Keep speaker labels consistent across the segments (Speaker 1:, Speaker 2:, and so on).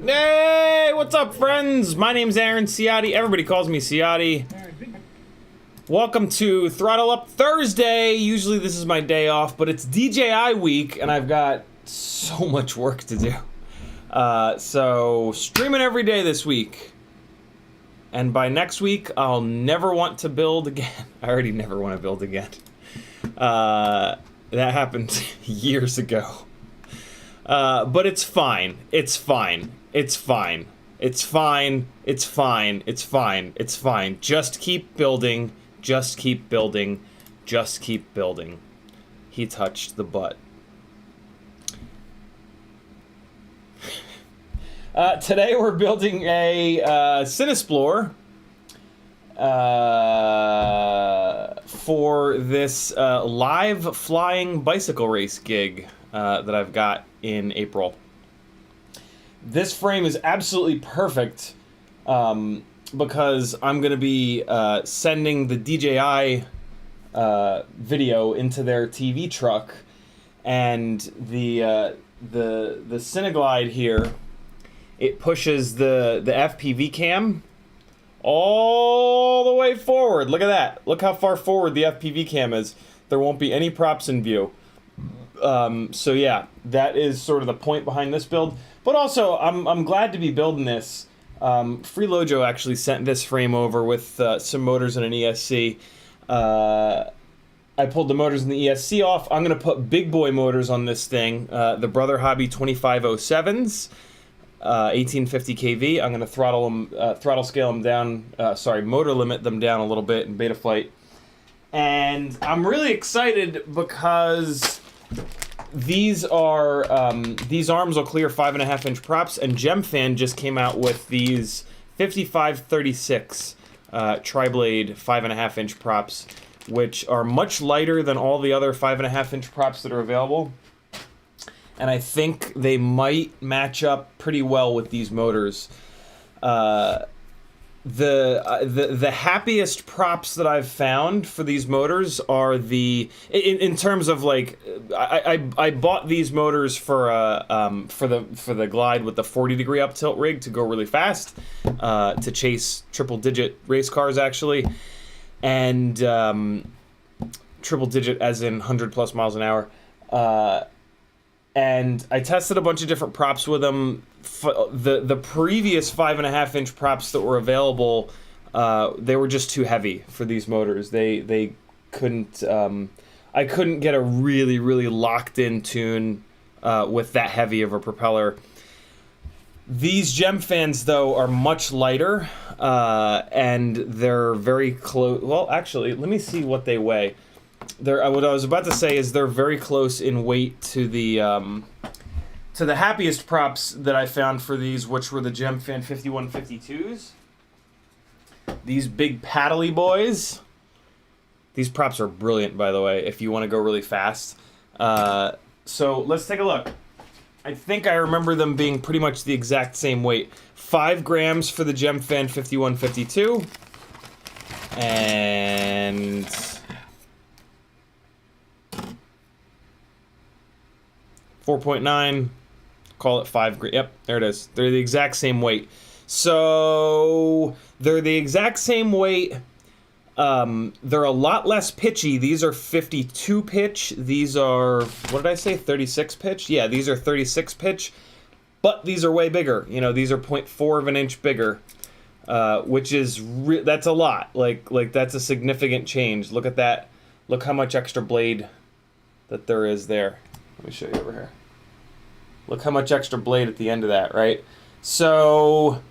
Speaker 1: Hey, what's up, friends? My name's Aaron Ciotti. Everybody calls me Ciotti. Welcome to Throttle Up Thursday. Usually this is my day off, but it's DJI week, and I've got so much work to do. So, streaming every day this week. And by next week, I'll never want to build again. I already never want to build again. That happened years ago. But it's fine. It's fine. It's fine. It's fine. It's fine. It's fine. It's fine. Just keep building. Just keep building. Just keep building. He touched the butt. Today we're building a CineGlide for this live flying bicycle race gig that I've got in April. This frame is absolutely perfect because I'm going to be sending the DJI video into their TV truck, and the CineGlide here, it pushes the FPV cam all the way forward. Look at that. Look how far forward the FPV cam is. There won't be any props in view. So yeah, that is sort of the point behind this build. But also, I'm glad to be building this. Freelojo actually sent this frame over with some motors and an ESC. I pulled the motors in the ESC off. I'm going to put big boy motors on this thing. The Brother Hobby 2507s, 1850 kV. I'm going to throttle scale them down, motor limit them down a little bit in Betaflight. And I'm really excited because these arms will clear 5.5-inch props, and GemFan just came out with these 5536 tri-blade 5.5-inch props, which are much lighter than all the other 5.5-inch props that are available. And I think they might match up pretty well with these motors. The happiest props that I've found for these motors are in terms of like I bought these motors for the Glide with the 40-degree up tilt rig to go really fast, to chase triple-digit race cars actually, and triple-digit as in 100+ miles an hour. And I tested a bunch of different props with them. The previous 5.5-inch props that were available, they were just too heavy for these motors. They couldn't. I couldn't get a really locked in tune with that heavy of a propeller. These GemFans though are much lighter, and they're very close. Well, actually, let me see what they weigh. What I was about to say is they're very close in weight to the happiest props that I found for these, which were the GemFan 5152s. These big paddly boys. These props are brilliant, by the way, if you want to go really fast. So let's take a look. I think I remember them being pretty much the exact same weight. 5 grams for the GemFan 5152. And 4.9, call it 5 grams. Yep, there it is. They're the exact same weight. So they're the exact same weight. They're a lot less pitchy. These are 52 pitch. These are, what did I say, 36 pitch? Yeah, these are 36 pitch, but these are way bigger. You know, these are 0.4 of an inch bigger, which is, that's a lot. Like that's a significant change. Look at that. Look how much extra blade that there is there. Let me show you over here. Look how much extra blade at the end of that, right? So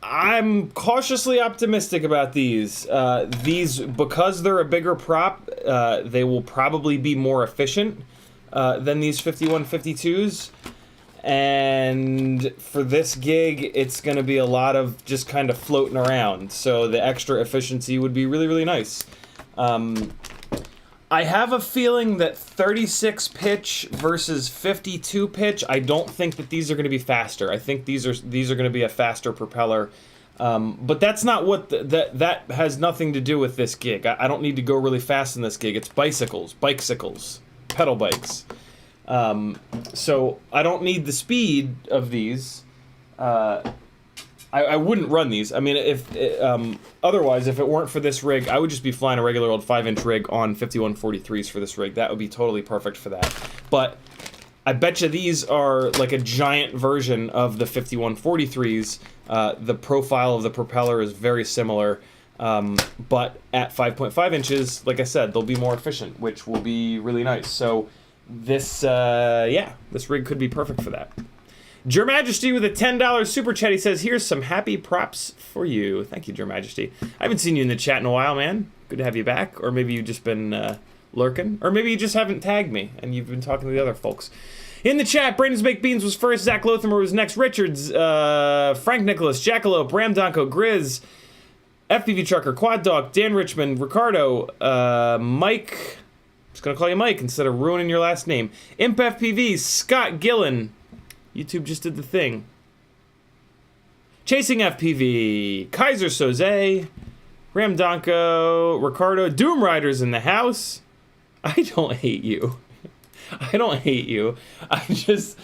Speaker 1: I'm cautiously optimistic about these. Because they're a bigger prop, they will probably be more efficient than these 5152s. And for this gig, it's going to be a lot of just kind of floating around. So the extra efficiency would be really nice. I have a feeling that 36 pitch versus 52 pitch, I don't think that these are going to be faster. I think these are going to be a faster propeller. But that's not what that has nothing to do with this gig. I don't need to go really fast in this gig. It's bicycles, pedal bikes. So I don't need the speed of these. I wouldn't run these. I mean, otherwise, if it weren't for this rig, I would just be flying a regular old 5-inch rig on 5143s for this rig. That would be totally perfect for that. But I bet you these are like a giant version of the 5143s. The profile of the propeller is very similar, but at 5.5 inches, like I said, they'll be more efficient, which will be really nice. So this rig could be perfect for that. Your Majesty with a $10 super chat. He says, here's some happy props for you. Thank you, Your Majesty. I haven't seen you in the chat in a while, man. Good to have you back. Or maybe you've just been lurking. Or maybe you just haven't tagged me and you've been talking to the other folks. In the chat, Brandon's Baked Beans was first. Zach Lothamer was next. Richards, Frank Nicholas, Jackalope, Ram Donko, Grizz, FPV Trucker, Quad Dog, Dan Richmond, Ricardo, Mike. I'm just going to call you Mike instead of ruining your last name. Imp FPV, Scott Gillen. YouTube just did the thing. Chasing FPV, Kaiser Soze, Ram Donko, Ricardo, Doom Riders in the house. I don't hate you. I don't hate you. I just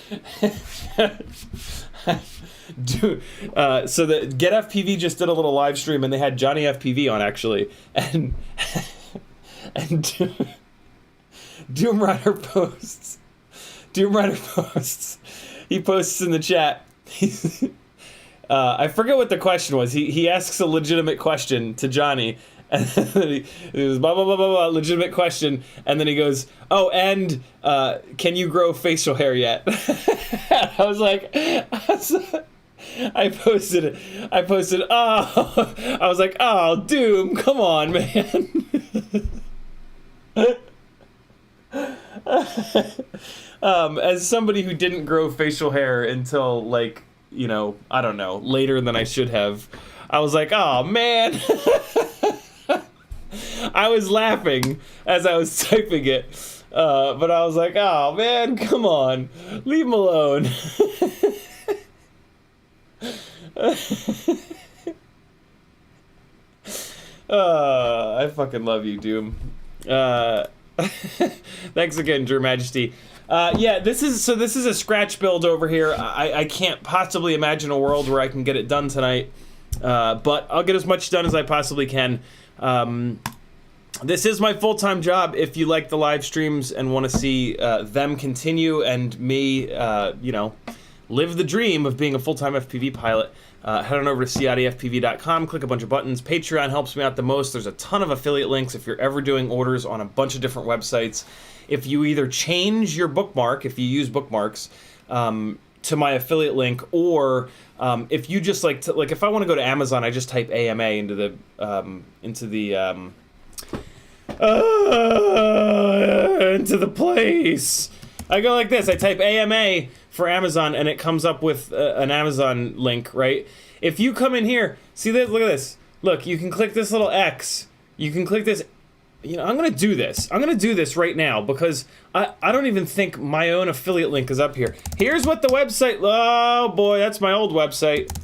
Speaker 1: dude. So the Get FPV just did a little live stream, and they had Johnny FPV on actually, and Doom Rider posts. Doom Rider posts. He posts in the chat. I forget what the question was. He asks a legitimate question to Johnny, and then he was blah blah blah blah blah, legitimate question, and then he goes, "Oh, and can you grow facial hair yet?" I posted it. Oh, I was like, "Oh, Doom, come on, man." As somebody who didn't grow facial hair until, like, you know, I don't know, later than I should have, I was like, oh man. I was laughing as I was typing it, but I was like, oh man, come on, leave him alone. I fucking love you, Doom. Thanks again, Your Majesty. Yeah, this is a scratch build over here. I can't possibly imagine a world where I can get it done tonight, but I'll get as much done as I possibly can. This is my full-time job. If you like the live streams and want to see them continue and me, you know, live the dream of being a full-time FPV pilot, head on over to CiottiFPV.com, click a bunch of buttons. Patreon helps me out the most. There's a ton of affiliate links if you're ever doing orders on a bunch of different websites. If you either change your bookmark, if you use bookmarks, to my affiliate link, or if you just like if I want to go to Amazon, I just type AMA into the place. I go like this. I type AMA for Amazon, and it comes up with an Amazon link, right? If you come in here, see this? Look at this. Look, you can click this little X. You can click this. You know, I'm gonna do this. I'm gonna do this right now because I don't even think my own affiliate link is up here. Here's what the website. Oh boy, that's my old website.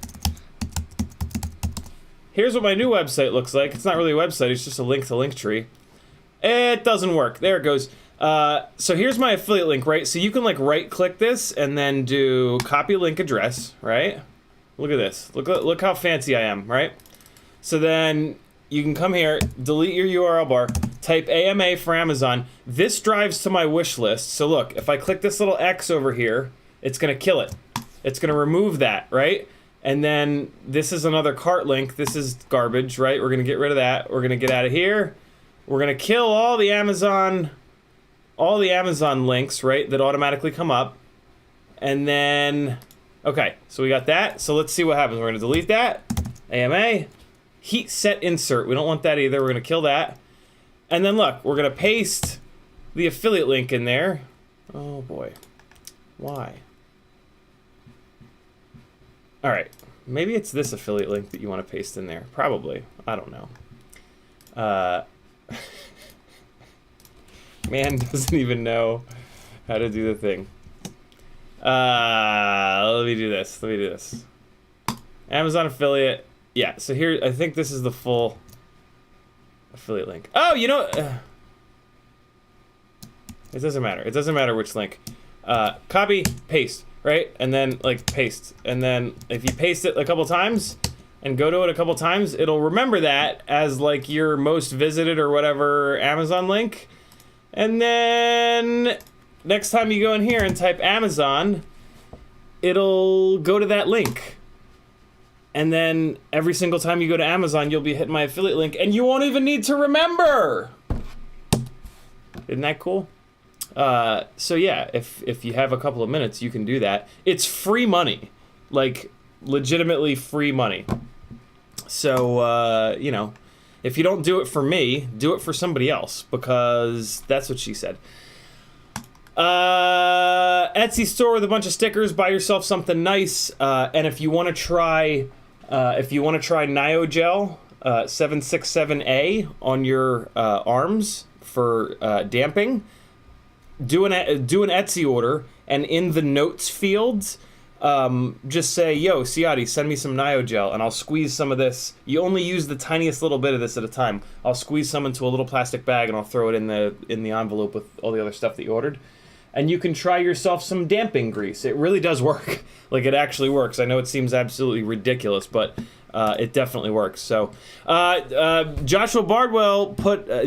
Speaker 1: Here's what my new website looks like. It's not really a website. It's just a link to Linktree. It doesn't work. There it goes. So here's my affiliate link, right? So you can like right-click this and then do copy link address, right? Look at this. Look how fancy I am, right? So then you can come here, delete your URL bar, type AMA for Amazon. This drives to my wish list. So look, if I click this little X over here, it's gonna kill it. It's gonna remove that, right? And then this is another cart link. This is garbage, right? We're gonna get rid of that. We're gonna get out of here. We're gonna kill all the Amazon links, right, that automatically come up. And then, okay, so we got that. So let's see what happens. We're gonna delete that, AMA. Heat set insert. We don't want that either. We're going to kill that. And then look, we're going to paste the affiliate link in there. Oh boy. Why? All right. Maybe it's this affiliate link that you want to paste in there. Probably. I don't know. Man doesn't even know how to do the thing. Let me do this. Amazon affiliate. Yeah, so here, I think this is the full affiliate link. Oh, you know, it doesn't matter. It doesn't matter which link. Copy, paste, right? And then, like, paste. And then if you paste it a couple times and go to it a couple times, it'll remember that as, like, your most visited or whatever Amazon link. And then next time you go in here and type Amazon, it'll go to that link. And then every single time you go to Amazon, you'll be hitting my affiliate link, and you won't even need to remember. Isn't that cool? So yeah, if you have a couple of minutes, you can do that. It's free money, like legitimately free money. So you know, if you don't do it for me, do it for somebody else, because that's what she said. Etsy store with a bunch of stickers. Buy yourself something nice, and if you want to try. If you want to try Niogel 767A on your arms for damping, do an Etsy order, and in the notes fields, just say, yo, Ciotti, send me some Niogel, and I'll squeeze some of this. You only use the tiniest little bit of this at a time. I'll squeeze some into a little plastic bag, and I'll throw it in the envelope with all the other stuff that you ordered. and you can try yourself some damping grease. It really does work. Like, it actually works. I know it seems absolutely ridiculous, but it definitely works. So, Joshua Bardwell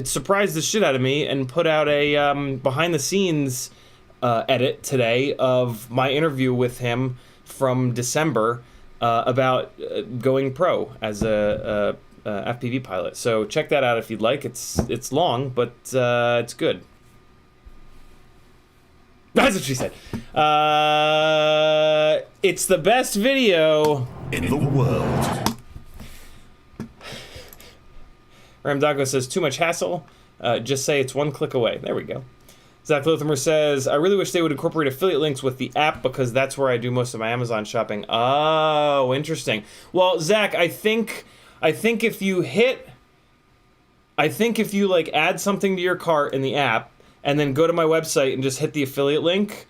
Speaker 1: surprised the shit out of me and put out a behind-the-scenes edit today of my interview with him from December about going pro as a FPV pilot. So check that out if you'd like. It's long, but it's good. That's what she said. It's the best video
Speaker 2: in the world.
Speaker 1: Ramdago says, too much hassle. Just say it's one click away. There we go. Zach Lothamer says, I really wish they would incorporate affiliate links with the app because that's where I do most of my Amazon shopping. Oh, interesting. Well, Zach, I think if you like add something to your cart in the app and then go to my website and just hit the affiliate link,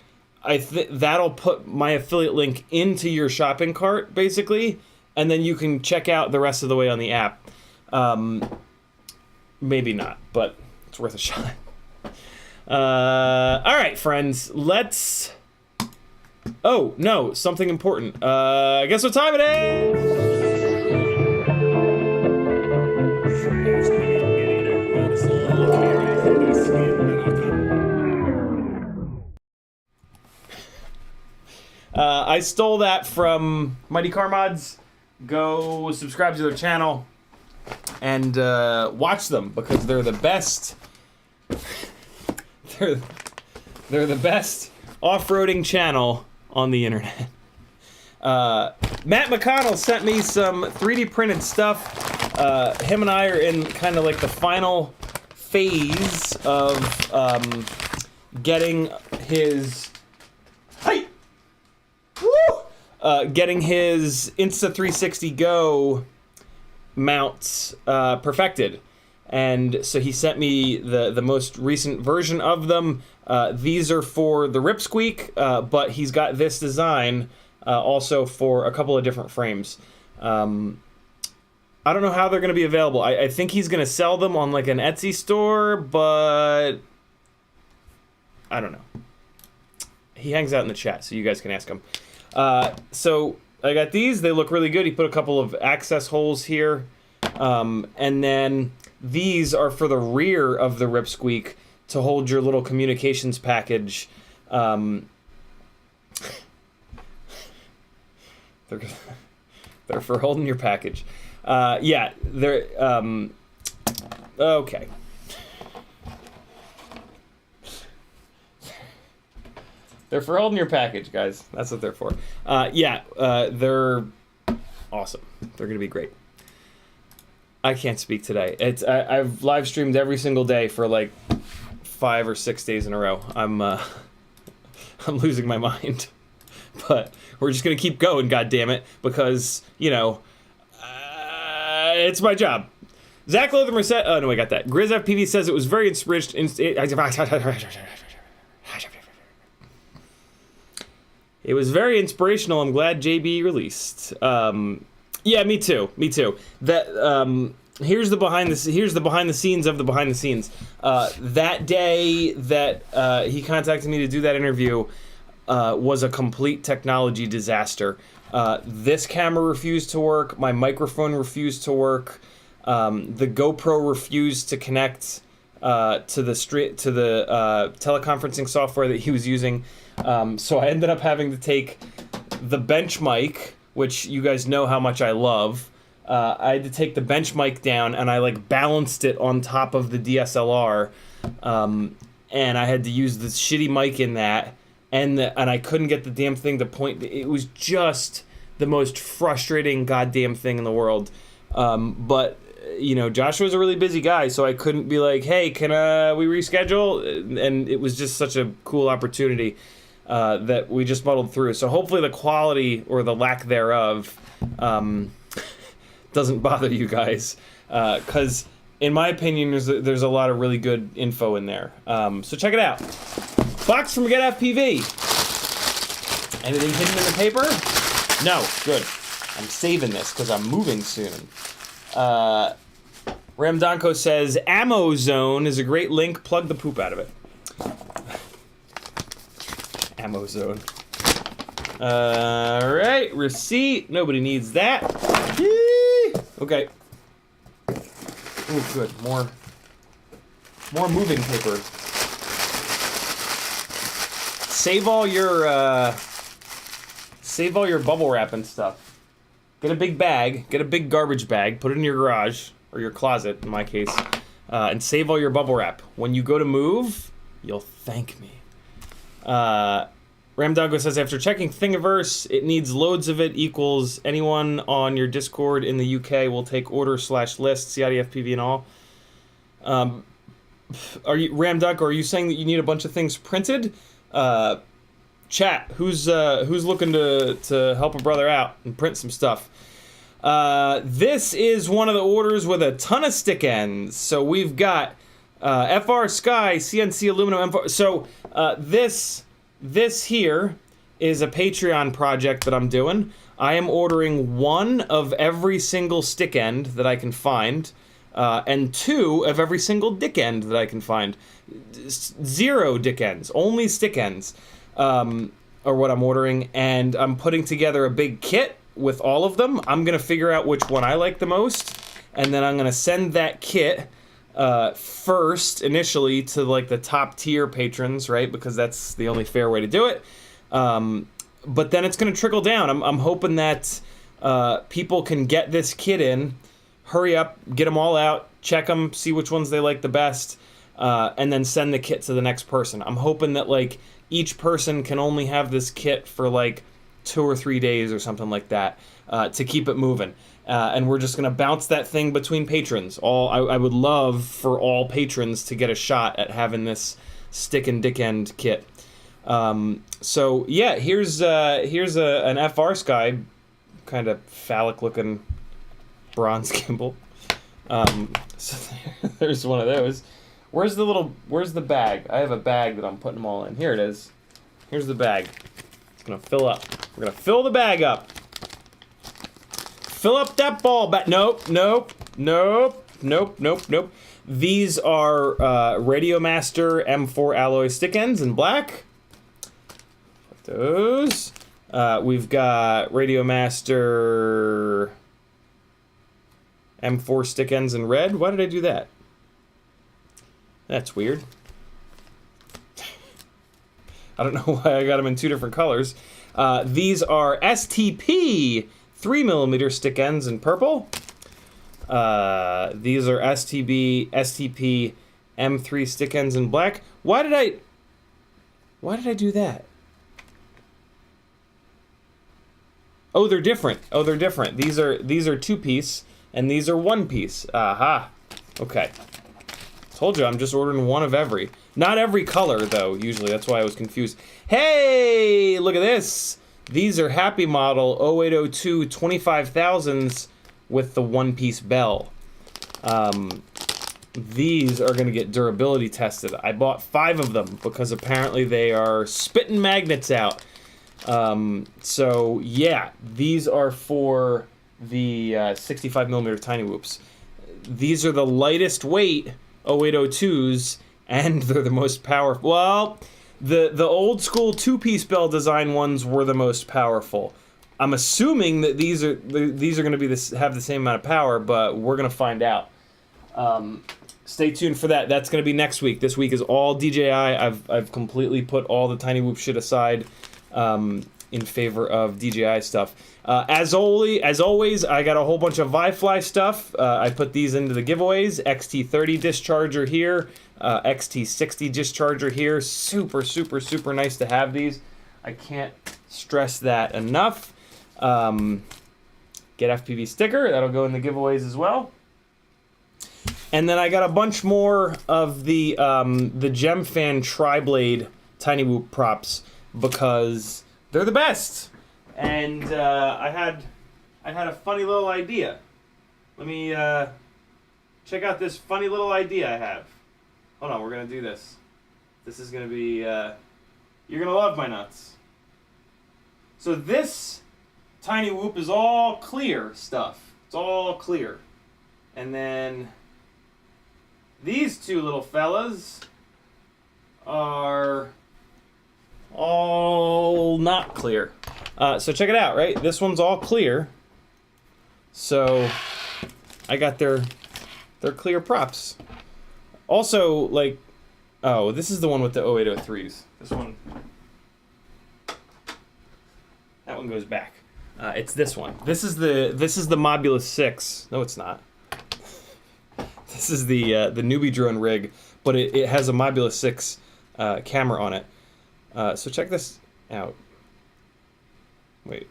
Speaker 1: that'll put my affiliate link into your shopping cart, basically, and then you can check out the rest of the way on the app. Maybe not, but it's worth a shot. All right, friends, let's... Oh, no, something important. Guess what time it is? I stole that from Mighty Car Mods. Go subscribe to their channel and watch them because they're the best. They're the best off-roading channel on the internet. Matt McConnell sent me some 3D printed stuff. Him and I are in kind of like the final phase of getting his getting his Insta360 Go mounts perfected. And so he sent me the most recent version of them. These are for the Ripsqueak, but he's got this design also for a couple of different frames. I don't know how they're going to be available. I think he's going to sell them on like an Etsy store, but I don't know. He hangs out in the chat, so you guys can ask him. So I got these. They look really good. He put a couple of access holes here. And then these are for the rear of the Ripsqueak to hold your little communications package. They're for holding your package. Yeah, they're okay. They're for holding your package, guys. That's what they're for. Yeah, they're awesome. They're gonna be great. I can't speak today. I've live streamed every single day for like 5 or 6 days in a row. I'm losing my mind, but we're just gonna keep going. God damn it, because you know, it's my job. Zach Lothamer said, "Oh no, I got that." Grizz FPV says it was very inspirational. It was very inspirational. I'm glad JB released. Yeah, me too. Me too. That here's the behind the scenes of the behind the scenes. That day that he contacted me to do that interview was a complete technology disaster. This camera refused to work. My microphone refused to work. The GoPro refused to connect to the teleconferencing software that he was using. So I ended up having to take the bench mic, which you guys know how much I love. I had to take the bench mic down and I like balanced it on top of the DSLR. And I had to use this shitty mic in that. And I couldn't get the damn thing to point. It was just the most frustrating goddamn thing in the world. But, you know, Joshua's a really busy guy, so I couldn't be like, hey, can we reschedule? And it was just such a cool opportunity that we just muddled through. So hopefully the quality or the lack thereof doesn't bother you guys. Because in my opinion, there's a lot of really good info in there. So check it out. Box from Get FPV. Anything hidden in the paper? No. Good. I'm saving this because I'm moving soon. Ramdonko says, Ammo Zone is a great link. Plug the poop out of it. Ammo zone. Alright, receipt. Nobody needs that. Yee! Okay. Oh, good. More moving paper. Save all your bubble wrap and stuff. Get a big bag, get a big garbage bag, put it in your garage, or your closet, in my case, and save all your bubble wrap. When you go to move, you'll thank me. Ramdoggo says, after checking Thingiverse, it needs loads of it equals anyone on your Discord in the UK will take order/list, CiottiFPV and all. Ramdoggo, are you saying that you need a bunch of things printed? Chat, who's looking to help a brother out and print some stuff? This is one of the orders with a ton of stick ends. So we've got FR Sky, CNC Aluminum M4. So this here is a Patreon project that I'm doing. I am ordering one of every single stick end that I can find, and two of every single dick end that I can find. 0 dick ends, only stick ends, are what I'm ordering, and I'm putting together a big kit with all of them. I'm gonna figure out which one I like the most, and then I'm gonna send that kit first, initially, to like the top tier patrons, right? Because that's the only fair way to do it. But then it's gonna trickle down. I'm hoping that people can get this kit in, hurry up, get them all out, check them, see which ones they like the best, and then send the kit to the next person. I'm hoping that like each person can only have this kit for like 2 or 3 days or something like that, to keep it moving. And we're just gonna bounce that thing between patrons. I would love for all patrons to get a shot at having this stick and dick end kit. So yeah, here's an FR Sky, kind of phallic looking bronze gimbal. So there's one of those. Where's the bag? I have a bag that I'm putting them all in. Here it is. Here's the bag. It's gonna fill up. We're gonna fill the bag up. Fill up that ball back. Nope. These are Radio Master M4 alloy stick ends in black. Put those. We've got Radio Master M4 stick ends in red. Why did I do that? That's weird. I don't know why I got them in 2 different colors. These are STP 3mm stick ends in purple. These are STP M3 stick ends in black. Why did I do that? Oh, they're different. These are 2-piece and these are 1-piece. Aha. Okay. Told you, I'm just ordering one of every. Not every color, though, usually. That's why I was confused. Hey, look at this. These are Happy Model 0802 25,000s with the 1-piece bell. These are going to get durability tested. I bought 5 of them because apparently they are spitting magnets out. So, yeah, these are for the 65mm Tiny Whoops. These are the lightest weight 0802s, and they're the most powerful. Well, the old school 2-piece bell design ones were the most powerful. I'm assuming that these are going to have the same amount of power, but we're going to find out. Stay tuned for that. That's going to be next week. This week is all DJI. I've completely put all the Tiny Whoop shit aside in favor of DJI stuff. As always, I got a whole bunch of ViFly stuff. I put these into the giveaways. XT30 discharger here, XT60 discharger here. Super, super, super nice to have these. I can't stress that enough. Get FPV sticker, that'll go in the giveaways as well. And then I got a bunch more of the GemFan Tri-Blade Tiny Whoop props because they're the best. And I had a funny little idea. Let me check out this funny little idea I have. Hold on, we're gonna do this. This is gonna be you're gonna love my nuts. So this Tiny Whoop is all clear stuff. It's all clear. And then these 2 little fellas are all not clear. So check it out, right? This one's all clear. So I got their clear props. Also, like, oh, this is the one with the 0803s. This one, that one goes back. It's this one. This is the Nebula 6. No, it's not. This is the newbie drone rig, but it has a Nebula 6 camera on it. So check this out. Wait.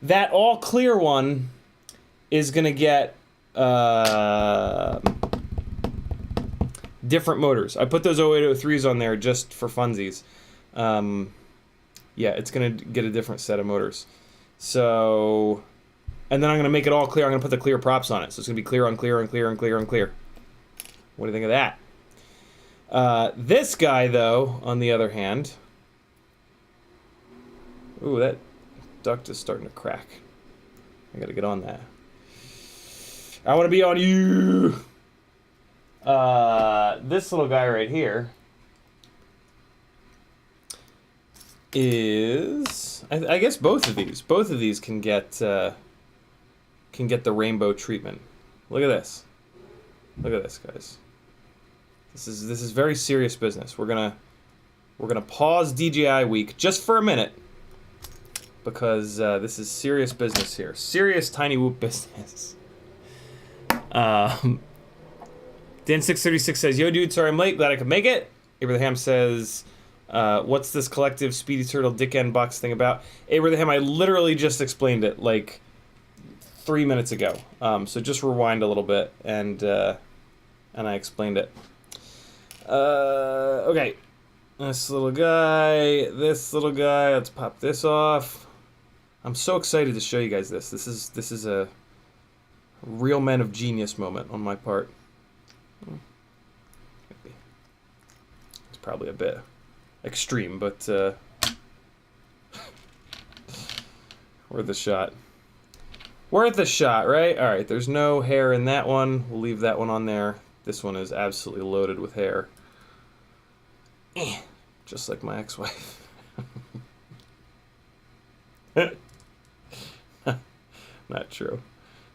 Speaker 1: That all clear one is gonna get different motors. I put those 0803s on there just for funsies. Yeah, it's gonna get a different set of motors. So, and then I'm gonna make it all clear. I'm gonna put the clear props on it. So it's gonna be clear on clear on clear on clear on clear. What do you think of that? This guy, though, on the other hand, ooh, that duct is starting to crack. I gotta get on that. I want to be on you. This little guy right here is, I guess both of these can get the rainbow treatment. Look at this. Look at this, guys. This is very serious business. We're gonna pause DJI week just for a minute because this is serious business here. Serious tiny whoop business. Dan636 says, "Yo, dude, sorry I'm late. Glad I could make it." Abraham says, "What's this collective Speedy Turtle dick end box thing about?" Abraham, I literally just explained it like 3 minutes ago. So just rewind a little bit and I explained it. Okay. This little guy, let's pop this off. I'm so excited to show you guys this. This is a real man of genius moment on my part. It's probably a bit extreme, but worth a shot. Worth a shot, right? All right, there's no hair in that one. We'll leave that one on there. This one is absolutely loaded with hair. Just like my ex-wife. Not true.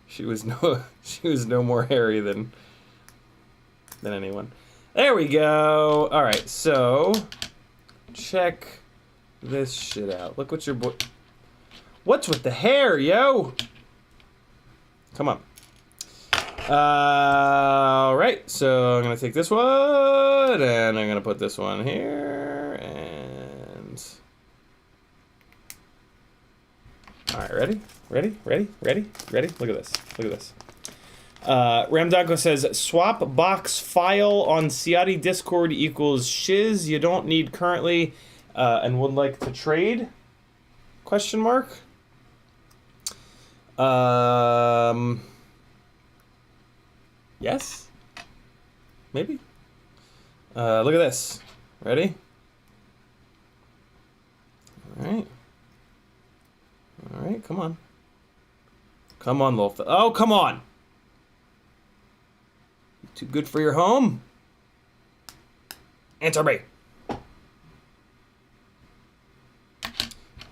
Speaker 1: She was no more hairy than anyone. There we go. All right, so check this shit out. Look what your boy. What's with the hair, yo? Come on. All right, so I'm gonna take this one and I'm gonna put this one here and. All right, ready? Ready? Look at this. Ramdanko says, swap box file on Ciotti Discord equals shiz you don't need currently and would like to trade? Question mark. Yes? Maybe? Look at this. Ready? Alright, come on. Come on, little oh, come on! Too good for your home? Answer me!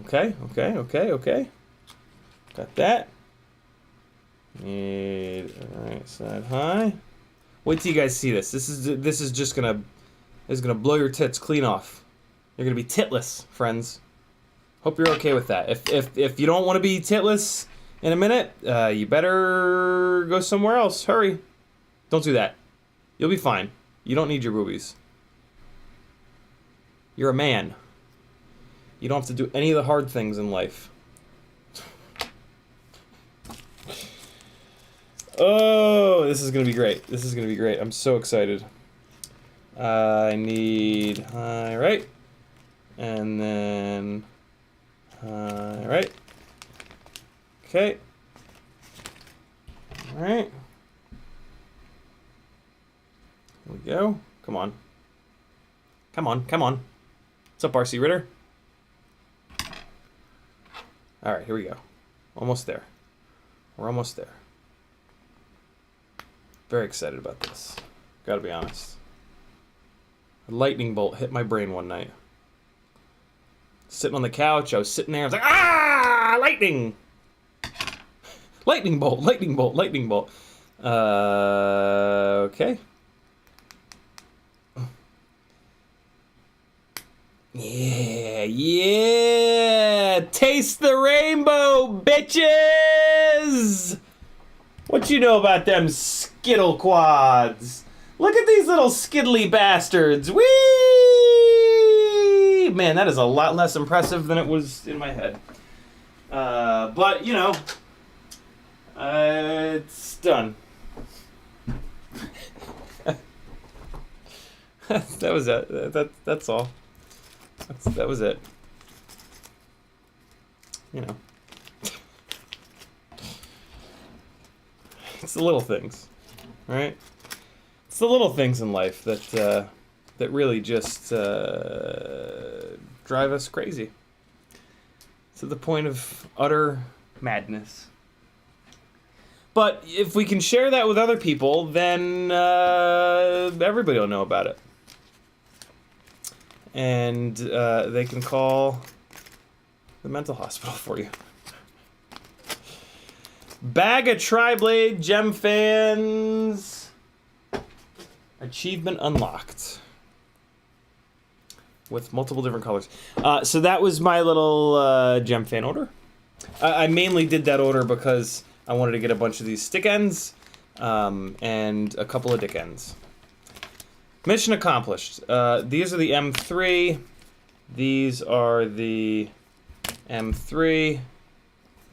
Speaker 1: Okay. Got that. Need, alright, side high. Wait till you guys see this. This is just gonna blow your tits clean off. You're gonna be titless, friends. Hope you're okay with that. If you don't want to be titless in a minute, you better go somewhere else. Hurry. Don't do that. You'll be fine. You don't need your boobies. You're a man. You don't have to do any of the hard things in life. Oh, this is gonna be great. I'm so excited. I need high right, and then high right. Okay. All right. Here we go. Come on. What's up, RC Ritter? All right, here we go. Almost there. We're almost there. Very excited about this. Gotta be honest. A lightning bolt hit my brain one night. Sitting on the couch, I was sitting there, I was like, ah, lightning! Lightning bolt, lightning bolt, lightning bolt. Okay. Yeah, yeah! Taste the rainbow, bitches! What you know about them Skittle quads? Look at these little skiddly bastards! Whee! Man, that is a lot less impressive than it was in my head. But, you know, it's done. That was it. That's all. That was it. You know. It's the little things, right? It's the little things in life that that really just drive us crazy to the point of utter madness. But if we can share that with other people, then everybody will know about it. And they can call the mental hospital for you. Bag of Tri-Blade Gem Fans. Achievement unlocked. With multiple different colors. So that was my little gem fan order. I mainly did that order because I wanted to get a bunch of these stick ends and a couple of dick ends. Mission accomplished. These are the M3. These are the M3.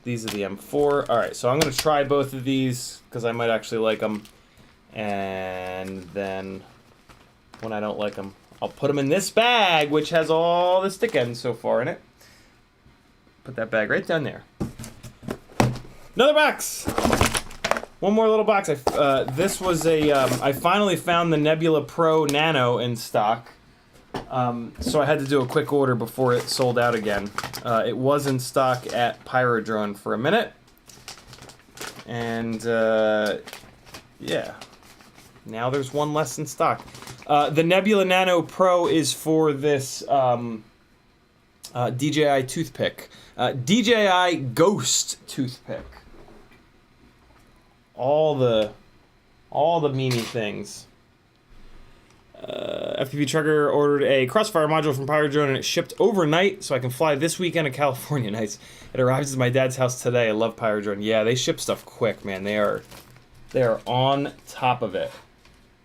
Speaker 1: These are the M4. Alright, so I'm going to try both of these because I might actually like them. And then when I don't like them, I'll put them in this bag, which has all the stick ends so far in it. Put that bag right down there. Another box! One more little box. This was a, I finally found the Nebula Pro Nano in stock. So I had to do a quick order before it sold out again. It was in stock at Pyrodrone for a minute. And, yeah. Now there's one less in stock. The Nebula Nano Pro is for this DJI toothpick. DJI Ghost toothpick. All the meanie things. FPV Trucker ordered a Crossfire module from Pyrodrone and it shipped overnight so I can fly this weekend to California. Nice. It arrives at my dad's house today. I love Pyrodrone. Yeah, they ship stuff quick, man. They are on top of it.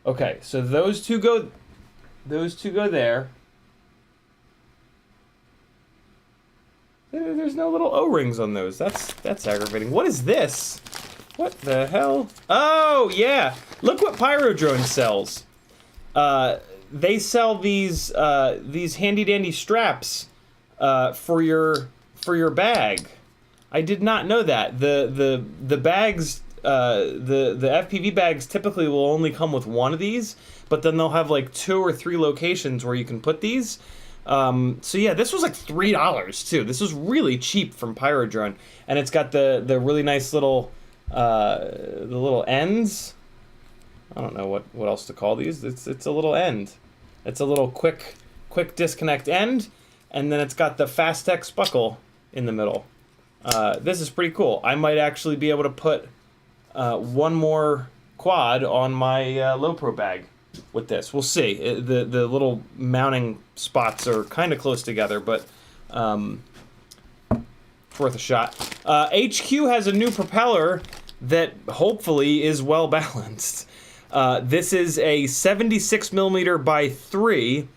Speaker 1: Okay, so those two go there. There's no little O-rings on those. That's aggravating. What is this? What the hell? Oh, yeah. Look what Pyrodrone sells. They sell these handy-dandy straps for your bag. I did not know that. The bags, the FPV bags typically will only come with one of these, but then they'll have like 2 or 3 locations where you can put these. So yeah, this was like $3 too. This was really cheap from Pyrodrone, and it's got the really nice little the little ends. I don't know what else to call these. It's a little end. It's a little quick disconnect end, and then it's got the Fastex buckle in the middle. This is pretty cool. I might actually be able to put one more quad on my low pro bag with this. We'll see. The little mounting spots are kind of close together, but it's worth a shot. HQ has a new propeller that hopefully is well balanced. This is a 76mm by 3.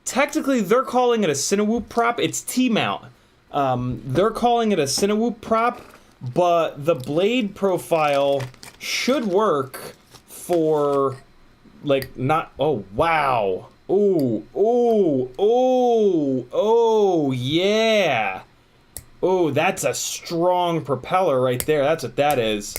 Speaker 1: Technically, they're calling it a Cinewoop prop. It's T-mount. They're calling it a Cinewoop prop, but the blade profile should work for, like, not... Oh, wow. Oh, yeah. Oh, that's a strong propeller right there. That's what that is.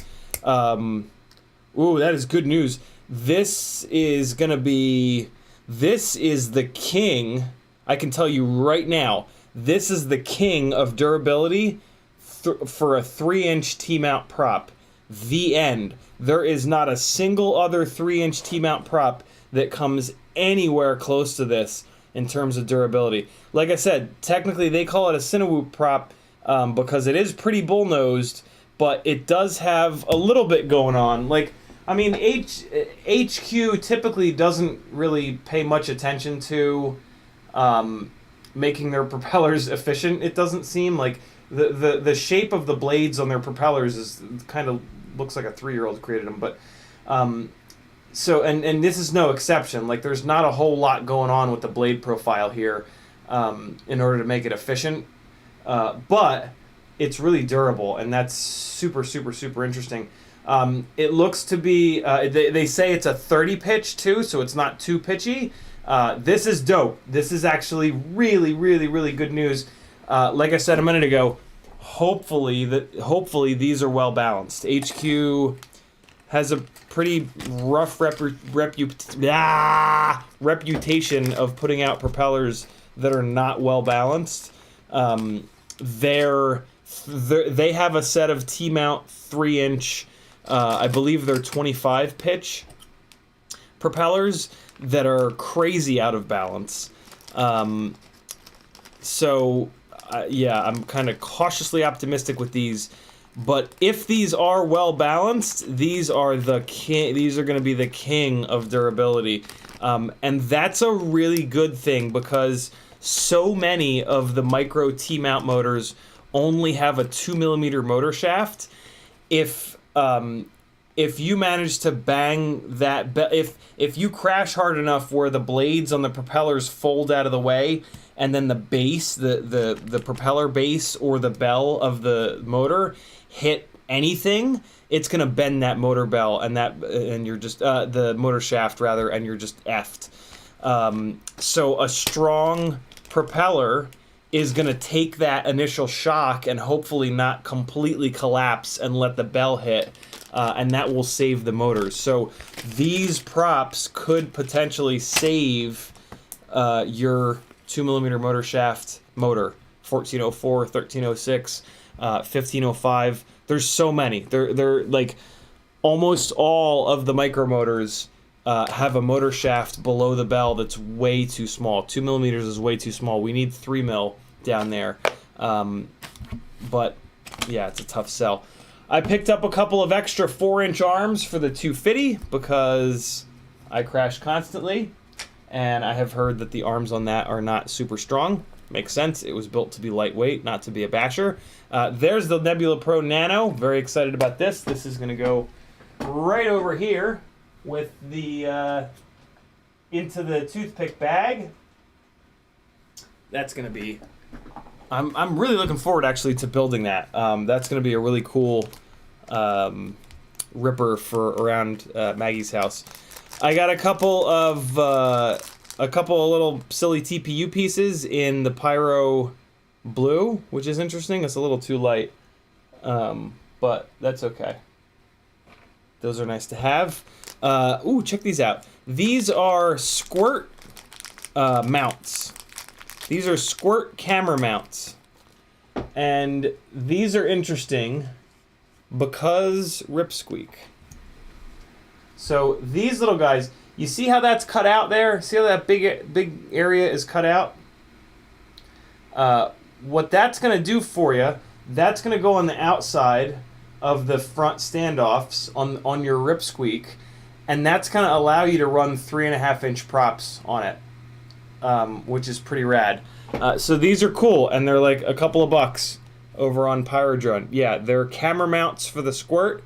Speaker 1: Ooh, that is good news. This is gonna be... This is the king. I can tell you right now. This is the king of durability for a 3-inch T-mount prop. The end. There is not a single other 3-inch T-mount prop that comes anywhere close to this in terms of durability. Like I said, technically they call it a CineGlide prop because it is pretty bull-nosed, but it does have a little bit going on. Like, I mean, HQ typically doesn't really pay much attention to making their propellers efficient. It doesn't seem like the shape of the blades on their propellers is kind of looks like a 3-year-old created them, but so and this is no exception. Like, there's not a whole lot going on with the blade profile here in order to make it efficient, but it's really durable, and that's super interesting. It looks to be they say it's a 30 pitch too, so it's not too pitchy. This is dope. This is actually really good news. Like I said a minute ago, hopefully these are well balanced. HQ has a pretty rough reputation of putting out propellers that are not well balanced. They have a set of T-mount 3-inch, I believe they're 25 pitch propellers that are crazy out of balance. Yeah, I'm kind of cautiously optimistic with these, but if these are well balanced, these are going to be the king of durability, and that's a really good thing because so many of the micro T-mount motors only have a 2mm motor shaft. If you manage to bang that, if you crash hard enough where the blades on the propellers fold out of the way, and then the base, the propeller base or the bell of the motor hit anything, it's gonna bend that motor bell and you're just the motor shaft rather, and you're just effed. So a strong propeller is gonna take that initial shock and hopefully not completely collapse and let the bell hit. And that will save the motors. So these props could potentially save your 2mm motor shaft motor. 1404, 1306, 1505. There's so many. They're like almost all of the micro motors have a motor shaft below the bell that's way too small. 2mm is way too small. We need 3mm down there. But yeah, it's a tough sell. I picked up a couple of extra 4-inch arms for the 250 because I crash constantly, and I have heard that the arms on that are not super strong. Makes sense. It was built to be lightweight, not to be a basher. There's the Nebula Pro Nano. Very excited about this. This is going to go right over here with the into the toothpick bag. That's going to be... I'm really looking forward actually to building that. That's going to be a really cool ripper for around Maggie's house. I got a couple of little silly TPU pieces in the Pyro blue, which is interesting. It's a little too light, but that's okay. Those are nice to have. Ooh, check these out. These are Squirt mounts. These are Squirt camera mounts. And these are interesting because rip squeak. So these little guys, you see how that's cut out there? See how that big area is cut out? What that's going to do for you, that's going to go on the outside of the front standoffs on your rip squeak, and that's going to allow you to run 3.5-inch props on it. Which is pretty rad. So these are cool, and they're like a couple of bucks over on Pyrodrone. Yeah, they're camera mounts for the Squirt,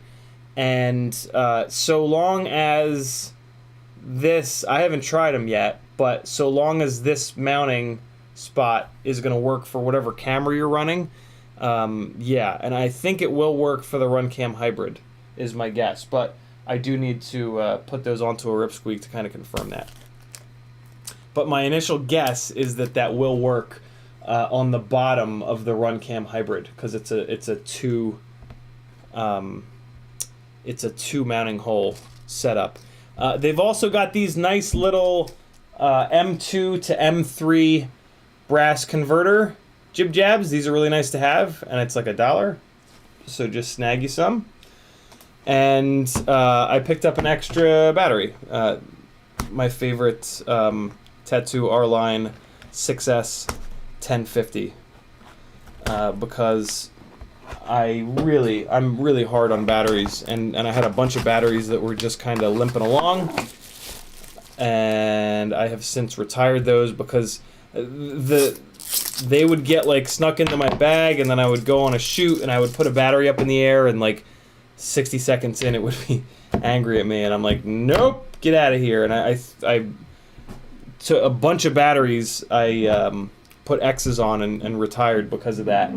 Speaker 1: and so long as this, I haven't tried them yet, but so long as this mounting spot is going to work for whatever camera you're running, yeah, and I think it will work for the RunCam Hybrid, is my guess, but I do need to put those onto a rip squeak to kind of confirm that. But my initial guess is that will work on the bottom of the RunCam Hybrid because it's a two mounting hole setup. They've also got these nice little M2 to M3 brass converter jib jabs. These are really nice to have, and it's like $1. So just snag you some. And I picked up an extra battery. my favorite Tattoo R-Line 6S 1050 because I'm really hard on batteries, and I had a bunch of batteries that were just kind of limping along, and I have since retired those because they would get like snuck into my bag, and then I would go on a shoot and I would put a battery up in the air, and like 60 seconds in it would be angry at me, and I'm like, nope, get out of here. And I to a bunch of batteries I put X's on and retired because of that.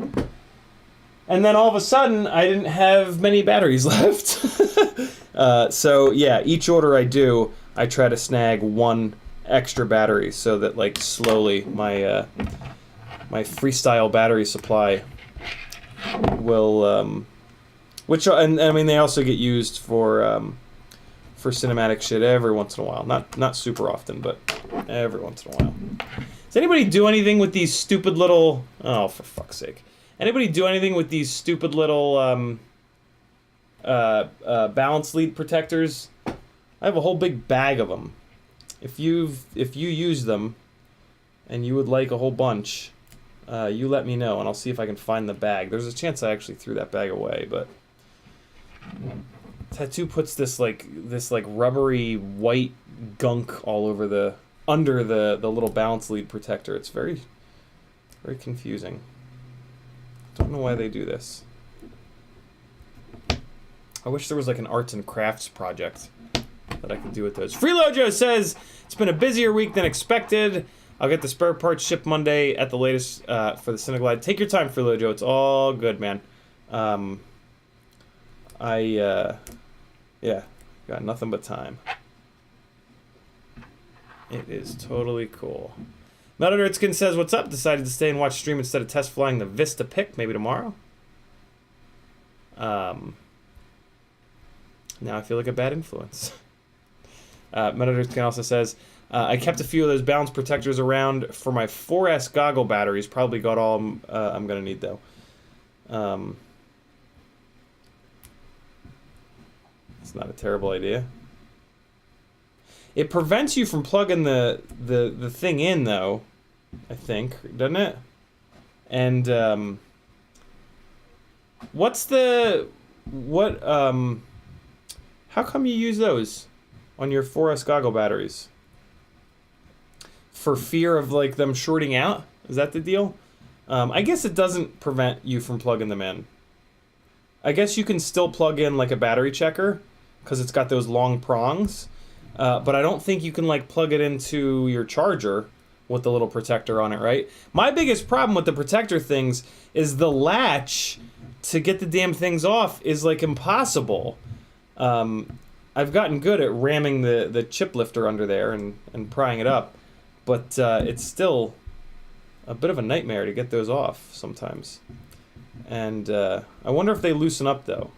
Speaker 1: And then all of a sudden I didn't have many batteries left. So yeah, each order I do, I try to snag one extra battery so that like slowly my my freestyle battery supply will which, and I mean, they also get used for cinematic shit every once in a while. Not super often, but every once in a while. Does anybody do anything with these stupid little... Oh, for fuck's sake. Anybody do anything with these stupid little balance lead protectors? I have a whole big bag of them. If you use them and you would like a whole bunch, you let me know and I'll see if I can find the bag. There's a chance I actually threw that bag away, but... Tattoo puts this like rubbery white gunk all over under the little balance lead protector. It's very confusing. Don't know why they do this. I wish there was like an arts and crafts project that I could do with those. Freelojo says it's been a busier week than expected. I'll get the spare parts shipped Monday at the latest for the CineGlide. Take your time, Freelojo. It's all good, man. Yeah, got nothing but time. It is totally cool. Melted Erdskin says, what's up? Decided to stay and watch stream instead of test flying the Vista Pick, maybe tomorrow. Now I feel like a bad influence. Melted Erdskin also says, I kept a few of those balance protectors around for my 4S goggle batteries. Probably got all I'm going to need, though. It's not a terrible idea. It prevents you from plugging the thing in, though, I think, doesn't it? And how come you use those on your 4S goggle batteries? For fear of like them shorting out? Is that the deal? I guess it doesn't prevent you from plugging them in. I guess you can still plug in like a battery checker because it's got those long prongs, but I don't think you can like plug it into your charger with the little protector on it, right? My biggest problem with the protector things is the latch to get the damn things off is like impossible. I've gotten good at ramming the chip lifter under there and prying it up, but it's still a bit of a nightmare to get those off sometimes. And I wonder if they loosen up, though.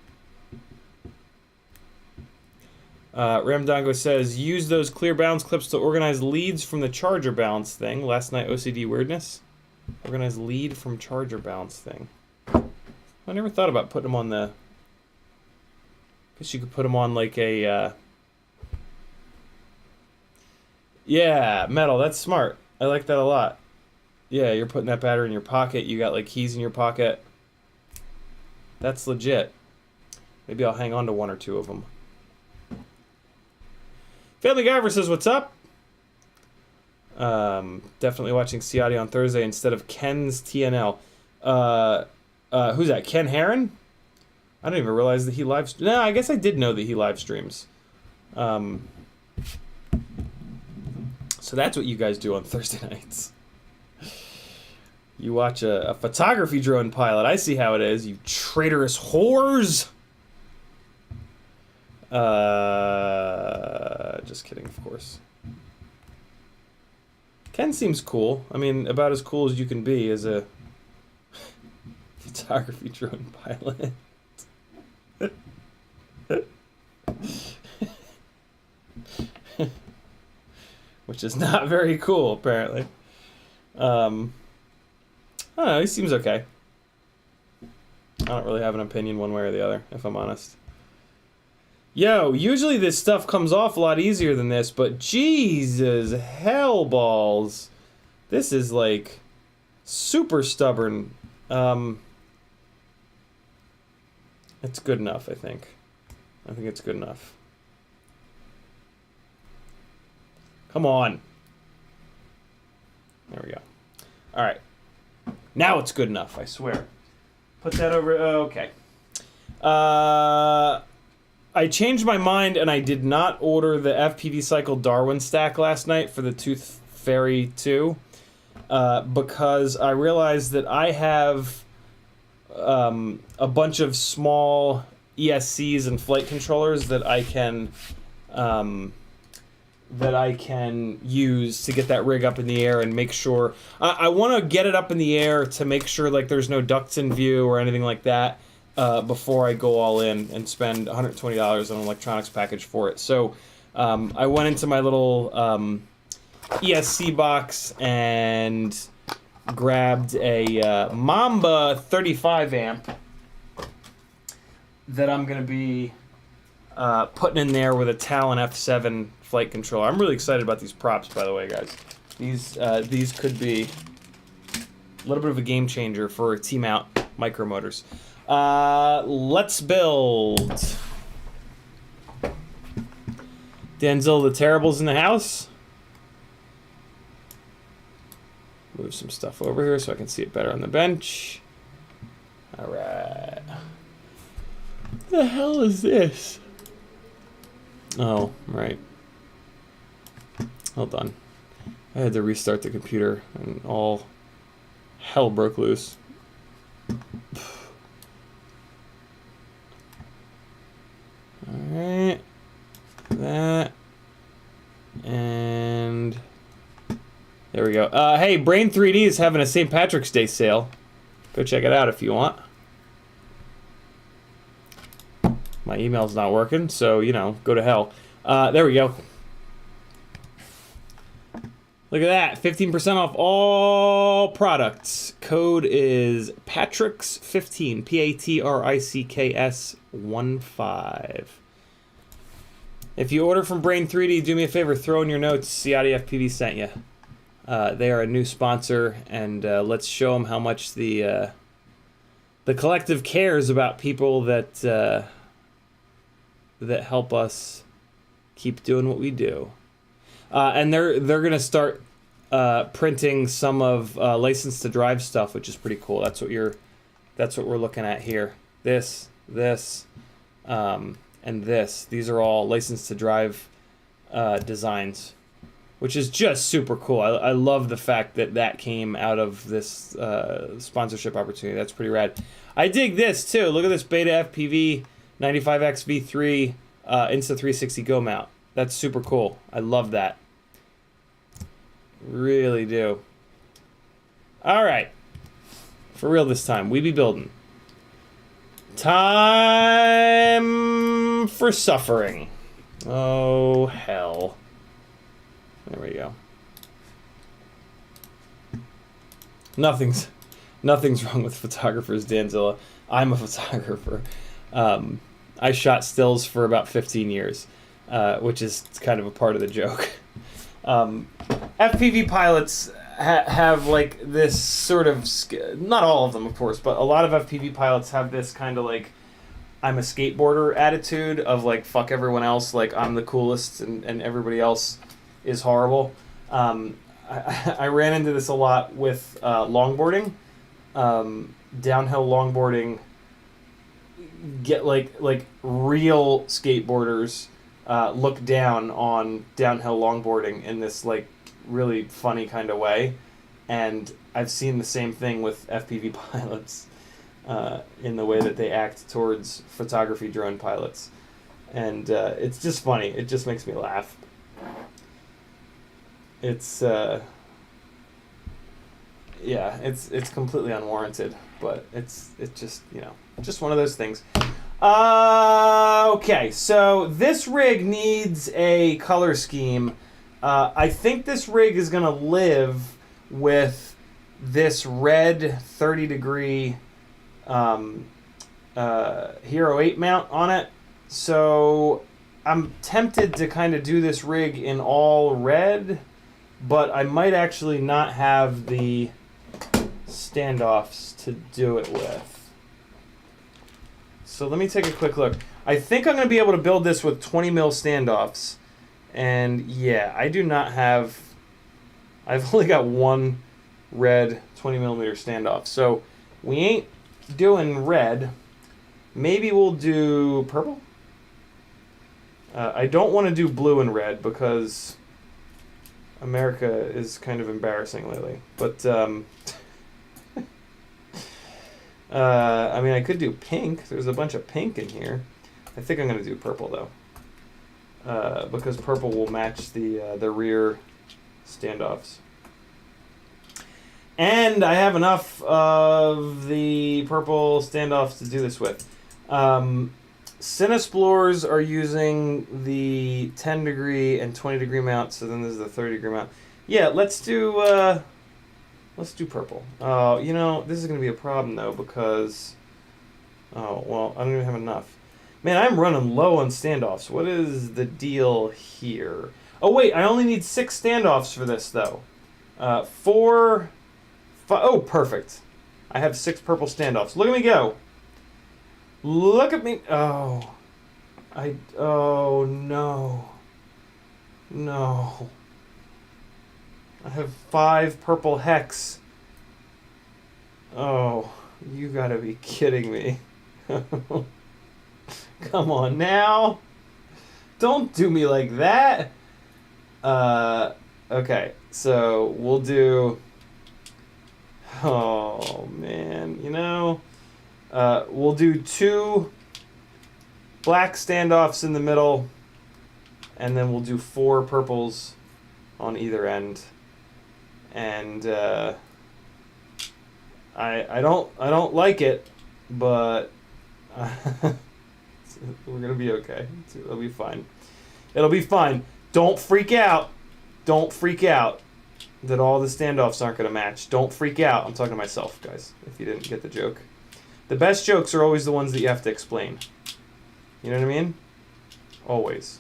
Speaker 1: Ramdango says, use those clear balance clips to organize leads from the charger balance thing. Last night, OCD weirdness. Organize lead from charger balance thing. I never thought about putting them on the... Guess you could put them on like a... Yeah, metal, that's smart. I like that a lot. Yeah, you're putting that battery in your pocket. You got like keys in your pocket. That's legit. Maybe I'll hang on to one or two of them. Family Guyver says, what's up? Definitely watching Ciotti on Thursday instead of Ken's TNL. Who's that? Ken Heron? I didn't even realize that he live... No, I guess I did know that he live streams. So that's what you guys do on Thursday nights. You watch a photography drone pilot. I see how it is, you traitorous whores. Just kidding, of course. Ken seems cool. I mean, about as cool as you can be as a photography drone pilot. Which is not very cool, apparently. I don't know, he seems okay. I don't really have an opinion one way or the other, if I'm honest. Yo, usually this stuff comes off a lot easier than this, but Jesus hell balls. This is like super stubborn. It's good enough, I think. I think it's good enough. Come on. There we go. All right. Now it's good enough, I swear. Put that over. Okay. I changed my mind and I did not order the FPV Cycle Darwin stack last night for the Tooth Fairy 2 because I realized that I have a bunch of small ESCs and flight controllers that I can use to get that rig up in the air and make sure I want to get it up in the air to make sure like there's no ducts in view or anything like that before I go all in and spend $120 on an electronics package for it. So I went into my little ESC box and grabbed a Mamba 35 amp that I'm going to be putting in there with a Talon F7 flight controller. I'm really excited about these props, by the way, guys. These could be a little bit of a game changer for T-mount micromotors. Let's build. Denzel the Terrible's in the house. Move some stuff over here so I can see it better on the bench. All right. What the hell is this? Oh, right. Hold on. I had to restart the computer and all hell broke loose. Alright. That. And there we go. Hey, Brain 3D is having a St. Patrick's Day sale. Go check it out if you want. My email's not working, so, you know, go to hell. There we go. Look at that. 15% off all products. Code is Patricks15. Patricks15. If you order from Brain 3D, do me a favor, throw in your notes CiottiFPV sent you. They are a new sponsor, and let's show them how much the collective cares about people that help us keep doing what we do. And they're gonna start printing some of License to Drive stuff, which is pretty cool. That's what we're looking at here. This, and this. These are all License to Drive designs, which is just super cool. I love the fact that came out of this sponsorship opportunity. That's pretty rad. I dig this too. Look at this Beta FPV 95X V3 Insta360 Go mount. That's super cool. I love that. Really do. All right. For real this time. We be building. Time for suffering. Oh, hell. There we go. Nothing's wrong with photographers, Danzilla. I'm a photographer. I shot stills for about 15 years, which is kind of a part of the joke. FPV pilots have like this sort of, not all of them, of course, but a lot of FPV pilots have this kind of like, I'm a skateboarder attitude of like, fuck everyone else, like I'm the coolest and everybody else is horrible. I ran into this a lot with longboarding, downhill longboarding. Get like real skateboarders look down on downhill longboarding in this like really funny kind of way, and I've seen the same thing with FPV pilots in the way that they act towards photography drone pilots, and it's just funny. It just makes me laugh. It's yeah, it's completely unwarranted, but it's just, you know, just one of those things. Okay, so this rig needs a color scheme. I think this rig is gonna live with this red 30 degree Hero 8 mount on it. So I'm tempted to kind of do this rig in all red, but I might actually not have the standoffs to do it with. So let me take a quick look. I think I'm going to be able to build this with 20 mil standoffs. And yeah, I do not have... I've only got one red 20 millimeter standoff. So we ain't doing red. Maybe we'll do purple? I don't want to do blue and red because America is kind of embarrassing lately. But, I mean, I could do pink. There's a bunch of pink in here. I think I'm going to do purple, though. Because purple will match the rear standoffs. And I have enough of the purple standoffs to do this with. Cinesplores are using the 10 degree and 20 degree mount, so then there's the 30 degree mount. Yeah, let's do purple. You know, this is going to be a problem, though, because... Oh, well, I don't even have enough. Man, I'm running low on standoffs. What is the deal here? Oh, wait, I only need 6 standoffs for this, though. 4... 5... Oh, perfect. I have 6 purple standoffs. Look at me go. Look at me. Oh. Oh, no. No. I have 5 purple hex. Oh, you gotta be kidding me. Come on now. Don't do me like that. Okay, so we'll do... Oh, man. You know, we'll do 2 black standoffs in the middle, and then we'll do 4 purples on either end. And I don't like it, but we're gonna be okay. It'll be fine. It'll be fine. Don't freak out. Don't freak out that all the standoffs aren't gonna match. Don't freak out. I'm talking to myself, guys, if you didn't get the joke. The best jokes are always the ones that you have to explain. You know what I mean? Always.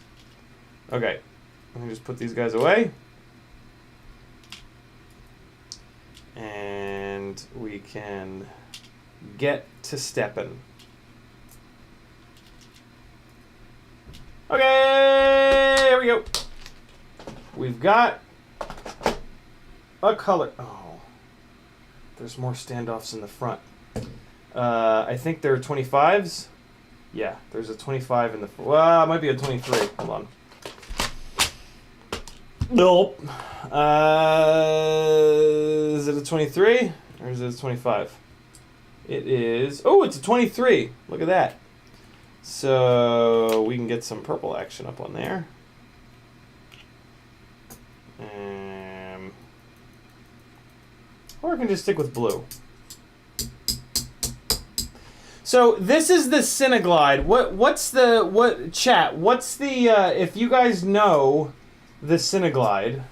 Speaker 1: Okay. Let me just put these guys away. And we can get to stepping. Okay, here we go. We've got a color. Oh, there's more standoffs in the front. I think there are 25s. Yeah, there's a 25 in the... Well, it might be a 23. Hold on. Nope. Is it a 23 or is it a 25? It is... Oh, it's a 23. Look at that. So we can get some purple action up on there. Or I can just stick with blue. So this is the CineGlide. What's the if you guys know the CineGlide,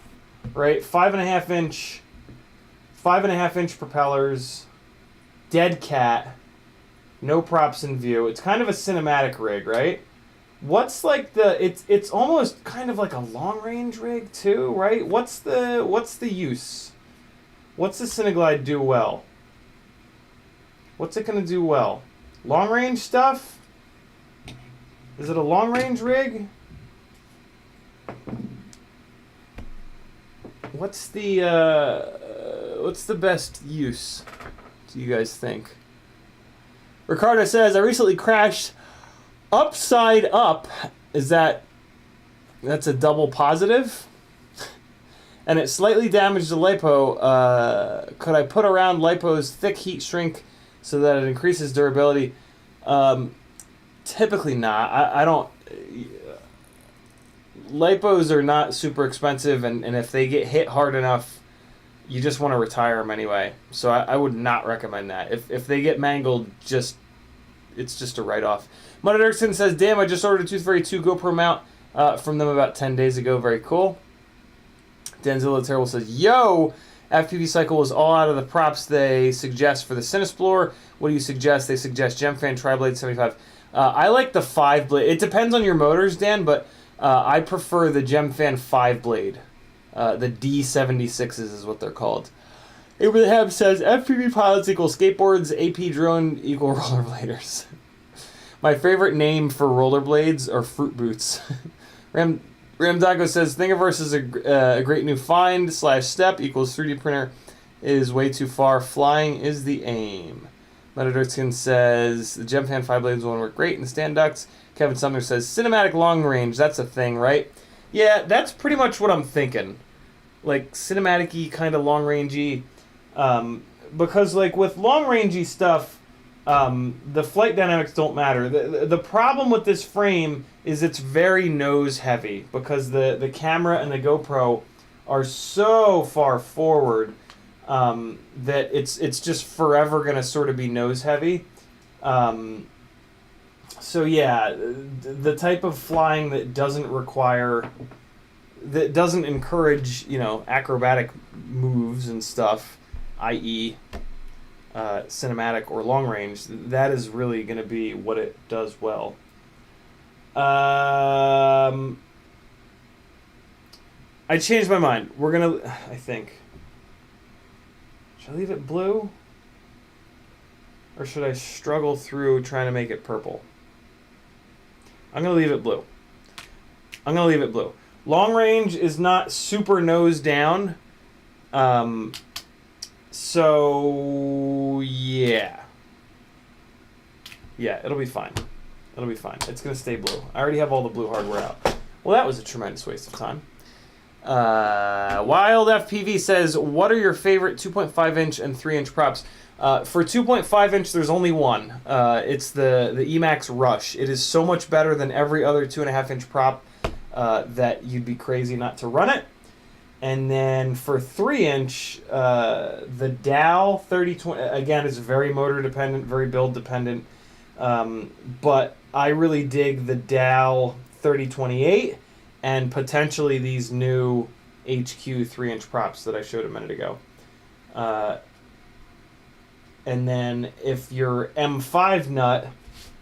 Speaker 1: right? 5.5 inch propellers, dead cat, no props in view. It's kind of a cinematic rig, right? What's like it's almost kind of like a long range rig too, right? What's the use? What's the CineGlide do well? What's it gonna do well? Long range stuff? Is it a long range rig? What's the best use, do you guys think? Ricardo says, I recently crashed upside up. That's a double positive? And it slightly damaged the LiPo. Could I put around LiPo's thick heat shrink so that it increases durability? Typically not. I don't... LiPos are not super expensive, and if they get hit hard enough, you just want to retire them anyway. So I would not recommend that. If they get mangled, it's just a write-off. Muddy Dirksen says, damn, I just ordered a Tooth Fairy 2 GoPro mount from them about 10 days ago. Very cool. Denzilla Terrible says, yo, FPV Cycle is all out of the props they suggest for the Cinesplore. What do you suggest? They suggest Gemfan Tri-Blade 75. I like the 5-blade. It depends on your motors, Dan, but I prefer the Gemfan 5-blade. The D76s is what they're called. Abraham says, FPV pilots equal skateboards, AP drone equal rollerbladers. My favorite name for rollerblades are fruit boots. Ramdago says, Thingiverse is a great new find / step equals 3D printer is way too far. Flying is the aim. Metadirtskin says, the Gemfan 5-blades won't work great in the stand ducts. Kevin Sumner says, cinematic long range, that's a thing, right? Yeah, that's pretty much what I'm thinking. Like, cinematic-y, kind of long-rangey. Because, like, with long-rangey stuff, the flight dynamics don't matter. The problem with this frame is it's very nose-heavy because the camera and the GoPro are so far forward that it's just forever going to sort of be nose-heavy. So, yeah, the type of flying that doesn't encourage, you know, acrobatic moves and stuff, i.e., cinematic or long range, that is really going to be what it does well. I changed my mind. We're going to, I think. Should I leave it blue? Or should I struggle through trying to make it purple? I'm going to leave it blue. I'm going to leave it blue. Long range is not super nose down. So, yeah. Yeah, it'll be fine. It'll be fine. It's going to stay blue. I already have all the blue hardware out. Well, that was a tremendous waste of time. Wild FPV says, what are your favorite 2.5-inch and 3-inch props? For 2.5-inch, there's only one. It's the Emax Rush. It is so much better than every other 2.5-inch prop that you'd be crazy not to run it. And then for 3-inch, the Dow 3020, again, is very motor dependent, very build dependent. But I really dig the Dow 3028 and potentially these new HQ 3-inch props that I showed a minute ago. And then if you're M5 nut,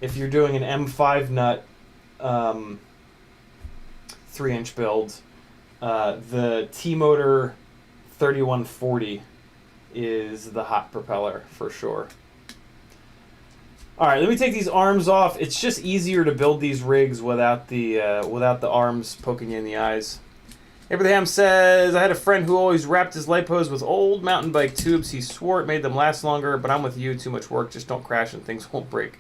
Speaker 1: if you're doing an M5 nut 3-inch build, the T-Motor 3140 is the hot propeller for sure. All right, let me take these arms off. It's just easier to build these rigs without the arms poking you in the eyes. Abraham says, I had a friend who always wrapped his lipos with old mountain bike tubes. He swore it made them last longer, but I'm with you. Too much work. Just don't crash and things won't break.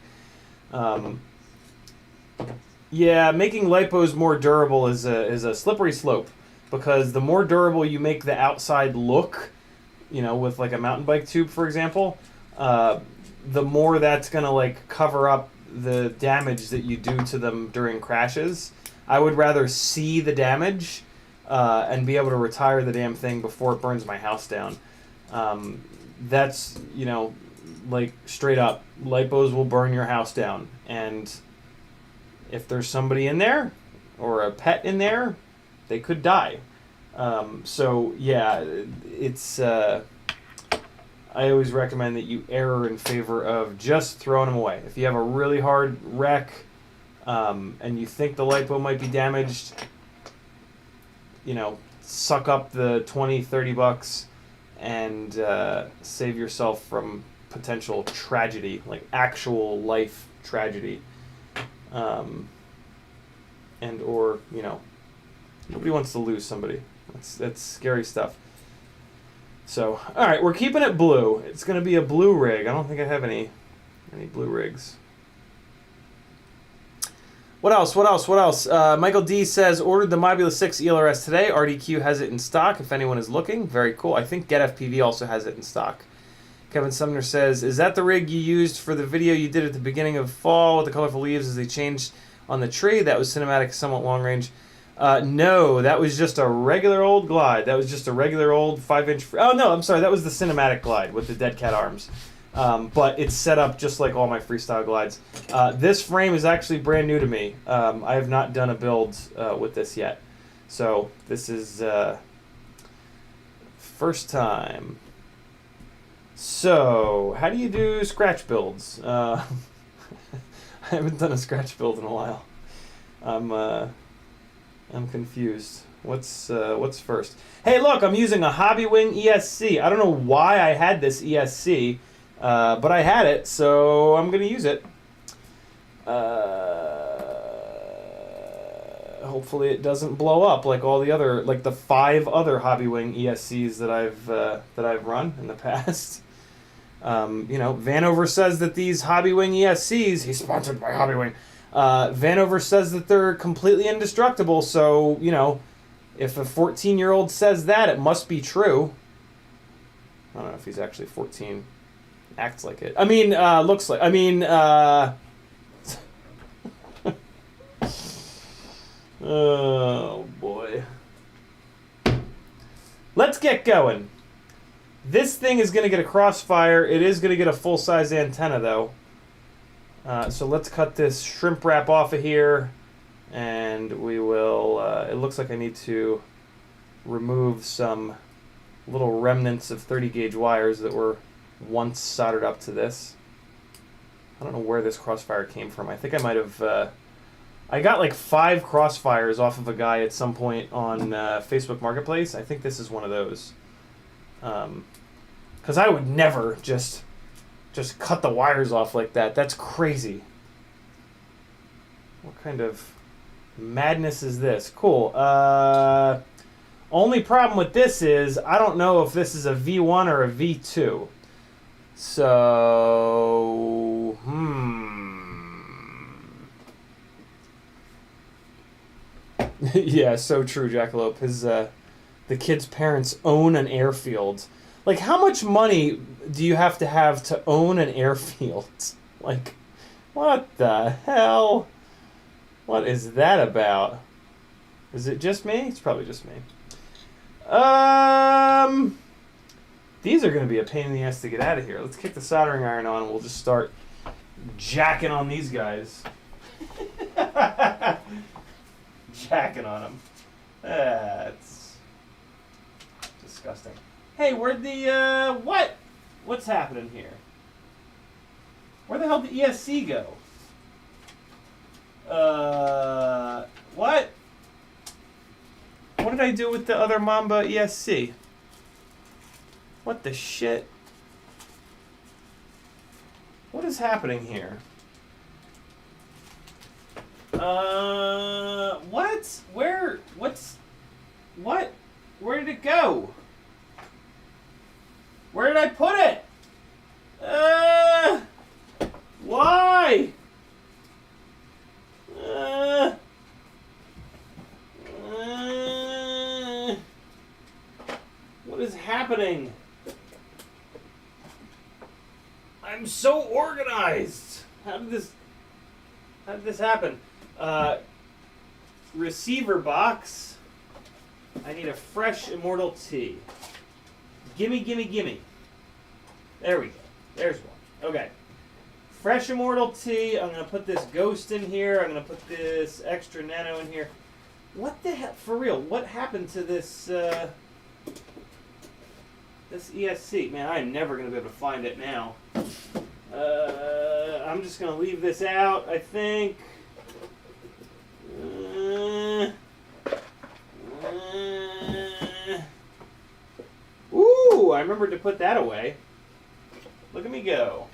Speaker 1: Yeah, making lipos more durable is a slippery slope, because the more durable you make the outside look, you know, with like a mountain bike tube, for example, the more that's going to like cover up the damage that you do to them during crashes. I would rather see the damage and be able to retire the damn thing before it burns my house down. That's, you know, like straight up, lipos will burn your house down. And if there's somebody in there or a pet in there, they could die. So yeah, it's I always recommend that you err in favor of just throwing them away. If you have a really hard wreck and you think the lipo might be damaged, you know, suck up the 20, 30 bucks and save yourself from potential tragedy, like actual life tragedy. And or, you know, nobody wants to lose somebody. That's scary stuff. So, all right, we're keeping it blue. It's going to be a blue rig. I don't think I have any blue rigs. What else? Michael D says, ordered the Nebula 6 ELRS today. RDQ has it in stock if anyone is looking. Very cool. I think GetFPV also has it in stock. Kevin Sumner says, is that the rig you used for the video you did at the beginning of fall with the colorful leaves as they changed on the tree? That was cinematic, somewhat long range. No, that was just a regular old glide. That was just a regular old 5-inch... Oh, no, I'm sorry. That was the cinematic glide with the dead cat arms. But it's set up just like all my freestyle glides. This frame is actually brand new to me. I have not done a build with this yet. So this is first time. So how do you do scratch builds? haven't done a scratch build in a while. I'm confused. What's first? Hey, look, I'm using a Hobbywing ESC. I don't know why I had this ESC, but I had it, so I'm gonna use it. Hopefully it doesn't blow up like all the other, like the 5 other Hobbywing ESCs that I've run in the past. You know, Vanover says that these Hobbywing ESCs, he's sponsored by Hobbywing. Vanover says that they're completely indestructible, so, you know, if a 14-year-old says that, it must be true. I don't know if he's actually 14. Acts like it. I mean, looks like... I mean, oh, boy. Let's get going. This thing is going to get a crossfire. It is going to get a full-size antenna, though. So let's cut this shrimp wrap off of here. And we will... it looks like I need to remove some little remnants of 30-gauge wires that were once soldered up to this. I don't know where this crossfire came from. I think I might have... I got like 5 crossfires off of a guy at some point on Facebook Marketplace. I think this is one of those. Because I would never just cut the wires off like that. That's crazy. What kind of madness is this? Cool. Only problem with this is I don't know if this is a V1 or a V2. So, yeah, so true, Jackalope. The kid's parents own an airfield. Like, how much money do you have to own an airfield? Like, what the hell? What is that about? Is it just me? It's probably just me. These are going to be a pain in the ass to get out of here. Let's kick the soldering iron on and we'll just start jacking on these guys. Jacking on them. That's disgusting. Hey, where'd the, what? What's happening here? Where the hell did the ESC go? What? What did I do with the other Mamba ESC? What the shit? What is happening here? What? Where? What's... What? Where did it go? Where did I put it? Why? What is happening? I'm so organized. How did this happen? Receiver box. I need a fresh Immortal T. Gimme, gimme, gimme. There we go. There's one. Okay. Fresh Immortal T. I'm going to put this Ghost in here. I'm going to put this extra Nano in here. What the hell? For real, what happened to this, this ESC? Man, I'm never going to be able to find it now. I'm just going to leave this out, I think. Ooh, I remembered to put that away. Look at me go.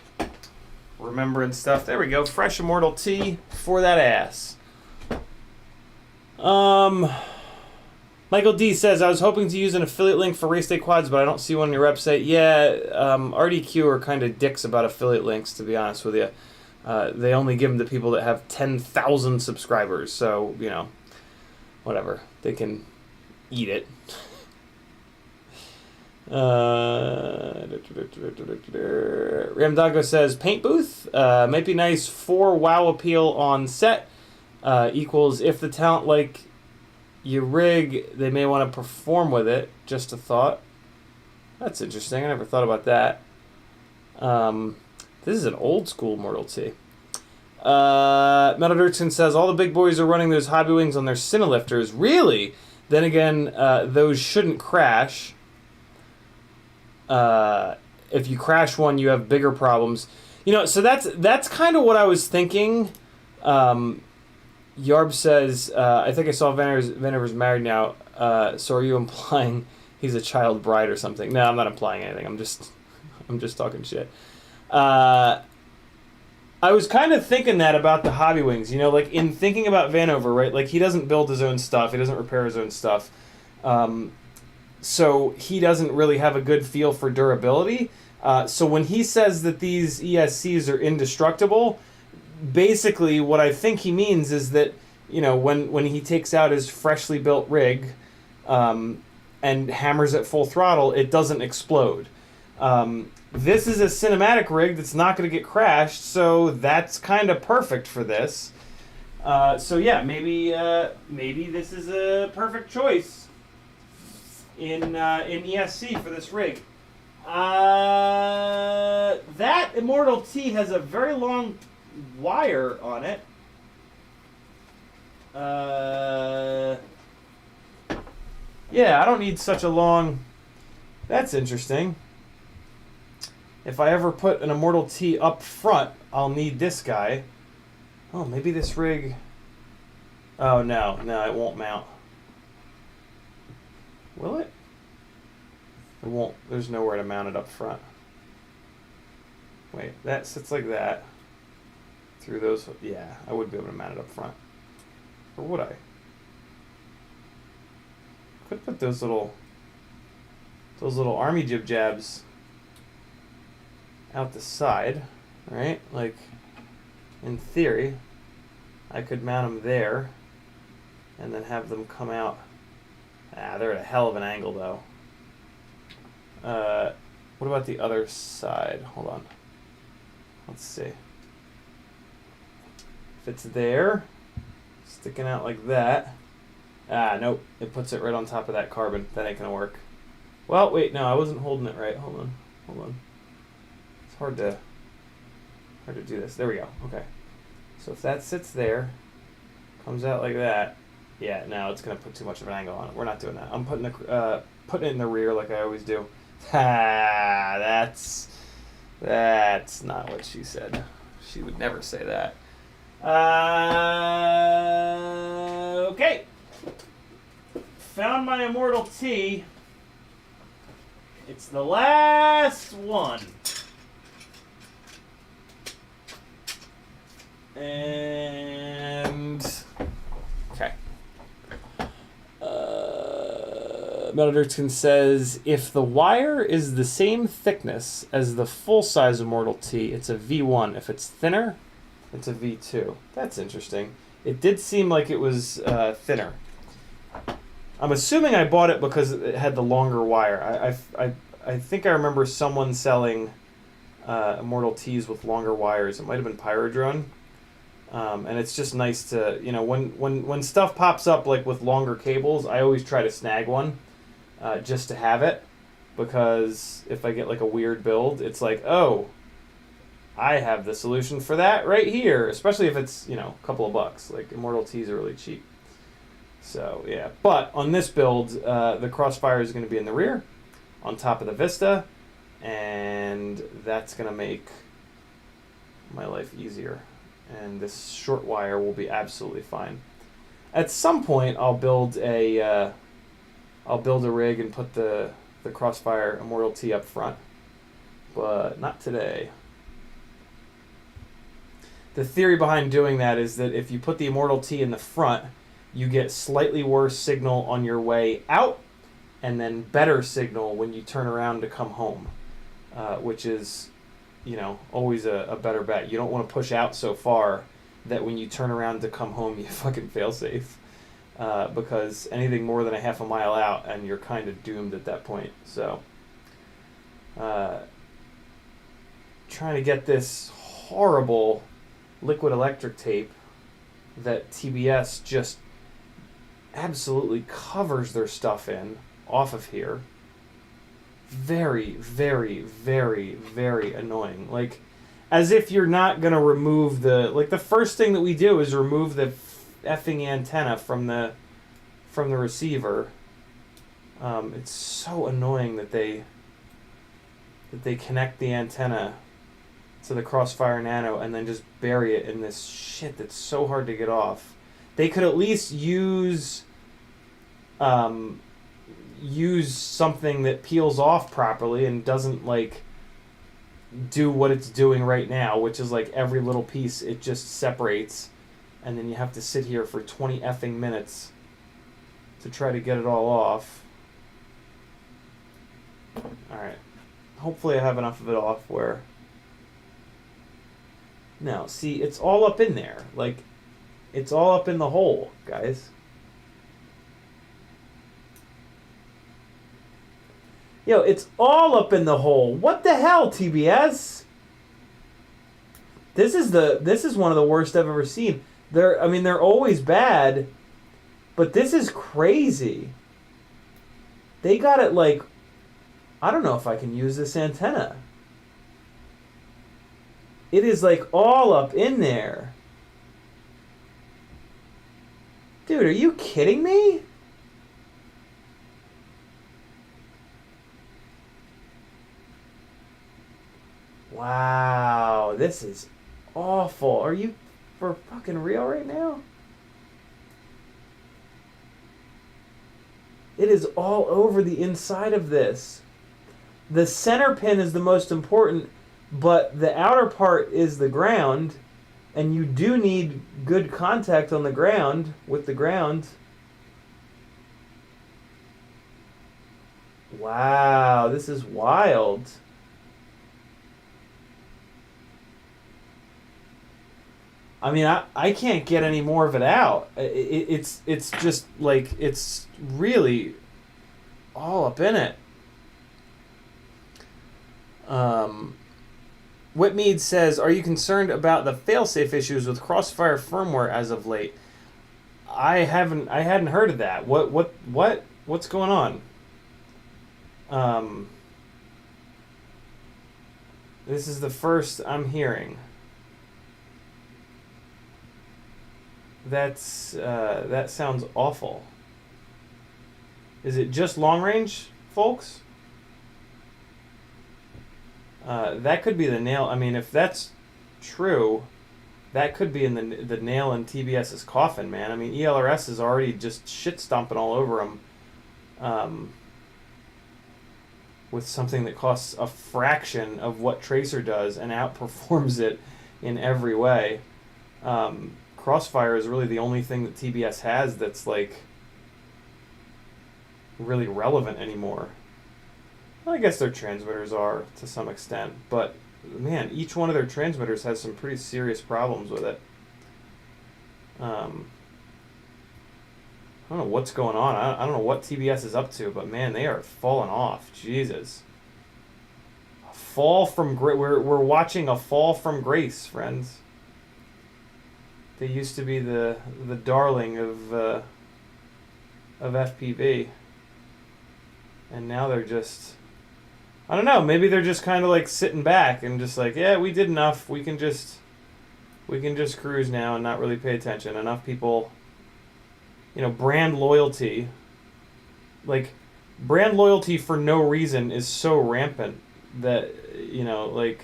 Speaker 1: Remembering stuff. There we go. Fresh Immortal T for that ass. Michael D says, I was hoping to use an affiliate link for race day quads, but I don't see one on your website. Yeah, RDQ are kind of dicks about affiliate links, to be honest with you. They only give them to people that have 10,000 subscribers, so, you know, whatever. They can eat it. Ramdago says, paint booth might be nice for WoW appeal on set. Equals if the talent like you rig, they may want to perform with it. Just a thought. That's interesting. I never thought about that. This is an old school Mortal T. Metal Dirksen says, all the big boys are running those hobby wings on their Cinelifters. Really? Then again, those shouldn't crash. If you crash one, you have bigger problems. You know, so that's kind of what I was thinking Yarb says, I think I saw Vanover's married now. So are you implying he's a child bride or something? No, I'm not implying anything. I'm just talking shit. I was kind of thinking that about the Hobby Wings, you know, like in thinking about Vanover, right? Like he doesn't build his own stuff, he doesn't repair his own stuff, so he doesn't really have a good feel for durability. So when he says that these ESCs are indestructible, basically what I think he means is that, you know, when he takes out his freshly built rig and hammers at full throttle, it doesn't explode. This is a cinematic rig that's not going to get crashed, so that's kind of perfect for this. So yeah, maybe this is a perfect choice in ESC for this rig. That Immortal T has a very long wire on it. Yeah, I don't need such a long... That's interesting. If I ever put an Immortal T up front, I'll need this guy. Oh, maybe this rig... Oh, no, it won't mount. Will it? It won't. There's nowhere to mount it up front. Wait, that sits like that. Through those... Yeah, I would be able to mount it up front. Or would I? Could put those little army jib jabs out the side, right? Like, in theory, I could mount them there and then have them come out. They're at a hell of an angle, though. What about the other side? Hold on. Let's see. If it's there, sticking out like that. Nope. It puts it right on top of that carbon. That ain't gonna work. Well, wait, no, I wasn't holding it right. Hold on. It's hard to do this. There we go. Okay. So if that sits there, comes out like that, yeah, no, it's gonna put too much of an angle on it. We're not doing that. I'm putting it in the rear like I always do. That's not what she said. She would never say that. Okay. Found my Immortal T. It's the last one. And okay. Metaldirkskin says, if the wire is the same thickness as the full-size Immortal T, it's a V1. If it's thinner, it's a V2. That's interesting. It did seem like it was thinner. I'm assuming I bought it because it had the longer wire. I think I remember someone selling Immortal T's with longer wires. It might have been Pyrodrone. And it's just nice to, you know, when stuff pops up like with longer cables, I always try to snag one just to have it, because if I get like a weird build, it's like, oh, I have the solution for that right here, especially if it's, you know, a couple of bucks. Like Immortal T's are really cheap. So yeah, but on this build, the crossfire is going to be in the rear, on top of the Vista, and that's going to make my life easier. And this short wire will be absolutely fine. At some point, I'll build a rig and put the crossfire Immortal T up front, but not today. The theory behind doing that is that if you put the Immortal T in the front, you get slightly worse signal on your way out, and then better signal when you turn around to come home, which is, you know, always a better bet. You don't want to push out so far that when you turn around to come home, you fucking fail safe, because anything more than a half a mile out and you're kind of doomed at that point. So trying to get this horrible liquid electric tape that TBS just absolutely covers their stuff in off of here. Very, very, very, very annoying. Like, as if you're not going to remove the... Like, the first thing that we do is remove the effing antenna from the receiver. It's so annoying that they connect the antenna to the Crossfire Nano and then just bury it in this shit that's so hard to get off. They could at least use something that peels off properly and doesn't like do what it's doing right now, which is like every little piece it just separates, and then you have to sit here for 20 effing minutes to try to get it all off. Alright. Hopefully I have enough of it off where... No, see, it's all up in there. Like, it's all up in the hole, guys. Yo, it's all up in the hole. What the hell, TBS? This is one of the worst I've ever seen. They're always bad, but this is crazy. They got it like, I don't know if I can use this antenna. It is like all up in there. Dude, are you kidding me? Wow, this is awful. Are you for fucking real right now? It is all over the inside of this. The center pin is the most important, but the outer part is the ground, and you do need good contact on the ground with the ground. Wow, this is wild. I mean, I can't get any more of it out. It's just like, it's really all up in it. Whitmead says, are you concerned about the failsafe issues with Crossfire firmware as of late? I hadn't heard of that. What's going on? This is the first I'm hearing. That sounds awful. Is it just long range, folks? That could be the nail. I mean, if that's true, that could be in the nail in TBS's coffin, man. I mean, ELRS is already just shit stomping all over him with something that costs a fraction of what Tracer does and outperforms it in every way. Crossfire is really the only thing that TBS has that's like really relevant anymore. Well, I guess their transmitters are to some extent, but man, each one of their transmitters has some pretty serious problems with it. I don't know what's going on. I don't know what TBS is up to, but man, they are falling off. Jesus. A fall from we're watching a fall from grace, friends. They used to be the darling of FPV, and now they're just, I don't know, maybe they're just kind of like sitting back and just like, yeah, we did enough. We can just cruise now and not really pay attention. Enough people, you know, brand loyalty. Like, brand loyalty for no reason is so rampant that, you know, like,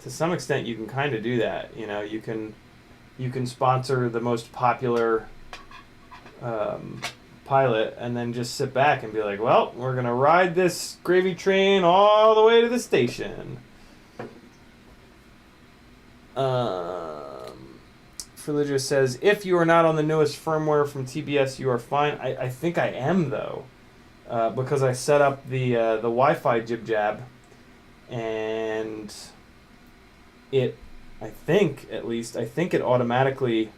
Speaker 1: to some extent you can kind of do that. You know, you can sponsor the most popular pilot and then just sit back and be like, well, we're gonna ride this gravy train all the way to the station. Religious says, if you are not on the newest firmware from TBS, you are fine. I think I am, though, because I set up the Wi-Fi jib-jab, and it, I think it automatically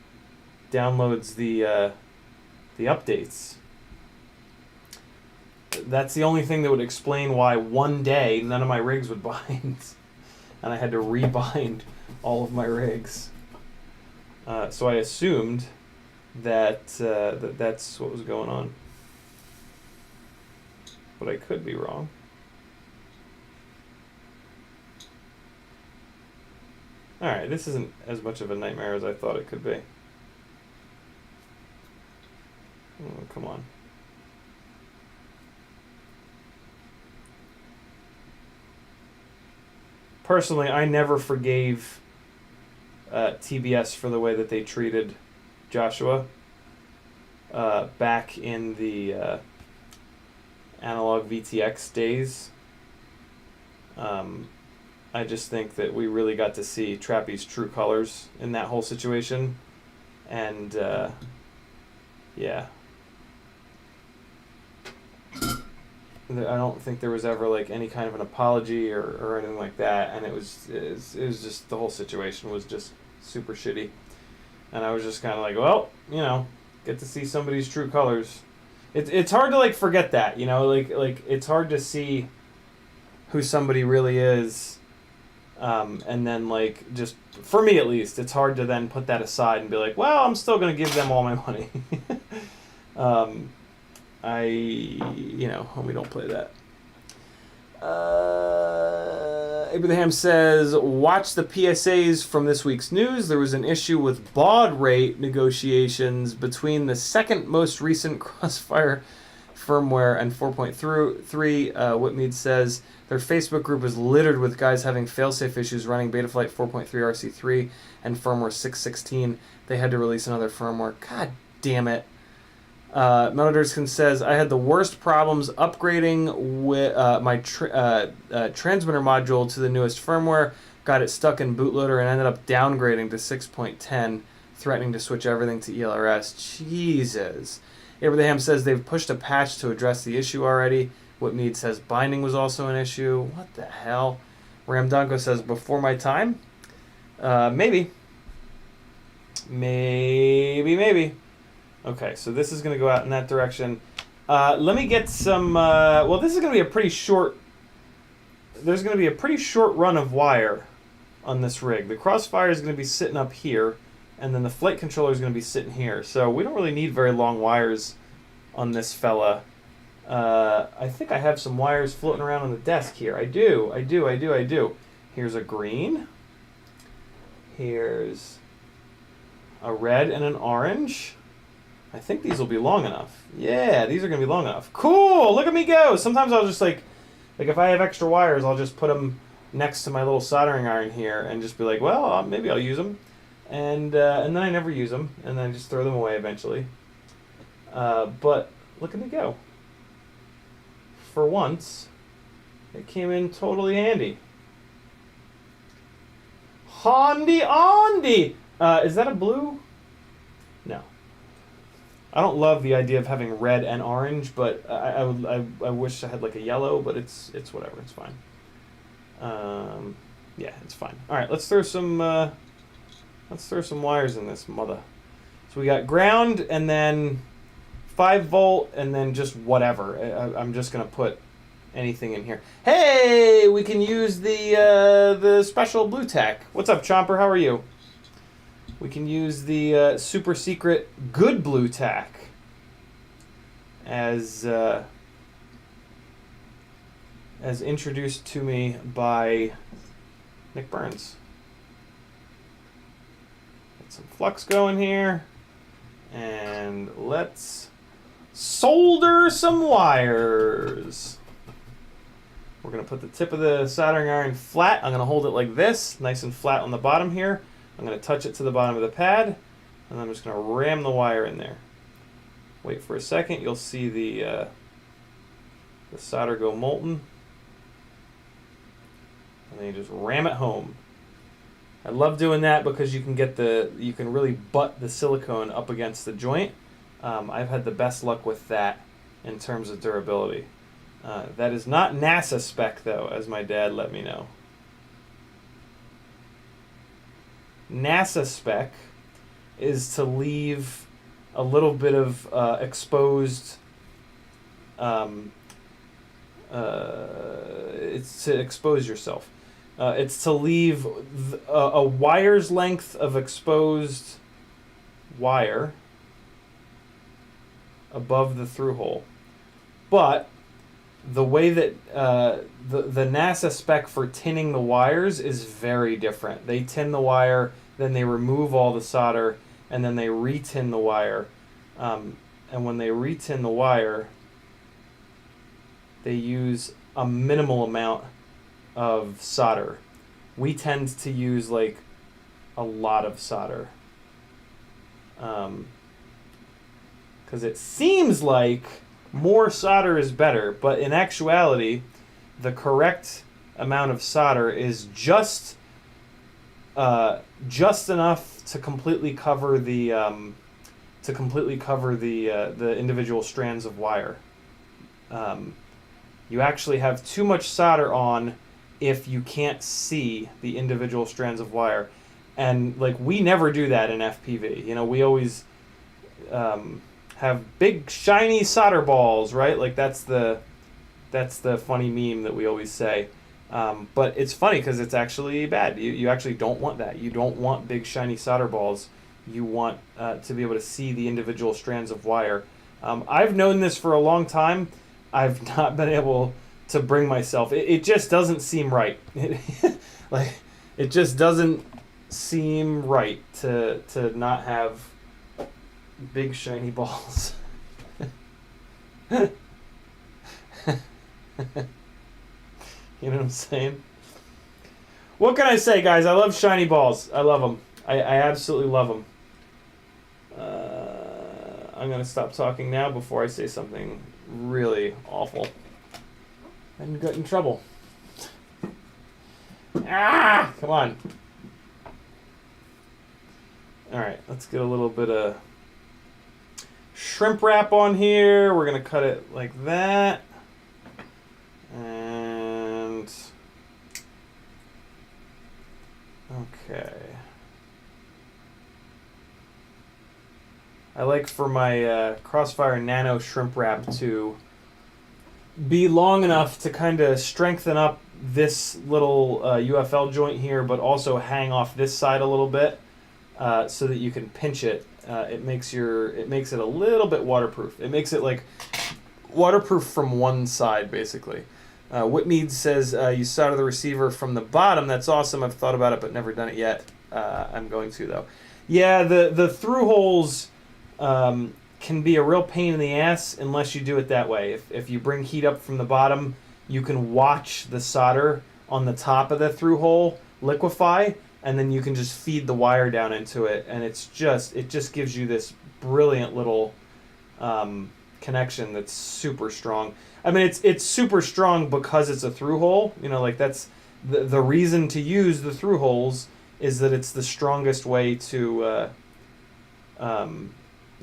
Speaker 1: downloads the updates. That's the only thing that would explain why one day none of my rigs would bind, and I had to rebind all of my rigs. So I assumed that that's what was going on, but I could be wrong. Alright, this isn't as much of a nightmare as I thought it could be. Oh, come on. personally, I never forgave TBS for the way that they treated Joshua back in the analog VTX days. I just think that we really got to see Trappy's true colors in that whole situation. And, yeah. I don't think there was ever, like, any kind of an apology or anything like that. And it was just, the whole situation was just super shitty. And I was just kind of like, well, you know, get to see somebody's true colors. It's hard to, like, forget that, you know? Like it's hard to see who somebody really is. And then, like, just, for me at least, it's hard to then put that aside and be like, well, I'm still going to give them all my money. You know, we don't play that. Abraham says, watch the PSAs from this week's news. There was an issue with baud rate negotiations between the second most recent Crossfire firmware and 4.3. Whitmead says their Facebook group is littered with guys having failsafe issues running Betaflight 4.3 RC3 and firmware 6.16. They had to release another firmware. God damn it. Melodirskin says, I had the worst problems upgrading with my transmitter module to the newest firmware. Got it stuck in bootloader and ended up downgrading to 6.10, threatening to switch everything to ELRS. Jesus. Abraham says they've pushed a patch to address the issue already. Whitmead says binding was also an issue. What the hell? Ramdanko says, before my time? Maybe. Maybe. Okay, so this is going to go out in that direction. Let me get some... well, this is going to be a pretty short... There's going to be a pretty short run of wire on this rig. The Crossfire is going to be sitting up here, and then the flight controller is going to be sitting here. So we don't really need very long wires on this fella. I think I have some wires floating around on the desk here. I do. Here's a green. Here's a red and an orange. I think these will be long enough. Yeah, these are going to be long enough. Cool! Look at me go! Sometimes I'll just like if I have extra wires, I'll just put them next to my little soldering iron here and just be like, well, maybe I'll use them. And then I never use them, and then I just throw them away eventually. But look at me go. For once, it came in totally handy. Handy. Is that a blue? No. I don't love the idea of having red and orange, but I wish I had like a yellow, but it's whatever, it's fine. Yeah, it's fine. All right, let's throw some wires in this mother. So we got ground and then 5 volt and then just whatever. I'm just gonna put anything in here. Hey, we can use the special blue tack. What's up, Chomper? How are you? We can use the super secret good blue tack as introduced to me by Nick Burns. Get some flux going here, and let's solder some wires. We're going to put the tip of the soldering iron flat. I'm going to hold it like this, nice and flat on the bottom here. I'm going to touch it to the bottom of the pad, and I'm just going to ram the wire in there. Wait for a second. You'll see the solder go molten. And then you just ram it home. I love doing that because you can really butt the silicone up against the joint. I've had the best luck with that in terms of durability. That is not NASA spec, though, as my dad let me know. NASA spec is to leave a little bit of exposed. It's to expose yourself. It's to leave a wire's length of exposed wire above the through hole. But the way that the NASA spec for tinning the wires is very different. They tin the wire, then they remove all the solder, and then they retin the wire. And when they retin the wire, they use a minimal amount of solder. we tend to use like a lot of solder. Because it seems like more solder is better, but in actuality, the correct amount of solder is just enough to completely cover the the individual strands of wire. You actually have too much solder on if you can't see the individual strands of wire, and like we never do that in FPV. You know, we always have big shiny solder balls, right? Like that's the funny meme that we always say. But it's funny because it's actually bad. You actually don't want that. You don't want big shiny solder balls. You want to be able to see the individual strands of wire. I've known this for a long time. I've not been able to bring myself. It just doesn't seem right. Like it just doesn't seem right to not have big shiny balls. You know what I'm saying? What can I say, guys? I love shiny balls. I love them. I absolutely love them. I'm going to stop talking now before I say something really awful and get in trouble. Ah! Come on. All right, let's get a little bit of shrimp wrap on here. We're going to cut it like that. And okay. I like for my Crossfire Nano shrimp wrap to be long enough to kind of strengthen up this little UFL joint here, but also hang off this side a little bit so that you can pinch it. It makes it a little bit waterproof. It makes it like waterproof from one side, basically. Whitmead says you solder the receiver from the bottom. That's awesome. I've thought about it but never done it yet. I'm going to though. Yeah, the through holes can be a real pain in the ass unless you do it that way. If you bring heat up from the bottom, you can watch the solder on the top of the through hole liquefy, and then you can just feed the wire down into it, and it just gives you this brilliant little connection that's super strong. I mean, it's super strong because it's a through hole. You know, like that's the reason to use the through holes is that it's the strongest way to.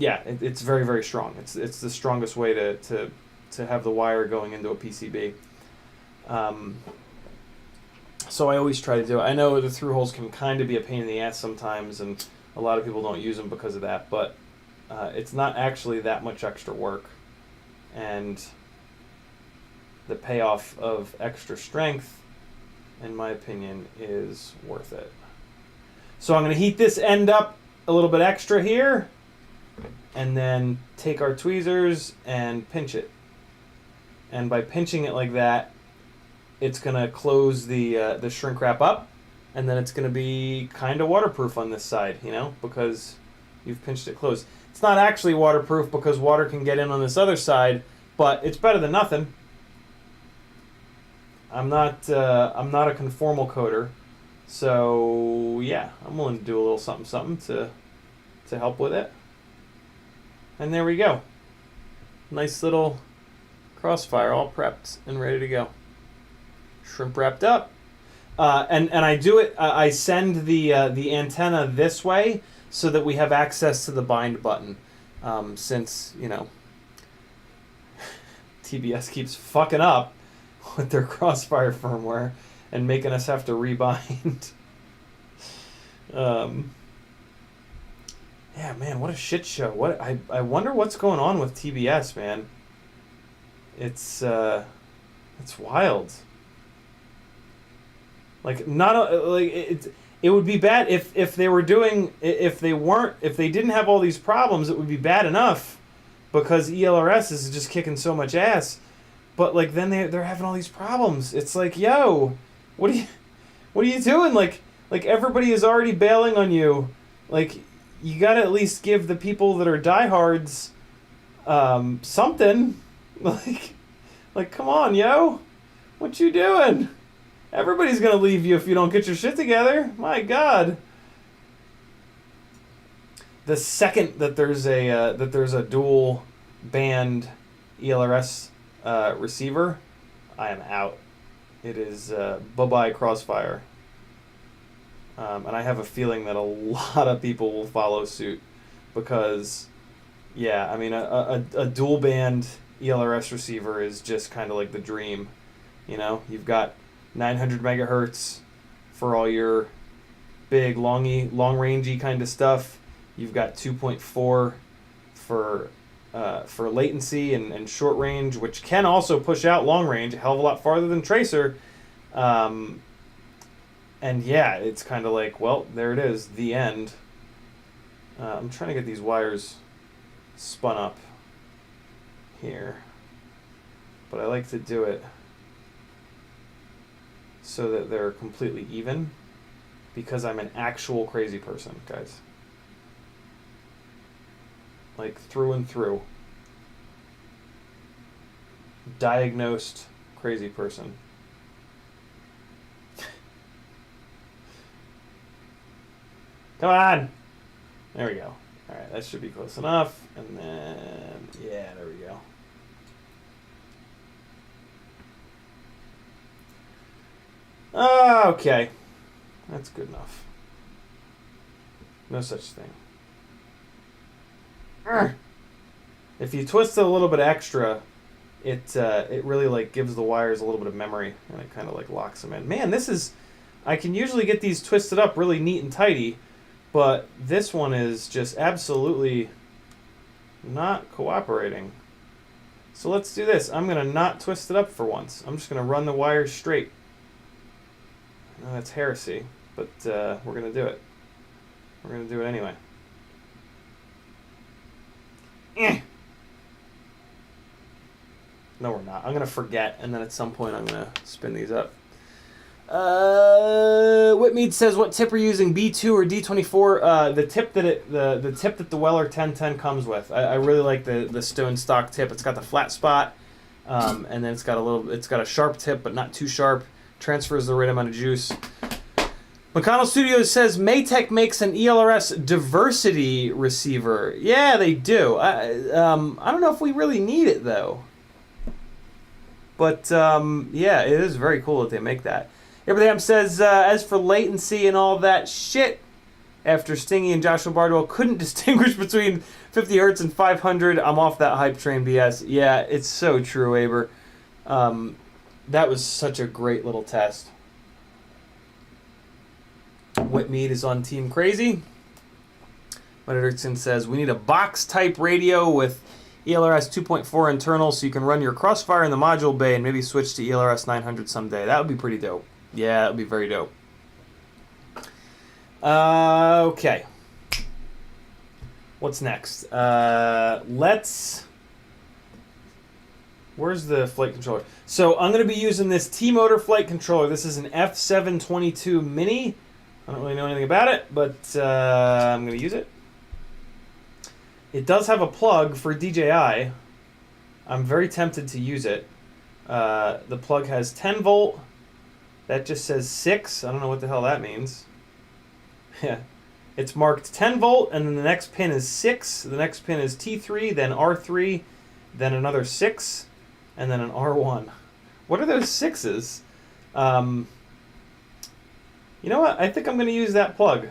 Speaker 1: Yeah, it's very, very strong. It's the strongest way to have the wire going into a PCB. So I always try to do it. I know the through holes can kind of be a pain in the ass sometimes, and a lot of people don't use them because of that, but it's not actually that much extra work. And the payoff of extra strength, in my opinion, is worth it. So I'm going to heat this end up a little bit extra here, and then take our tweezers and pinch it. And by pinching it like that, it's going to close the shrink wrap up, and then it's going to be kind of waterproof on this side, you know, because you've pinched it closed. It's not actually waterproof because water can get in on this other side, but it's better than nothing. I'm not a conformal coder, so yeah, I'm willing to do a little something to help with it. And there we go. Nice little Crossfire, all prepped and ready to go. Shrimp wrapped up. And I do it, I send the antenna this way so that we have access to the bind button. Since, you know, TBS keeps fucking up with their Crossfire firmware and making us have to rebind. Yeah, man, what a shit show. What I wonder what's going on with TBS, man. It's wild. Like it would be bad if they were doing if they didn't have all these problems, it would be bad enough because ELRS is just kicking so much ass. But like then they're having all these problems. It's like, yo, what are you doing? Like everybody is already bailing on you. Like you gotta at least give the people that are diehards something. Like come on, yo, what you doing? Everybody's gonna leave you if you don't get your shit together. My God. The second that there's a dual band ELRS receiver, I am out. It is bye-bye Crossfire. And I have a feeling that a lot of people will follow suit because, yeah, I mean, a dual band ELRS receiver is just kind of like the dream. You know, you've got 900 megahertz for all your big, long-rangey kind of stuff. You've got 2.4 for latency and short range, which can also push out long range a hell of a lot farther than Tracer. And yeah, it's kind of like, well, there it is, the end. I'm trying to get these wires spun up here, but I like to do it so that they're completely even because I'm an actual crazy person, guys. Like through and through. Diagnosed crazy person. Come on! There we go. Alright, that should be close enough. And then, yeah, there we go. Okay. That's good enough. No such thing. If you twist it a little bit extra, it really like gives the wires a little bit of memory, and it kind of like locks them in. Man, this is, I can usually get these twisted up really neat and tidy, but this one is just absolutely not cooperating. So let's do this. I'm gonna not twist it up for once. I'm just gonna run the wires straight. I know that's heresy, but we're gonna do it. We're gonna do it anyway. No, we're not. I'm going to forget, and then at some point I'm going to spin these up. Whitmead says, what tip are you using, B2 or D24? The tip that the Weller 1010 comes with. I really like the stone stock tip. It's got the flat spot, and then it's got a sharp tip, but not too sharp. Transfers the right amount of juice. McConnell Studios says Maytech makes an ELRS diversity receiver. Yeah, they do. I don't know if we really need it though. But yeah, it is very cool that they make that. Abraham says, as for latency and all that shit, after Stingy and Joshua Bardwell couldn't distinguish between 50 hertz and 500, I'm off that hype train BS. Yeah, it's so true, Aber. That was such a great little test. Whitmead is on Team Crazy. Edgerton says, we need a box-type radio with ELRS 2.4 internal so you can run your Crossfire in the module bay and maybe switch to ELRS 900 someday. That would be pretty dope. Yeah, that would be very dope. Okay. What's next? Where's the flight controller? So I'm going to be using this T-Motor flight controller. This is an F722 Mini. I don't really know anything about it, but I'm going to use it. It does have a plug for DJI. I'm very tempted to use it. The plug has 10 volt. That just says 6. I don't know what the hell that means. Yeah. It's marked 10 volt, and then the next pin is 6. The next pin is T3, then R3, then another 6, and then an R1. What are those 6s? You know what? I think I'm going to use that plug.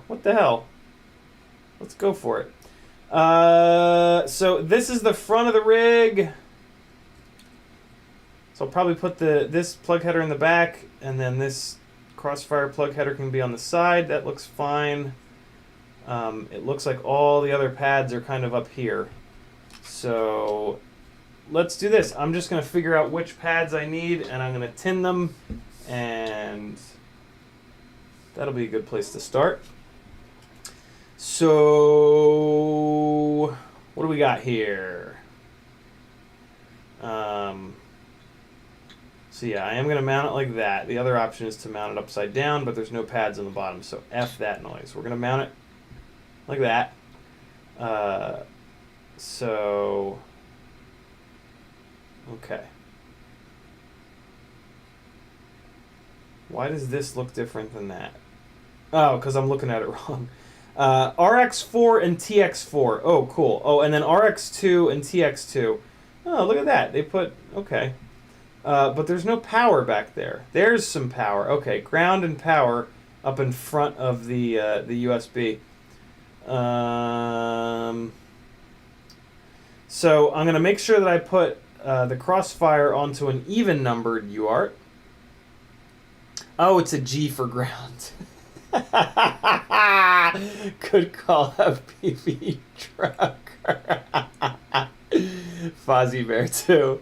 Speaker 1: What the hell? Let's go for it. So this is the front of the rig. So I'll probably put this plug header in the back, and then this Crossfire plug header can be on the side. That looks fine. It looks like all the other pads are kind of up here. So let's do this. I'm just going to figure out which pads I need, and I'm going to tin them, and that'll be a good place to start. So what do we got here? So yeah, I am going to mount it like that. The other option is to mount it upside down, but there's no pads on the bottom, so F that noise. We're going to mount it like that. So, okay. Why does this look different than that? Oh, because I'm looking at it wrong. RX4 and TX4. Oh, cool. Oh, and then RX2 and TX2. Oh, look at that. They put... Okay. But there's no power back there. There's some power. Okay, ground and power up in front of the USB. So I'm going to make sure that I put the crossfire onto an even-numbered UART. Oh, it's a G for ground. Good call, FPV trucker. Fozzie Bear too.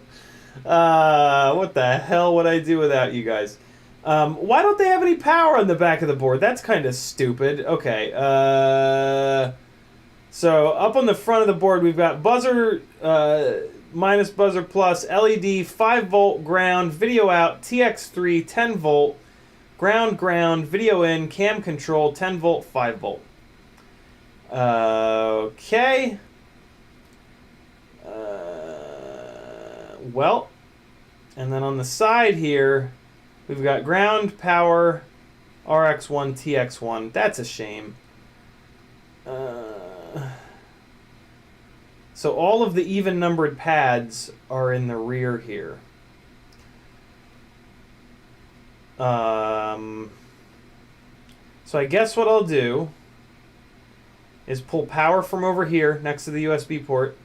Speaker 1: What the hell would I do without you guys? Why don't they have any power on the back of the board? That's kind of stupid. Okay. So up on the front of the board, we've got buzzer minus buzzer plus, LED, 5 volt ground, video out, TX3, 10 volt, ground, video in, cam control, 10 volt, 5 volt. Okay. Well, and then on the side here, we've got ground, power, RX1, TX1. That's a shame. So all of the even-numbered pads are in the rear here. So I guess what I'll do is pull power from over here next to the USB port,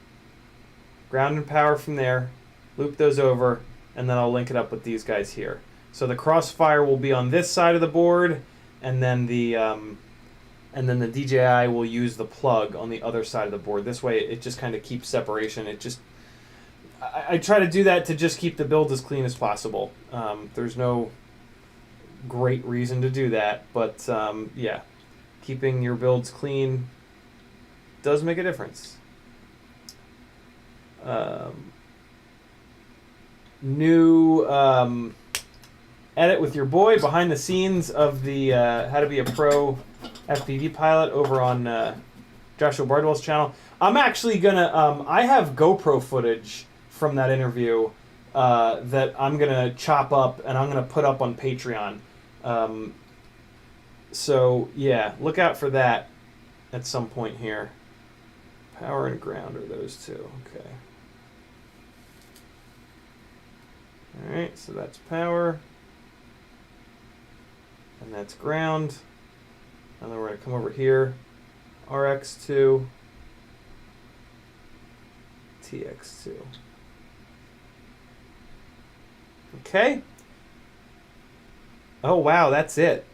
Speaker 1: ground and power from there, loop those over, and then I'll link it up with these guys here. So the crossfire will be on this side of the board, and then the DJI will use the plug on the other side of the board. This way it just kind of keeps separation. It just I try to do that to just keep the build as clean as possible. There's no great reason to do that, but yeah, keeping your builds clean does make a difference. New edit with your boy behind the scenes of the How to Be a Pro FPV Pilot over on Joshua Bardwell's channel. I'm actually gonna I have GoPro footage from that interview that I'm gonna chop up and I'm gonna put up on Patreon. So yeah, look out for that at some point here. Power and ground are those two. Okay. Alright, so that's power. And that's ground. And then we're going to come over here. RX2. TX2. Okay. Oh, wow, that's it.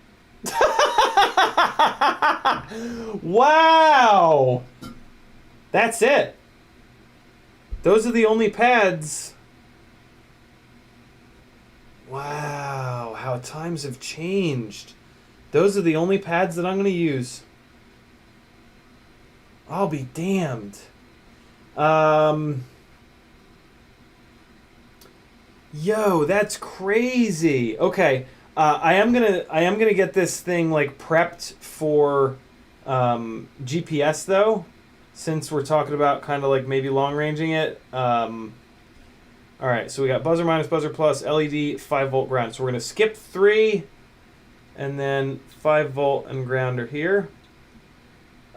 Speaker 1: Wow! That's it. Those are the only pads. Wow, how times have changed. Those are the only pads that I'm going to use. I'll be damned. Yo, that's crazy. Okay, I am gonna get this thing like prepped for GPS though, since we're talking about kind of like maybe long ranging it. All right, so we got buzzer minus buzzer plus, LED, 5 volt ground. So we're gonna skip 3, and then 5 volt and ground are here.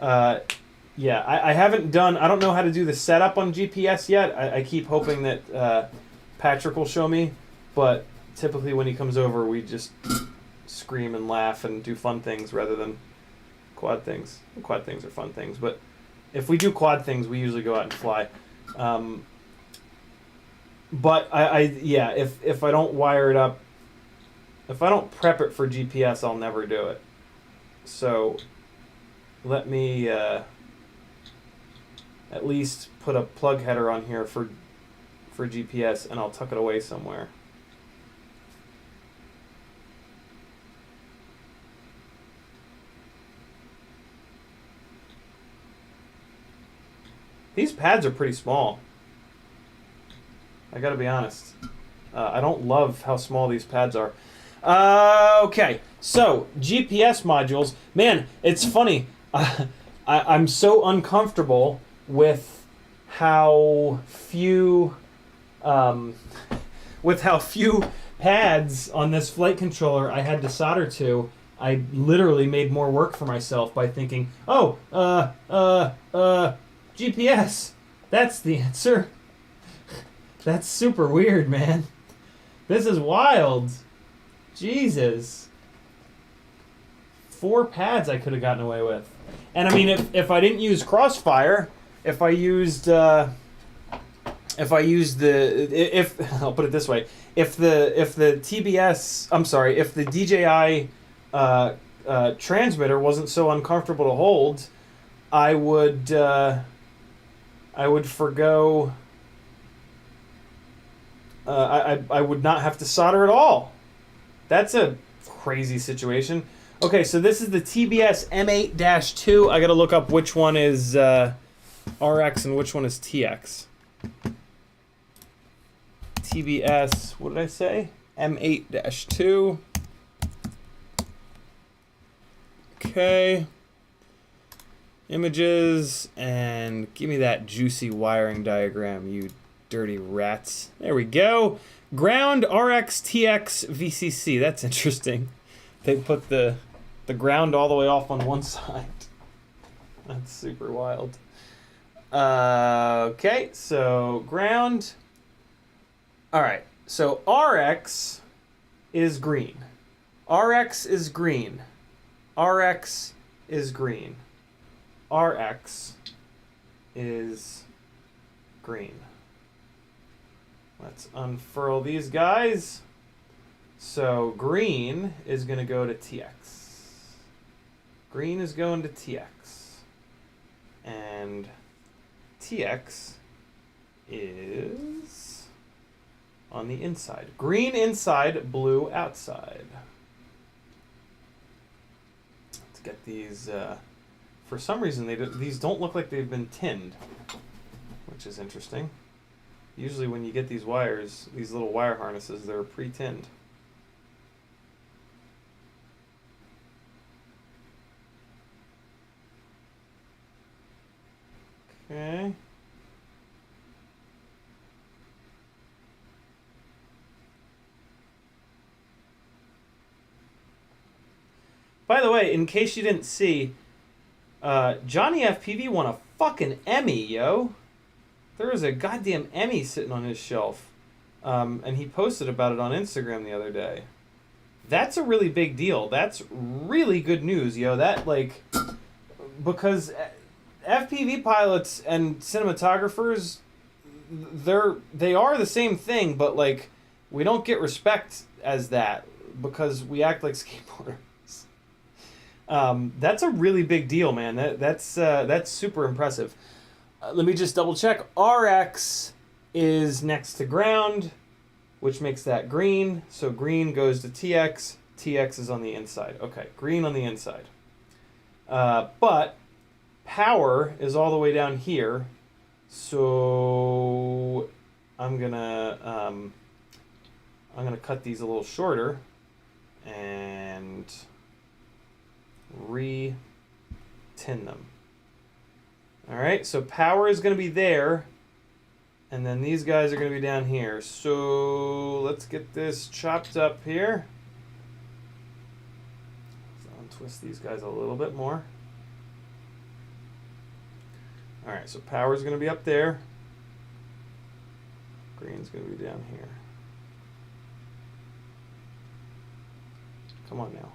Speaker 1: Yeah, I haven't done. I don't know how to do the setup on GPS yet. I keep hoping that Patrick will show me, but typically when he comes over, we just scream and laugh and do fun things rather than quad things. Quad things are fun things, but if we do quad things, we usually go out and fly. But yeah, if I don't wire it up, if I don't prep it for GPS, I'll never do it. So let me at least put a plug header on here for GPS, and I'll tuck it away somewhere. These pads are pretty small. I gotta be honest. I don't love how small these pads are. Okay, so GPS modules. Man, it's funny. I'm so uncomfortable with how few pads on this flight controller I had to solder to, I literally made more work for myself by thinking, oh, GPS. That's the answer. That's super weird, man. This is wild. Jesus. 4 pads I could have gotten away with. And I mean, if I didn't use Crossfire, if I'll put it this way, if the DJI transmitter wasn't so uncomfortable to hold, I would forgo. I would not have to solder at all. That's a crazy situation. Okay, so this is the TBS M8-2. I gotta look up which one is RX and which one is TX. TBS, what did I say? M8-2. Okay. Images, and give me that juicy wiring diagram, you dirty rats. There we go. Ground RX TX VCC. That's interesting. They put the ground all the way off on one side. That's super wild. Okay, so ground. All right, so RX is green. RX is green. RX is green. RX is green. Let's unfurl these guys. So green is going to go to TX. Green is going to TX. And TX is on the inside. Green inside, blue outside. Let's get these. For some reason, these don't look like they've been tinned, which is interesting. Usually when you get these wires, these little wire harnesses, they're pre-tinned. Okay. By the way, in case you didn't see, Johnny FPV won a fucking Emmy, yo. There was a goddamn Emmy sitting on his shelf. And he posted about it on Instagram the other day. That's a really big deal. That's really good news, yo. That, like, because FPV pilots and cinematographers, they are the same thing, but, like, we don't get respect as that because we act like skateboarders. That's a really big deal, man. That's super impressive. Let me just double check. RX is next to ground, which makes that green. So green goes to TX. TX is on the inside. Okay, green on the inside. But power is all the way down here. So I'm gonna cut these a little shorter and re-tin them. All right, so power is going to be there, and then these guys are going to be down here. So let's get this chopped up here. So untwist these guys a little bit more. All right, so power is going to be up there. Green's going to be down here. Come on now.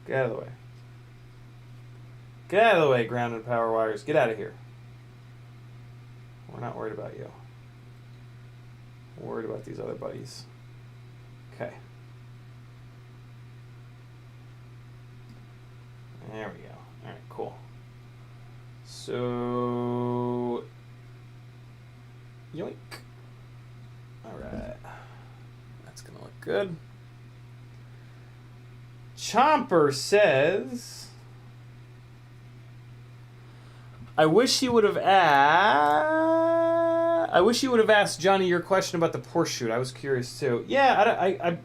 Speaker 1: Get out of the way. Get out of the way, ground and power wires. Get out of here. We're not worried about you. We're worried about these other buddies. Okay. There we go. All right, cool. So, yoink. All right. That's going to look good. Chomper says, I wish you would have asked Johnny your question about the Porsche shoot. I was curious too. Yeah,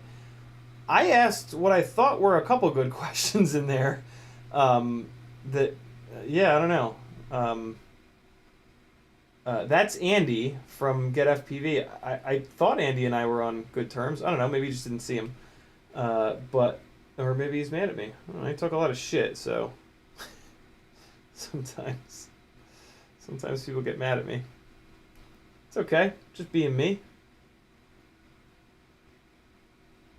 Speaker 1: I asked what I thought were a couple good questions in there. Yeah, I don't know. That's Andy from Get FPV. I thought Andy and I were on good terms. I don't know. Maybe you just didn't see him. Or maybe he's mad at me. I don't know, he took a lot of shit, so sometimes people get mad at me. It's okay. Just being me.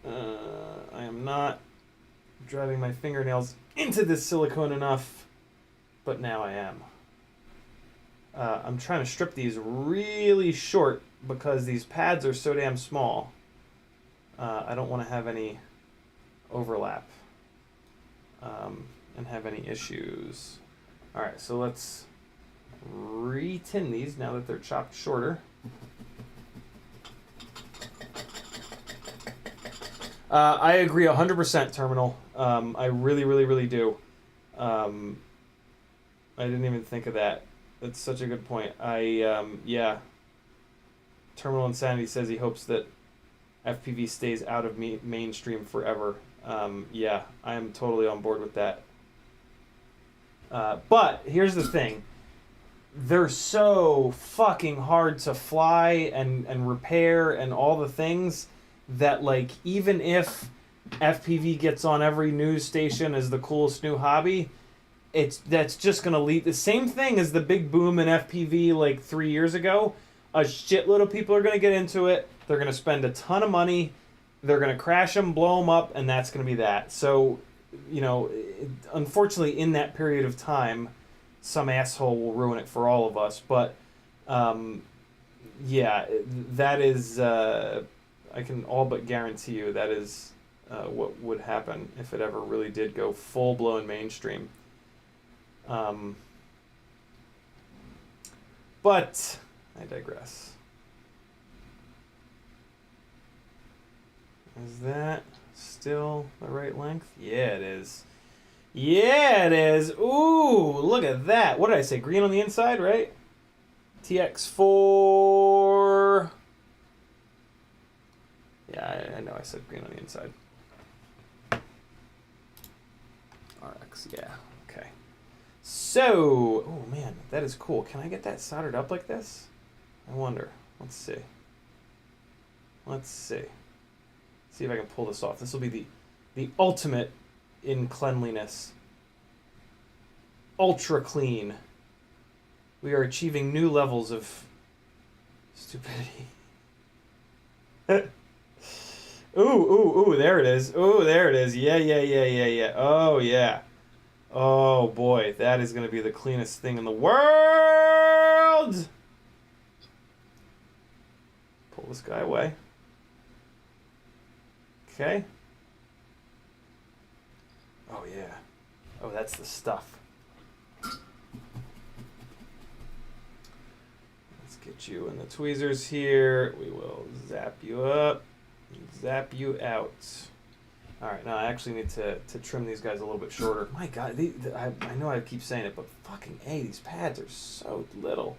Speaker 1: I am not driving my fingernails into this silicone enough, but now I am. I'm trying to strip these really short because these pads are so damn small. I don't want to have any overlap and have any issues. Alright, so let's re-tin these now that they're chopped shorter. I agree 100%, Terminal. I really, really, really do. I didn't even think of that. That's such a good point. Yeah. Terminal Insanity says he hopes that FPV stays out of mainstream forever. Yeah, I am totally on board with that. But here's the thing. They're so fucking hard to fly and repair and all the things that, like, even if FPV gets on every news station as the coolest new hobby, that's just going to lead the same thing as the big boom in FPV like 3 years ago. A shitload of people are going to get into it. They're going to spend a ton of money. They're going to crash them, blow them up, and that's going to be that. So, you know, unfortunately, in that period of time, some asshole will ruin it for all of us. But, yeah, that is, I can all but guarantee you that is what would happen if it ever really did go full-blown mainstream. But I digress. Is that still the right length? Yeah, it is. Yeah, it is. Ooh, look at that. What did I say? Green on the inside, right? TX4. Yeah, I know I said green on the inside. RX, yeah. Okay. So, oh man, that is cool. Can I get that soldered up like this? I wonder. Let's see. Let's see. See if I can pull this off. This will be the ultimate in cleanliness. Ultra clean. We are achieving new levels of stupidity. Ooh, there it is. Ooh, there it is. Yeah. Oh, yeah. Oh, boy. That is going to be the cleanest thing in the world. Pull this guy away. Okay. Oh, yeah. Oh, that's the stuff. Let's get you in the tweezers here. We will zap you up. Zap you out. All right, now I actually need to trim these guys a little bit shorter. My God, I know I keep saying it, but fucking A, these pads are so little.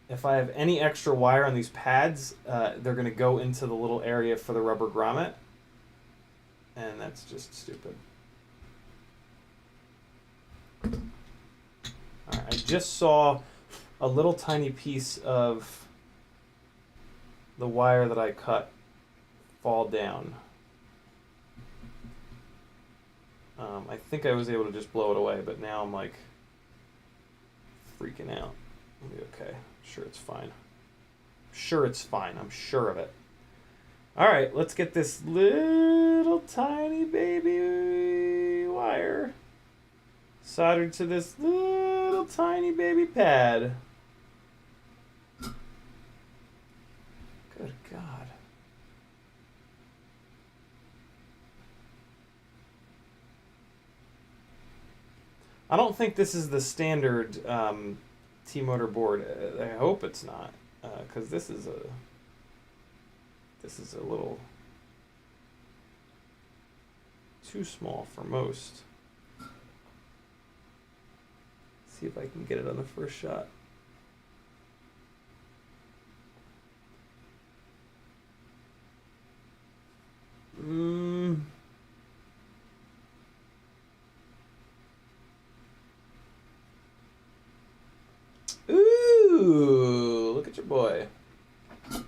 Speaker 1: If I have any extra wire on these pads, they're going to go into the little area for the rubber grommet. And that's just stupid. All right, I just saw a little tiny piece of the wire that I cut fall down. I think I was able to just blow it away, but now I'm like freaking out. It'll be okay. Sure, it's fine. Sure, it's fine. I'm sure of it. All right, let's get this little tiny baby wire soldered to this little tiny baby pad. Good God. I don't think this is the standard T-motor board. I hope it's not, because this is a little too small for most. See if I can get it on the first shot. boy. There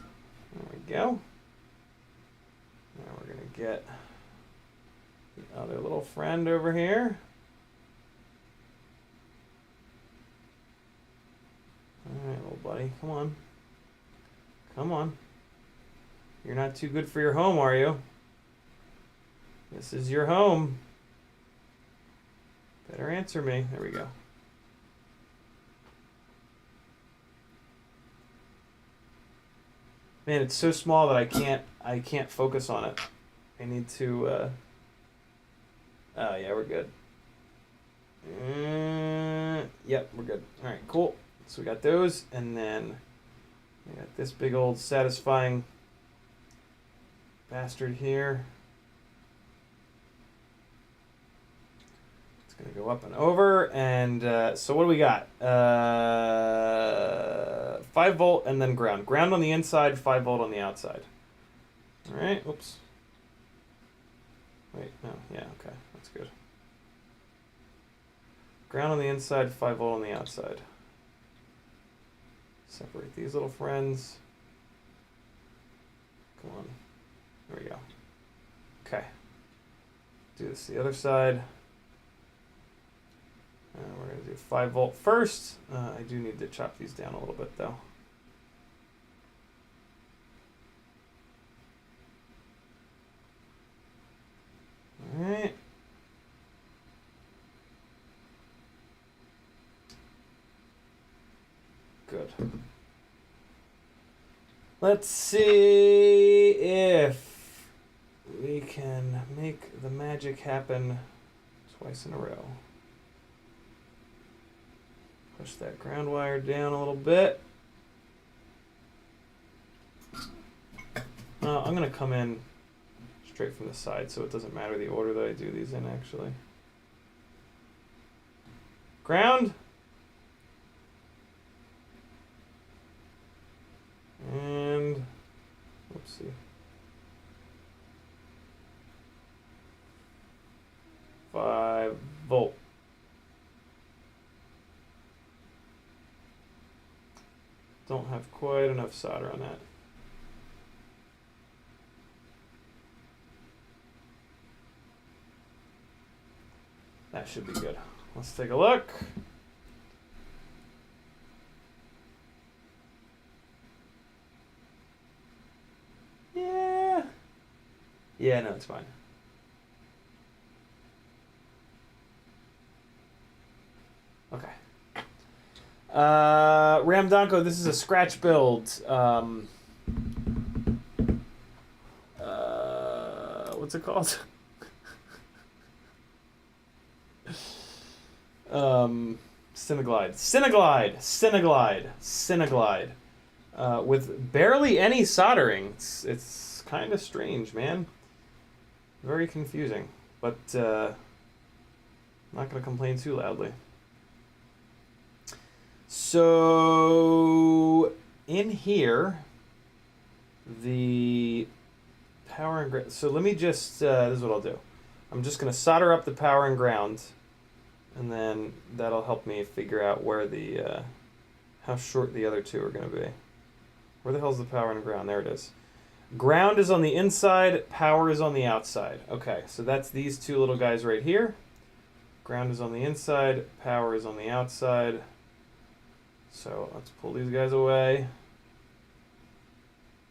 Speaker 1: we go. Now we're going to get the other little friend over here. Alright, little buddy, come on. Come on. You're not too good for your home, are you? This is your home. Better answer me. There we go. Man, it's so small that I can't focus on it. I need to oh yeah, we're good. Yep, we're good. Alright, cool. So we got those, and then we got this big old satisfying bastard here. It's gonna go up and over, and so what do we got? 5 volt and then ground. Ground on the inside, 5 volt on the outside. All right, oops. Wait, no, yeah, okay, that's good. Ground on the inside, 5 volt on the outside. Separate these little friends. Come on. There we go. Okay. Do this to the other side. We're going to do 5 volt first. I do need to chop these down a little bit though. Alright. Good. Let's see if we can make the magic happen twice in a row. Push that ground wire down a little bit. I'm going to come in straight from the side, so it doesn't matter the order that I do these in, actually. Ground. And, whoopsie. 5 volt. Don't have quite enough solder on that. That should be good. Let's take a look. Yeah. Yeah, no, it's fine. Okay. Ramdonko, this is a scratch build. What's it called? CineGlide. With barely any soldering. It's kind of strange, man. Very confusing, but not going to complain too loudly. So in here, the power and ground. So let me just, this is what I'll do. I'm just going to solder up the power and ground, and then that'll help me figure out where the, how short the other two are going to be. Where the hell's the power and ground? There it is. Ground is on the inside, power is on the outside. Okay, so that's these two little guys right here. Ground is on the inside, power is on the outside. So let's pull these guys away.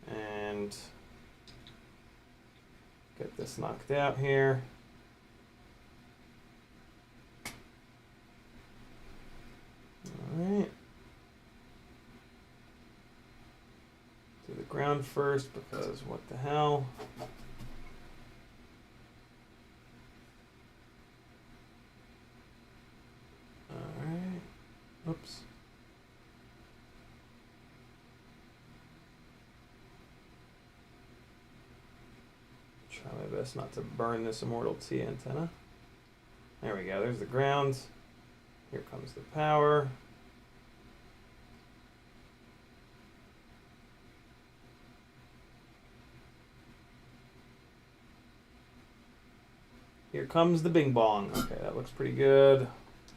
Speaker 1: And get this knocked out here. All right. Do the ground first because what the hell? All right. Oops. Try my best not to burn this Immortal T antenna. There we go. There's the ground. Here comes the power. Here comes the bing bong. Okay, that looks pretty good.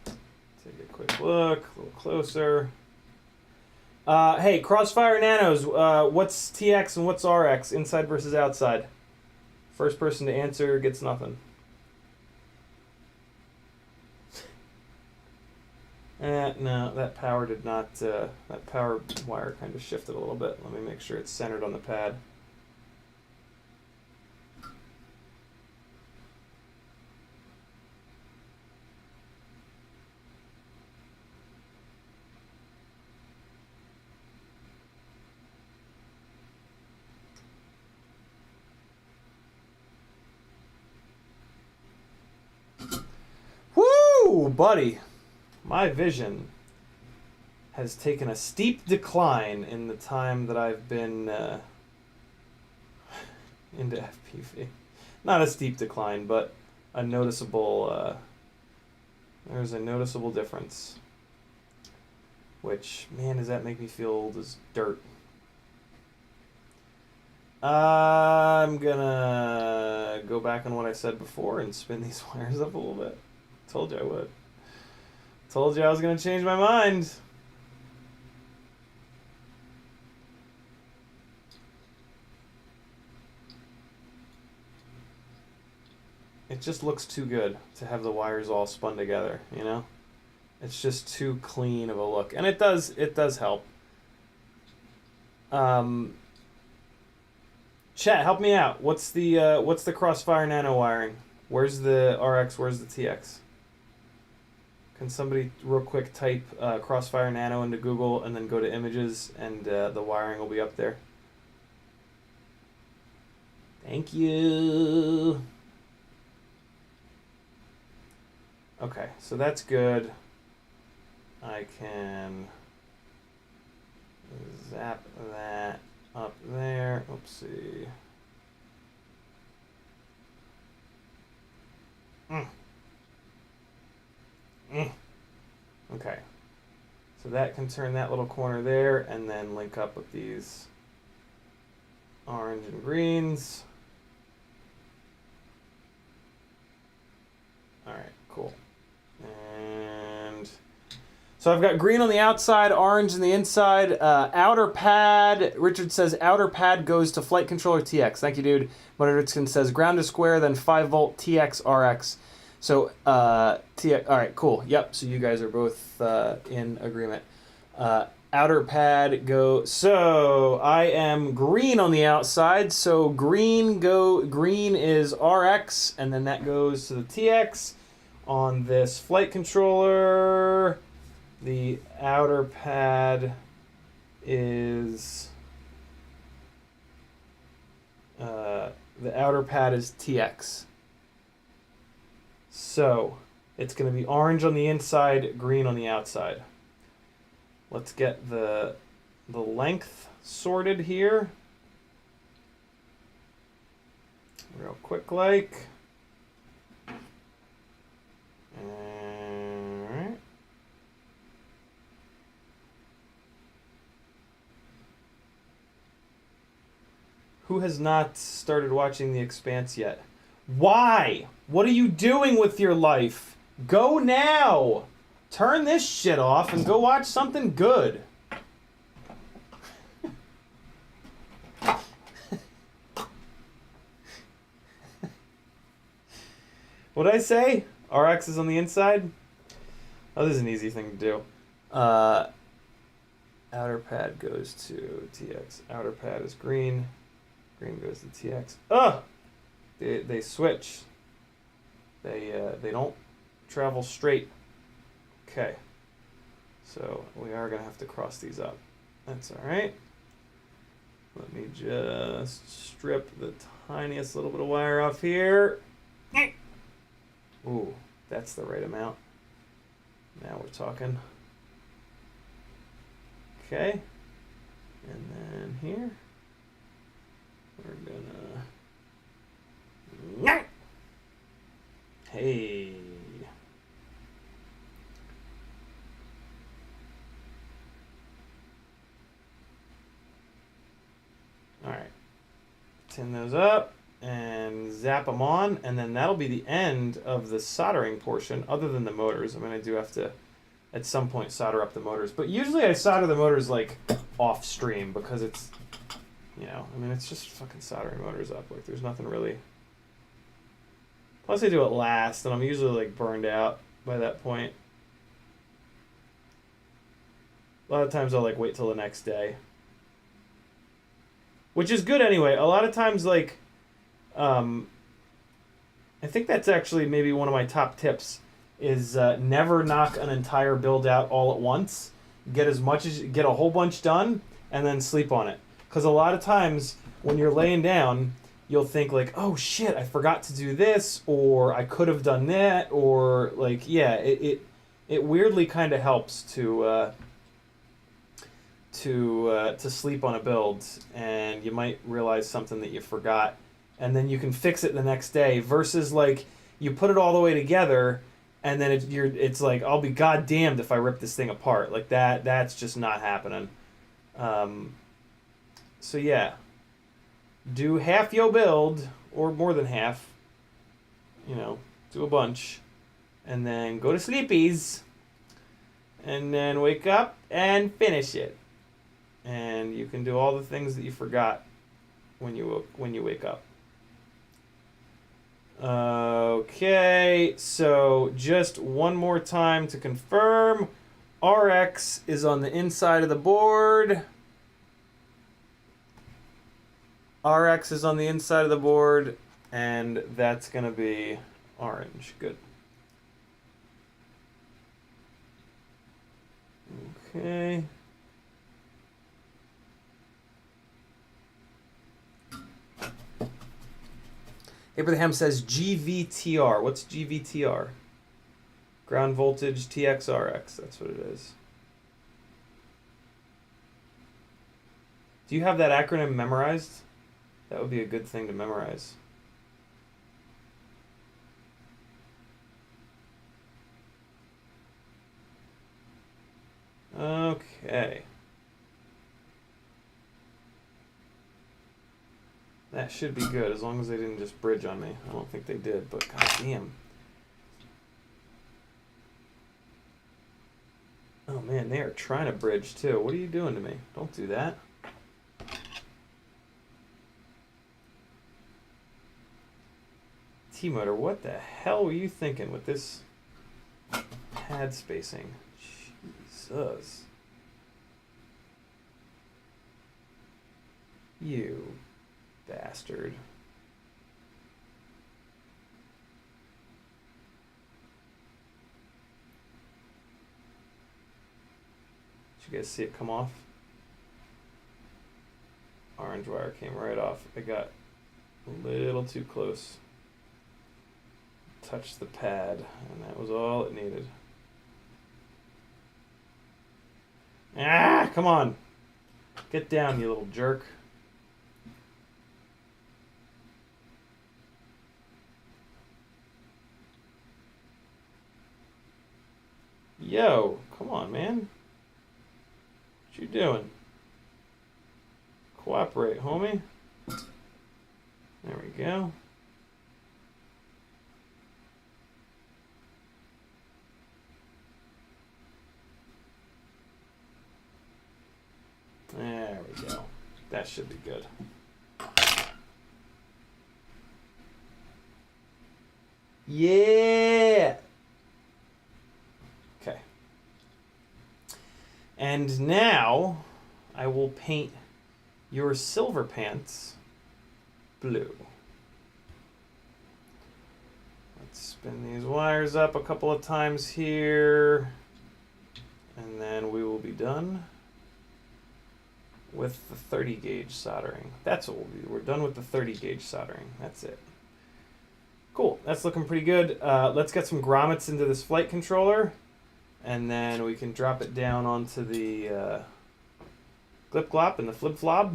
Speaker 1: Take a quick look, a little closer. Hey, Crossfire Nanos, what's TX and what's RX, inside versus outside? First person to answer gets nothing. No, that power did not, that power wire kind of shifted a little bit. Let me make sure it's centered on the pad. Woo, buddy. My vision has taken a steep decline in the time that I've been into FPV. Not a steep decline, but a noticeable, there's a noticeable difference. Which, man, does that make me feel old as dirt. I'm gonna go back on what I said before and spin these wires up a little bit. Told you I would. Told you I was gonna change my mind. It just looks too good to have the wires all spun together, you know? It's just too clean of a look. And it does help. Chat, help me out. What's the Crossfire Nano wiring? Where's the RX? Where's the TX? Can somebody real quick type Crossfire Nano into Google and then go to images, and the wiring will be up there. Thank you. Okay, so that's good. I can zap that up there. Oopsie. Okay, so that can turn that little corner there and then link up with these orange and greens. All right, cool. And so I've got green on the outside, orange on the inside. Outer pad, Richard says outer pad goes to flight controller TX. Thank you, dude. Richardson says ground to square, then 5 volt TX RX. So, TX, all right, cool. Yep, so you guys are both in agreement. Outer pad go, so I am green on the outside, so green is RX, and then that goes to the TX. On this flight controller, the outer pad is TX. So it's going to be orange on the inside, green on the outside. Let's get the length sorted here. Real quick like. Alright. Who has not started watching The Expanse yet? Why? What are you doing with your life? Go now! Turn this shit off and go watch something good. What'd I say? RX is on the inside? Oh, this is an easy thing to do. Outer pad goes to TX. Outer pad is green. Green goes to TX. Ugh! They switch. They don't travel straight. Okay. So we are gonna have to cross these up. That's all right. Let me just strip the tiniest little bit of wire off here. Ooh, that's the right amount. Now we're talking. Okay. And then here, we're gonna... Hey. All right. Tin those up and zap them on, and then that'll be the end of the soldering portion, other than the motors. I mean, I do have to, at some point, solder up the motors. But usually I solder the motors, like, off stream because it's, you know, I mean, it's just fucking soldering motors up. Like, there's nothing really. Plus, I do it last, and I'm usually like burned out by that point. A lot of times I'll like wait till the next day, which is good anyway. A lot of times, like, I think that's actually maybe one of my top tips is never knock an entire build out all at once. Get a whole bunch done, and then sleep on it. Because a lot of times when you're laying down, you'll think like, oh shit, I forgot to do this, or I could have done that, or like, yeah, it weirdly kind of helps to sleep on a build, and you might realize something that you forgot, and then you can fix it the next day. Versus like you put it all the way together, and then it's like, I'll be goddamned if I rip this thing apart. Like that's just not happening. So yeah, do half your build, or more than half. You know, do a bunch, and then go to sleepies, and then wake up and finish it. And you can do all the things that you forgot when you wake up. Okay, so just one more time to confirm. RX is on the inside of the board. RX is on the inside of the board, and that's going to be orange. Good. Okay. Abraham says GVTR. What's GVTR? Ground voltage TXRX. That's what it is. Do you have that acronym memorized? That would be a good thing to memorize. Okay. That should be good, as long as they didn't just bridge on me. I don't think they did, but goddamn. Oh man, they are trying to bridge too. What are you doing to me? Don't do that. T-Motor, what the hell were you thinking with this pad spacing? Jesus. You bastard. Did you guys see it come off? Orange wire came right off. I got a little too close. Touched the pad, and that was all it needed. Ah, come on. Get down, you little jerk. Yo, come on, man. What you doing? Cooperate, homie. There we go. There we go. That should be good. Yeah! Okay. And now I will paint your silver pants blue. Let's spin these wires up a couple of times here, and then we will be done with the 30 gauge soldering. That's what we'll do. We're done with the 30 gauge soldering. That's it. Cool. That's looking pretty good. Let's get some grommets into this flight controller, and then we can drop it down onto the glip glop and the flip flop,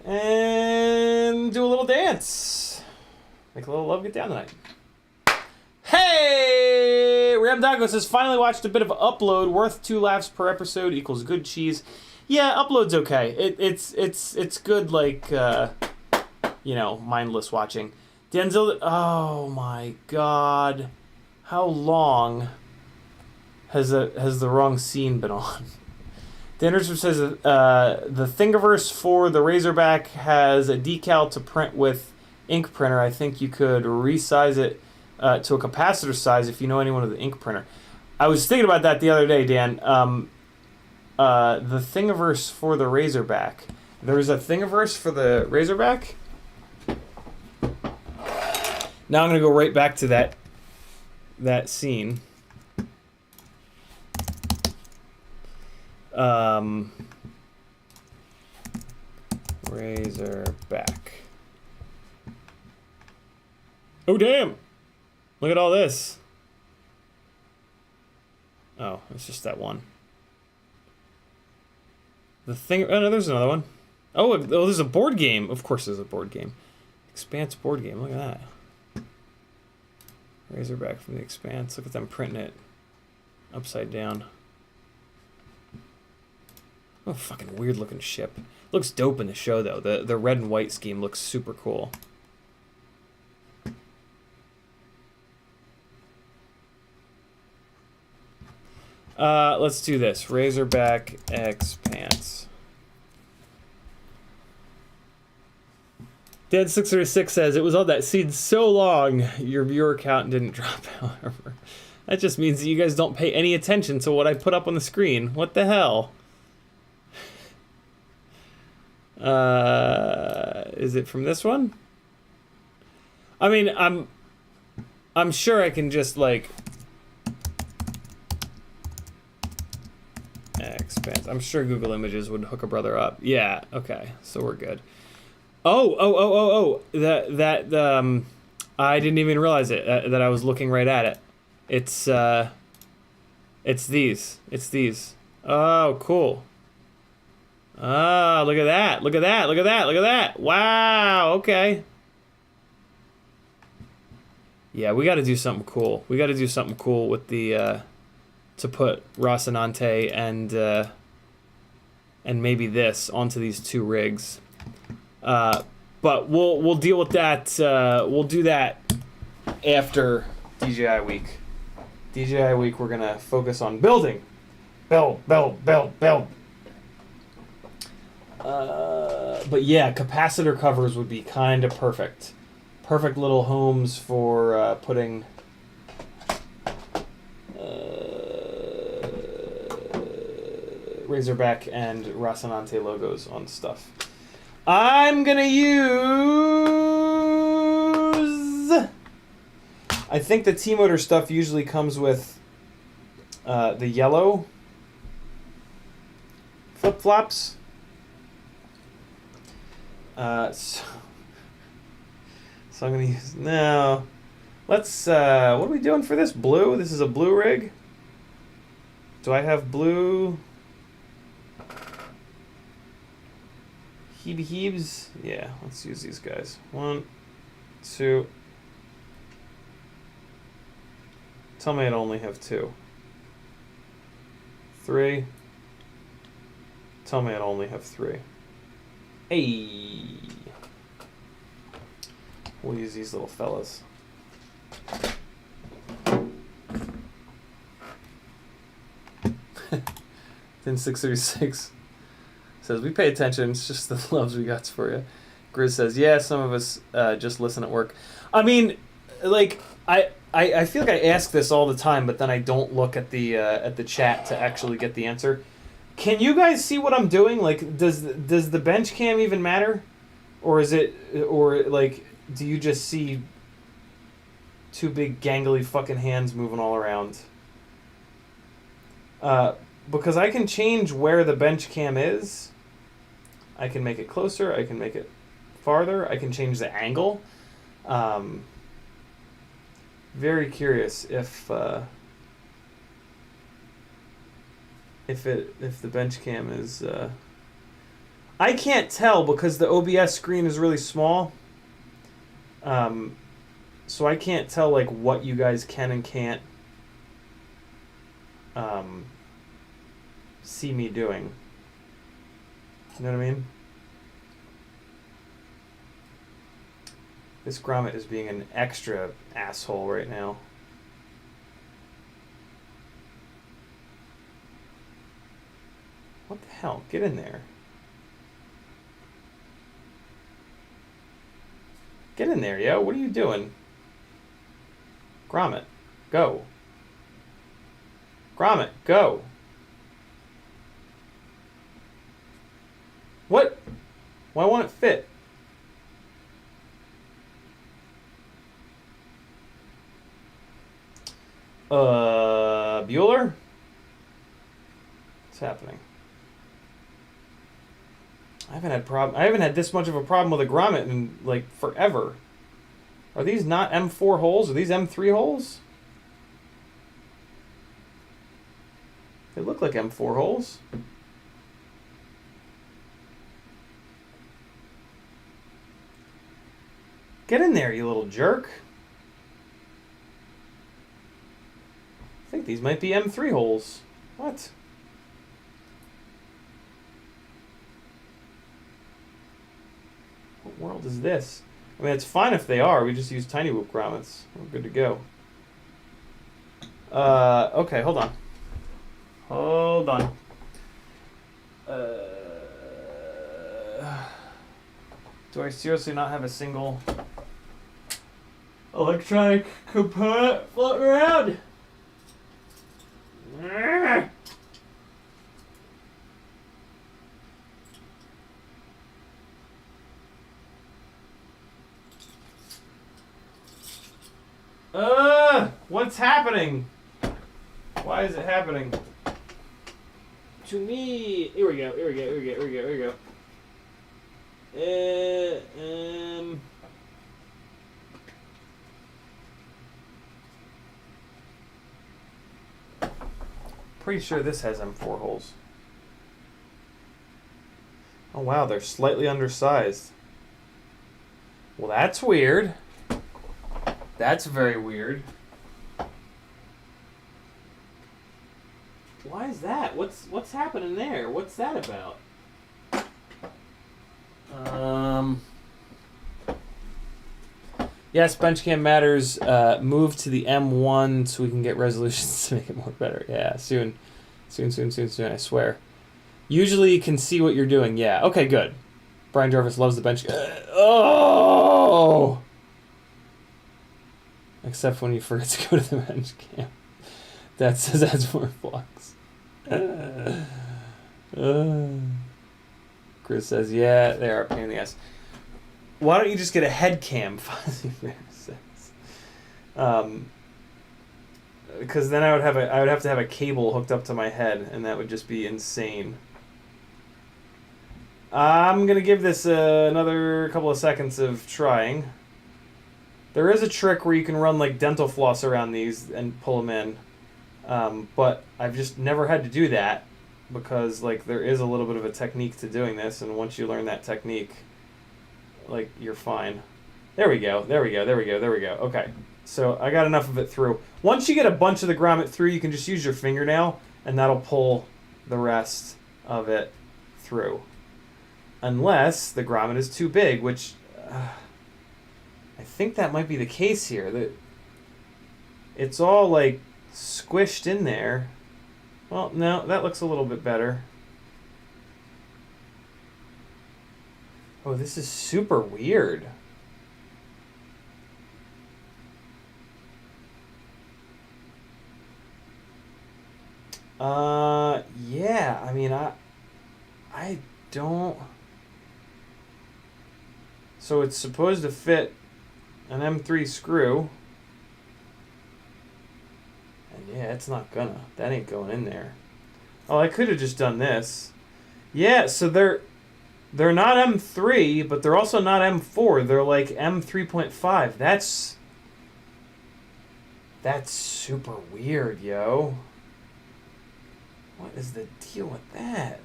Speaker 1: and do a little dance. Make a little love get down tonight. Hey! Ramdago says, finally watched a bit of Upload. Worth 2 laughs per episode equals good cheese. Yeah, Upload's okay. It's good, like, you know, mindless watching. Denzel, oh my god. How long has the wrong scene been on? Dan Richard says the Thingiverse for the Razorback has a decal to print with ink printer. I think you could resize it to a capacitor size if you know anyone with an ink printer. I was thinking about that the other day, Dan. The Thingiverse for the Razorback. There's a Thingiverse for the Razorback. Now I'm gonna go right back to that scene. Razorback. Oh damn! Look at all this. Oh, it's just that one. The thing. Oh no, there's another one. Oh, there's a board game. Of course, there's a board game. Expanse board game. Look at that. Razorback from the Expanse. Look at them printing it upside down. Oh, fucking weird looking ship. Looks dope in the show though. The red and white scheme looks super cool. Let's do this. Razorback Expanse. Dead636 says, it was on that scene so long, your viewer count didn't drop, however. That just means that you guys don't pay any attention to what I put up on the screen. What the hell? Is it from this one? I mean, I'm sure I can just, like... Expanse. I'm sure Google Images would hook a brother up. Yeah, okay, so we're good. Oh, that I didn't even realize it, that I was looking right at it. It's these. It's these. Oh, cool. Ah, look at that. Look at that. Look at that. Look at that. Wow, okay. Yeah, we got to do something cool. We got to do something cool with the, to put Rocinante and maybe this onto these two rigs. But we'll deal with that. We'll do that after DJI week. DJI week, we're gonna focus on building. Build. But yeah, capacitor covers would be kind of perfect. Perfect little homes for putting Razorback and Rocinante logos on stuff. I'm gonna use... I think the T-Motor stuff usually comes with the yellow flip-flops. So I'm gonna use... No. Let's... what are we doing for this? Blue? This is a blue rig? Do I have blue... Heebie Heebs? Yeah, let's use these guys. 1, 2. Tell me I'd only have 2. 3. Tell me I'd only have 3. Hey! We'll use these little fellas. Then 636 says, we pay attention, it's just the loves we got for you. Grizz says, yeah, some of us just listen at work. I mean, like, I feel like I ask this all the time, but then I don't look at the chat to actually get the answer. Can you guys see what I'm doing? Like, does the bench cam even matter? Or is it, or like, do you just see two big gangly fucking hands moving all around? Because I can change where the bench cam is. I can make it closer, I can make it farther, I can change the angle. Very curious if the bench cam is I can't tell because the OBS screen is really small. So I can't tell like what you guys can and can't see me doing. You know what I mean? This grommet is being an extra asshole right now. What the hell? Get in there. Get in there, yo. What are you doing? Grommet, go. Grommet, go. What? Why won't it fit? Bueller? What's happening? I haven't had this much of a problem with a grommet in like forever. Are these not M4 holes? Are these M3 holes? They look like M4 holes. Get in there, you little jerk. I think these might be M3 holes. What? What world is this? I mean, it's fine if they are. We just use tiny whoop grommets. We're good to go. Okay, hold on. Hold on. Do I seriously not have a single electronic component floating around? What's happening? Why is it happening? To me, here we go. Pretty sure this has M4 holes. Oh wow, they're slightly undersized. Well, that's weird. That's very weird. Why is that? What's happening there? What's that about? Yes, Benchcam matters. Move to the M1 so we can get resolutions to make it more better. Yeah, soon. I swear. Usually you can see what you're doing. Yeah. Okay, good. Brian Jarvis loves the bench. Oh. Except when you forget to go to the bench cam. That says adds more flux. Chris says, yeah, they are a pain in the ass. Why don't you just get a head cam? Because then I would have to have a cable hooked up to my head, and that would just be insane. I'm gonna give this another couple of seconds of trying. There is a trick where you can run like dental floss around these and pull them in. But I've just never had to do that because like there is a little bit of a technique to doing this, and once you learn that technique, like you're fine. There we go. Okay, so I got enough of it through. Once you get a bunch of the grommet through, you can just use your fingernail and that'll pull the rest of it through. Unless the grommet is too big, which I think that might be the case here. That it's all like squished in there. Well, no, that looks a little bit better. Oh, this is super weird. Yeah, I mean, I don't... So it's supposed to fit an M3 screw. And yeah, it's not gonna. That ain't going in there. Oh, I could have just done this. Yeah, so they're not M3, but they're also not M4. They're like M3.5. That's super weird, yo. What is the deal with that?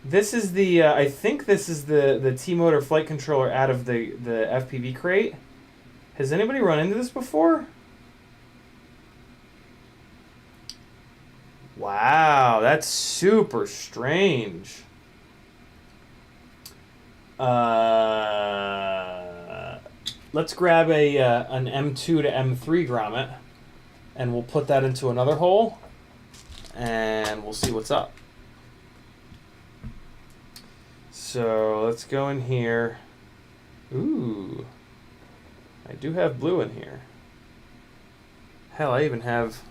Speaker 1: This is the, I think this is the T-Motor flight controller out of the FPV crate. Has anybody run into this before? Wow, that's super strange. Let's grab an M2 to M3 grommet, and we'll put that into another hole. and we'll see what's up. So let's go in here. Ooh, I do have blue in here. Hell, I even have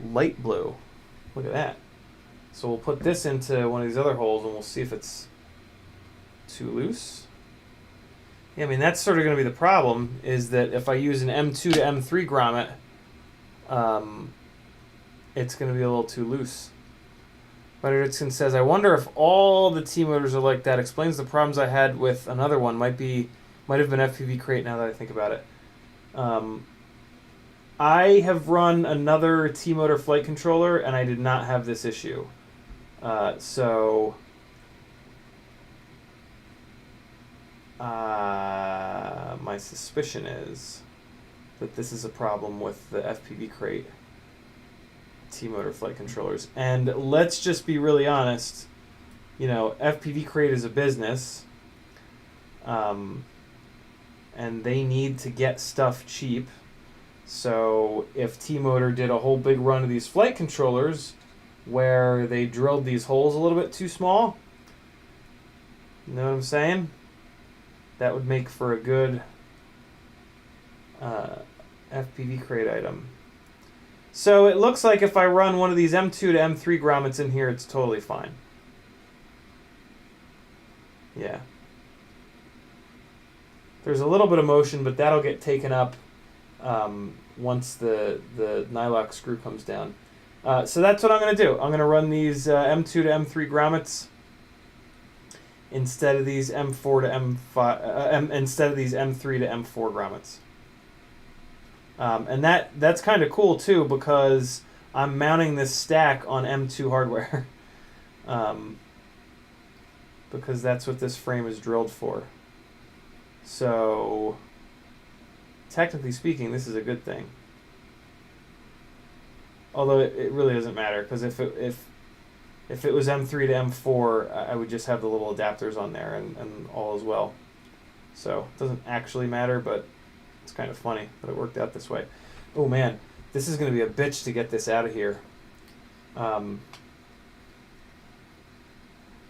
Speaker 1: light blue. Look at that. So we'll put this into one of these other holes and we'll see if it's too loose. Yeah, I mean, that's sort of going to be the problem, is that if I use an M2 to M3 grommet, it's going to be a little too loose. Benedictson says, I wonder if all the T-motors are like that. Explains the problems I had with another one. Might have been FPV crate now that I think about it. I have run another T-motor flight controller, and I did not have this issue. So my suspicion is that this is a problem with the FPV crate T-motor flight controllers. And let's just be really honest, you know, FPV crate is a business, and they need to get stuff cheap. So if T-motor did a whole big run of these flight controllers where they drilled these holes a little bit too small, you know what I'm saying? That would make for a good FPV crate item. So it looks like if I run one of these M2 to M3 grommets in here, it's totally fine. Yeah. There's a little bit of motion, but that'll get taken up once the nylock screw comes down. So that's what I'm going to do. I'm going to run these M2 to M3 grommets instead of these M4 to M5, instead of these M3 to M4 grommets. And that's kind of cool too, because I'm mounting this stack on M2 hardware. Because that's what this frame is drilled for. So technically speaking, this is a good thing. Although it really doesn't matter, because if it was M3 to M4, I would just have the little adapters on there and all as well. So it doesn't actually matter, but it's kind of funny that it worked out this way. Oh man, this is going to be a bitch to get this out of here.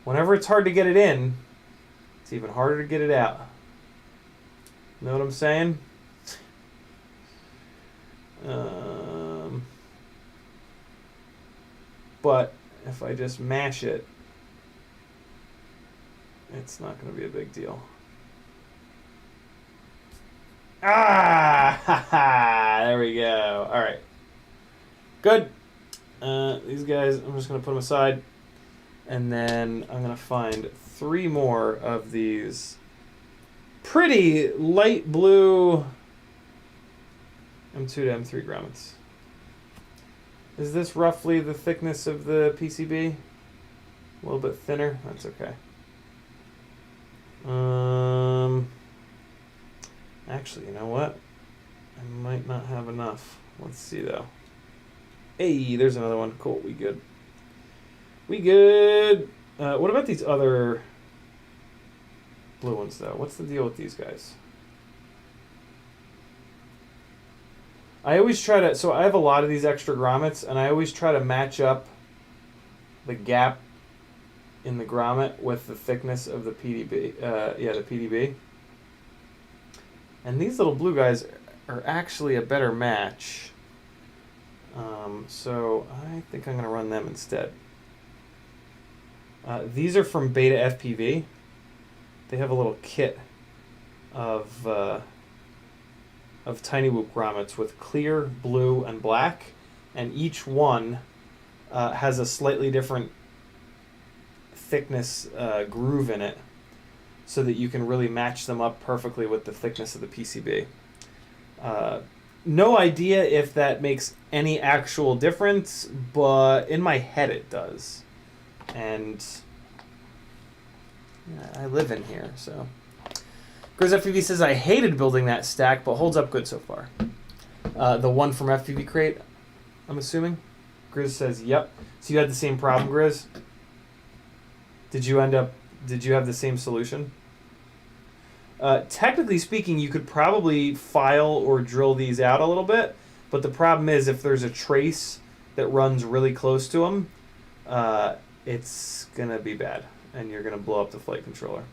Speaker 1: Whenever it's hard to get it in, it's even harder to get it out. Know what I'm saying? But if I just mash it, it's not going to be a big deal. Ah! There we go. All right. Good. These guys, I'm just going to put them aside. And then I'm going to find 3 more of these pretty light blue M2 to M3 grommets. Is this roughly the thickness of the PCB? A little bit thinner? That's okay. Actually, you know what? I might not have enough. Let's see though. Hey, there's another one. Cool, we good. We good. What about these other blue ones though? What's the deal with these guys? I always try to, so I have a lot of these extra grommets, and I always try to match up the gap in the grommet with the thickness of the PDB. The PDB. And these little blue guys are actually a better match. So I think I'm going to run them instead. These are from Beta FPV. They have a little kit of tiny whoop grommets with clear, blue, and black, and each one has a slightly different thickness groove in it, so that you can really match them up perfectly with the thickness of the PCB. No idea if that makes any actual difference, but in my head it does. And I live in here, so. Grizz FPV says, I hated building that stack, but holds up good so far. The one from FPV Crate, I'm assuming? Grizz says, yep. So you had the same problem, Grizz? Did you have the same solution? Technically speaking, you could probably file or drill these out a little bit, but the problem is if there's a trace that runs really close to them, it's gonna be bad, and you're gonna blow up the flight controller.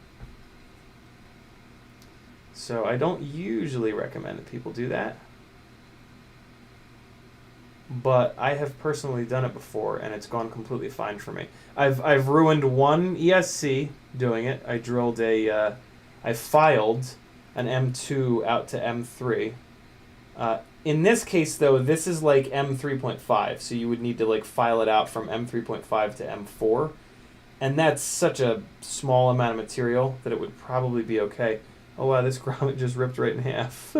Speaker 1: So I don't usually recommend that people do that, but I have personally done it before, and it's gone completely fine for me. I've ruined one ESC doing it. I drilled I filed an M2 out to M3. In this case, though, this is like M3.5, so you would need to like file it out from M3.5 to M4, and that's such a small amount of material that it would probably be okay. Oh wow, this grommet just ripped right in half.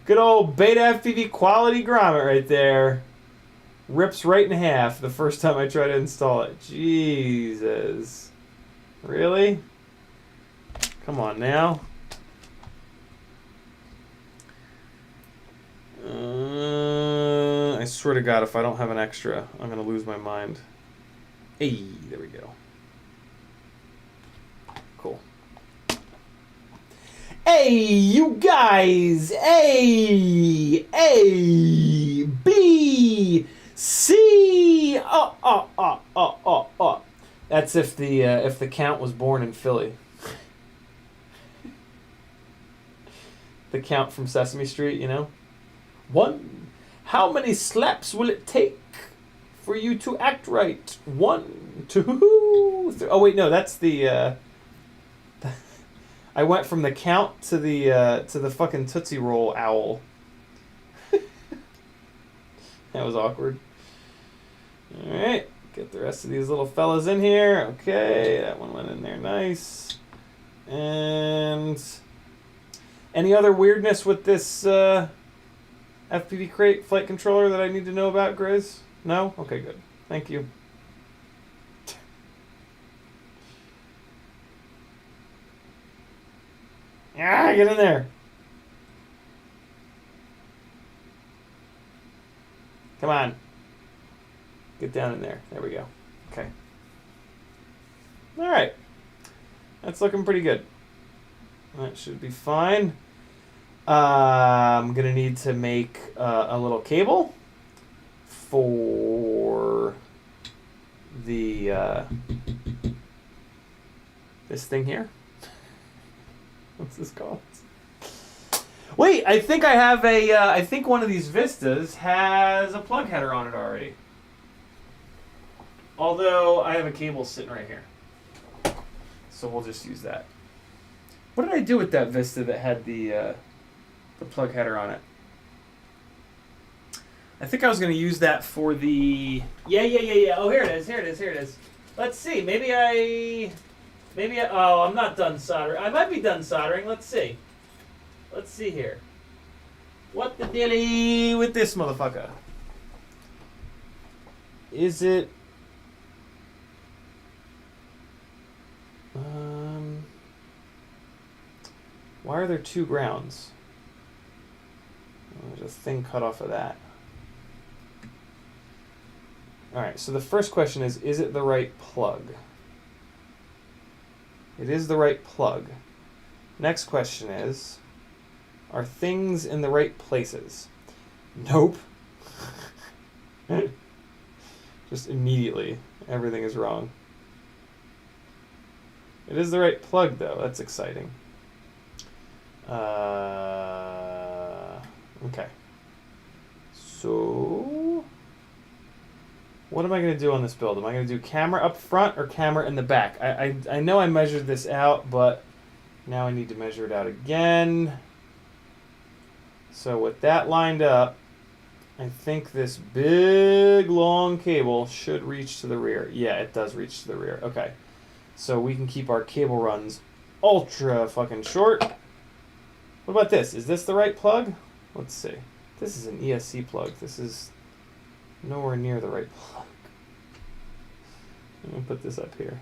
Speaker 1: Good old Beta FPV quality grommet right there. Rips right in half the first time I try to install it. Jesus. Really? Come on now. I swear to God, if I don't have an extra, I'm going to lose my mind. Hey, there we go. Cool. Hey, you guys! A, B, C! Oh. That's if the Count was born in Philly. The Count from Sesame Street, you know? One. How many slaps will it take for you to act right? 1, 2, 3. Oh wait, no, that's the. I went from the Count to the fucking Tootsie Roll owl. That was awkward. All right, get the rest of these little fellas in here. Okay, that one went in there nice. And any other weirdness with this FPV crate flight controller that I need to know about, Grizz? No? Okay, good. Thank you. Ah, get in there. Come on. Get down in there. There we go. Okay. All right. That's looking pretty good. That should be fine. I'm going to need to make a little cable for the this thing here. What's this called? Wait, I think I have a. I think one of these Vistas has a plug header on it already. Although I have a cable sitting right here, so we'll just use that. What did I do with that Vista that had the plug header on it? I think I was going to use that for the. Yeah. Oh, here it is. Let's see. Maybe I. Oh, I'm not done soldering. I might be done soldering. Let's see. Let's see here. What the dilly with this motherfucker? Is it... Why are there two grounds? There's a thing cut off of that. Alright, so the first question is it the right plug? It is the right plug. Next question is, are things in the right places? Nope. Just immediately, everything is wrong. It is the right plug, though. That's exciting. Okay. So, what am I going to do on this build? Am I going to do camera up front or camera in the back? I know I measured this out, but now I need to measure it out again. So with that lined up, I think this big long cable should reach to the rear. Yeah, it does reach to the rear. Okay. So we can keep our cable runs ultra fucking short. What about this? Is this the right plug? Let's see. This is an ESC plug. This is nowhere near the right plug. Let me put this up here.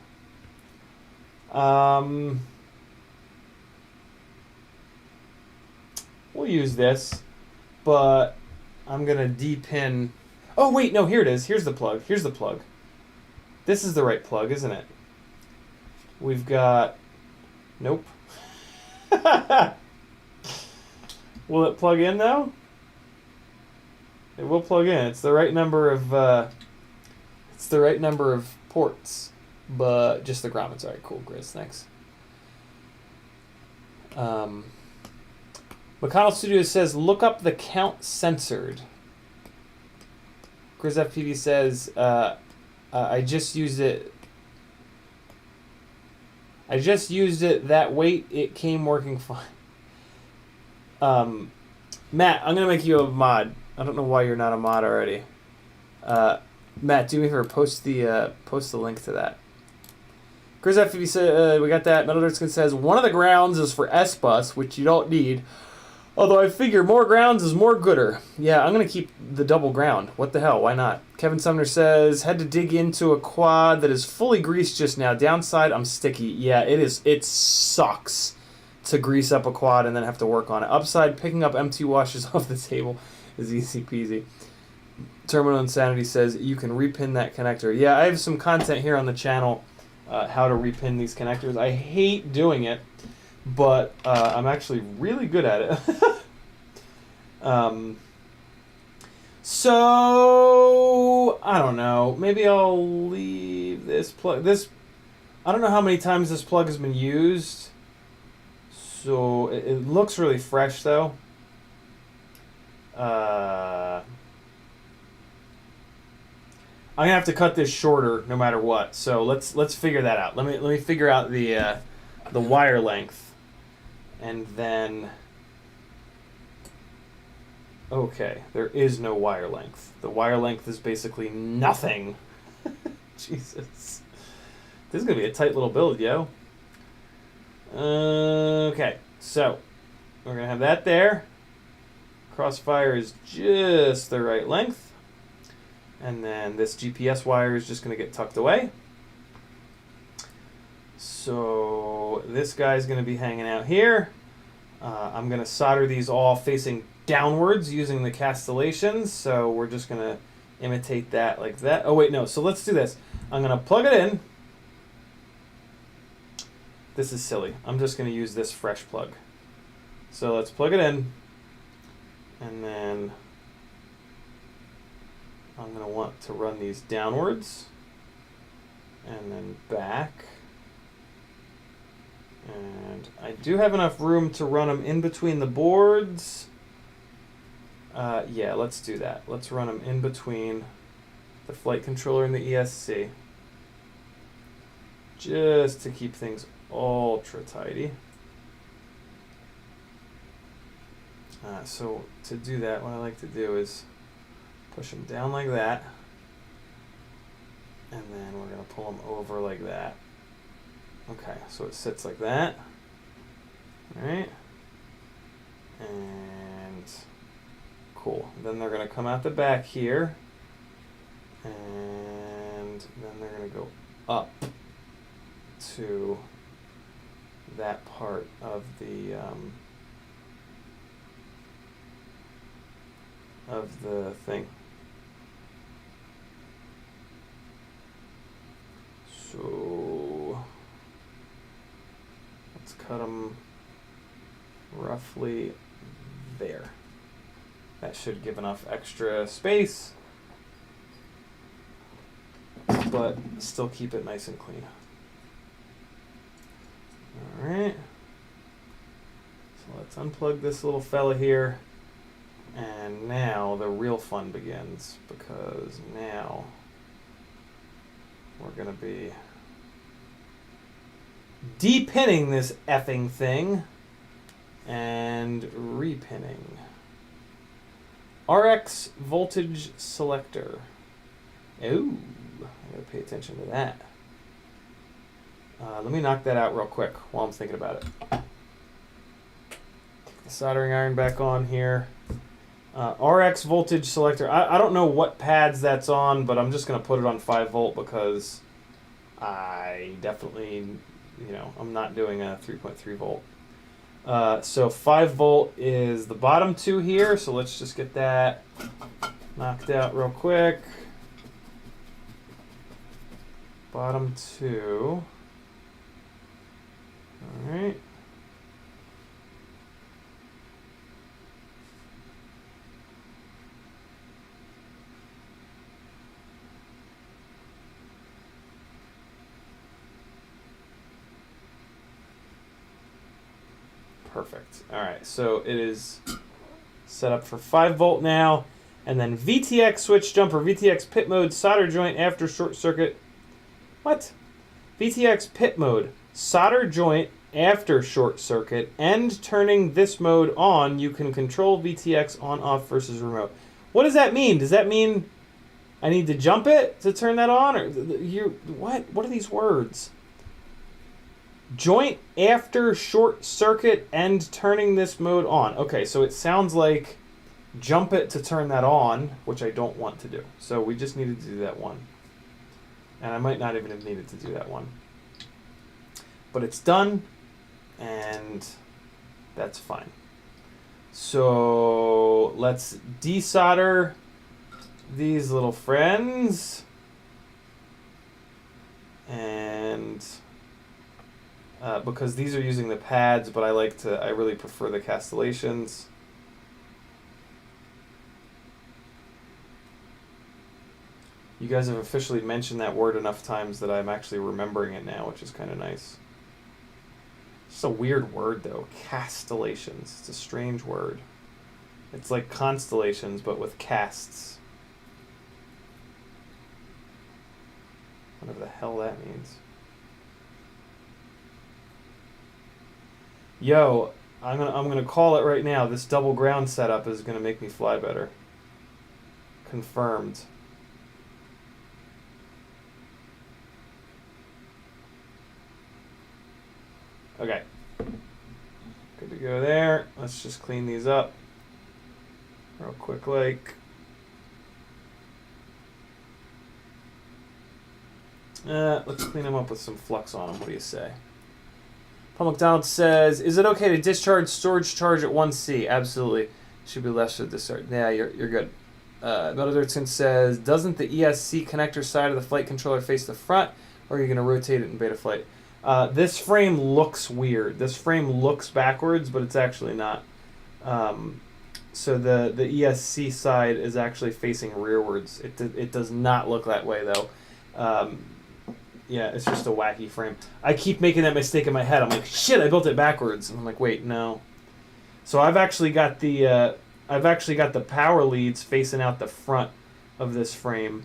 Speaker 1: We'll use this, but I'm going to de-pin... Oh, wait, no, here it is. Here's the plug. Here's the plug. This is the right plug, isn't it? We've got... Nope. Will it plug in, though? It will plug in. It's the right number of ports, but just the grommets. All right, cool, Grizz. Thanks. McConnell Studios says, look up the count censored. Grizz FPV says, I just used it. I just used it. That weight, it came working fine. Matt, I'm gonna make you a mod. I don't know why you're not a mod already. Matt, do me a favor, post the link to that. Grizz FPV said, we got that. Metal Dirtskin says, one of the grounds is for S-Bus, which you don't need. Although I figure more grounds is more gooder. Yeah, I'm going to keep the double ground. What the hell? Why not? Kevin Sumner says, had to dig into a quad that is fully greased just now. Downside, I'm sticky. Yeah, it is. It sucks to grease up a quad and then have to work on it. Upside, picking up empty washes off the table is easy peasy. Terminal Insanity says, you can repin that connector. Yeah, I have some content here on the channel, how to repin these connectors. I hate doing it, but I'm actually really good at it. So I don't know. Maybe I'll leave this plug. I don't know how many times this plug has been used. So it looks really fresh though. I'm gonna have to cut this shorter no matter what. So let's figure that out. Let me figure out the wire length, and then okay, there is no wire length. The wire length is basically nothing. Jesus, this is gonna be a tight little build, yo. Okay, so we're gonna have that there. Crossfire is just the right length. And then this GPS wire is just going to get tucked away. So this guy's going to be hanging out here. I'm going to solder these all facing downwards using the castellations. So we're just going to imitate that like that. Oh, wait, no. So let's do this. I'm going to plug it in. This is silly. I'm just going to use this fresh plug. So let's plug it in. And then I'm going to want to run these downwards and then back. And I do have enough room to run them in between the boards. Yeah, let's do that. Let's run them in between the flight controller and the ESC. Just to keep things ultra tidy. So to do that, what I like to do is push them down like that, and then we're going to pull them over like that. Okay, so it sits like that. All right. And cool. Then they're going to come out the back here, and then they're going to go up to that part of the thing. So let's cut them roughly there. That should give enough extra space, but still keep it nice and clean. All right. So let's unplug this little fella here. And now the real fun begins, because now we're going to be depinning this effing thing and repinning. RX Voltage Selector. Ooh, I gotta pay attention to that. Let me knock that out real quick while I'm thinking about it. Take the soldering iron back on here. RX Voltage Selector. I don't know what pads that's on, but I'm just going to put it on 5 volt because I definitely, I'm not doing a 3.3 volt. So 5 volt is the bottom two here, so let's just get that knocked out real quick. Bottom two. All right. Perfect. All right, so it is set up for 5 volt now. And then VTX switch jumper, VTX pit mode, solder joint after short circuit. What? VTX pit mode, solder joint after short circuit, and turning this mode on, you can control VTX on, off versus remote. What does that mean? Does that mean I need to jump it to turn that on? Or what? What are these words? Joint after short circuit and turning this mode on. Okay, so it sounds like jump it to turn that on, which I don't want to do. So we just needed to do that one. And I might not even have needed to do that one. But it's done, and that's fine. So let's desolder these little friends. And because these are using the pads, but I really prefer the castellations. You guys have officially mentioned that word enough times that I'm actually remembering it now, which is kind of nice. It's a weird word, though. Castellations. It's a strange word. It's like constellations, but with casts. Whatever the hell that means. Yo, I'm gonna call it right now. This double ground setup is gonna make me fly better. Confirmed. Okay. Good to go there. Let's just clean these up real quick like. Let's clean them up with some flux on them. What do you say? Paul McDonald says, is it okay to discharge storage charge at 1C? Absolutely. Should be less for discharge. Yeah, you're good. Melodurton says, doesn't the ESC connector side of the flight controller face the front, or are you going to rotate it in beta flight? This frame looks weird. This frame looks backwards, but it's actually not. So the ESC side is actually facing rearwards. It does not look that way, though. Yeah, it's just a wacky frame. I keep making that mistake in my head. I'm like, shit, I built it backwards. And I'm like, wait, no. So I've actually got the power leads facing out the front of this frame.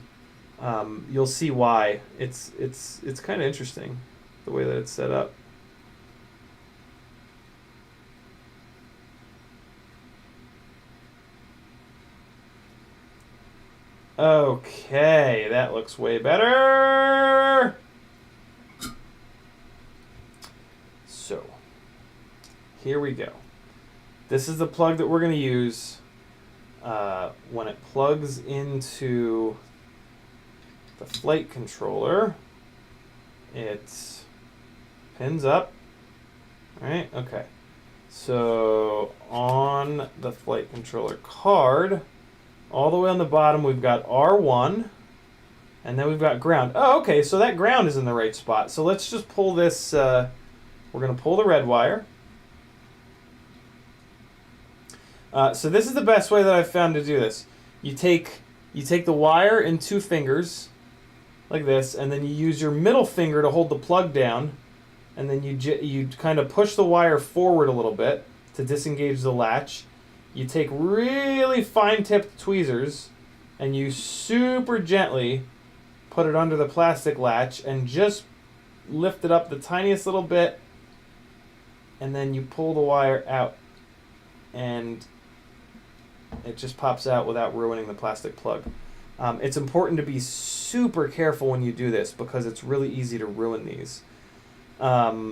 Speaker 1: You'll see why. It's kind of interesting the way that it's set up. Okay, that looks way better. So, here we go. This is the plug that we're going to use when it plugs into the flight controller. It pins up. All right, okay. So, on the flight controller card, all the way on the bottom, we've got R1, and then we've got ground. Oh, okay, so that ground is in the right spot. So let's just pull this, we're going to pull the red wire. So this is the best way that I've found to do this. You take the wire in 2 fingers, like this, and then you use your middle finger to hold the plug down, and then you kind of push the wire forward a little bit to disengage the latch. You take really fine-tipped tweezers and you super gently put it under the plastic latch and just lift it up the tiniest little bit, and then you pull the wire out and it just pops out without ruining the plastic plug. It's important to be super careful when you do this because it's really easy to ruin these. Oh,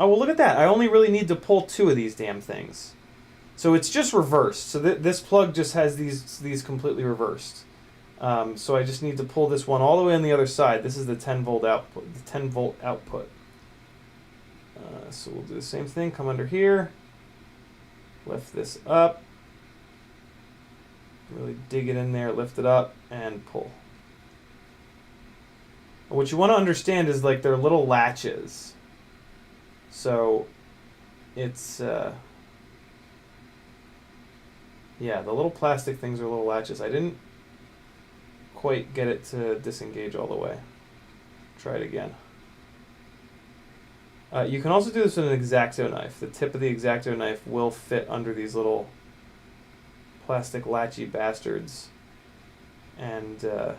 Speaker 1: well, look at that. I only really need to pull 2 of these damn things. So it's just reversed. So this plug just has these completely reversed. So I just need to pull this one all the way on the other side. This is the 10 volt output. The 10 volt output. So we'll do the same thing. Come under here. Lift this up. Really dig it in there. Lift it up and pull. What you want to understand is like they're little latches. So it's yeah, the little plastic things are little latches. I didn't quite get it to disengage all the way. Try it again. You can also do this with an X-Acto knife. The tip of the X-Acto knife will fit under these little plastic latchy bastards, and then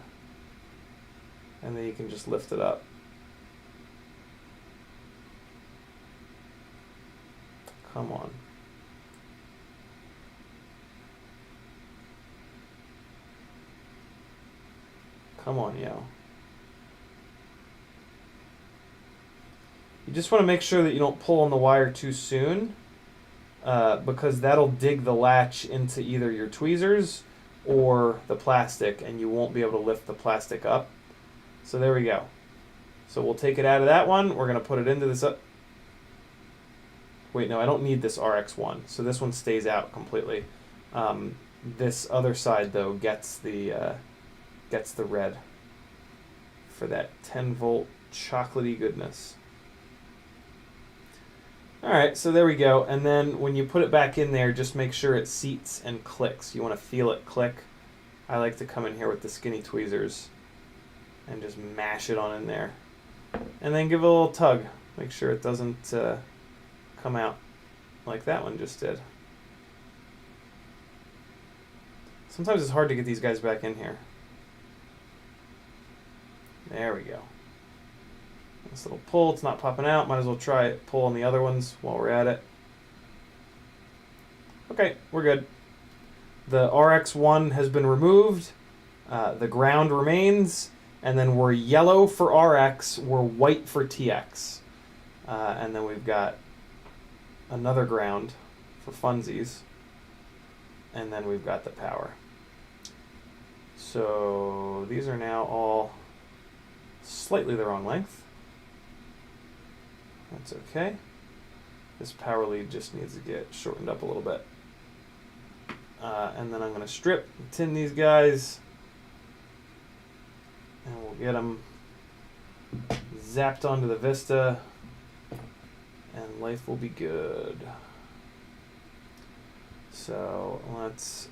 Speaker 1: you can just lift it up. Come on. Come on, yo. You just want to make sure that you don't pull on the wire too soon, because that'll dig the latch into either your tweezers or the plastic, and you won't be able to lift the plastic up. So there we go. So we'll take it out of that one. We're going to put it into this. Wait, no, I don't need this RX1, so this one stays out completely. This other side, though, gets the red for that 10-volt chocolatey goodness. Alright, so there we go. And then when you put it back in there, just make sure it seats and clicks. You want to feel it click. I like to come in here with the skinny tweezers and just mash it on in there. And then give it a little tug. Make sure it doesn't come out like that one just did. Sometimes it's hard to get these guys back in here. There we go. This little pull, it's not popping out. Might as well try it. Pull on the other ones while we're at it. Okay, we're good. The RX1 has been removed. The ground remains. And then we're yellow for RX. We're white for TX. And then we've got another ground for funsies. And then we've got the power. So these are now all slightly the wrong length. That's okay. This power lead just needs to get shortened up a little bit. And then I'm going to strip and tin these guys. And we'll get them zapped onto the Vista. And life will be good. So let's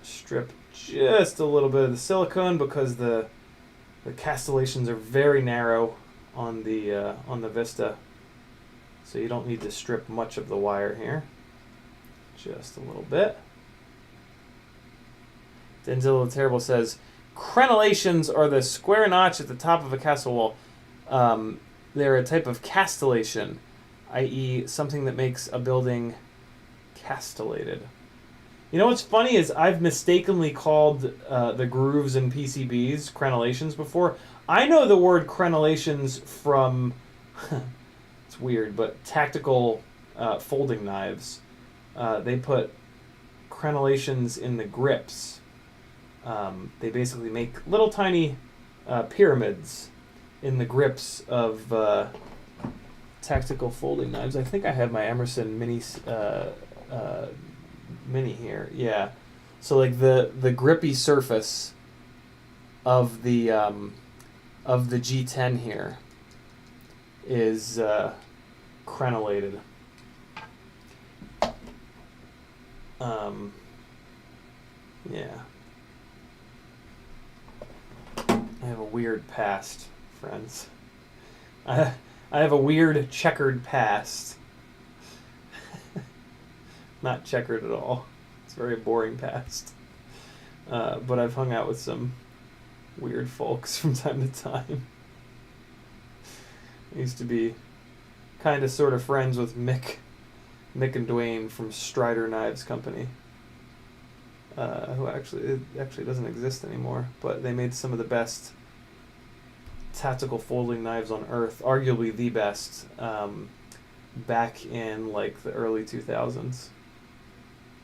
Speaker 1: strip just a little bit of the silicone because the castellations are very narrow on the Vista, so you don't need to strip much of the wire here. Just a little bit. Denzel the Terrible says, crenellations are the square notch at the top of a castle wall. They're a type of castellation, i.e. something that makes a building castellated. You know what's funny is I've mistakenly called the grooves in PCBs crenellations before. I know the word crenellations from, it's weird, but tactical folding knives. They put crenellations in the grips. They basically make little tiny pyramids in the grips of tactical folding knives. I think I have my Emerson Mini here. Yeah. So like the grippy surface of the G10 here is crenellated. Yeah. I have a weird past, friends. I have a weird checkered past. Not checkered at all. It's a very boring past. But I've hung out with some weird folks from time to time. I used to be kind of sort of friends with Mick and Dwayne from Strider Knives Company. Who actually doesn't exist anymore, but they made some of the best tactical folding knives on earth, arguably the best, back in like the early 2000s.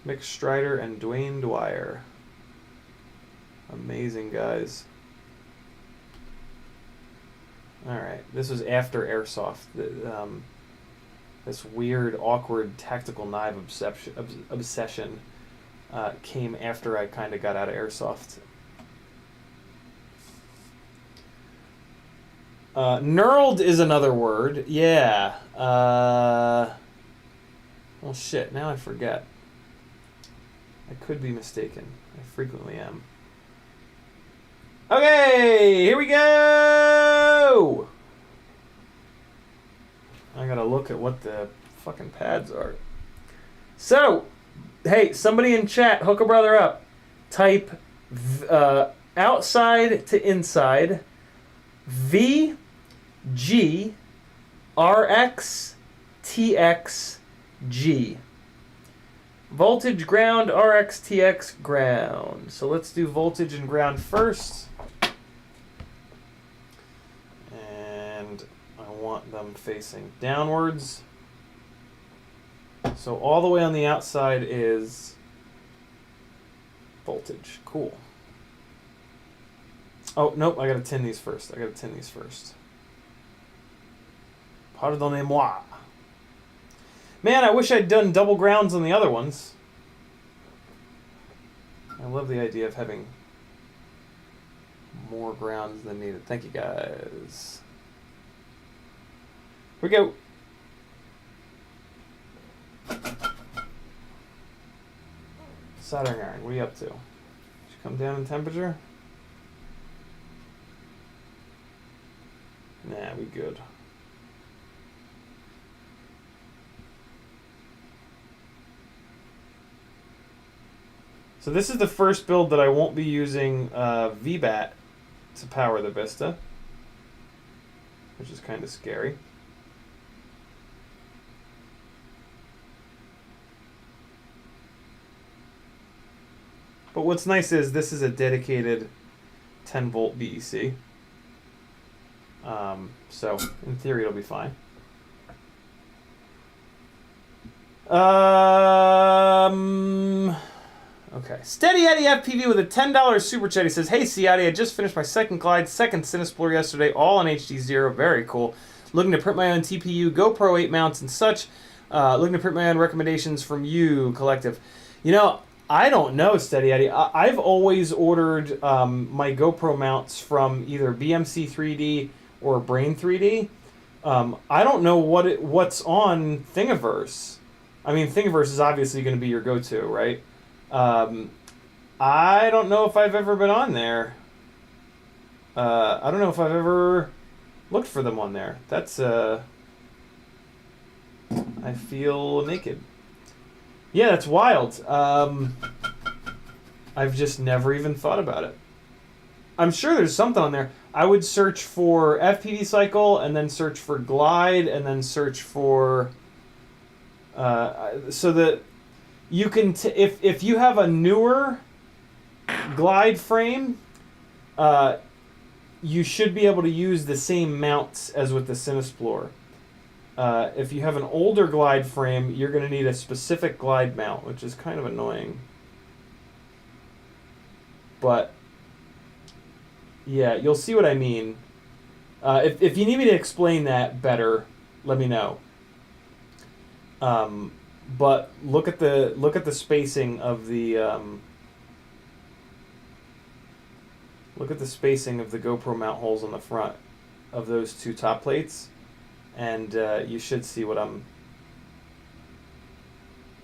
Speaker 1: Mick Strider and Dwayne Dwyer. Amazing guys. Alright, this was after Airsoft. This weird, awkward tactical knife obsession came after I kind of got out of Airsoft. Knurled is another word. Yeah. Well, shit, now I forget. I could be mistaken. I frequently am. Okay, here we go! I gotta look at what the fucking pads are. So, hey, somebody in chat, hook a brother up. Type outside to inside V G RX TX G. Voltage ground RX TX ground. So let's do voltage and ground first. And I want them facing downwards. So all the way on the outside is voltage. Cool. Oh, nope, I gotta tin these first. Pardonnez-moi. Man, I wish I'd done double grounds on the other ones. I love the idea of having more grounds than needed. Thank you, guys. Here we go. Soldering iron, what are you up to? Did you come down in temperature? Nah, we good. So this is the first build that I won't be using VBAT to power the Vista, which is kind of scary. But what's nice is this is a dedicated 10 volt BEC. So in theory it'll be fine. Okay. Steady Eddie FPV with a $10 super chat. He says, "Hey Ciotti, I just finished my second glide, second CineXplore yesterday, all on HD0. Very cool. Looking to print my own TPU, GoPro 8 mounts and such. Looking to print my own recommendations from you, collective." You know, I don't know, Steady Eddie. I've always ordered my GoPro mounts from either BMC 3D or Brain 3D. I don't know what's on Thingiverse. I mean, Thingiverse is obviously going to be your go-to, right? I don't know if I've ever been on there. I don't know if I've ever looked for them on there. That's, I feel naked. Yeah, that's wild. I've just never even thought about it. I'm sure there's something on there. I would search for FPV cycle and then search for glide and then search for so that you can if you have a newer glide frame, you should be able to use the same mounts as with the CineXplore. If you have an older glide frame, you're going to need a specific glide mount, which is kind of annoying. But yeah, you'll see what I mean. If you need me to explain that better, let me know. But look at the spacing of the GoPro mount holes on the front of those two top plates, and you should see what I'm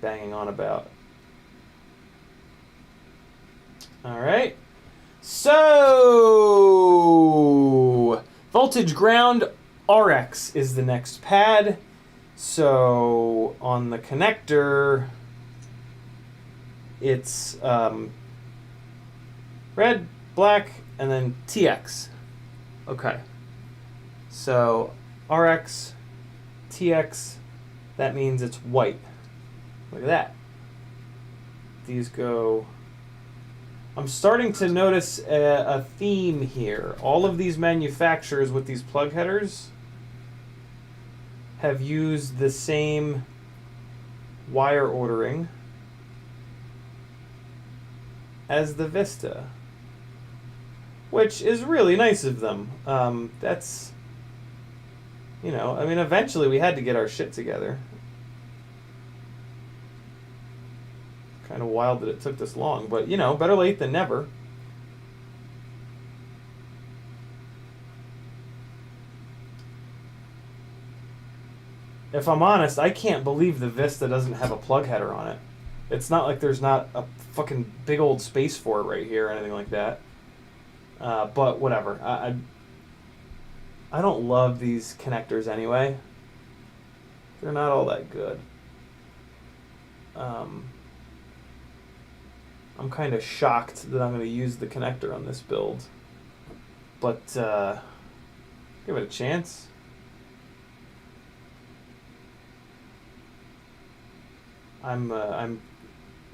Speaker 1: banging on about. All right. So, voltage ground RX is the next pad. So, on the connector, it's red, black, and then TX. Okay. So, RX, TX, that means it's white. Look at that. These go... I'm starting to notice a theme here. All of these manufacturers with these plug headers have used the same wire ordering as the Vista, which is really nice of them. That's, you know, I mean, eventually we had to get our shit together. Kind of wild that it took this long, but, you know, better late than never. If I'm honest, I can't believe the Vista doesn't have a plug header on it. It's not like there's not a fucking big old space for it right here or anything like that. But whatever. I don't love these connectors anyway. They're not all that good. I'm kind of shocked that I'm going to use the connector on this build. But give it a chance. I'm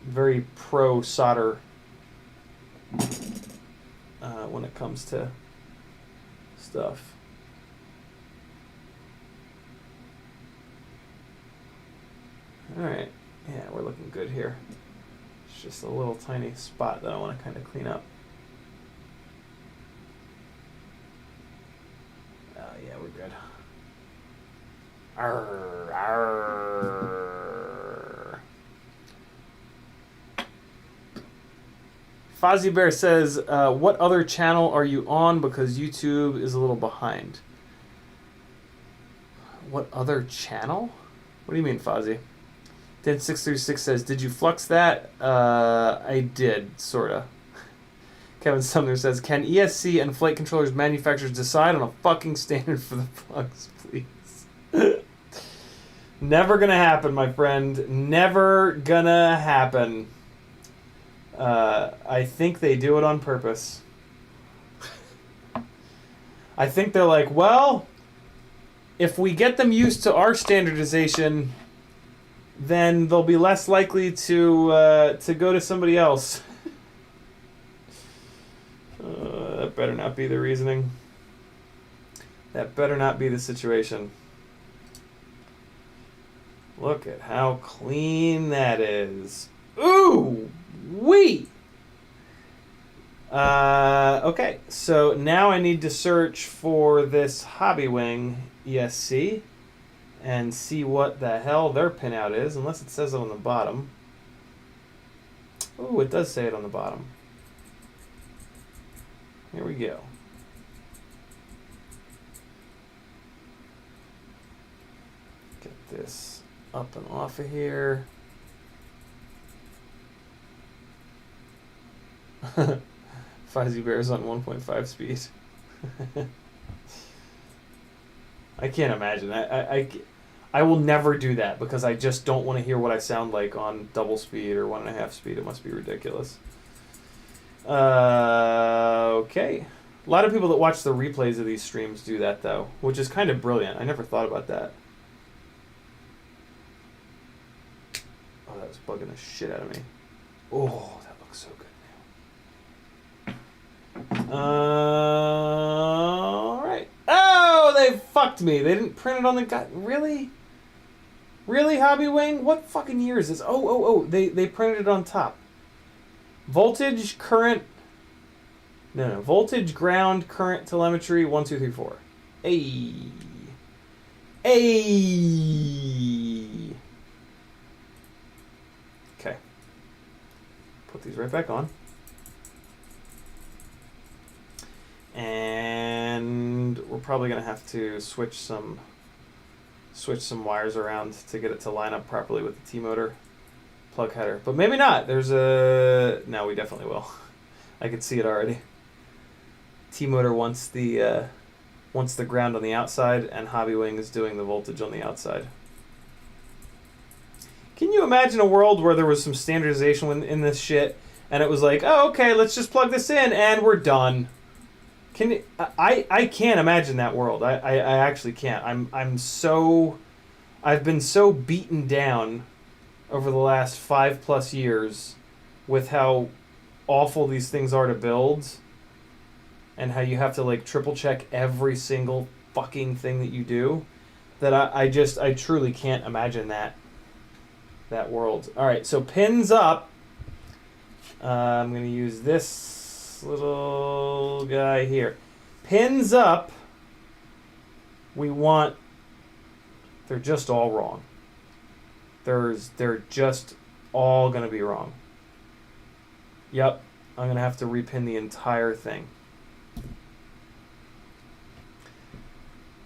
Speaker 1: very pro solder when it comes to stuff. All right, yeah, we're looking good here. It's just a little tiny spot that I want to kind of clean up. Yeah, we're good. Arr, arr. Fozzie Bear says, what other channel are you on? Because YouTube is a little behind. What other channel? What do you mean, Fozzie? Dan636 says, did you flux that? I did, sorta. Kevin Sumner says, can ESC and flight controllers manufacturers decide on a fucking standard for the flux, please? Never gonna happen, my friend. Never gonna happen. I think they do it on purpose. I think they're like, well, if we get them used to our standardization, then they'll be less likely to go to somebody else. That better not be the reasoning. That better not be the situation. Look at how clean that is. Ooh, wee! Okay, so now I need to search for this Hobby Wing ESC and see what the hell their pinout is, unless it says it on the bottom. Ooh, it does say it on the bottom. Here we go. Get this up and off of here. Fuzzy Bear's on 1.5 speed. I can't imagine. I will never do that because I just don't want to hear what I sound like on double speed or 1.5 speed. It must be ridiculous. Okay. A lot of people that watch the replays of these streams do that, though, which is kind of brilliant. I never thought about that. Oh, that was bugging the shit out of me. Oh, that looks so good now. All right. Oh, they fucked me. They didn't print it on the gut. Really? Really, Hobby Wing? What fucking year is this? Oh. They printed it on top. Voltage, current... No. Voltage, ground, current, telemetry, 1, 2, 3, 4. Hey. Okay. Put these right back on. And we're probably going to have to switch some wires around to get it to line up properly with the T-motor plug header. But maybe not. There's a... No, we definitely will. I can see it already. T-motor wants the ground on the outside, and Hobby Wing is doing the voltage on the outside. Can you imagine a world where there was some standardization in this shit, and it was like, oh, okay, let's just plug this in, and we're done. I can't imagine that world. I actually can't. I've been so beaten down over the last 5+ years with how awful these things are to build and how you have to like triple check every single fucking thing that you do that I truly can't imagine that world. All right, so pins up. I'm going to use this little guy here. Pins up. They're just all wrong. They're just all going to be wrong. Yep, I'm going to have to repin the entire thing.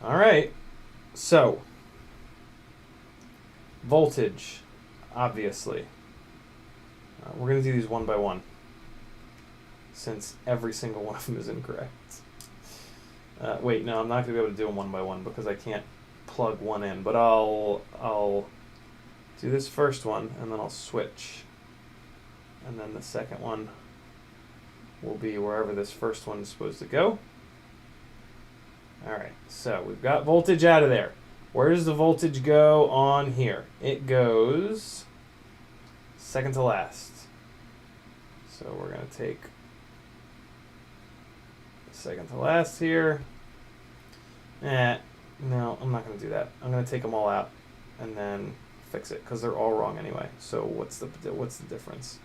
Speaker 1: All right, so voltage, obviously. We're going to do these one by one, since every single one of them is incorrect. Wait, no, I'm not going to be able to do them one by one because I can't plug one in, but I'll do this first one and then I'll switch, and then the second one will be wherever this first one is supposed to go. All right, so we've got voltage out of there. Where does the voltage go on here? It goes second to last. So we're going to take second to last here. No, I'm not going to do that. I'm going to take them all out and then fix it because they're all wrong anyway. So what's the difference?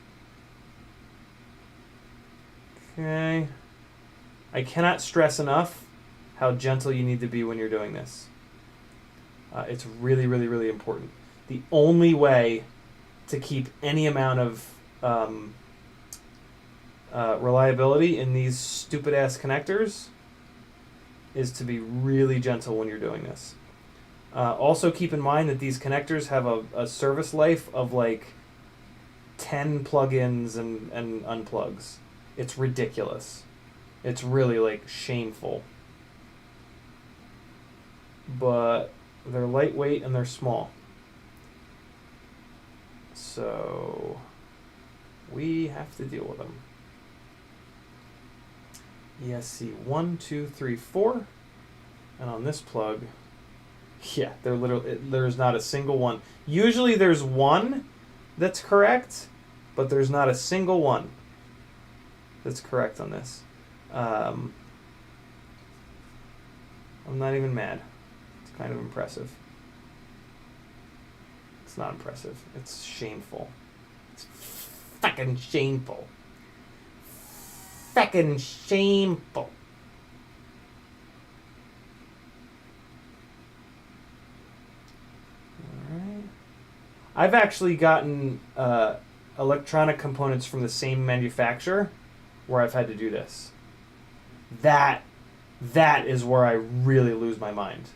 Speaker 1: Okay. I cannot stress enough how gentle you need to be when you're doing this. It's really, really, really important. The only way to keep any amount of reliability in these stupid-ass connectors is to be really gentle when you're doing this. Also keep in mind that these connectors have a service life of like 10 plugins and unplugs. It's ridiculous. It's really like shameful. But they're lightweight and they're small. So we have to deal with them. ESC 1, 2, 3, 4. And on this plug, yeah, there's not a single one. Usually there's one that's correct, but there's not a single one that's correct on this. I'm not even mad. It's kind of impressive. It's not impressive. It's shameful. It's fucking shameful. Fucking shameful. Alright. I've actually gotten electronic components from the same manufacturer where I've had to do this. That is where I really lose my mind.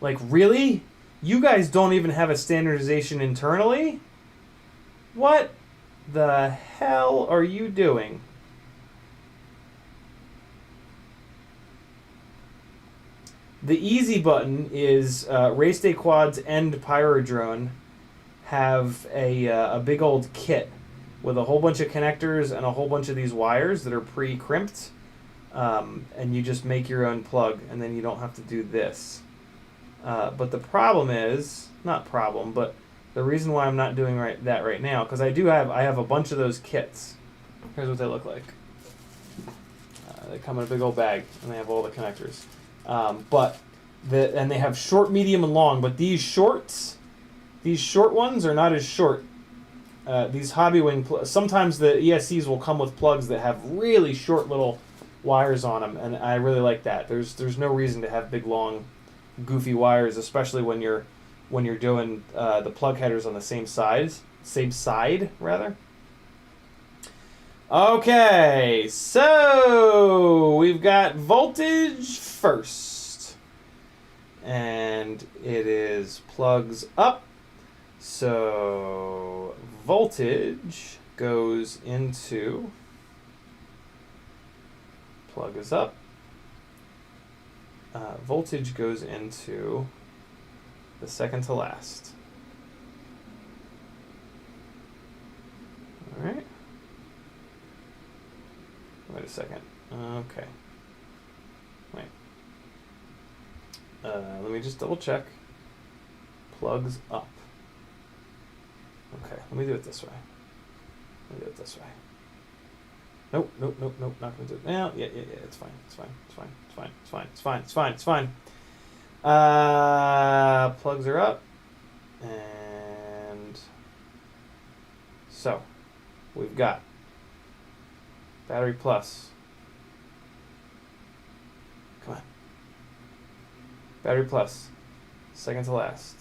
Speaker 1: Like, really? You guys don't even have a standardization internally? What the hell are you doing? The easy button is Race Day Quads and Pyrodrone have a big old kit with a whole bunch of connectors and a whole bunch of these wires that are pre-crimped. And you just make your own plug, and then you don't have to do this. But the problem is, not problem, but the reason why I'm not doing that right now, because I have a bunch of those kits. Here's what they look like. They come in a big old bag, and they have all the connectors. And they have short, medium, and long. But these short ones are not as short. These hobby wing, sometimes the ESCs will come with plugs that have really short little wires on them, and I really like that. There's no reason to have big, long, goofy wires, especially when you're doing the plug headers on the same side rather. Okay, so we've got voltage first, and it is plugs up. So voltage goes into plug is up. Voltage goes into the second to last. All right. Wait a second. Okay. Wait. Let me just double check. Plugs up. Okay, let me do it this way. Nope, not gonna do it. Yeah, it's fine. Plugs are up. And so we've got battery plus. Come on. Battery plus. Second to last.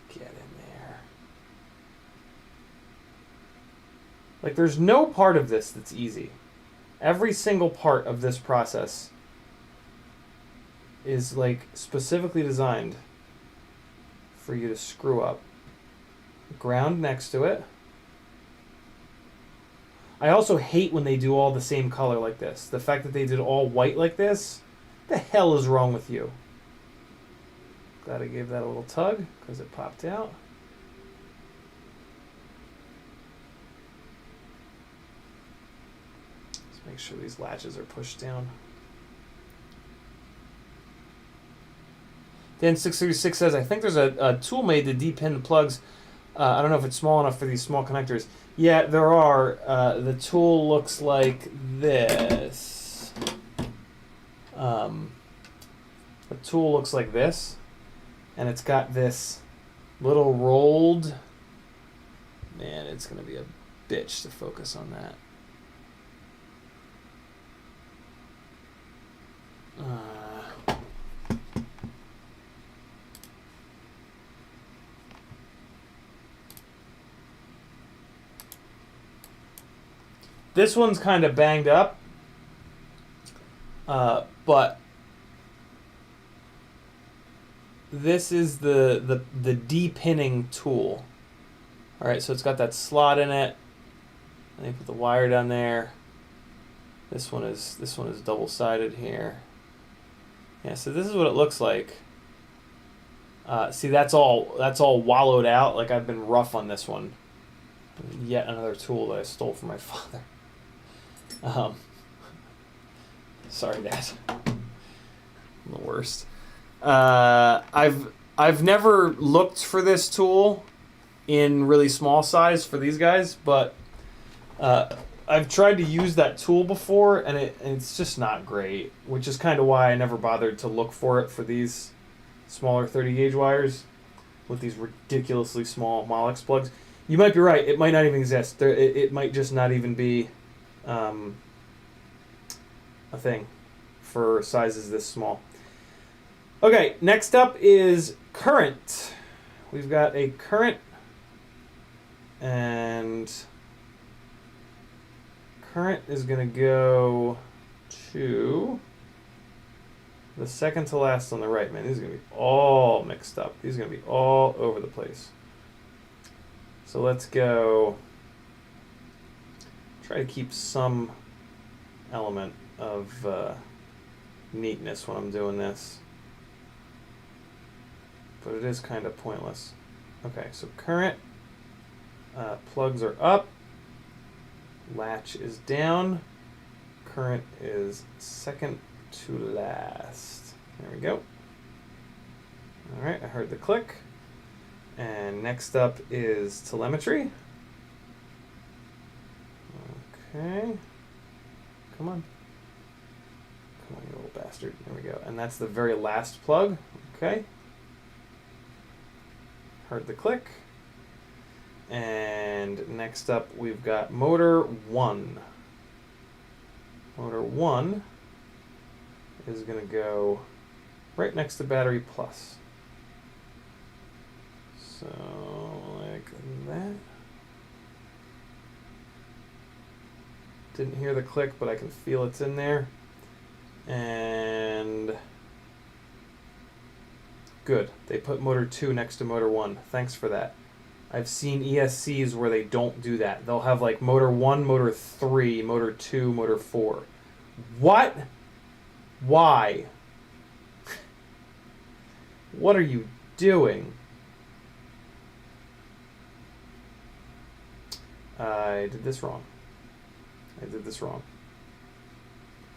Speaker 1: Get in there. Like, there's no part of this that's easy. Every single part of this process is, like, specifically designed for you to screw up. Ground next to it. I also hate when they do all the same color like this. The fact that they did all white like this, the hell is wrong with you? Glad I gave that a little tug because it popped out. Let's make sure these latches are pushed down. Dan 636 says, I think there's a tool made to depin the plugs. I don't know if it's small enough for these small connectors. Yeah, there are. The tool looks like this. The tool looks like this. And it's got this little rolled... Man, it's going to be a bitch to focus on that. This one's kind of banged up, but this is the depinning tool. All right, so it's got that slot in it. And they put the wire down there. This one is double-sided here. Yeah, so this is what it looks like. See, that's all wallowed out. Like I've been rough on this one. Yet another tool that I stole from my father. Sorry, Dad. I'm the worst. I've never looked for this tool in really small size for these guys, but I've tried to use that tool before, and it's just not great, which is kind of why I never bothered to look for it for these smaller 30 gauge wires with these ridiculously small Molex plugs. You might be right. It might not even exist. It might just not even be a thing for sizes this small. Okay, next up is current. We've got a current, and current is going to go to the second to last on the right. Man, these are going to be all mixed up. These are going to be all over the place. So let's go try to keep some element of neatness when I'm doing this. But it is kind of pointless. Okay, so current, plugs are up, latch is down, current is second to last. There we go. All right, I heard the click. And next up is telemetry. Okay. Come on. Come on, you little bastard. There we go. And that's the very last plug. Okay. Heard the click. And next up we've got motor 1. Motor 1 is going to go right next to battery plus. So, like that. Didn't hear the click, but I can feel it's in there. And good. They put motor 2 next to motor 1. Thanks for that. I've seen ESCs where they don't do that. They'll have like motor 1, motor 3, motor 2, motor 4. What? Why? What are you doing? I did this wrong. I did this wrong.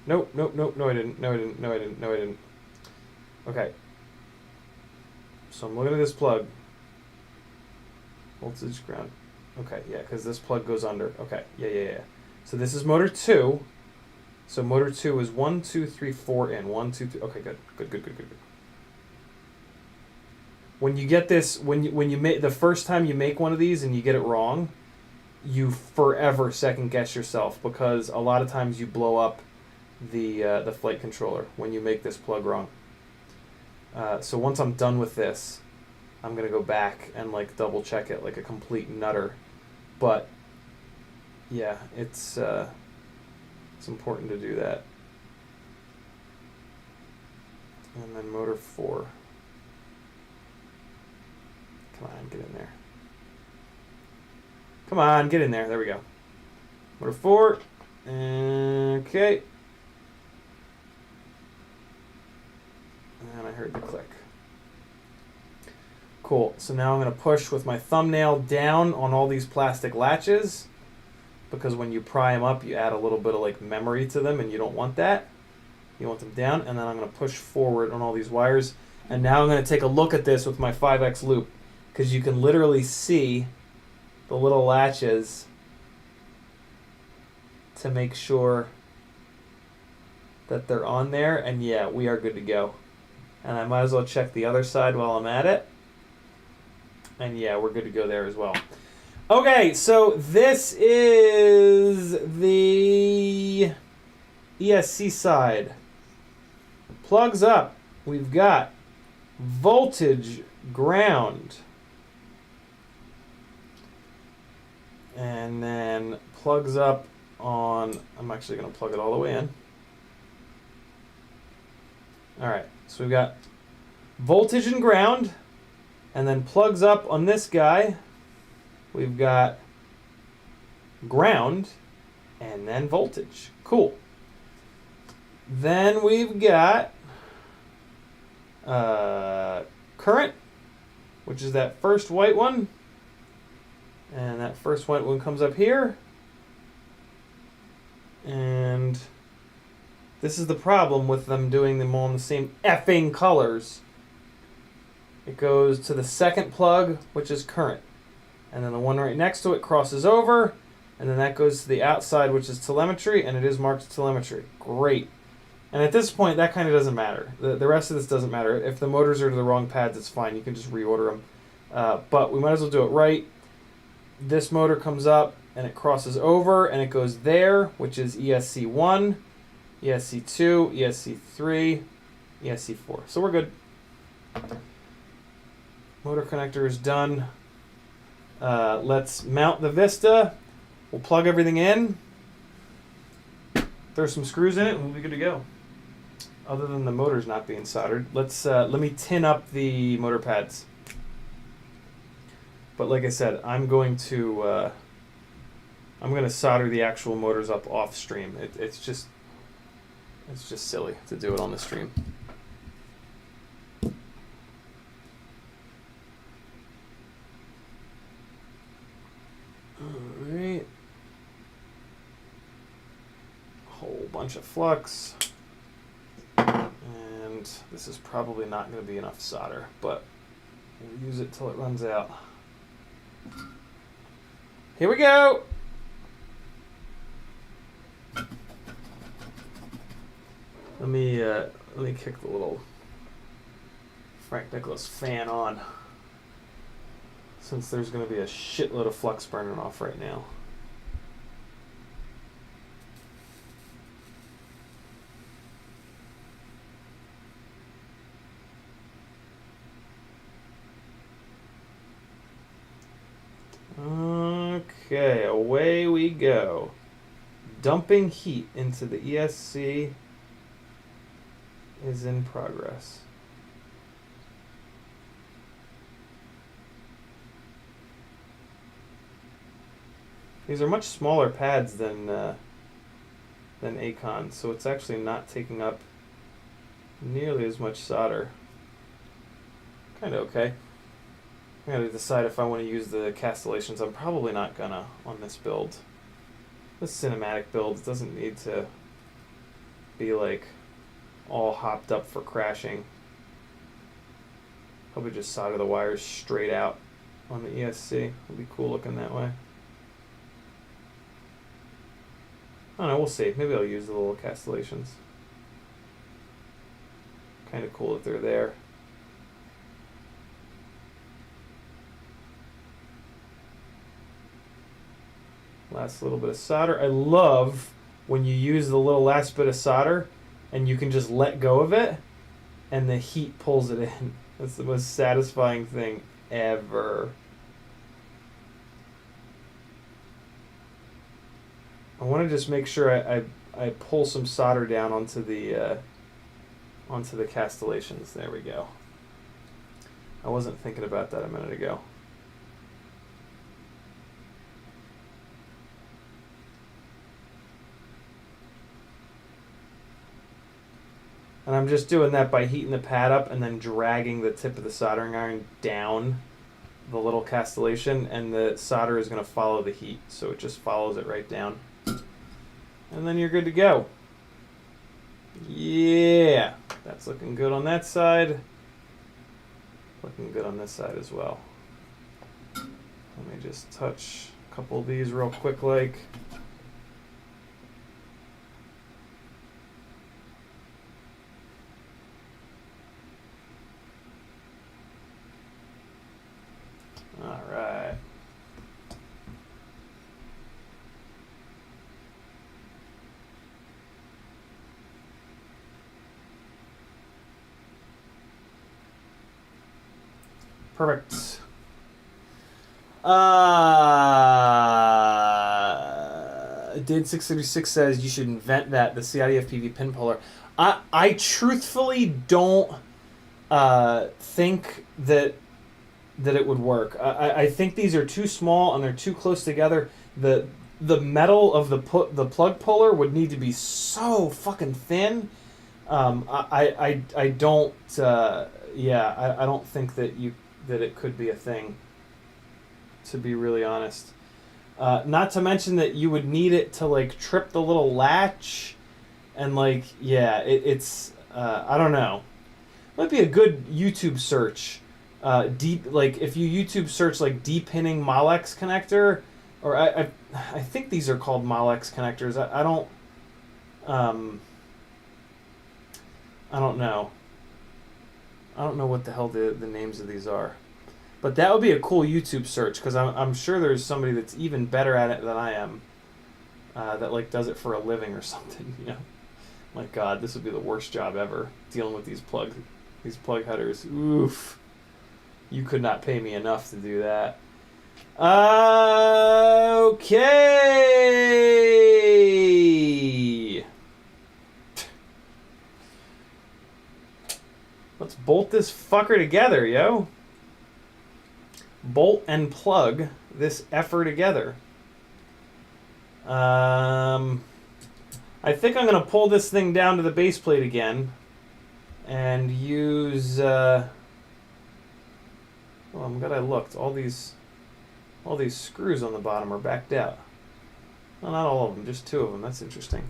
Speaker 1: Nope, nope, nope, no I didn't, no I didn't, no I didn't, no I didn't. Okay. So I'm looking at this plug. Voltage ground. Okay, yeah, because this plug goes under. Okay, yeah. So this is motor 2. So motor 2 is 1, 2, 3, 4 in. 1, 2, 3. Okay, good. When you get this, when you make the first time you make one of these and you get it wrong, you forever second guess yourself, because a lot of times you blow up the flight controller when you make this plug wrong. So once I'm done with this, I'm gonna go back and like double check it like a complete nutter. But yeah, it's important to do that. And then motor 4. Come on, get in there. Come on, get in there. There we go. Motor forward. Okay. And I heard the click. Cool. So now I'm going to push with my thumbnail down on all these plastic latches, because when you pry them up, you add a little bit of like memory to them, and you don't want that. You want them down, and then I'm going to push forward on all these wires. And now I'm going to take a look at this with my 5X loop, because you can literally see the little latches to make sure that they're on there. And yeah, we are good to go. And I might as well check the other side while I'm at it. And yeah, we're good to go there as well. Okay, so this is the ESC side. Plugs up. We've got voltage ground. And then plugs up on, I'm actually going to plug it all the way in. Alright, so we've got voltage and ground. And then plugs up on this guy, we've got ground and then voltage. Cool. Then we've got current, which is that first white one. And that first white one comes up here. And this is the problem with them doing them all in the same effing colors. It goes to the second plug, which is current. And then the one right next to it crosses over. And then that goes to the outside, which is telemetry. And it is marked telemetry. Great. And at this point, that kind of doesn't matter. The rest of this doesn't matter. If the motors are to the wrong pads, it's fine. You can just reorder them. But we might as well do it right. This motor comes up, and it crosses over. And it goes there, which is ESC1, ESC2, ESC3, ESC4. So we're good. Motor connector is done. Let's mount the Vista. We'll plug everything in. Throw some screws in it, and we'll be good to go. Other than the motors not being soldered, let me tin up the motor pads. But like I said, I'm going to solder the actual motors up off stream. It's just silly to do it on the stream. Alright. Whole bunch of flux. And this is probably not going to be enough solder, but we'll use it till it runs out. Here we go! Let me kick the little Frank Nicholas fan on, since there's going to be a shitload of flux burning off right now. Okay, away we go. Dumping heat into the ESC is in progress. These are much smaller pads than Acon, so it's actually not taking up nearly as much solder. Kind of okay. I gotta decide if I want to use the castellations. I'm probably not gonna on this build. This cinematic build doesn't need to be like all hopped up for crashing. Probably just solder the wires straight out on the ESC. It'll be cool looking that way. I don't know, we'll see. Maybe I'll use the little castellations. Kind of cool if they're there. Last little bit of solder. I love when you use the little last bit of solder and you can just let go of it and the heat pulls it in. That's the most satisfying thing ever. I want to just make sure I pull some solder down onto the castellations. There we go. I wasn't thinking about that a minute ago. And I'm just doing that by heating the pad up and then dragging the tip of the soldering iron down the little castellation, and the solder is going to follow the heat, so it just follows it right down. And then you're good to go. Yeah, that's looking good on that side. Looking good on this side as well. Let me just touch a couple of these real quick like. All right. Perfect. Did636 says you should invent that, the CiottiFPV pin puller. I truthfully don't think that it would work. I think these are too small and they're too close together. The metal of the plug puller would need to be so fucking thin. I don't I don't think that it could be a thing, to be really honest. Not to mention that you would need it to like trip the little latch, and like it's I don't know. Might be a good YouTube search. Like if you YouTube search like depinning Molex connector, or I think these are called Molex connectors. I don't know. I don't know what the hell the names of these are. But that would be a cool YouTube search, because I'm sure there's somebody that's even better at it than I am, that like does it for a living or something, you know. My God, this would be the worst job ever, dealing with these plug headers. Oof. You could not pay me enough to do that. Okay. Let's bolt this fucker together, yo. Bolt and plug this effer together. I think I'm going to pull this thing down to the base plate again and use oh, I'm glad I looked. All these screws on the bottom are backed out. Well, not all of them, just 2 of them. That's interesting.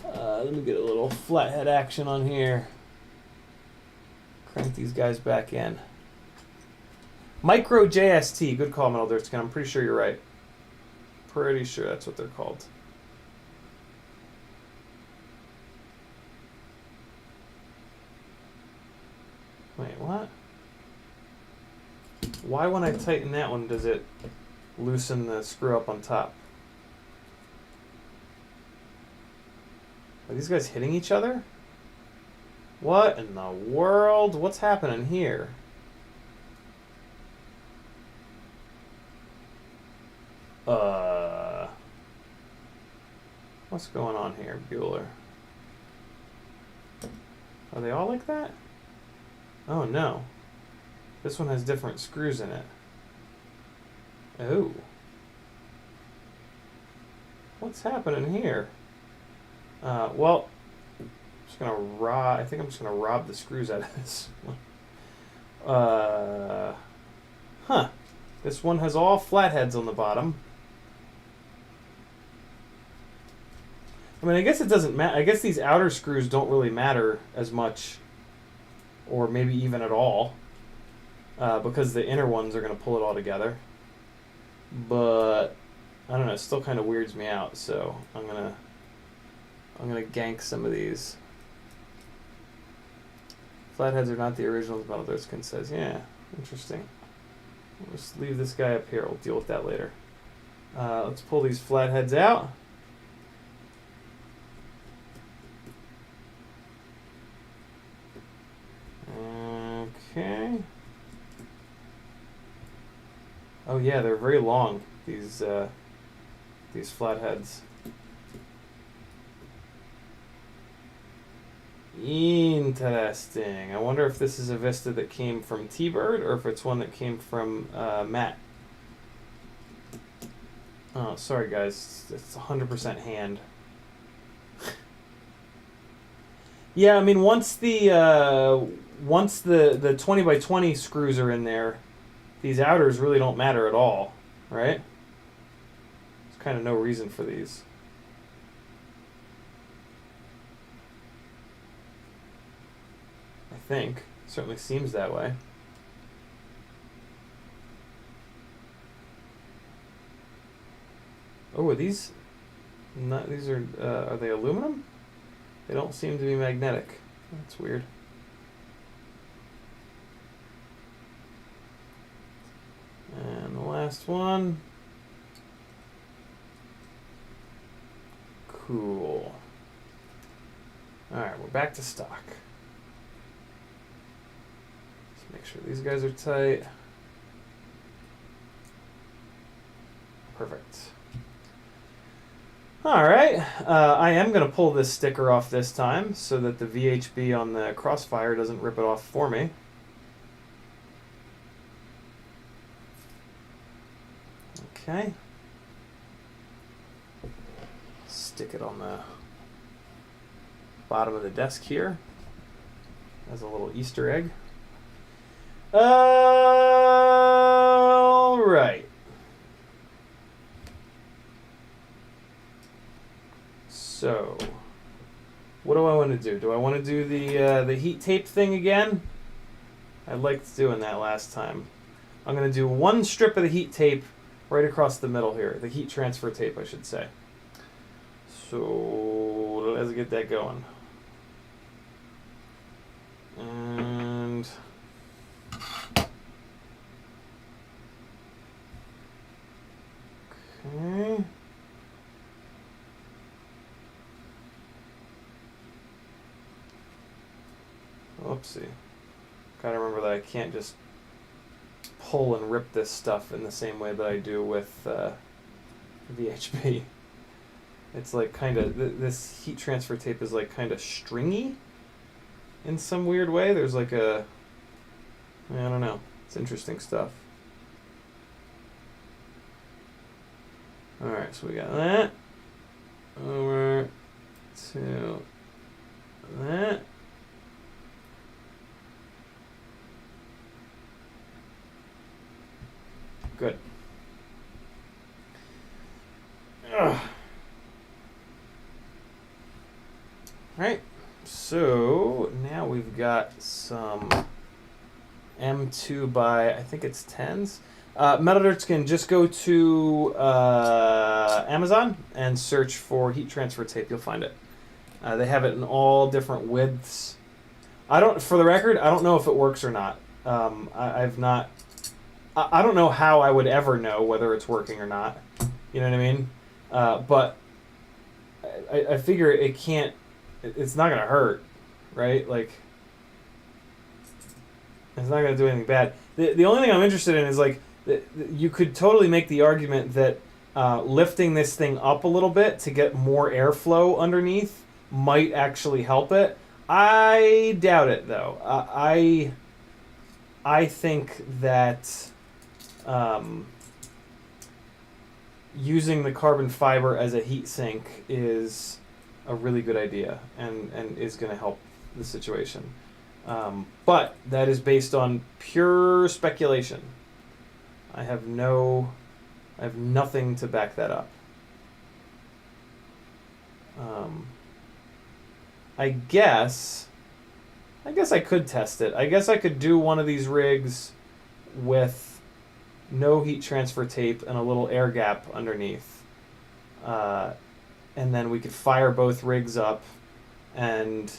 Speaker 1: Let me get a little flathead action on here. Crank these guys back in. Micro JST, good call, Metal Dirtskin. I'm pretty sure you're right. Pretty sure that's what they're called. Wait, what? Why when I tighten that one does it loosen the screw up on top? Are these guys hitting each other? What in the world? What's happening here? What's going on here, Bueller? Are they all like that? Oh no. This one has different screws in it. Oh. What's happening here? Well, I'm just gonna I think I'm just gonna rob the screws out of this one. Huh. This one has all flatheads on the bottom. I mean, I guess it doesn't matter. I guess these outer screws don't really matter as much, or maybe even at all, because the inner ones are going to pull it all together. But I don't know. It still kind of weirds me out. So I'm gonna gank some of these. Flatheads are not the originals. Metal Dirtskin says, yeah, interesting. We'll just leave this guy up here. We'll deal with that later. Let's pull these flatheads out. Okay. Oh yeah, they're very long, these flatheads. Interesting. I wonder if this is a Vista that came from T-Bird or if it's one that came from Matt. Oh, sorry guys, it's 100% hand. Yeah, I mean, once the 20 by 20 screws are in there, these outers really don't matter at all, right? There's kind of no reason for these. I think. Certainly seems that way. Oh, are these? Not these are they aluminum? They don't seem to be magnetic. That's weird. And the last one. Cool. Alright, we're back to stock. Let's make sure these guys are tight. Perfect. Alright, I am going to pull this sticker off this time so that the VHB on the Crossfire doesn't rip it off for me. Okay. Stick it on the bottom of the desk here as a little Easter egg. Alright. So, what do I want to do? Do I want to do the heat tape thing again? I liked doing that last time. I'm going to do one strip of the heat tape right across the middle here. The heat transfer tape, I should say. So, let's get that going. And... okay. Oopsie. Gotta remember that I can't just pull and rip this stuff in the same way that I do with VHB. It's like kind of, this heat transfer tape is like kind of stringy in some weird way. There's like a, I don't know. It's interesting stuff. Alright, so we got that. Over to that. Good. Ugh. Right, so now we've got some M2 by, I think it's 10s. Metal Nerds can just go to Amazon and search for heat transfer tape. You'll find it. They have it in all different widths. For the record, I don't know if it works or not. I've not. I don't know how I would ever know whether it's working or not. You know what I mean? But I figure it can't. It's not gonna hurt, right? Like, it's not gonna do anything bad. The only thing I'm interested in is like, you could totally make the argument that lifting this thing up a little bit to get more airflow underneath might actually help it. I doubt it though. I think that using the carbon fiber as a heat sink is a really good idea and is going to help the situation. But that is based on pure speculation. I have nothing to back that up. I guess I could test it. I guess I could do one of these rigs with no heat transfer tape and a little air gap underneath. And then we could fire both rigs up and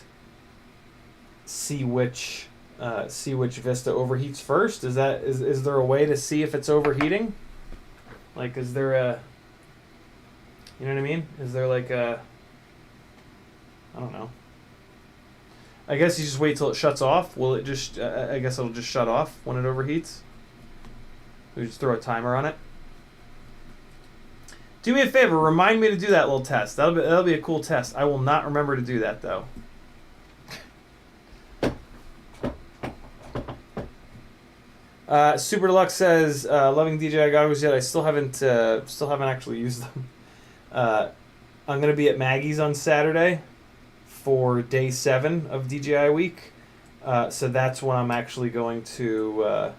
Speaker 1: see which Vista overheats first. Is there a way to see if it's overheating? Like, is there a, you know what I mean? Is there like a, I don't know. I guess you just wait till it shuts off. Will it just, I guess it'll just shut off when it overheats. We just throw a timer on it. Do me a favor, remind me to do that little test. That'll be a cool test. I will not remember to do that though. Super Deluxe says, loving DJI goggles yet. I still haven't actually used them. I'm gonna be at Maggie's on Saturday for day 7 of DJI week. So that's when I'm actually going to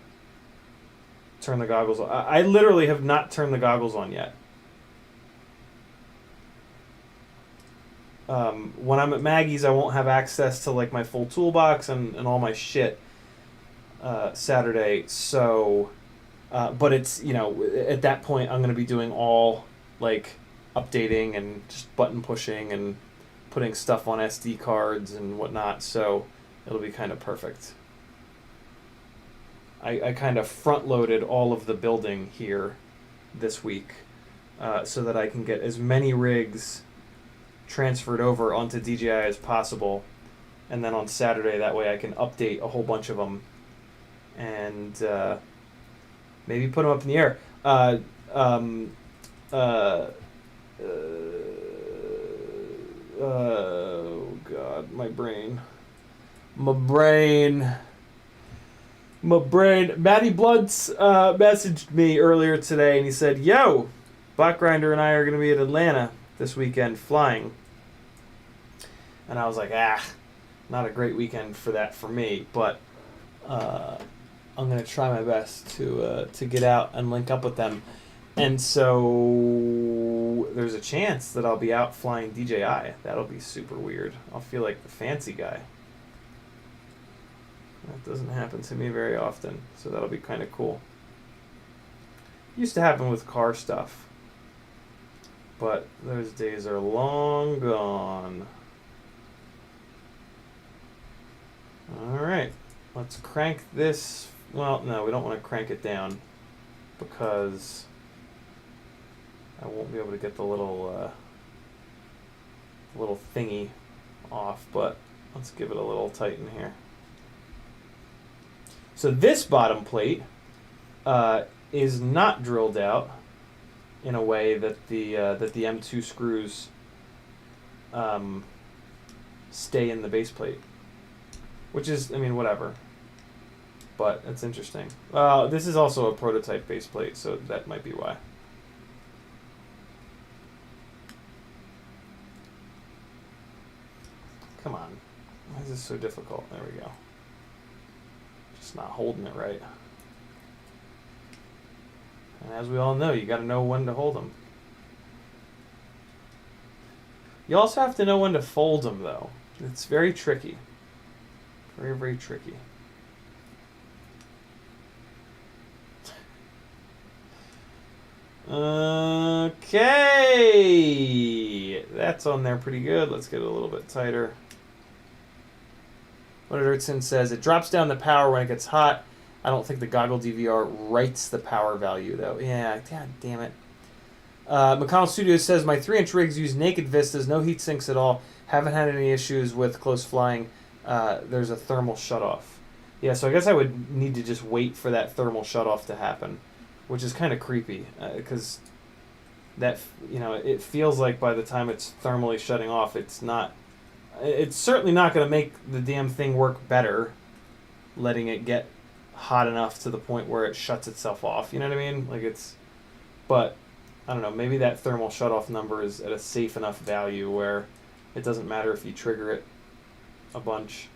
Speaker 1: turn the goggles on. I literally have not turned the goggles on yet. When I'm at Maggie's, I won't have access to like my full toolbox and all my shit Saturday. So, but it's, you know, at that point I'm going to be doing all like updating and just button pushing and putting stuff on SD cards and whatnot. So it'll be kind of perfect. I kind of front-loaded all of the building here this week so that I can get as many rigs transferred over onto DJI as possible, and then on Saturday that way I can update a whole bunch of them and maybe put them up in the air. Oh God, my brain. Matty Bloods messaged me earlier today and he said, yo, Black Grinder and I are going to be at Atlanta this weekend flying. And I was like, not a great weekend for that for me, but I'm going to try my best to get out and link up with them. And so there's a chance that I'll be out flying DJI. That'll be super weird. I'll feel like the fancy guy. That doesn't happen to me very often, so that'll be kind of cool. Used to happen with car stuff, but those days are long gone. Alright, let's crank this. Well, no, we don't want to crank it down because I won't be able to get the little thingy off, but let's give it a little tighten here. So this bottom plate is not drilled out in a way that the M2 screws stay in the base plate, which is, I mean, whatever. But it's interesting. This is also a prototype base plate, so that might be why. Come on. Why is this so difficult? There we go. Just not holding it right. And as we all know, you got to know when to hold them. You also have to know when to fold them, though. It's very tricky. Very, very tricky. Okay. That's on there pretty good. Let's get it a little bit tighter. What Ertson says, it drops down the power when it gets hot. I don't think the goggle DVR writes the power value, though. Yeah, god damn it. McConnell Studios says, my 3-inch rigs use naked vistas, no heat sinks at all. Haven't had any issues with close flying. There's a thermal shutoff. Yeah, so I guess I would need to just wait for that thermal shutoff to happen, which is kind of creepy, because that, you know, it feels like by the time it's thermally shutting off, it's certainly not going to make the damn thing work better, letting it get hot enough to the point where it shuts itself off. You know what I mean? Like but I don't know, maybe that thermal shutoff number is at a safe enough value where it doesn't matter if you trigger it a bunch.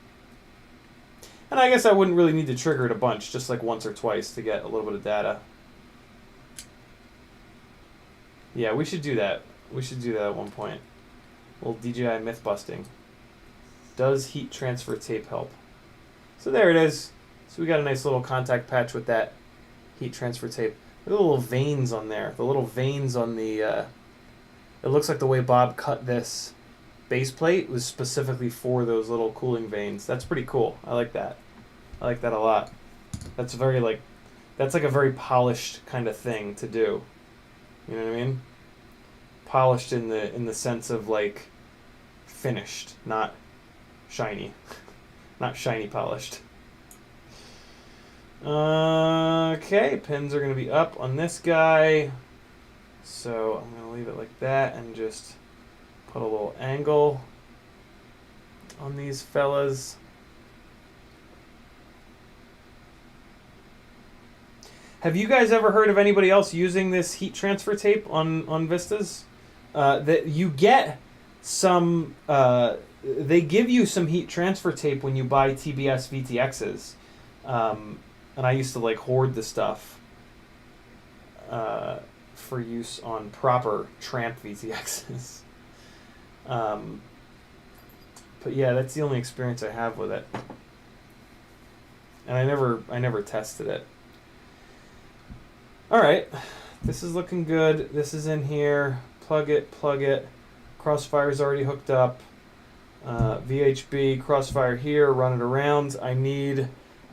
Speaker 1: And I guess I wouldn't really need to trigger it a bunch, just like once or twice to get a little bit of data. Yeah, we should do that. We should do that at one point. A little DJI myth busting. Does heat transfer tape help? So there it is. So we got a nice little contact patch with that heat transfer tape. Look at the little veins on there. The little veins on the... it looks like the way Bob cut this base plate was specifically for those little cooling veins. That's pretty cool. I like that. I like that a lot. That's very like... That's like a very polished kind of thing to do. You know what I mean? Polished in the sense of like finished, not shiny. Not shiny polished. Okay, pins are going to be up on this guy. So I'm going to leave it like that and just put a little angle on these fellas. Have you guys ever heard of anybody else using this heat transfer tape on Vistas? That you get some they give you some heat transfer tape when you buy TBS VTXs, and I used to like hoard the stuff for use on proper tramp VTXs. But yeah, that's the only experience I have with it, and I never tested it. All right, this is looking good. This is in here. Plug it. Crossfire's already hooked up. VHB crossfire here. Run it around. I need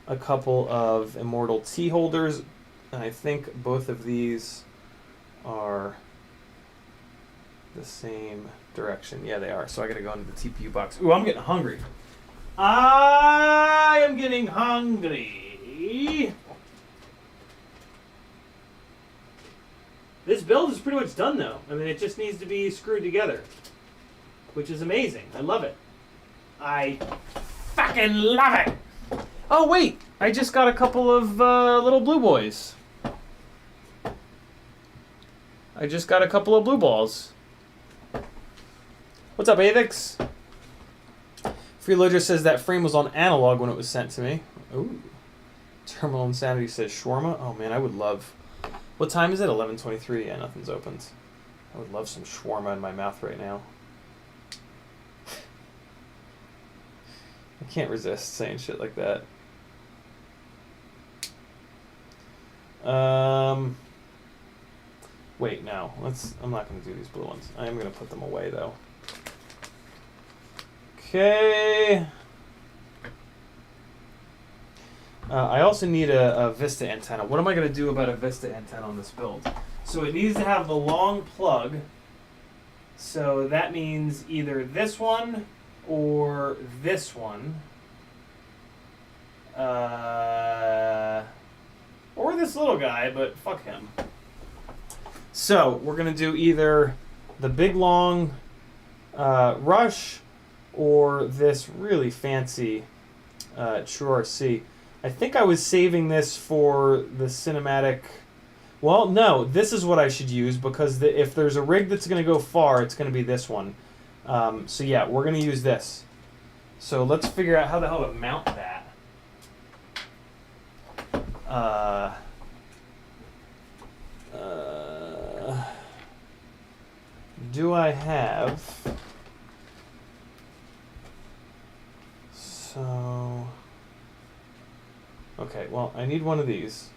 Speaker 1: a couple of Immortal T holders, and I think both of these are the same direction. Yeah, they are. So I gotta go into the TPU box. Ooh, I'm getting hungry. I am getting hungry. This build is pretty much done, though. I mean, it just needs to be screwed together, which is amazing. I love it. I fucking love it. Oh, wait. I just got a couple of little blue boys. I just got a couple of blue balls. What's up, Avix? Freeloader says that frame was on analog when it was sent to me. Ooh. Terminal Insanity says shawarma. Oh, man, I would love... What time is it? 11:23. Yeah, nothing's opened. I would love some shawarma in my mouth right now. I can't resist saying shit like that. Wait, no. I'm not going to do these blue ones. I am going to put them away, though. Okay. I also need a Vista antenna. What am I going to do about a Vista antenna on this build? So it needs to have the long plug. So that means either this one or this one. Or this little guy, but fuck him. So we're going to do either the big long Rush or this really fancy True RC. I think I was saving this for the cinematic. Well, no, this is what I should use because if there's a rig that's going to go far, it's going to be this one. So yeah, we're going to use this. So let's figure out how the hell to mount that. Do I have... So... Okay, well, I need one of these.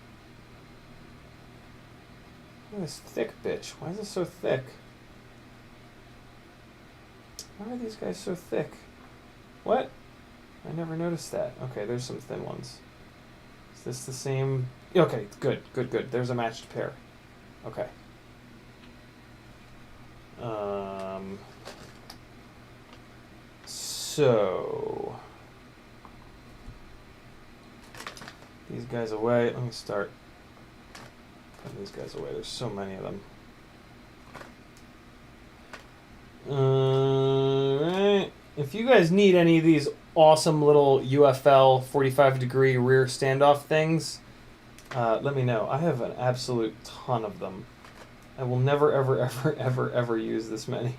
Speaker 1: Look at this thick bitch. Why is it so thick? Why are these guys so thick? What? I never noticed that. Okay, there's some thin ones. Is this the same? Okay, good. There's a matched pair. Okay. So... These guys away. Let me start putting these guys away. There's so many of them. Alright. If you guys need any of these awesome little UFL 45-degree rear standoff things, let me know. I have an absolute ton of them. I will never, ever use this many.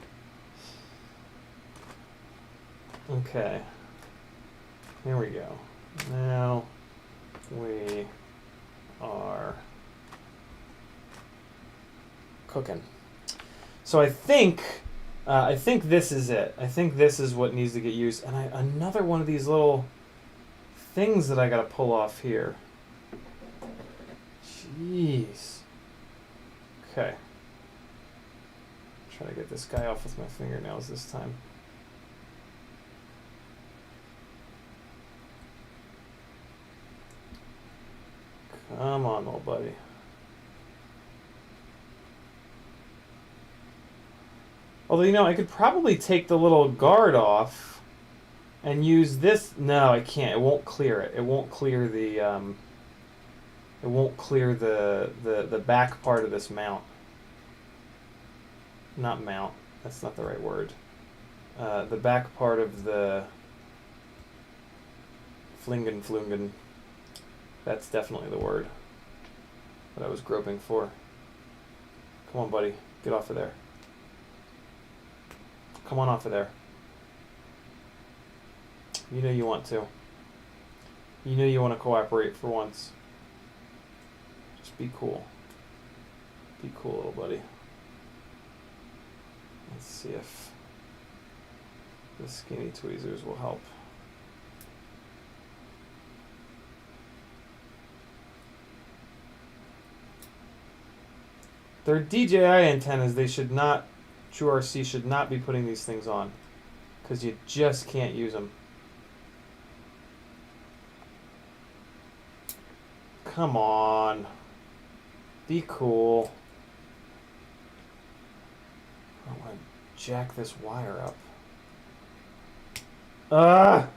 Speaker 1: Okay. Here we go. Now... we are cooking. So I think this is it. I think this is what needs to get used. And another one of these little things that I gotta pull off here. Jeez. Okay. Try to get this guy off with my fingernails this time. Come on, little buddy. Although, you know, I could probably take the little guard off and use this. No, I can't. It won't clear it. It won't clear the it won't clear the back part of this mount. Not mount. That's not the right word. The back part of the flungen. That's definitely the word that I was groping for. Come on, buddy. Get off of there. Come on off of there. You know you want to. You know you want to cooperate for once. Just be cool. Be cool, little buddy. Let's see if the skinny tweezers will help. They're DJI antennas. They should not, TrueRC should not be putting these things on, because you just can't use them. Come on. Be cool. I don't want to jack this wire up. Ah!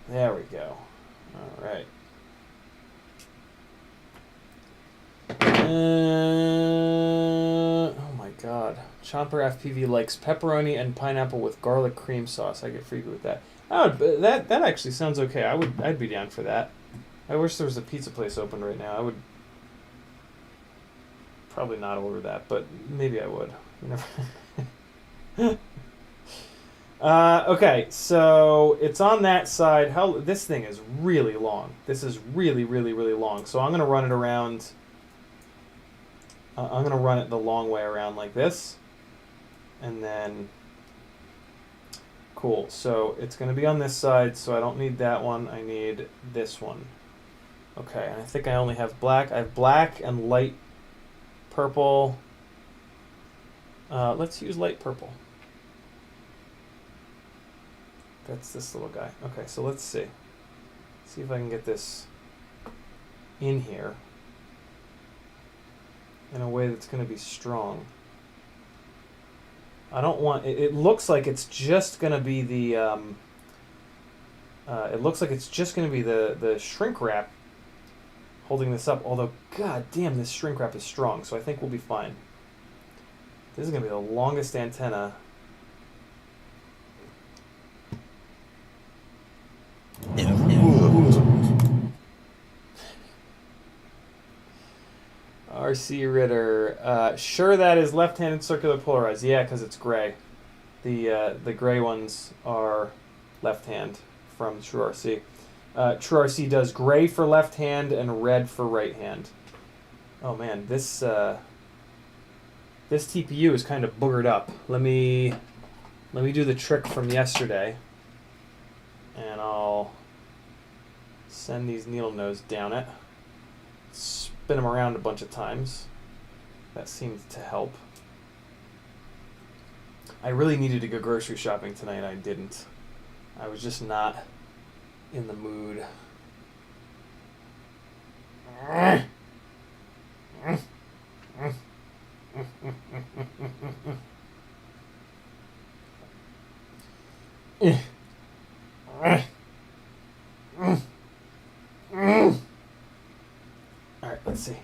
Speaker 1: There we go. All right. Oh my God. Chomper FPV likes pepperoni and pineapple with garlic cream sauce. I get freaky with that. That actually sounds okay. I'd be down for that. I wish there was a pizza place open right now. I would probably not order that, but maybe I would. You never. Okay, so it's on that side. This thing is really long. This is really, really, really long. So I'm gonna run it around. I'm gonna run it the long way around like this, and then. Cool. So it's gonna be on this side. So I don't need that one. I need this one. Okay, and I think I only have black. I have black and light purple. Let's use light purple. That's this little guy. Okay, so let's see. See if I can get this in here in a way that's going to be strong. I don't want... It looks like it's just going to be the... it looks like it's just going to be the shrink wrap holding this up. Although, god damn, this shrink wrap is strong, so I think we'll be fine. This is going to be the longest antenna. RC Ritter. Sure that is left-handed circular polarized. Yeah, because it's gray. The gray ones are left-hand from TrueRC. TrueRC does gray for left hand and red for right hand. Oh man, this TPU is kind of boogered up. Let me do the trick from yesterday, and I'll send these needle nose down it. Spin them around a bunch of times. That seemed to help. I really needed to go grocery shopping tonight. I didn't. I was just not in the mood. Alright, let's see.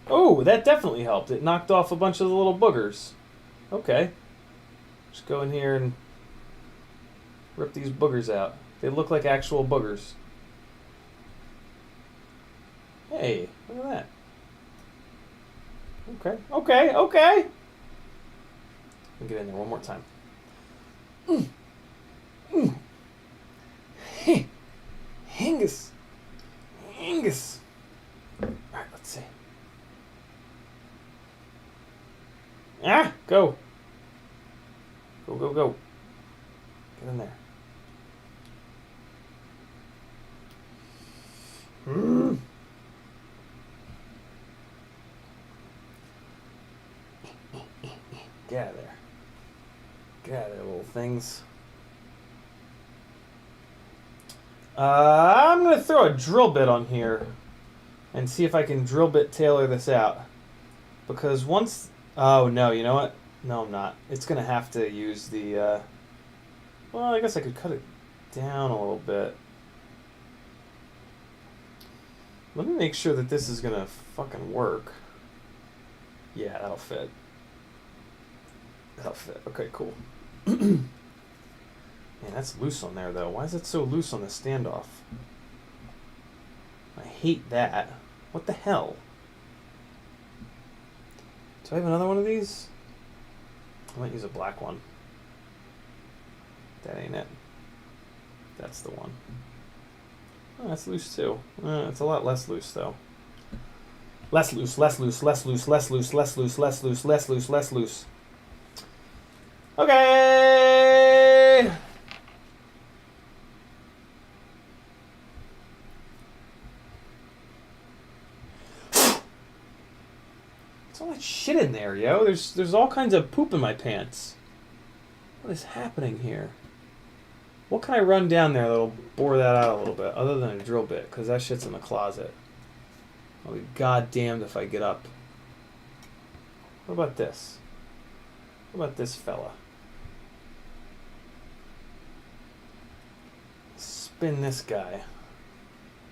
Speaker 1: Oh, that definitely helped. It knocked off a bunch of the little boogers. Okay. Just go in here and rip these boogers out. They look like actual boogers. Hey, look at that. Okay, okay, okay. Let me get in there one more time. Hey, Angus. Angus. Alright, let's see. Ah, go. Go, go, go. Get in there. Get out of there. Get out of there, little things. I'm going to throw a drill bit on here and see if I can drill bit tailor this out. Because once... Oh, no, you know what? No, I'm not. It's going to have to use the... Well, I guess I could cut it down a little bit. Let me make sure that this is going to fucking work. Yeah, that'll fit. That'll fit. Okay, cool. Man, that's loose on there, though. Why is it so loose on the standoff? I hate that. What the hell? Do I have another one of these? I might use a black one. That ain't it. That's the one. Oh, that's loose too. It's a lot less loose though. Less loose, less loose, less loose, less loose, less loose, less loose, less loose, less loose. Okay. There's all that shit in there, yo. There's all kinds of poop in my pants. What is happening here? What can I run down there that'll bore that out a little bit, other than a drill bit? Because that shit's in the closet. I'll be goddamned if I get up. What about this? What about this fella? Spin this guy.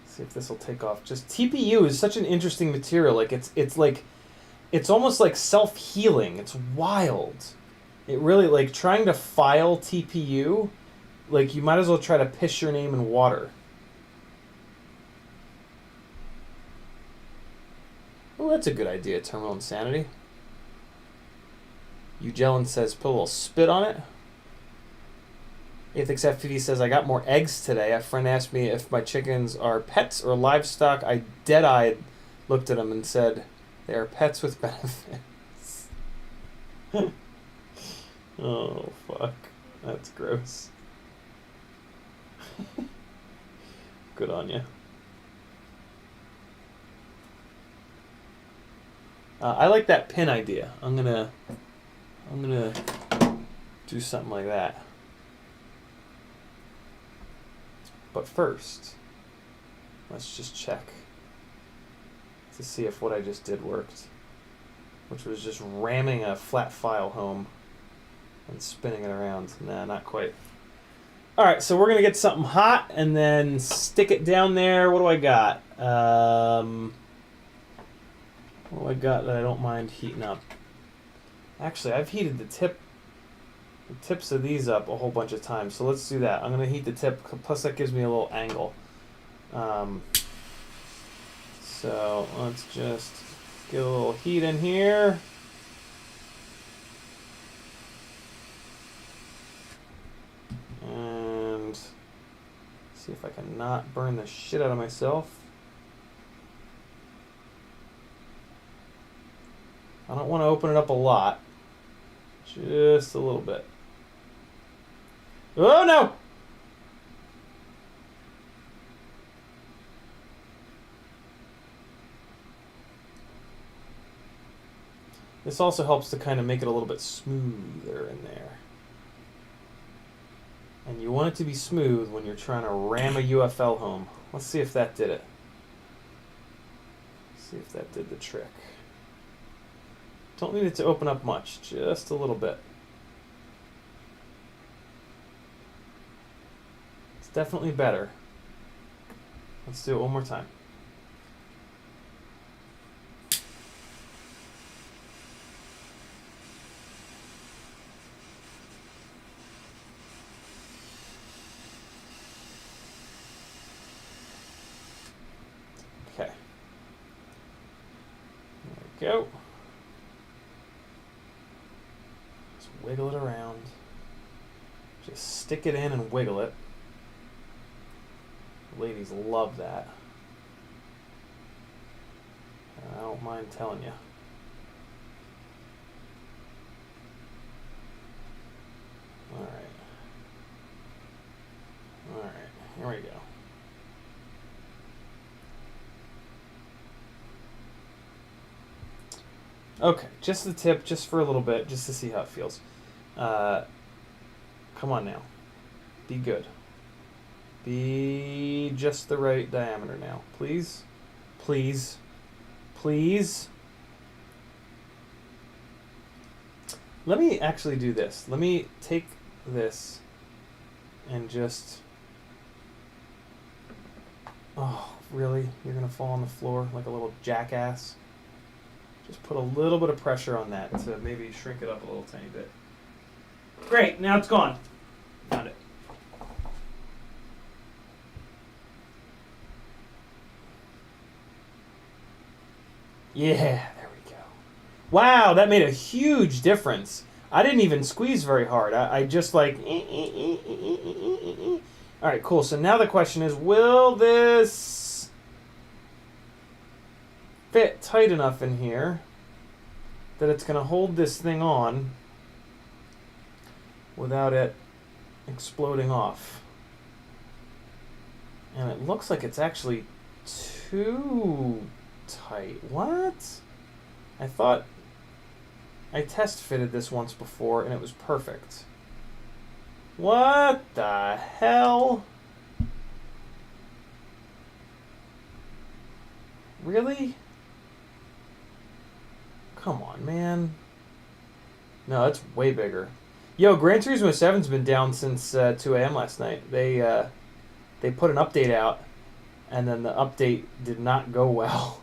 Speaker 1: See if this will take off. Just TPU is such an interesting material. Like it's almost like self-healing. It's wild. It really, like, trying to file TPU, like, you might as well try to piss your name in water. Oh, that's a good idea, Terminal Insanity. Ugelin says, put a little spit on it. Athix FPV says, I got more eggs today. A friend asked me if my chickens are pets or livestock. I dead-eyed looked at them and said, they are pets with benefits. Oh, fuck. That's gross. Good on you. I like that pin idea. I'm gonna do something like that. But first, let's just check to see if what I just did worked, which was just ramming a flat file home and spinning it around. Nah, not quite. All right, so we're gonna get something hot and then stick it down there. What do I got? What do I got that I don't mind heating up? Actually, I've heated the tips of these up a whole bunch of times, so let's do that. I'm gonna heat the tip, plus that gives me a little angle. So let's just get a little heat in here. And see if I can not burn the shit out of myself. I don't want to open it up a lot. Just a little bit. Oh no! This also helps to kind of make it a little bit smoother in there. And you want it to be smooth when you're trying to ram a UFL home. Let's see if that did it. Let's see if that did the trick. Don't need it to open up much, just a little bit. It's definitely better. Let's do it one more time. Okay. There we go. Just wiggle it around. Just stick it in and wiggle it. Ladies love that. I don't mind telling you. Alright. Alright, here we go. Okay, just the tip, just for a little bit, just to see how it feels. Come on now. Be good. Be just the right diameter now. Please? Please? Please? Let me actually do this. Let me take this and just... Oh, really? You're going to fall on the floor like a little jackass? Just put a little bit of pressure on that to maybe shrink it up a little tiny bit. Great, now it's gone. Found it. Yeah, there we go. Wow, that made a huge difference. I didn't even squeeze very hard. I just like... Alright, cool. So now the question is, will this fit tight enough in here that it's going to hold this thing on without it exploding off? And it looks like it's actually too tight. What? I thought I test fitted this once before and it was perfect. What the hell? Really? Come on, man. No, that's way bigger. Yo, Gran Turismo 7's been down since 2 a.m. last night. They put an update out, and then the update did not go well.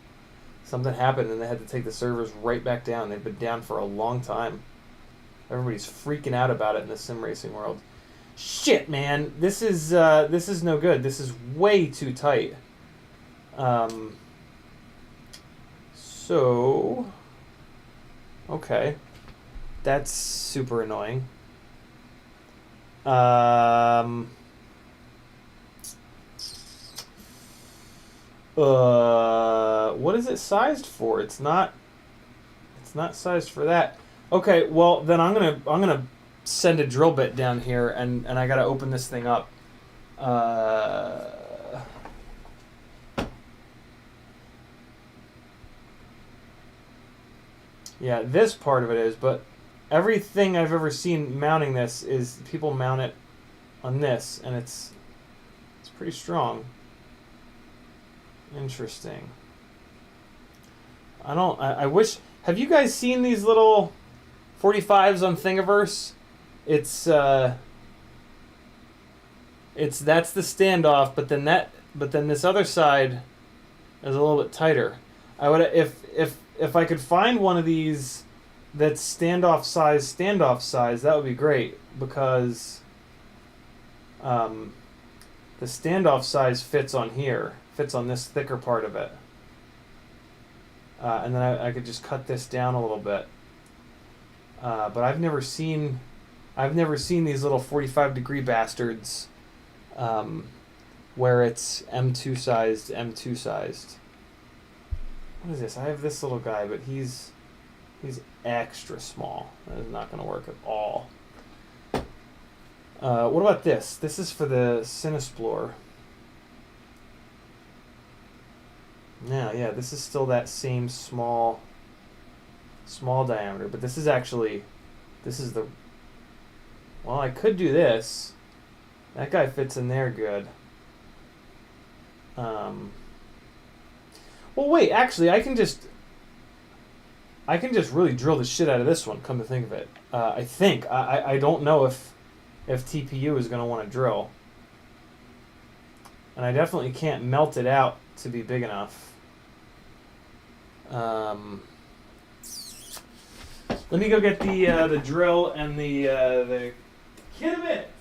Speaker 1: Something happened, and they had to take the servers right back down. They've been down for a long time. Everybody's freaking out about it in the sim racing world. Shit, man, this is no good. This is way too tight. So, okay, that's super annoying. What is it sized for? It's not sized for that. Okay, well then I'm gonna send a drill bit down here and I gotta open this thing up. Yeah, this part of it is, but everything I've ever seen mounting this is people mount it on this, and it's pretty strong. Interesting. I wish... Have you guys seen these little 45s on Thingiverse? It's that's the standoff, but then this other side is a little bit tighter. I would if I could find one of these that's standoff size, that would be great, because the standoff size fits on here, fits on this thicker part of it, and then I could just cut this down a little bit. But I've never seen these little 45-degree bastards where it's M2 sized. What is this? I have this little guy, but he's extra small. That is not going to work at all. What about this? This is for the CineSplore. Yeah, this is still that same small diameter, but this is the... Well, I could do this. That guy fits in there good. Well, wait, actually, I can just really drill the shit out of this one, come to think of it. I think. I don't know if TPU is going to want to drill. And I definitely can't melt it out to be big enough. Let me go get the drill and the kit of bits.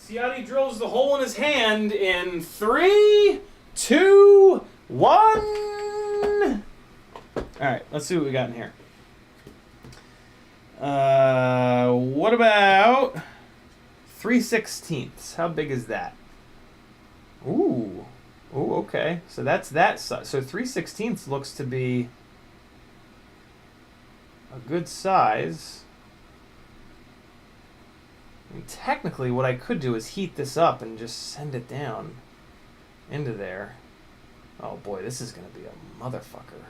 Speaker 1: Ciotti drills the hole in his hand in 3, 2, 1. Alright, let's see what we got in here. What about 3/16? How big is that? Ooh, okay. So that's that size. So 3/16 looks to be a good size. I mean, technically, what I could do is heat this up and just send it down into there. Oh boy, this is going to be a motherfucker.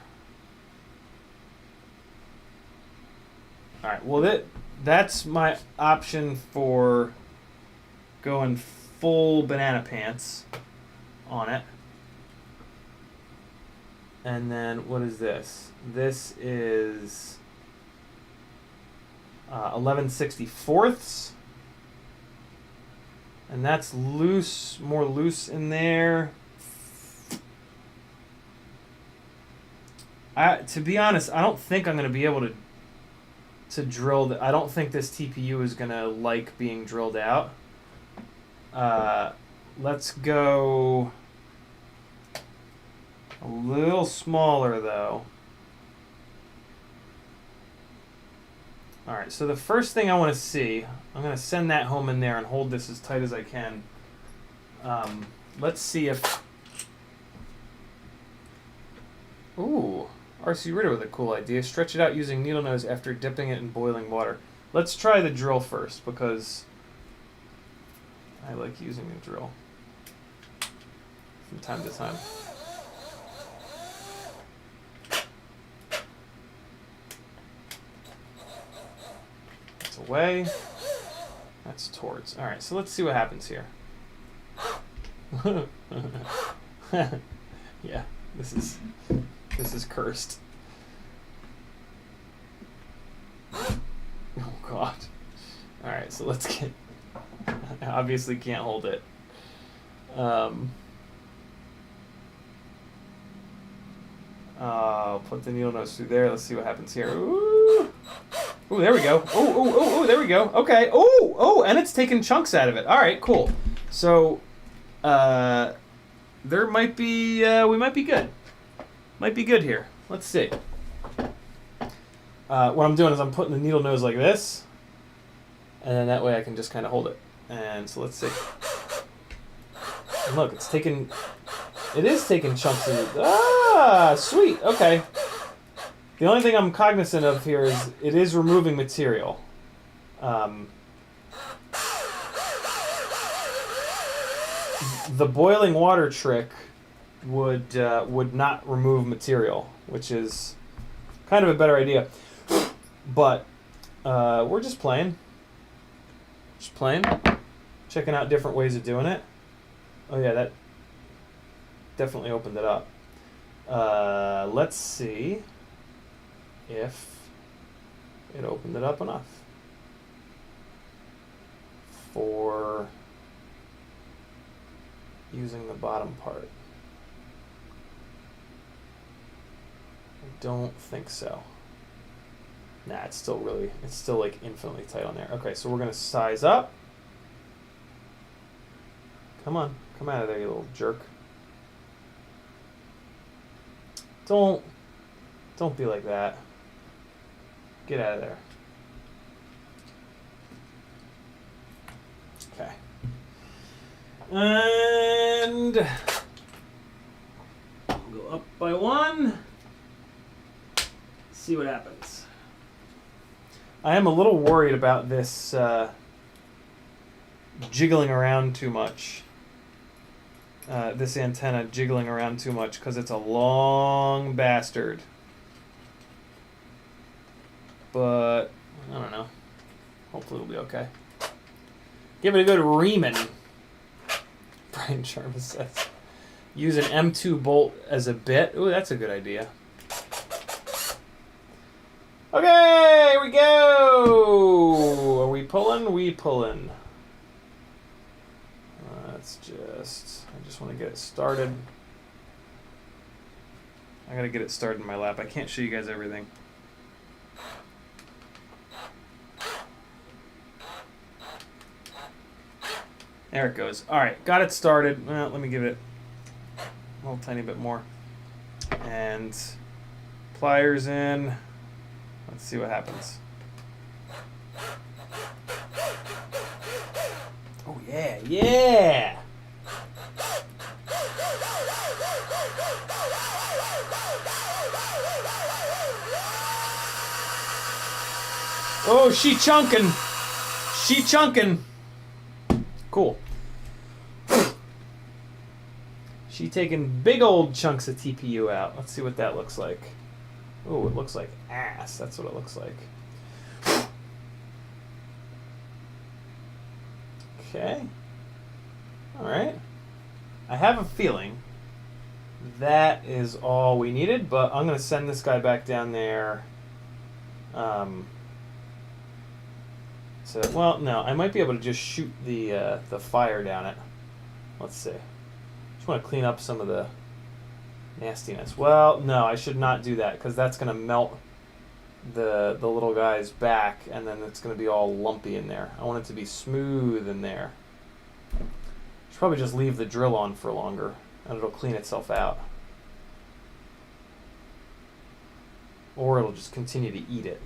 Speaker 1: Alright, well that's my option for going full banana pants on it. And then, what is this? This is 11/64. And that's loose, more loose in there. To be honest, I don't think I'm going to be able to to drill. I don't think this TPU is gonna like being drilled out. Let's go a little smaller though. All right, so the first thing I want to see, I'm going to send that home in there and hold this as tight as I can. Let's see if... Ooh, RC Ritter with a cool idea. Stretch it out using needle nose after dipping it in boiling water. Let's try the drill first because I like using the drill from time to time. Away. That's towards. All right, so let's see what happens here. Yeah, this is cursed. Oh God. All right, so let's get. I obviously can't hold it. Put the needle nose through there. Let's see what happens here. Ooh. Ooh, there we go. Oh, there we go. Okay. Oh, and it's taking chunks out of it. All right, cool. So, there might be, we might be good. Might be good here. Let's see. What I'm doing is I'm putting the needle nose like this, and then that way I can just kind of hold it. And so let's see. And look, it is taking chunks of it. Ah, sweet. Okay. The only thing I'm cognizant of here is it is removing material. The boiling water trick would not remove material, which is kind of a better idea. But we're just playing. Checking out different ways of doing it. Oh yeah, that definitely opened it up. Let's see if it opened it up enough for using the bottom part. I don't think so. Nah, it's still like infinitely tight on there. Okay, so we're gonna size up. Come on, come out of there, you little jerk. Don't be like that. Get out of there. Okay. And go up by one. See what happens. I am a little worried about this jiggling around too much. This antenna jiggling around too much because it's a long bastard. But I don't know. Hopefully it'll be okay. Give it a good reaming. Brian Jarvis says. Use an M2 bolt as a bit. Ooh, that's a good idea. Okay, here we go. Are we pulling? We pulling. Let's just. I just want to get it started. I gotta get it started in my lap. I can't show you guys everything. There it goes. All right, got it started. Well, let me give it a little tiny bit more. And pliers in. Let's see what happens. Oh, yeah, yeah! Oh, she chunking. She chunking. Cool. She taking big old chunks of TPU out. Let's see what that looks like. Oh, it looks like ass. That's what it looks like. Okay. All right. I have a feeling that is all we needed, but I'm going to send this guy back down there. So, well, no, I might be able to just shoot the fire down it. Let's see. Just want to clean up some of the nastiness. Well, no, I should not do that because that's going to melt the little guys back, and then it's going to be all lumpy in there. I want it to be smooth in there. Should probably just leave the drill on for longer, and it'll clean itself out. Or it'll just continue to eat it.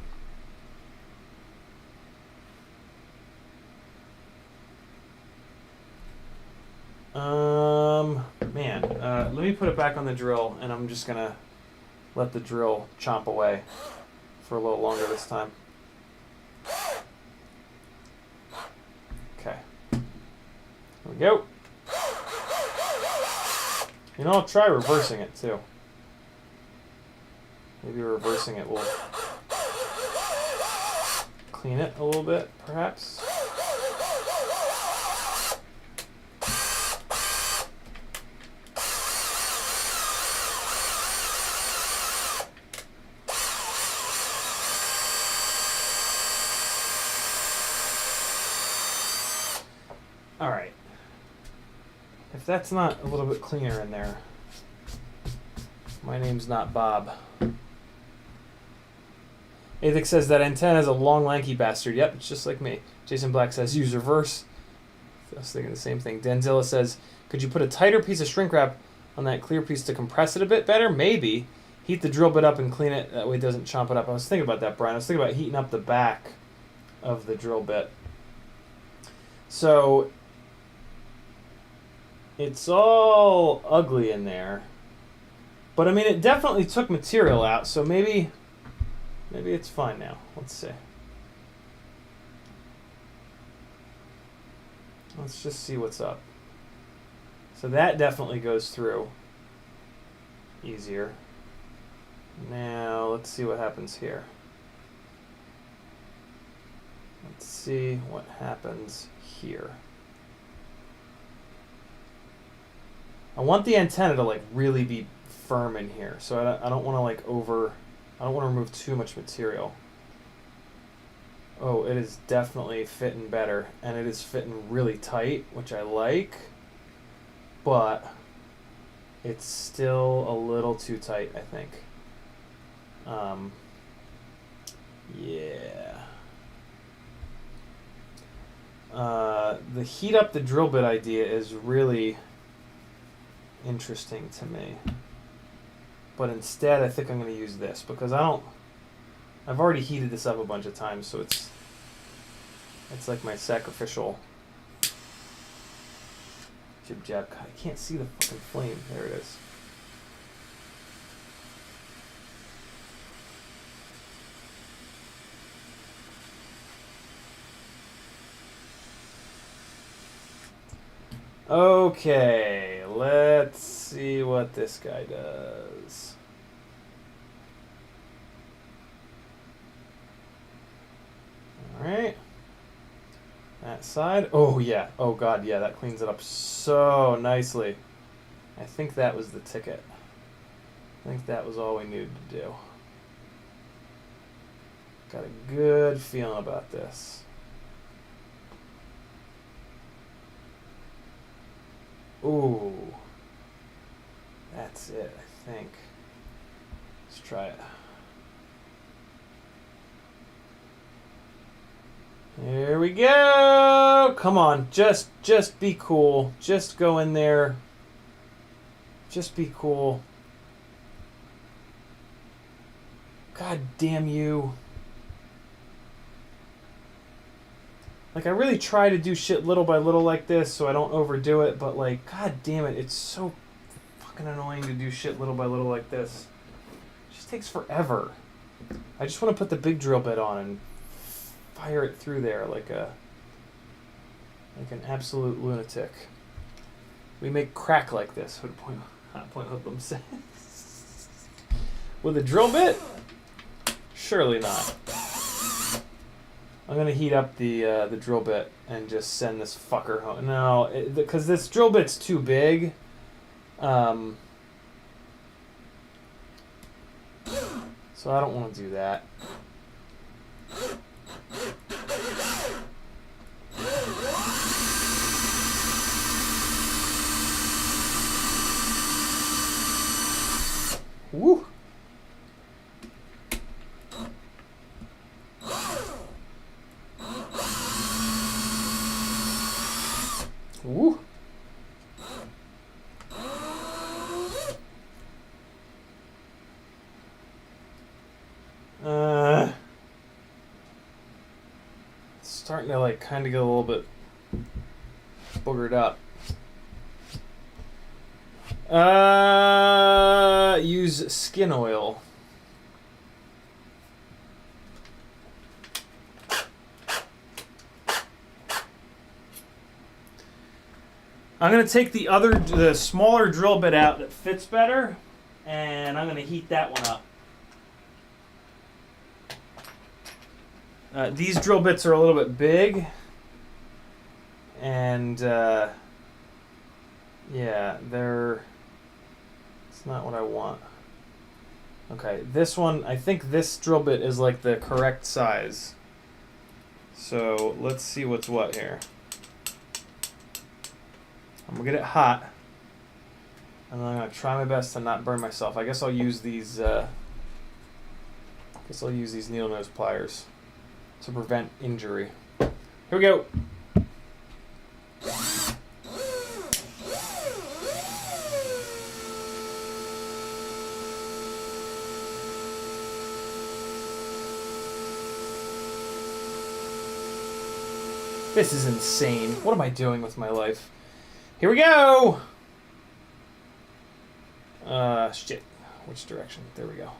Speaker 1: Man, let me put it back on the drill, and I'm just gonna let the drill chomp away for a little longer this time. Okay. Here we go. You know, I'll try reversing it too. Maybe reversing it will clean it a little bit, perhaps. All right. If that's not a little bit cleaner in there, my name's not Bob. Athix says that antenna is a long, lanky bastard. Yep, it's just like me. Jason Black says use reverse. I was thinking the same thing. Denzilla says, could you put a tighter piece of shrink wrap on that clear piece to compress it a bit better? Maybe. Heat the drill bit up and clean it. That way it doesn't chomp it up. I was thinking about that, Brian. I was thinking about heating up the back of the drill bit. So it's all ugly in there. But I mean, it definitely took material out, so maybe it's fine now. Let's see. Let's just see what's up. So that definitely goes through easier. Now, let's see what happens here. Let's see what happens here. I want the antenna to like really be firm in here, so I don't want to like I don't want to remove too much material. Oh, it is definitely fitting better, and it is fitting really tight, which I like, but it's still a little too tight, I think. Yeah. The heat up the drill bit idea is really interesting to me. But instead, I think I'm going to use this because I've already heated this up a bunch of times, so it's like my sacrificial jib jab. God, I can't see the fucking flame. There it is. Okay, let's see what this guy does. All right. That side. Oh, yeah. Oh, God, yeah, that cleans it up so nicely. I think that was the ticket. I think that was all we needed to do. Got a good feeling about this. Ooh, that's it, I think. Let's try it. Here we go. Come on, just be cool. Just go in there. Just be cool. God damn you. Like, I really try to do shit little by little like this so I don't overdo it, but, like, god damn it, it's so fucking annoying to do shit little by little like this. It just takes forever. I just want to put the big drill bit on and fire it through there like an absolute lunatic. We make crack like this, would Point Hoodlum say. With a drill bit? Surely not. I'm going to heat up the drill bit and just send this fucker home. No, because this drill bit's too big. So I don't want to do that. Woo! Woo. It's starting to like kind of get a little bit boogered up. Use skin oil. I'm going to take the smaller drill bit out that fits better, and I'm going to heat that one up. These drill bits are a little bit big, and yeah, it's not what I want. Okay, this one, I think this drill bit is like the correct size. So let's see what's what here. I'm gonna get it hot, and then I'm gonna try my best to not burn myself. I guess I'll use these. Needle nose pliers to prevent injury. Here we go. This is insane. What am I doing with my life? Here we go! Shit. Which direction? There we go.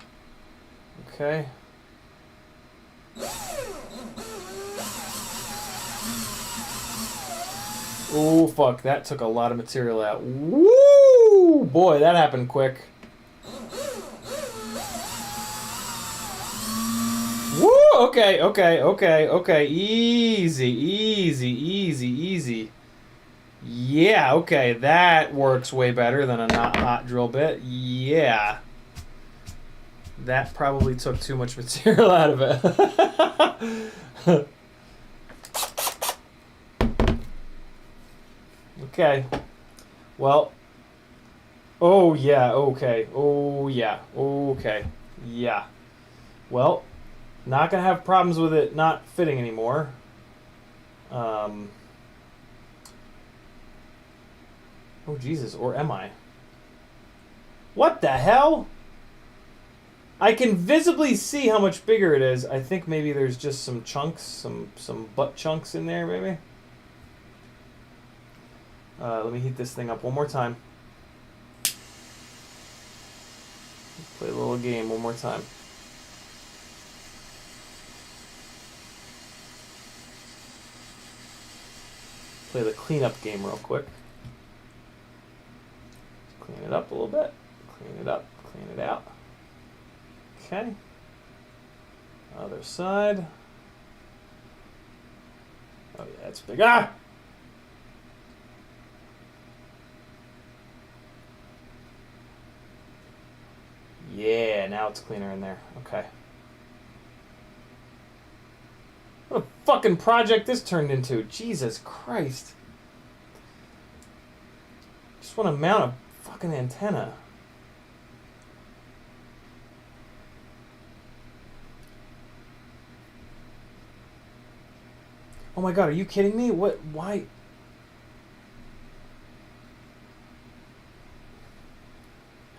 Speaker 1: Okay. Oh, fuck. That took a lot of material out. Woo! Boy, that happened quick. Woo! Okay. Easy. Yeah, okay, that works way better than a not hot drill bit. Yeah. That probably took too much material out of it. Okay. Well. Oh, yeah, okay. Oh, yeah. Okay. Yeah. Well, not gonna have problems with it not fitting anymore. Oh, Jesus, or am I? What the hell? I can visibly see how much bigger it is. I think maybe there's just some chunks, some butt chunks in there, maybe. Let me heat this thing up one more time. Play a little game one more time. Play the cleanup game real quick. Clean it up a little bit. Clean it up. Clean it out. Okay. Other side. Oh yeah, it's big. Ah! Yeah, now it's cleaner in there. Okay. What a fucking project this turned into. Jesus Christ. Just want to mount a fucking antenna. Oh my god, are you kidding me? What? Why?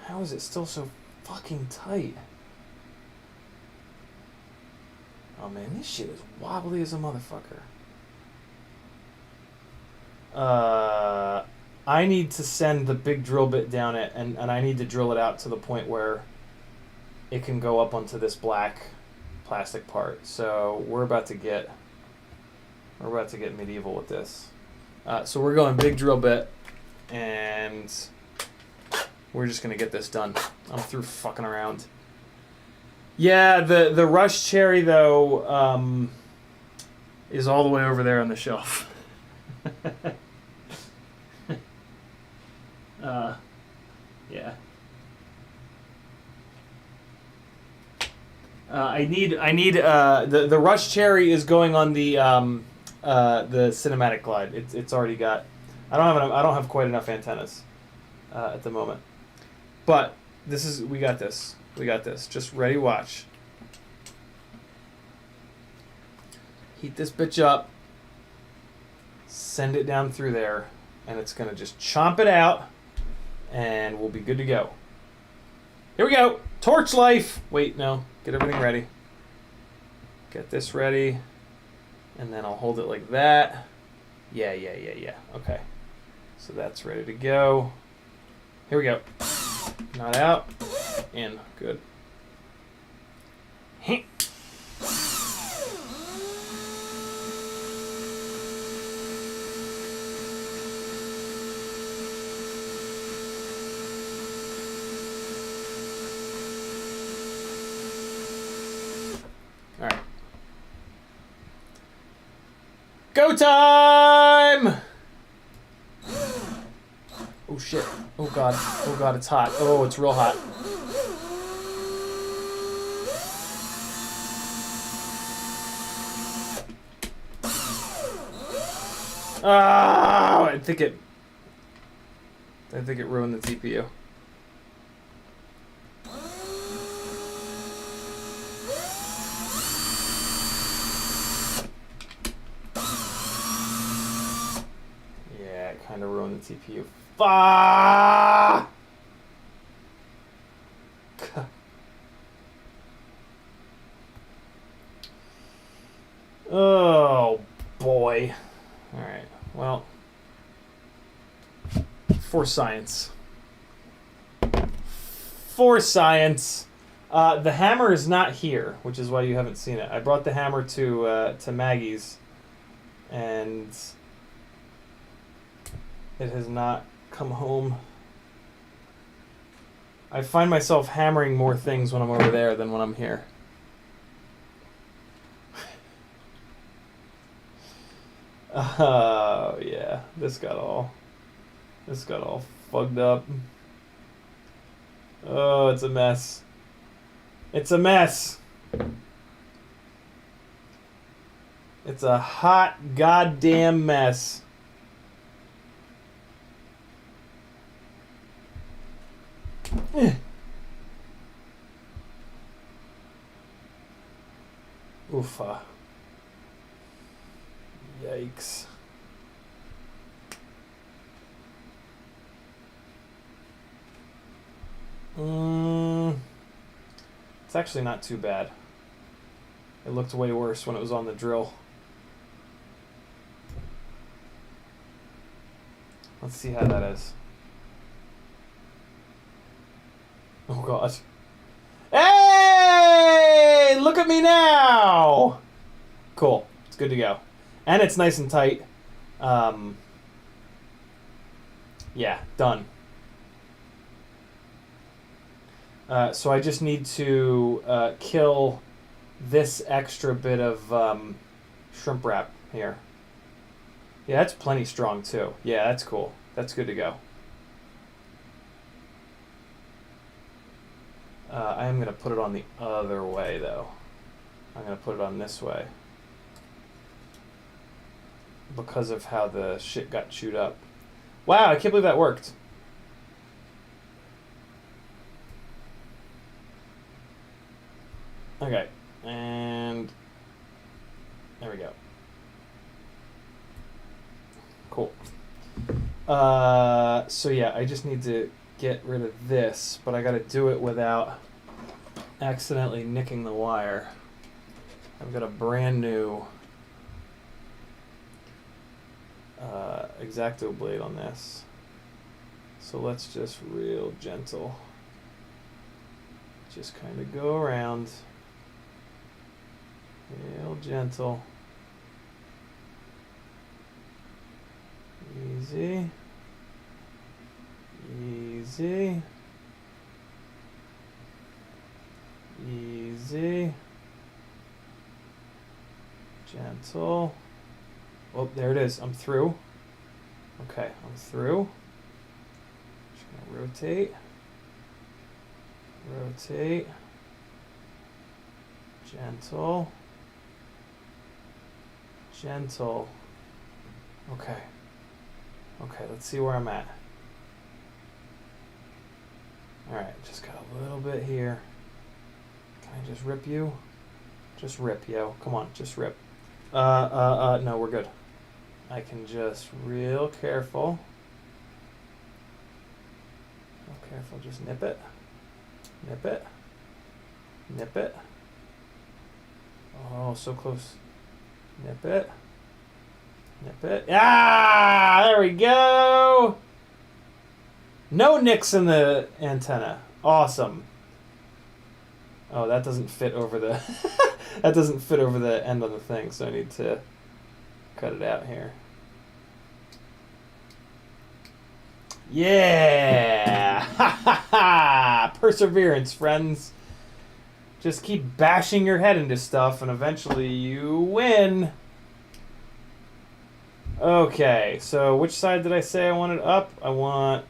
Speaker 1: How is it still so fucking tight? Oh man, this shit is wobbly as a motherfucker. I need to send the big drill bit down it, and I need to drill it out to the point where it can go up onto this black plastic part. So we're about to get medieval with this. So we're going big drill bit, and we're just gonna get this done. I'm through fucking around. Yeah, the Rush Cherry though is all the way over there on the shelf. Yeah. I need the Rush Cherry is going on the cinematic glide. It's already got. I don't have quite enough antennas at the moment, but we got this. We got this. Just ready, watch. Heat this bitch up. Send it down through there. and it's going to just chomp it out, and we'll be good to go. Here we go. Torch life. Wait, no. Get everything ready. Get this ready, and then I'll hold it like that. Yeah. Okay. So that's ready to go. Here we go. Not out. In. Good. All right. Go time! Oh shit. Oh god. Oh god, it's hot. Oh, it's real hot. Ah, I think it ruined the TPU. Yeah, it kind of ruined the TPU. Fuck! Oh boy. All right. Well, for science. For science. The hammer is not here, which is why you haven't seen it. I brought the hammer to Maggie's, and it has not come home. I find myself hammering more things when I'm over there than when I'm here. Oh yeah, this got all fucked up. Oh, it's a mess. It's a mess. It's a hot goddamn mess. Oofa. Yikes. It's actually not too bad. It looked way worse when it was on the drill. Let's see how that is. Oh god. Hey! Look at me now! Cool. It's good to go. And it's nice and tight. Yeah, done. So I just need to kill this extra bit of shrimp wrap here. Yeah, that's plenty strong too. Yeah, that's cool. That's good to go. I am going to put it on the other way though. I'm going to put it on this way. Because of how the shit got chewed up. Wow, I can't believe that worked. Okay, and there we go. Cool. So yeah, I just need to get rid of this, but I gotta do it without accidentally nicking the wire. I've got a brand new X-Acto blade on this. So let's just real gentle. Just kind of go around. Real gentle. Easy. Easy. Easy. Gentle. Oh, there it is. I'm through. Okay, I'm through. Just gonna rotate. Rotate. Gentle. Gentle. Okay. Okay, let's see where I'm at. Alright, just got a little bit here. Can I just rip you? Just rip, yo. Come on, just rip. No, we're good. I can just real careful. Careful, just nip it. Nip it. Nip it. Oh, so close. Nip it. Nip it. Ah, there we go. No nicks in the antenna. Awesome. Oh, that doesn't fit over the that doesn't fit over the end of the thing, so I need to cut it out here. Yeah! Ha ha ha! Perseverance, friends. Just keep bashing your head into stuff and eventually you win. Okay, so which side did I say I wanted up? I want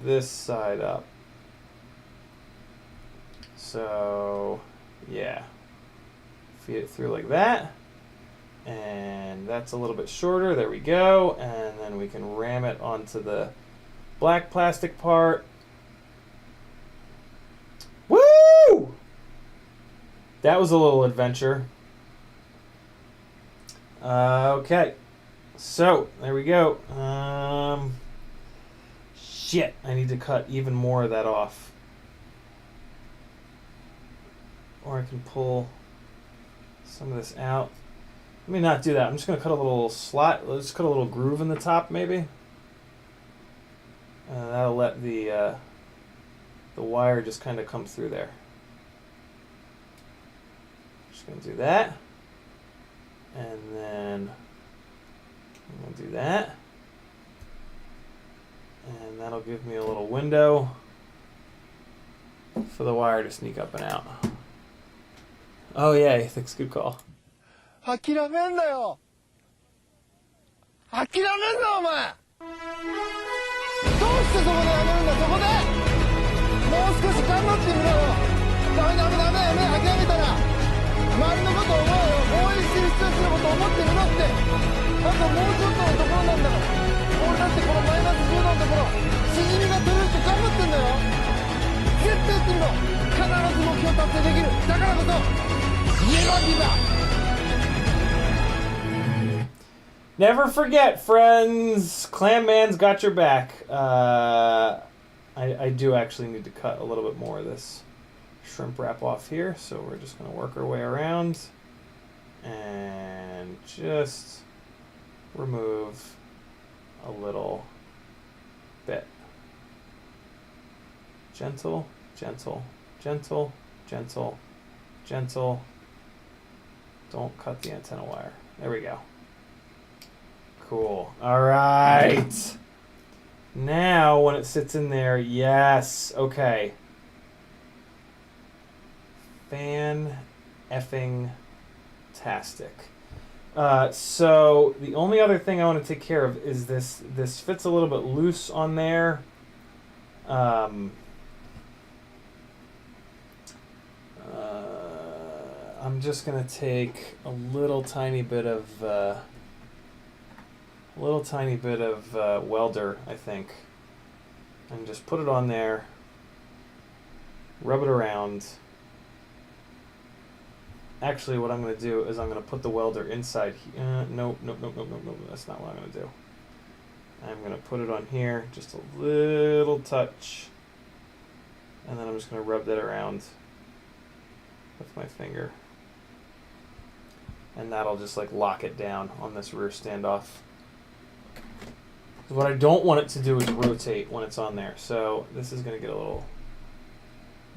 Speaker 1: this side up. So, yeah. Feed it through like that. And that's a little bit shorter. There we go. And then we can ram it onto the black plastic part. Woo! That was a little adventure. Okay. So, there we go. Shit, I need to cut even more of that off. Or I can pull some of this out. Let me not do that. I'm just going to cut a little slot. Let's cut a little groove in the top, maybe. That'll let the wire just kind of come through there. Just going to do that. And then I'm going to do that. And that'll give me a little window for the wire to sneak up and out. Oh yeah, thanks, good call.
Speaker 2: 諦めんなよ。諦めんなお前。どうしてそこでやめるんだそこで。もう少し頑張ってみろよ。ダメダメダメ目諦めたら。周りのことを思うよ。応援してる人たちのことを思ってみろって。あともうちょっとのところなんだから。俺だってこのマイナス10度のところ、しじみが取れるって頑張ってんだよ。絶対やってみろ。必ず目標達成できる。だからこそ、Never give up.
Speaker 1: Never forget, friends. Clam Man's got your back. I do actually need to cut a little bit more of this shrimp wrap off here, so we're just going to work our way around and just remove a little bit. Gentle, gentle, gentle, gentle, gentle. Don't cut the antenna wire. There we go. Cool. All right. Now, when it sits in there, yes. Okay. Fan-effing-tastic. So the only other thing I want to take care of is this. This fits a little bit loose on there. I'm just gonna take a little tiny bit of welder, I think, and just put it on there. Rub it around. Actually, what I'm going to do is I'm going to put the welder inside. Nope. That's not what I'm going to do. I'm going to put it on here, just a little touch, and then I'm just going to rub that around with my finger, and that'll just like lock it down on this rear standoff. What I don't want it to do is rotate when it's on there, so this is going to get a little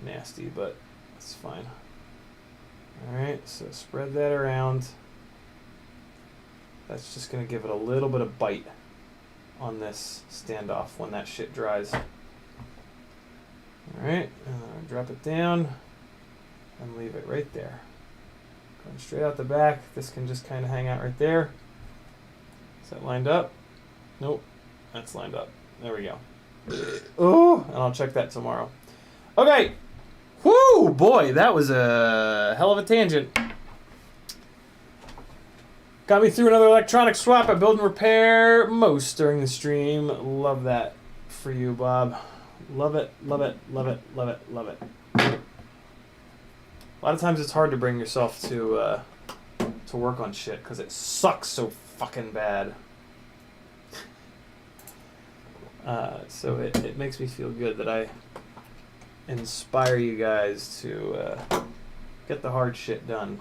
Speaker 1: nasty, but it's fine. Alright, so spread that around. That's just going to give it a little bit of bite on this standoff when that shit dries. Alright, drop it down and leave it right there. Going straight out the back, this can just kind of hang out right there. Is that lined up? Nope, that's lined up. There we go. Oh, and I'll check that tomorrow. Okay. Whoo, boy, that was a hell of a tangent. Got me through another electronic swap. I build and repair most during the stream. Love that for you, Bob. Love it, love it, love it, love it, love it. A lot of times it's hard to bring yourself to work on shit because it sucks so fucking bad. So it makes me feel good that I inspire you guys to get the hard shit done.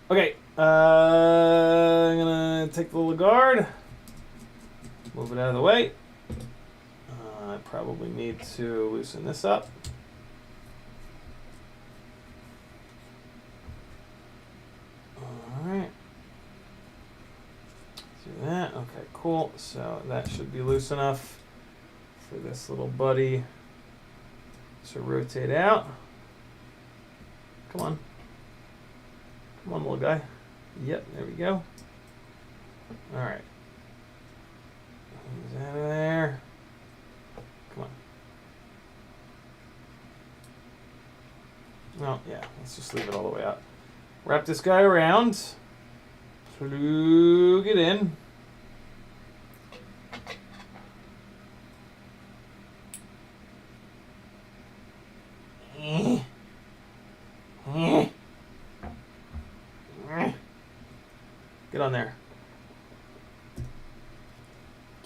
Speaker 1: Okay, I'm gonna take the little guard, move it out of the way. I probably need to loosen this up. Alright. Do that. Okay, cool. So that should be loose enough for this little buddy to rotate out. Come on. Come on, little guy. Yep, there we go. Alright. He's out of there. Come on. Oh, yeah, let's just leave it all the way out. Wrap this guy around. Plug it in. Get on there.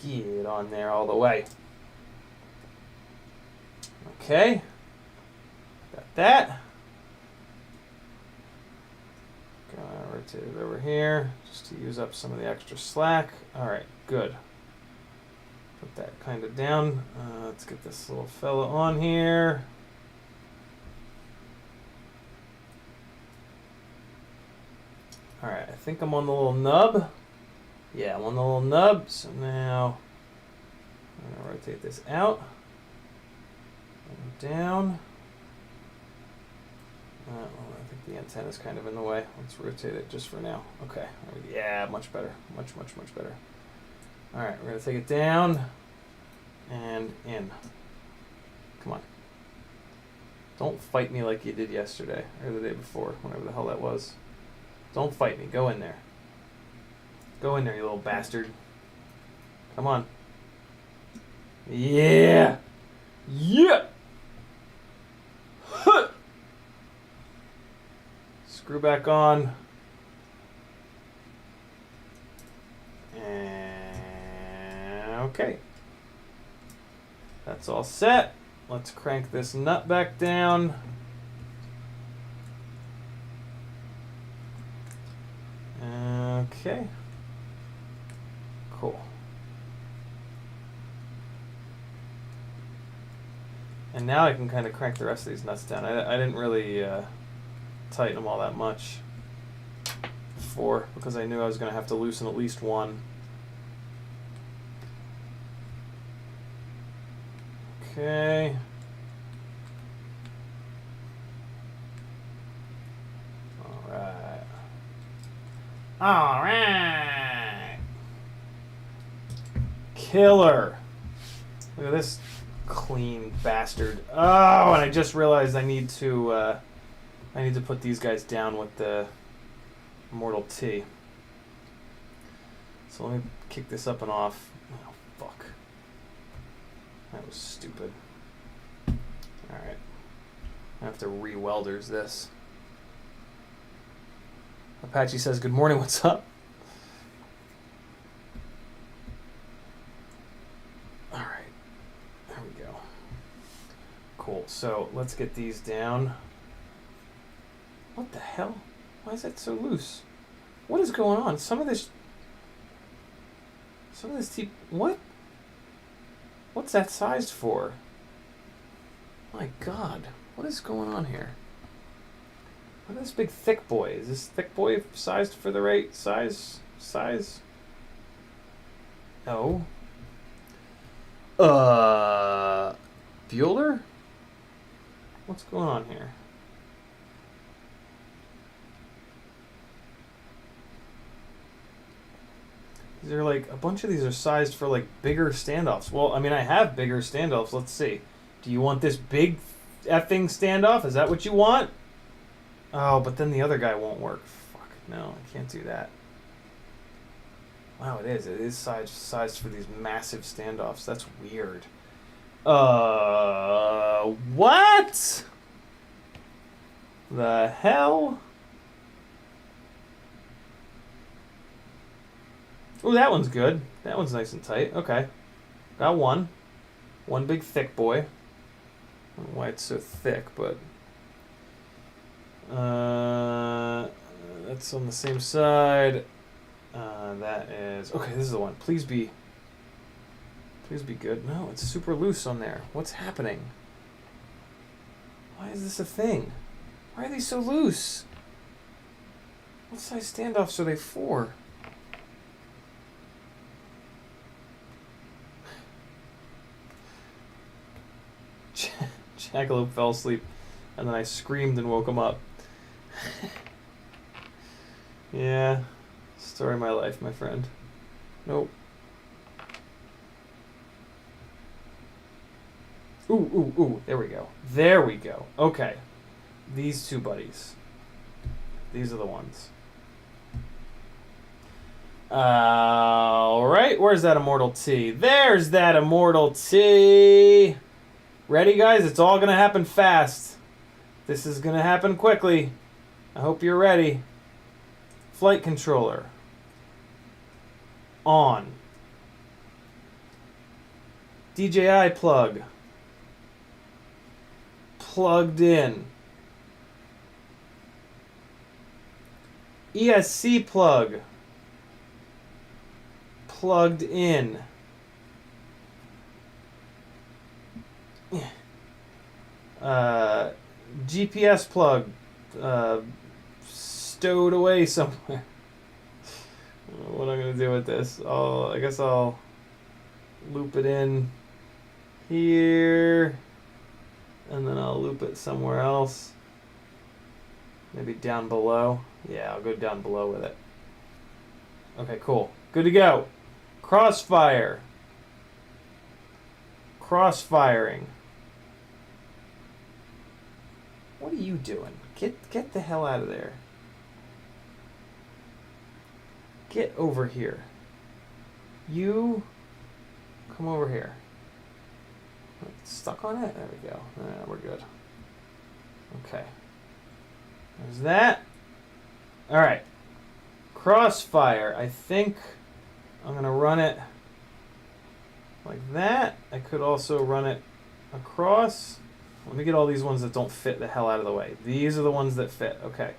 Speaker 1: Get on there all the way. Okay. Got that. Gonna rotate it over here just to use up some of the extra slack. Alright, good. Put that kind of down. Let's get this little fella on here. Alright, I think I'm on the little nub. Yeah, I'm on the little nub. So now I'm going to rotate this out and down. Well, I think the antenna's kind of in the way. Let's rotate it just for now. Okay. Yeah, much better. Much better. Alright, we're going to take it down and in. Come on. Don't fight me like you did yesterday or the day before, whenever the hell that was. Don't fight me. Go in there. Go in there, you little bastard. Come on. Yeah. Yeah. Huh. Screw back on. And okay. That's all set. Let's crank this nut back down. Okay. Cool. And now I can kind of crank the rest of these nuts down. I didn't really tighten them all that much before because I knew I was going to have to loosen at least one. Okay. All right. Killer. Look at this clean bastard. Oh, and I just realized I need to put these guys down with the Mortal T. So let me kick this up and off. Oh, fuck. That was stupid. All right. I have to re-welders this. Apache says, good morning, what's up? Alright, there we go. Cool, so let's get these down. What the hell? Why is that so loose? What is going on? Some of this what? What's that sized for? My God, what is going on here? Look at this big thick boy. Is this thick boy sized for the right size? No. Bueller? What's going on here? These are like, a bunch of these are sized for like bigger standoffs. Well, I mean, I have bigger standoffs. Let's see. Do you want this big effing standoff? Is that what you want? Oh, but then the other guy won't work. Fuck, no, I can't do that. Wow, it is. It is sized for these massive standoffs. That's weird. What? The hell? Oh, that one's good. That one's nice and tight. Okay. Got one. One big thick boy. I don't know why it's so thick, but... that's on the same side. That is... Okay, this is the one. Please be good. No, it's super loose on there. What's happening? Why is this a thing? Why are these so loose? What size standoffs are they for? Jackalope fell asleep, and then I screamed and woke him up. Yeah, story of my life, my friend. Nope. Ooh, there we go. There we go. Okay. These two buddies. These are the ones. Alright, where's that Immortal T? There's that Immortal T! Ready, guys? It's all gonna happen fast. This is gonna happen quickly. I hope you're ready. Flight controller. On. DJI plug. Plugged in. ESC plug. Plugged in. GPS plug stowed away somewhere. I don't know what I'm gonna do with this. I guess I'll loop it in here, and then I'll loop it somewhere else. Maybe down below. Yeah, I'll go down below with it. Okay, cool. Good to go. Crossfire. Crossfiring. What are you doing? Get the hell out of there. Get over here. You come over here. Stuck on it? There we go. We're good. Okay. There's that. Alright. Crossfire. I think I'm going to run it like that. I could also run it across. Let me get all these ones that don't fit the hell out of the way. These are the ones that fit. Okay.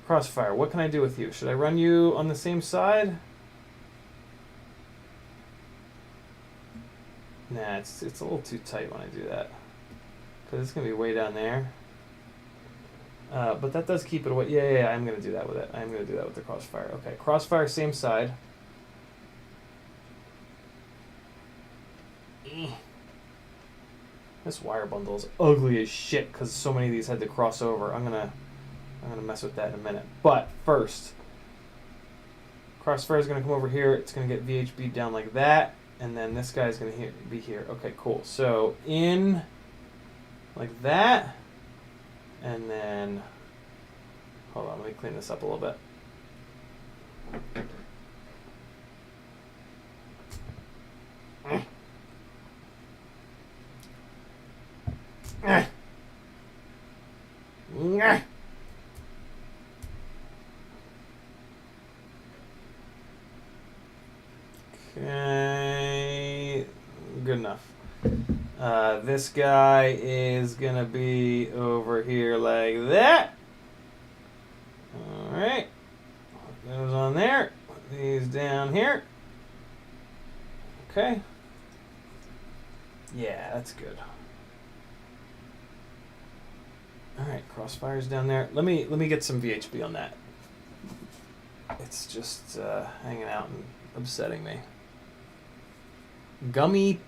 Speaker 1: Crossfire. What can I do with you? Should I run you on the same side? Nah, it's a little too tight when I do that. Because it's going to be way down there. But that does keep it away. Yeah, I'm going to do that with it. I'm going to do that with the crossfire. Okay, crossfire, same side. This wire bundle is ugly as shit because so many of these had to cross over. I'm gonna mess with that in a minute. But first, crossfire is gonna come over here. It's gonna get VHB down like that, and then this guy's gonna be here. Okay, cool. So in like that, and then hold on. Let me clean this up a little bit. Okay, good enough. This guy is gonna be over here like that. Alright, put those on there, put these down here. Okay. Yeah, that's good. Alright, crossfire's down there. Let me get some VHB on that. It's just hanging out and upsetting me. Gunny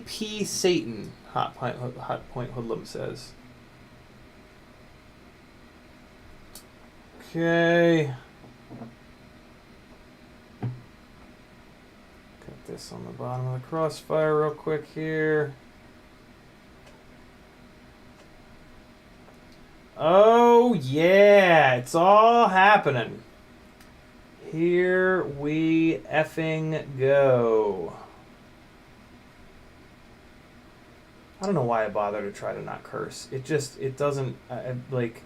Speaker 1: P. Satan, Hot Point Hoodlum says. Okay. Got this on the bottom of the crossfire real quick here. Oh yeah, it's all happening. Here we effing go. I don't know why I bother to try to not curse. It doesn't, like,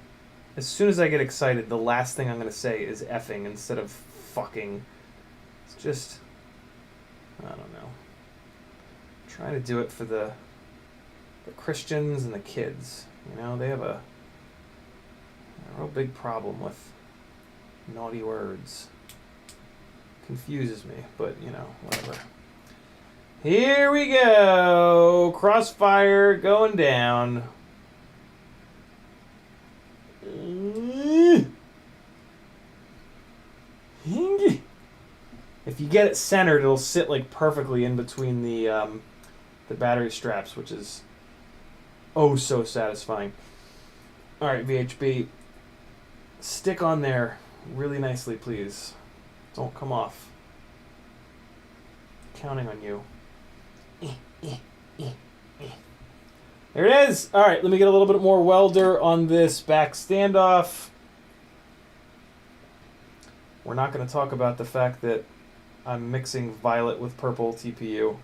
Speaker 1: as soon as I get excited, the last thing I'm going to say is effing instead of fucking. It's just, I don't know. Trying to do it for the Christians and the kids. You know, they have a real big problem with naughty words. Confuses me, but you know, whatever. Here we go. Crossfire going down. If you get it centered, it'll sit like perfectly in between the battery straps, which is oh so satisfying. All right, VHB, stick on there really nicely, please. Don't come off. Counting on you. There it is. All right, let me get a little bit more welder on this back standoff. We're not going to talk about the fact that I'm mixing violet with purple TPU.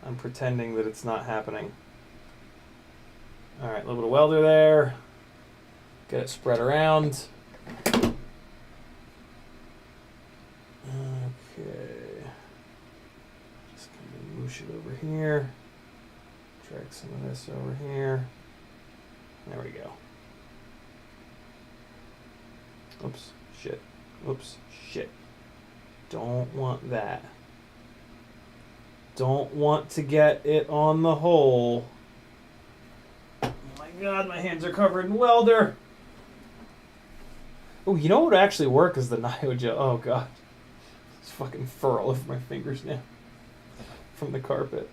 Speaker 1: I'm pretending that it's not happening. All right, a little bit of welder there. Get it spread around. Okay. Just kind of moosh it over here. Drag some of this over here. There we go. Oops, shit. Oops, shit. Don't want that. Don't want to get it on the hole. Oh my god, my hands are covered in welder. Oh, you know what would actually work is the Niojo. Oh god. It's fucking fur all over my fingers now. From the carpet.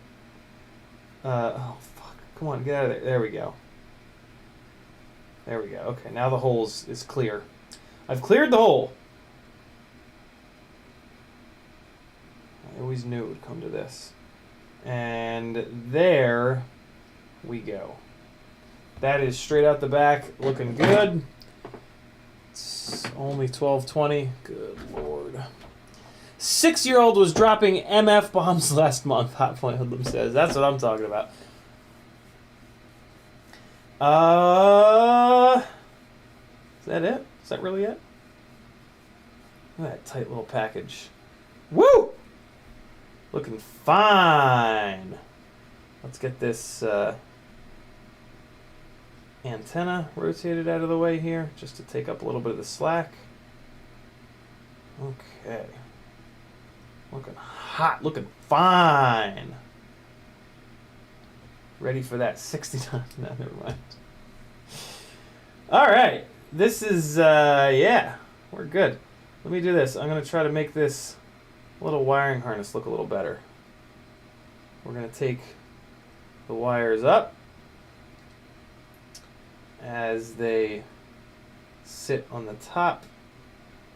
Speaker 1: Oh fuck. Come on, get out of there. There we go. There we go. Okay, now the hole is clear. I've cleared the hole. I always knew it would come to this. And there we go. That is straight out the back, looking good. It's only 12:20. Good lord. 6-year-old was dropping MF bombs last month, Hot Point Hoodlum says. That's what I'm talking about. Is that it? Is that really it? Look at that tight little package. Woo! Looking fine. Let's get this antenna rotated out of the way here, just to take up a little bit of the slack. Okay. Looking hot, looking fine. Ready for that 60 times. No, never mind. All right. This is, yeah, we're good. Let me do this. I'm going to try to make this little wiring harness look a little better. We're going to take the wires up as they sit on the top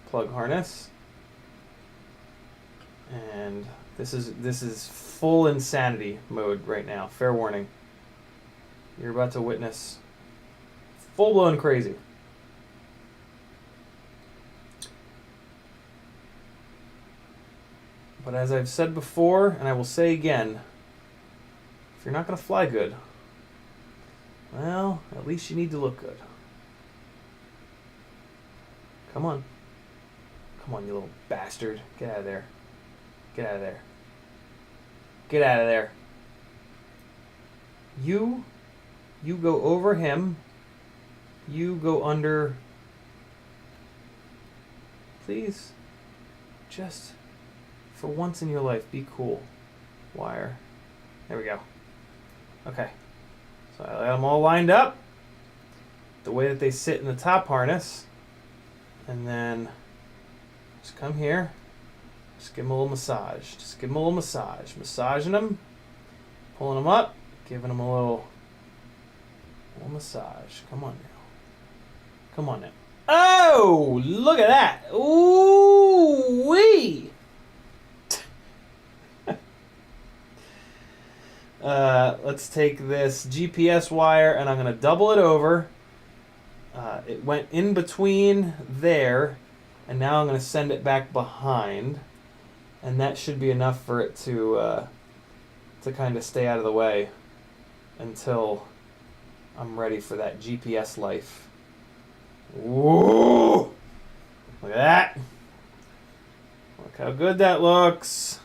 Speaker 1: plug harness. And this is full insanity mode right now. Fair warning. You're about to witness full-blown crazy. But as I've said before, and I will say again, if you're not going to fly good, well, at least you need to look good. Come on. Come on, you little bastard. Get out of there. Get out of there. Get out of there. You go over him. You go under. Please. Just for once in your life, be cool. Wire. There we go. Okay. So I got them all lined up the way that they sit in the top harness. And then just come here. Just give them a little massage. Just give them a little massage. Massaging them. Pulling them up. Giving them a little massage. Come on now. Come on now. Oh, look at that. Ooh wee. Let's take this GPS wire and I'm going to double it over. It went in between there, and now I'm going to send it back behind, and that should be enough for it to kind of stay out of the way until I'm ready for that GPS life. Whoa! Look at that. Look how good that looks.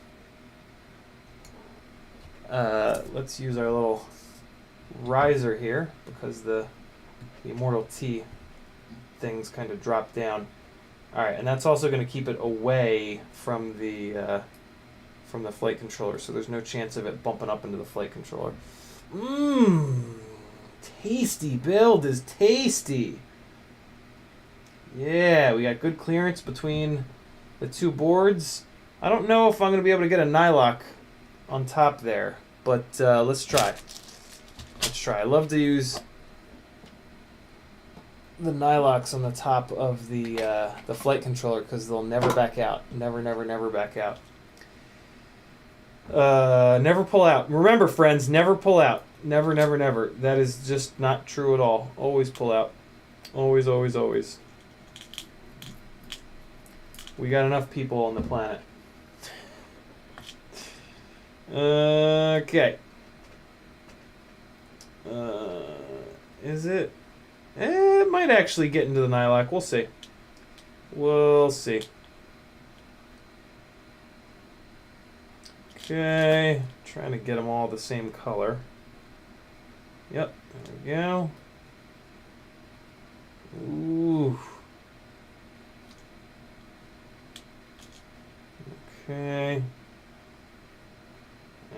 Speaker 1: Let's use our little riser here because the Immortal T things kind of drop down. All right, and that's also going to keep it away from the flight controller, so there's no chance of it bumping up into the flight controller. Mmm, tasty build is tasty. Yeah, we got good clearance between the two boards. I don't know if I'm going to be able to get a nylock on top there, but let's try. Let's try. I love to use the nylocks on the top of the flight controller because they'll never back out. Never, never, never back out. Never pull out. Remember, friends, never pull out. Never, never, never. That is just not true at all. Always pull out. Always, always, always. We got enough people on the planet. Okay. Is it? It might actually get into the nylock. We'll see. We'll see. Okay. Trying to get them all the same color. Yep. There we go. Ooh. Okay.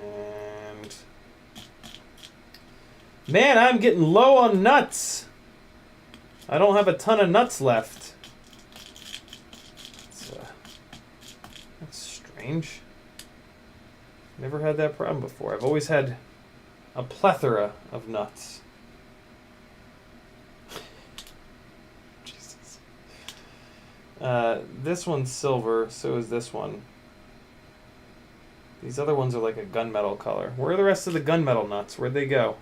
Speaker 1: And man, I'm getting low on nuts. I don't have a ton of nuts left. That's strange. Never had that problem before. I've always had a plethora of nuts. Jesus. This one's silver, so is this one. These other ones are like a gunmetal color. Where are the rest of the gunmetal nuts? Where'd they go?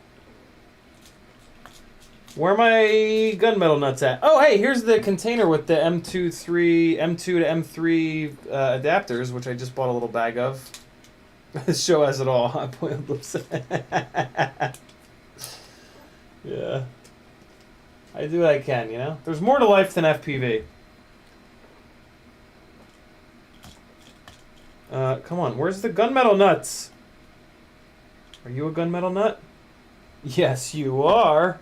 Speaker 1: Where are my gunmetal nuts at? Oh, hey, here's the container with the M2 to M3 adapters, which I just bought a little bag of. This show has it all. Yeah. I do what I can, you know? There's more to life than FPV. Come on, where's the gunmetal nuts? Are you a gunmetal nut? Yes, you are.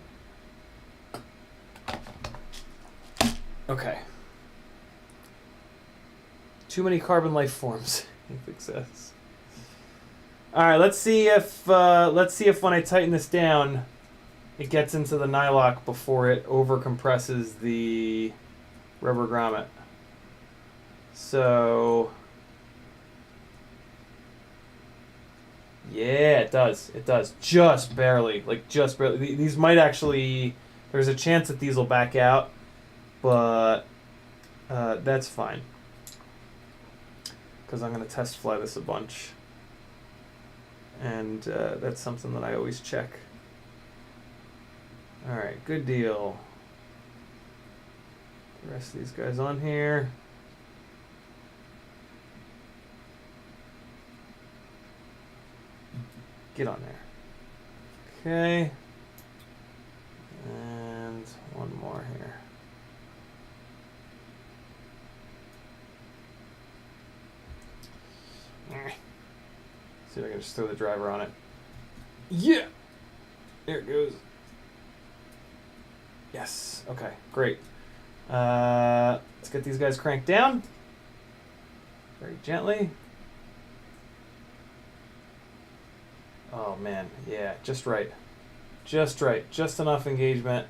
Speaker 1: Okay. Too many carbon life forms. Fix this. All right, let's see if when I tighten this down, it gets into the nylock before it over compresses the rubber grommet. So yeah, it does. It does. Just barely. Like, just barely. These might actually... There's a chance that these will back out, but that's fine. Because I'm going to test fly this a bunch. And that's something that I always check. Alright, good deal. The rest of these guys on here. Get on there. Okay. And one more here. See if I can just throw the driver on it. Yeah! There it goes. Yes. Okay, great. Let's get these guys cranked down. Very gently. Oh man, yeah, just right. Just right. Just enough engagement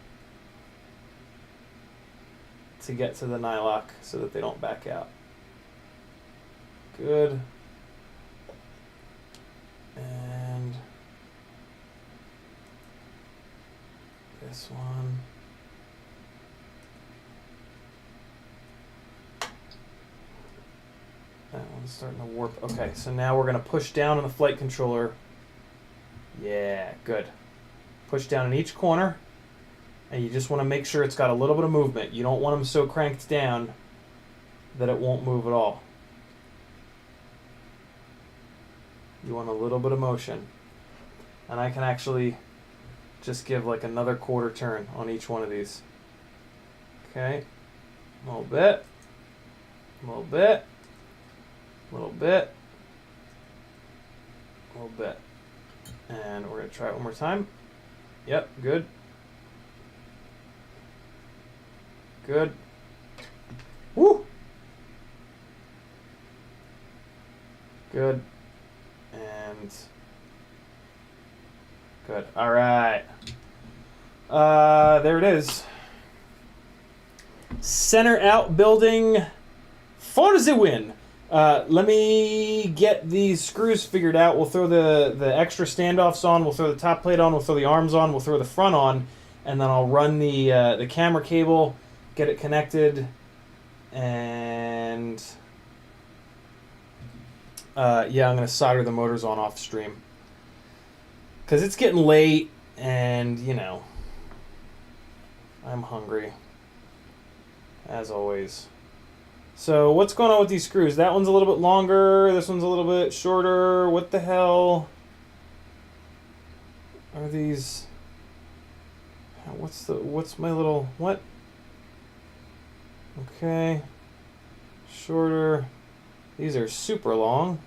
Speaker 1: to get to the nylock so that they don't back out. Good. And this one. That one's starting to warp. Okay, so now we're going to push down on the flight controller. Yeah, good. Push down in each corner, and you just want to make sure it's got a little bit of movement. You don't want them so cranked down that it won't move at all. You want a little bit of motion. And I can actually just give like another quarter turn on each one of these. Okay, a little bit, a little bit, a little bit, a little bit. And we're going to try it one more time. Yep, good. Good. Woo! Good. And good. All right. There it is. Center out building for the win. Let me get these screws figured out. We'll throw the extra standoffs on. We'll throw the top plate on. We'll throw the arms on. We'll throw the front on. And then I'll run the camera cable, get it connected, and yeah, I'm going to solder the motors on off stream. Because it's getting late, and, you know, I'm hungry, as always. So what's going on with these screws? That one's a little bit longer. This one's a little bit shorter. What the hell are these? What's my little, what? Okay. Shorter. These are super long.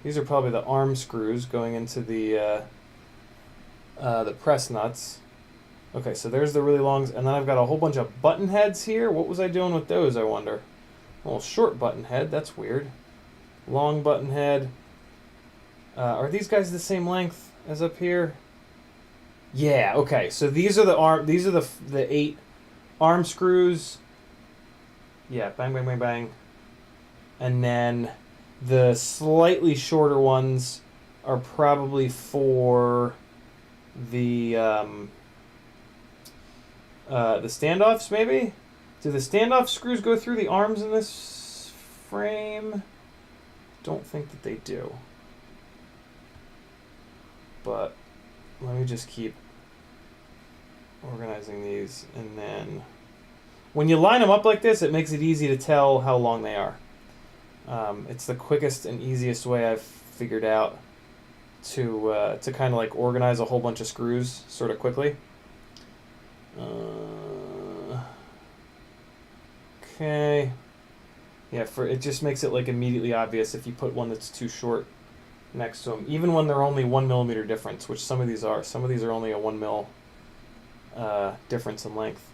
Speaker 1: These are probably the arm screws going into the press nuts. Okay, so there's the really longs, and then I've got a whole bunch of button heads here. What was I doing with those, I wonder? A little short button head, that's weird. Long button head. Are these guys the same length as up here? Yeah, okay. So these are the 8 arm screws. Yeah, bang, bang, bang, bang. And then the slightly shorter ones are probably for the standoffs, maybe? Do the standoff screws go through the arms in this frame? Don't think that they do. But let me just keep organizing these, and then when you line them up like this, it makes it easy to tell how long they are. It's the quickest and easiest way I've figured out to kind of like organize a whole bunch of screws sort of quickly. Okay. Yeah, it just makes it like immediately obvious if you put one that's too short next to them, even when they're only 1 millimeter difference, which some of these are. Some of these are only a 1 mil difference in length,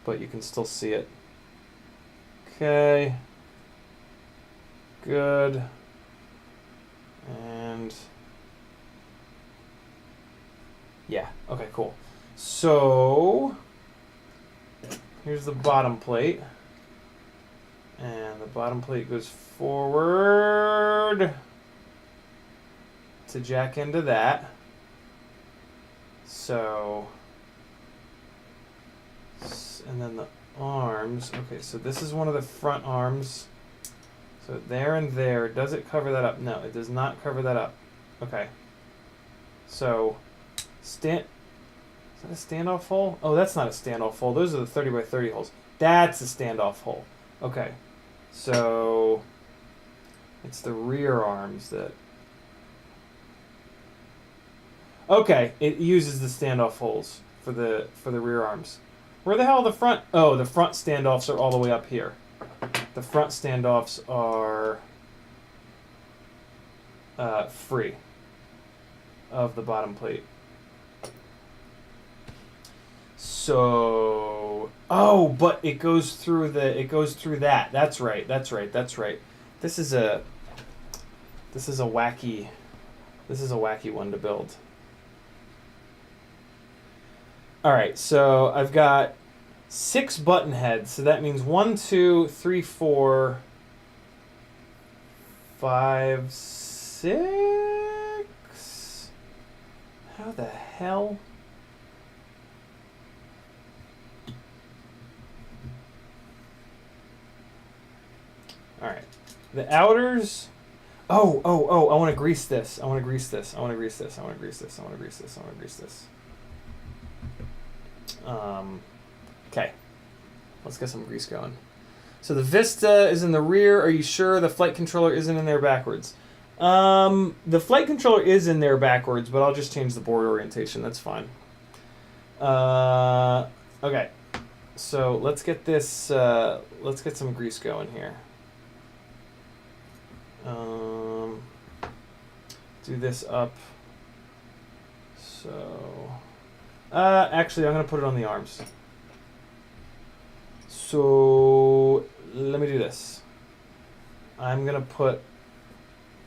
Speaker 1: but you can still see it. Okay. Good. And yeah, okay, cool. So here's the bottom plate. And the bottom plate goes forward to jack into that. So, and then the arms. Okay, so this is one of the front arms. So there and there. Does it cover that up? No, it does not cover that up. Okay. So, is that a standoff hole? Oh, that's not a standoff hole. Those are the 30 by 30 holes. That's a standoff hole. Okay. So, it's the rear arms that... Okay, it uses the standoff holes for the rear arms. Where the hell are the front? Oh, the front standoffs are all the way up here. The front standoffs are free of the bottom plate. So, oh, but it goes through that. That's right. This is a wacky one to build. All right, so I've got 6 button heads, so that means 1, 2, 3, 4, 5, 6. How the hell? All right, the outers. Oh! I want to grease this. Okay, let's get some grease going. So the Vista is in the rear. Are you sure the flight controller isn't in there backwards? The flight controller is in there backwards, but I'll just change the board orientation. That's fine. Okay, so let's get this. Let's get some grease going here. do this up. So, actually, I'm going to put it on the arms. So, let me do this. I'm going to put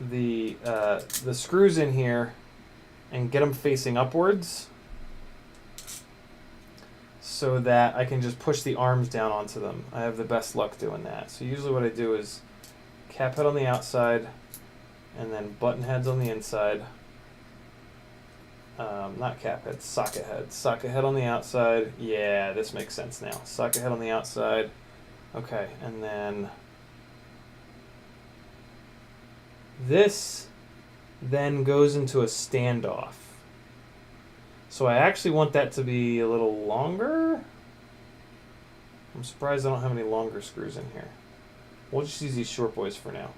Speaker 1: the screws in here and get them facing upwards so that I can just push the arms down onto them. I have the best luck doing that. So usually what I do is cap head on the outside and then button heads on the inside. Not cap head, socket head. Socket head on the outside. Yeah, this makes sense now. Socket head on the outside. Okay, and then this then goes into a standoff. So I actually want that to be a little longer. I'm surprised I don't have any longer screws in here. We'll just use these short boys for now.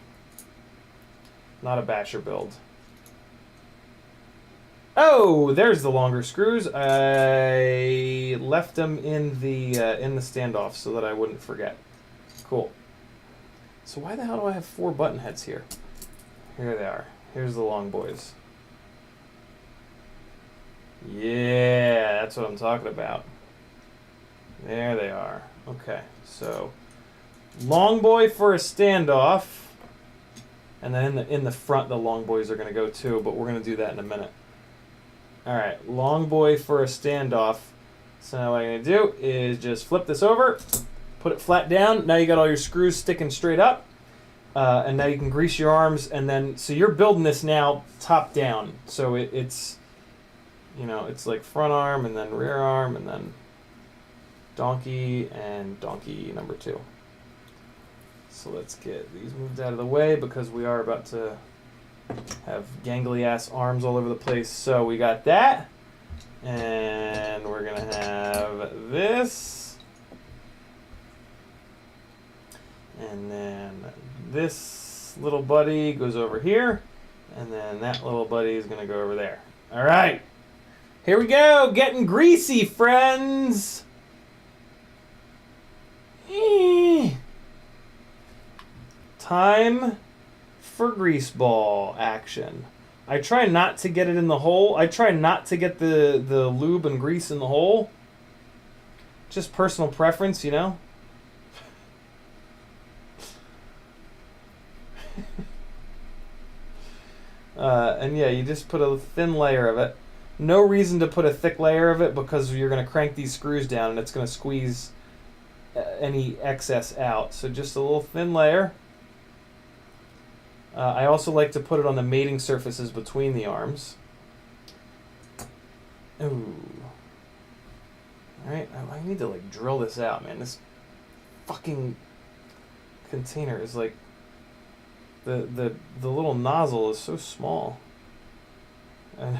Speaker 1: Not a basher build. Oh, there's the longer screws. I left them in the standoff so that I wouldn't forget. Cool. So why the hell do I have 4 button heads here? Here they are. Here's the long boys. Yeah, that's what I'm talking about. There they are. Okay, so long boy for a standoff, and then in the front the long boys are going to go too, but we're going to do that in a minute. All right, long boy for a standoff. So now what I'm going to do is just flip this over, put it flat down. Now you got all your screws sticking straight up, and now you can grease your arms, and then so you're building this now top down. So it's you know, it's like front arm and then rear arm and then donkey and donkey number 2. So let's get these moved out of the way because we are about to have gangly ass arms all over the place. So we got that, and we're gonna have this, and then this little buddy goes over here, and then that little buddy is gonna go over there. All right. Here we go, getting greasy, friends. Time for grease ball action. I try not to get it in the hole. I try not to get the lube and grease in the hole. Just personal preference, you know? And yeah, you just put a thin layer of it. No reason to put a thick layer of it because you're going to crank these screws down and it's going to squeeze any excess out. So just a little thin layer. I also like to put it on the mating surfaces between the arms. Ooh. Alright, I need to like drill this out, man. This fucking container is like the little nozzle is so small. And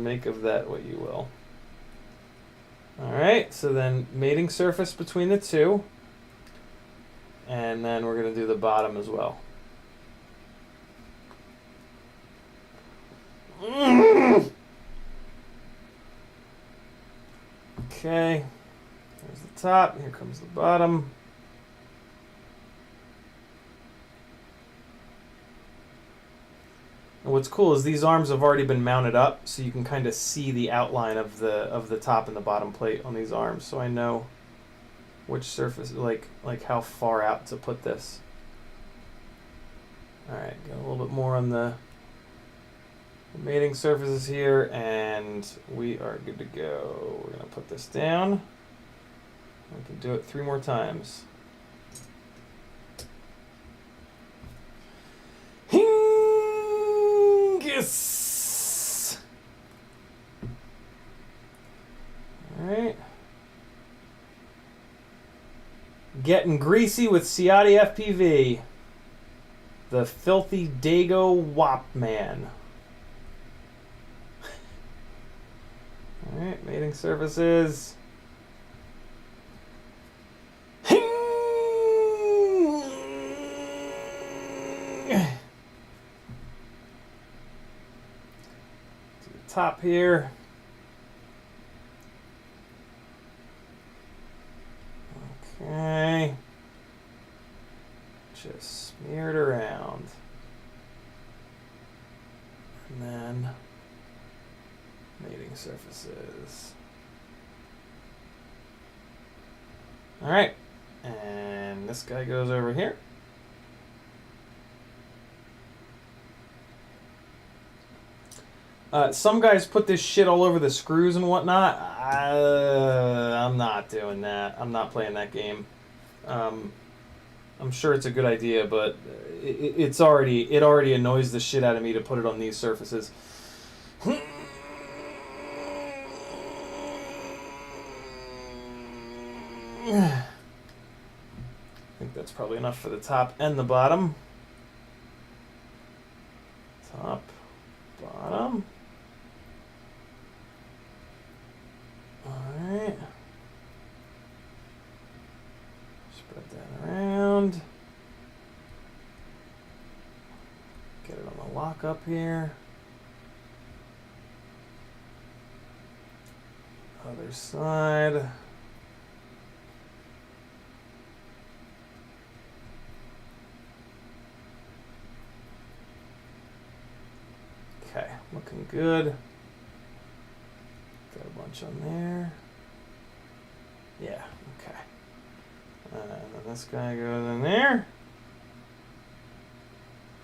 Speaker 1: make of that what you will. Alright, so then mating surface between the two. And then we're going to do the bottom as well. Okay, there's the top, here comes the bottom. And what's cool is these arms have already been mounted up, so you can kind of see the outline of the top and the bottom plate on these arms, so I know which surface, like how far out to put this. Alright, got a little bit more on the mating surfaces here, and we are good to go. We're going to put this down. We can do it 3 more times. Hingus! Alright. Getting greasy with CiottiFPV. The filthy Dago Wop Man. Alright, mating surfaces. To the top here. Okay. Just smear it around. And then mating surfaces. All right, and this guy goes over here. Some guys put this shit all over the screws and whatnot. I'm not doing that. I'm not playing that game. I'm sure it's a good idea, but it already annoys the shit out of me to put it on these surfaces. I think that's probably enough for the top and the bottom. Top, bottom. Alright. Spread that around. Get it on the lock up here. Other side. Okay, looking good. Got a bunch on there. Yeah, okay. And then this guy goes in there.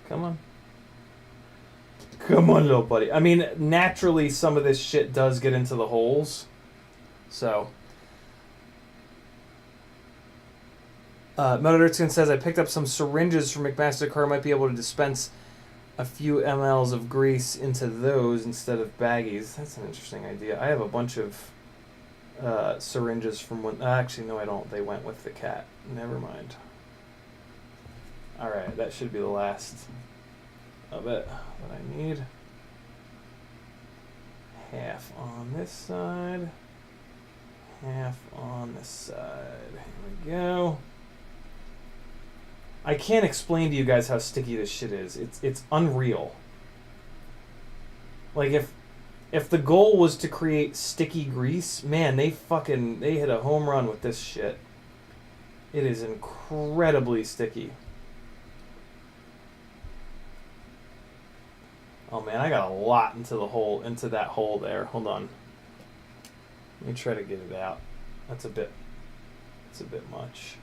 Speaker 1: Come on. Come on, little buddy. I mean, naturally, some of this shit does get into the holes. So. Motordurtskin says, I picked up some syringes from McMaster Car. Might be able to dispense a few mLs of grease into those instead of baggies. That's an interesting idea. I have a bunch of syringes from when... actually, no, I don't. They went with the cat. Never mind. Alright, that should be the last of it that I need. Half on this side. Half on this side. Here we go. I can't explain to you guys how sticky this shit is. It's unreal. Like if the goal was to create sticky grease, man, they hit a home run with this shit. It is incredibly sticky. Oh man, I got a lot into that hole there. Hold on. Let me try to get it out. That's a bit much.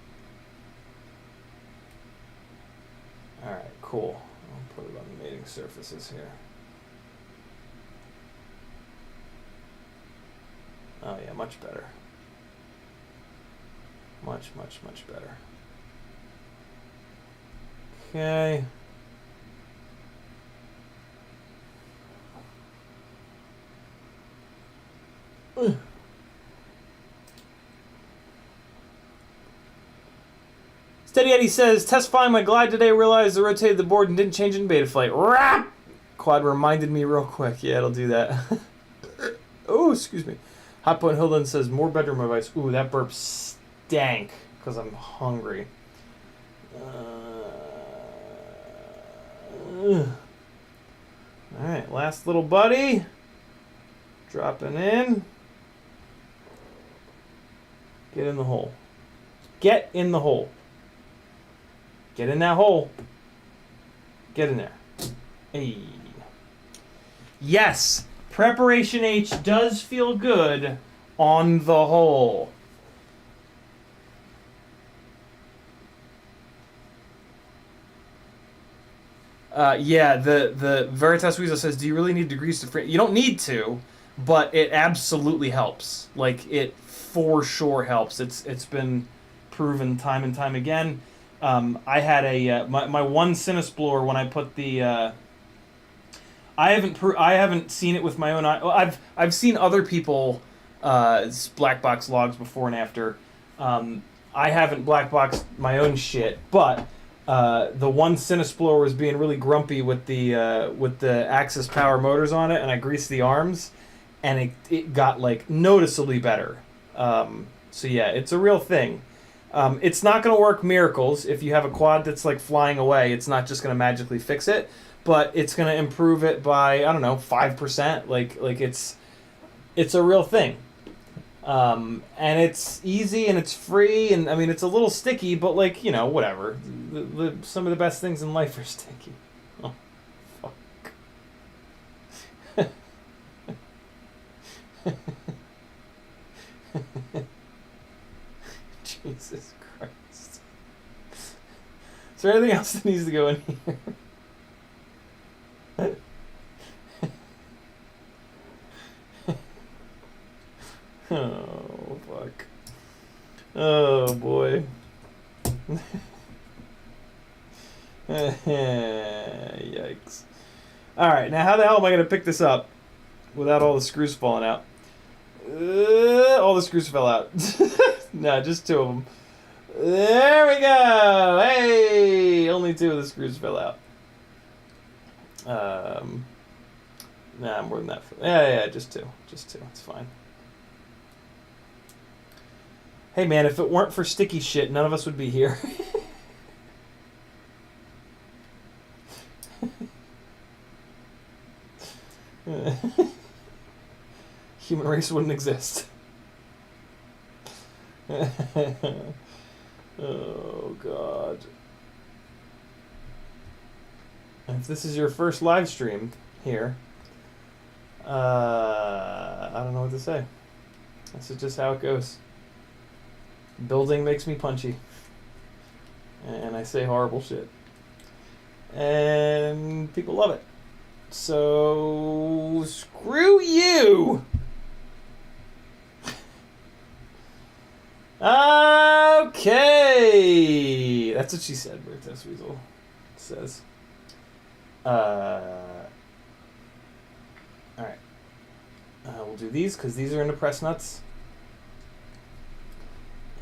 Speaker 1: Alright, cool. I'll put it on the mating surfaces here. Oh yeah, much better. Much, much, much better. Okay. Steady Eddie says, test flying my glide today, realized I rotated the board and didn't change it in beta flight. Rap! Quad reminded me real quick. Yeah, it'll do that. Oh, excuse me. Hot Point Hilden says, more bedroom advice. Ooh, that burp stank because I'm hungry. Alright, last little buddy. Dropping in. Get in the hole. Get in the hole. Get in that hole. Get in there. Hey. Yes, Preparation H does feel good on the hole. Yeah, the Veritas Weasel says, do you really need to grease the frame? You don't need to, but it absolutely helps. Like, it for sure helps. It's been proven time and time again. I had a my one Cinesplore when I put the I haven't seen it with my own eye. Well, I've seen other people black box logs before and after. I haven't black boxed my own shit, but the one Cinesplore was being really grumpy with the Axis power motors on it, and I greased the arms, and it got like noticeably better. So yeah, it's a real thing. It's not going to work miracles. If you have a quad that's like flying away, it's not just going to magically fix it, but it's going to improve it by, I don't know, 5%. Like it's a real thing. And it's easy and it's free, and I mean, it's a little sticky, but like, you know, whatever. Some of the best things in life are sticky. Oh, fuck. Jesus Christ. Is there anything else that needs to go in here? Oh, fuck. Oh, boy. Yikes. Alright, now how the hell am I going to pick this up without all the screws falling out? All the screws fell out. No, just 2 of them. There we go! Hey! Only 2 of the screws fell out. Nah, more than that. Yeah, just 2. Just 2. It's fine. Hey, man, if it weren't for sticky shit, none of us would be here. Human race wouldn't exist. Oh, God. And if this is your first live stream here, I don't know what to say. This is just how it goes. Building makes me punchy. And I say horrible shit. And people love it. So, screw you! Okay! That's what she said, Bertus Weasel says. Alright. We'll do these, because these are in the press nuts.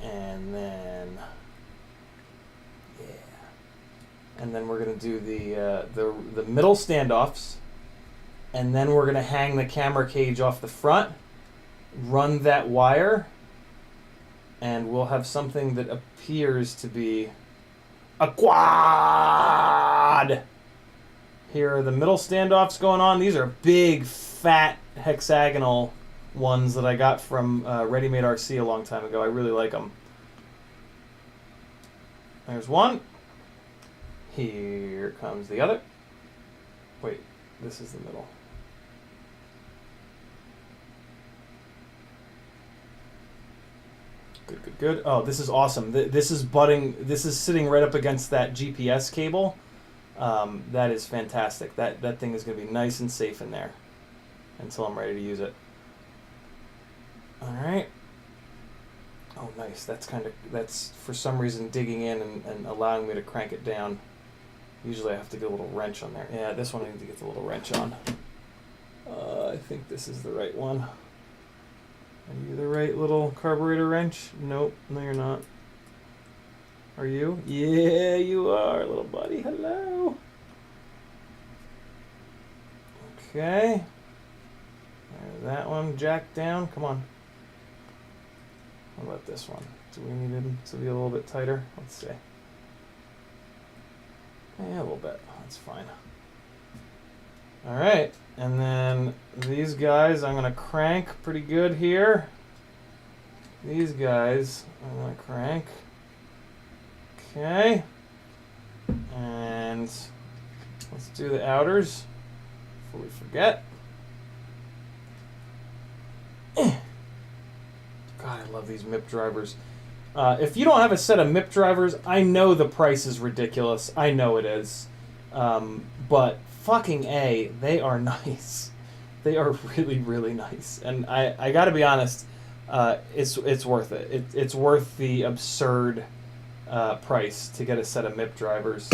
Speaker 1: And then... yeah. And then we're going to do the middle standoffs. And then we're going to hang the camera cage off the front. Run that wire. And we'll have something that appears to be a quad. Here are the middle standoffs going on. These are big, fat, hexagonal ones that I got from Ready Made RC a long time ago. I really like them. There's one. Here comes the other. Wait, this is the middle. Good, good, good. Oh, this is awesome. This is butting. This is sitting right up against that GPS cable. That is fantastic. That thing is going to be nice and safe in there until I'm ready to use it. All right. Oh, nice. That's for some reason digging in and allowing me to crank it down. Usually I have to get a little wrench on there. Yeah, this one I need to get the little wrench on. I think this is the right one. Are you the right little carburetor wrench? Nope. No, you're not. Are you? Yeah, you are, little buddy. Hello. Okay. There's that one jacked down. Come on. What about this one? Do we need it to be a little bit tighter? Let's see. Yeah, a little bit. That's fine. All right. And then these guys I'm going to crank pretty good here. These guys I'm going to crank. Okay. And let's do the outers before we forget. God, I love these MIP drivers. If you don't have a set of MIP drivers, I know the price is ridiculous. I know it is. But fucking A, they are nice. They are really, really nice. And I gotta be honest, it's worth it. It's worth the absurd price to get a set of MIP drivers.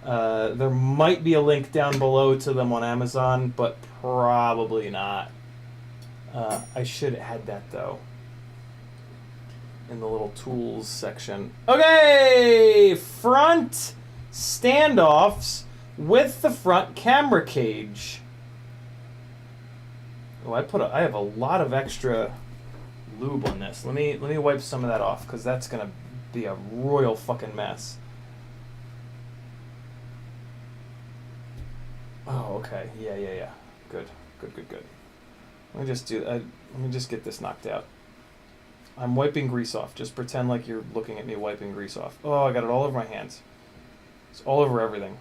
Speaker 1: There might be a link down below to them on Amazon, but probably not. I should add that though in the little tools section. Okay, front standoffs with the front camera cage. Oh, I have a lot of extra lube on this. Let me wipe some of that off because that's gonna be a royal fucking mess. Oh, okay. Yeah. Good. Let me just let me just get this knocked out. I'm wiping grease off. Just pretend like you're looking at me wiping grease off. Oh, I got it all over my hands. It's all over everything.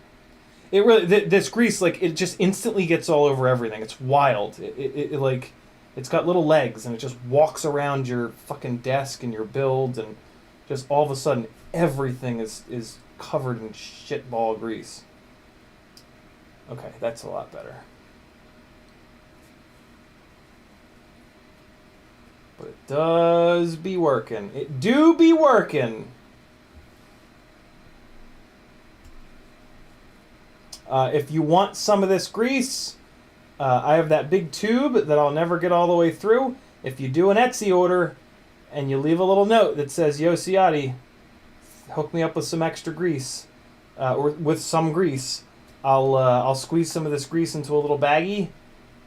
Speaker 1: It really, this grease, like, it just instantly gets all over everything. It's wild. It like, It's got little legs, and it just walks around your fucking desk and your build, and just all of a sudden everything is covered in shitball grease. Okay, that's a lot better. But it does be working. It do be working. If you want some of this grease, I have that big tube that I'll never get all the way through. If you do an Etsy order and you leave a little note that says, "Yo, Ciotti, hook me up with some extra grease," or with some grease, I'll squeeze some of this grease into a little baggie,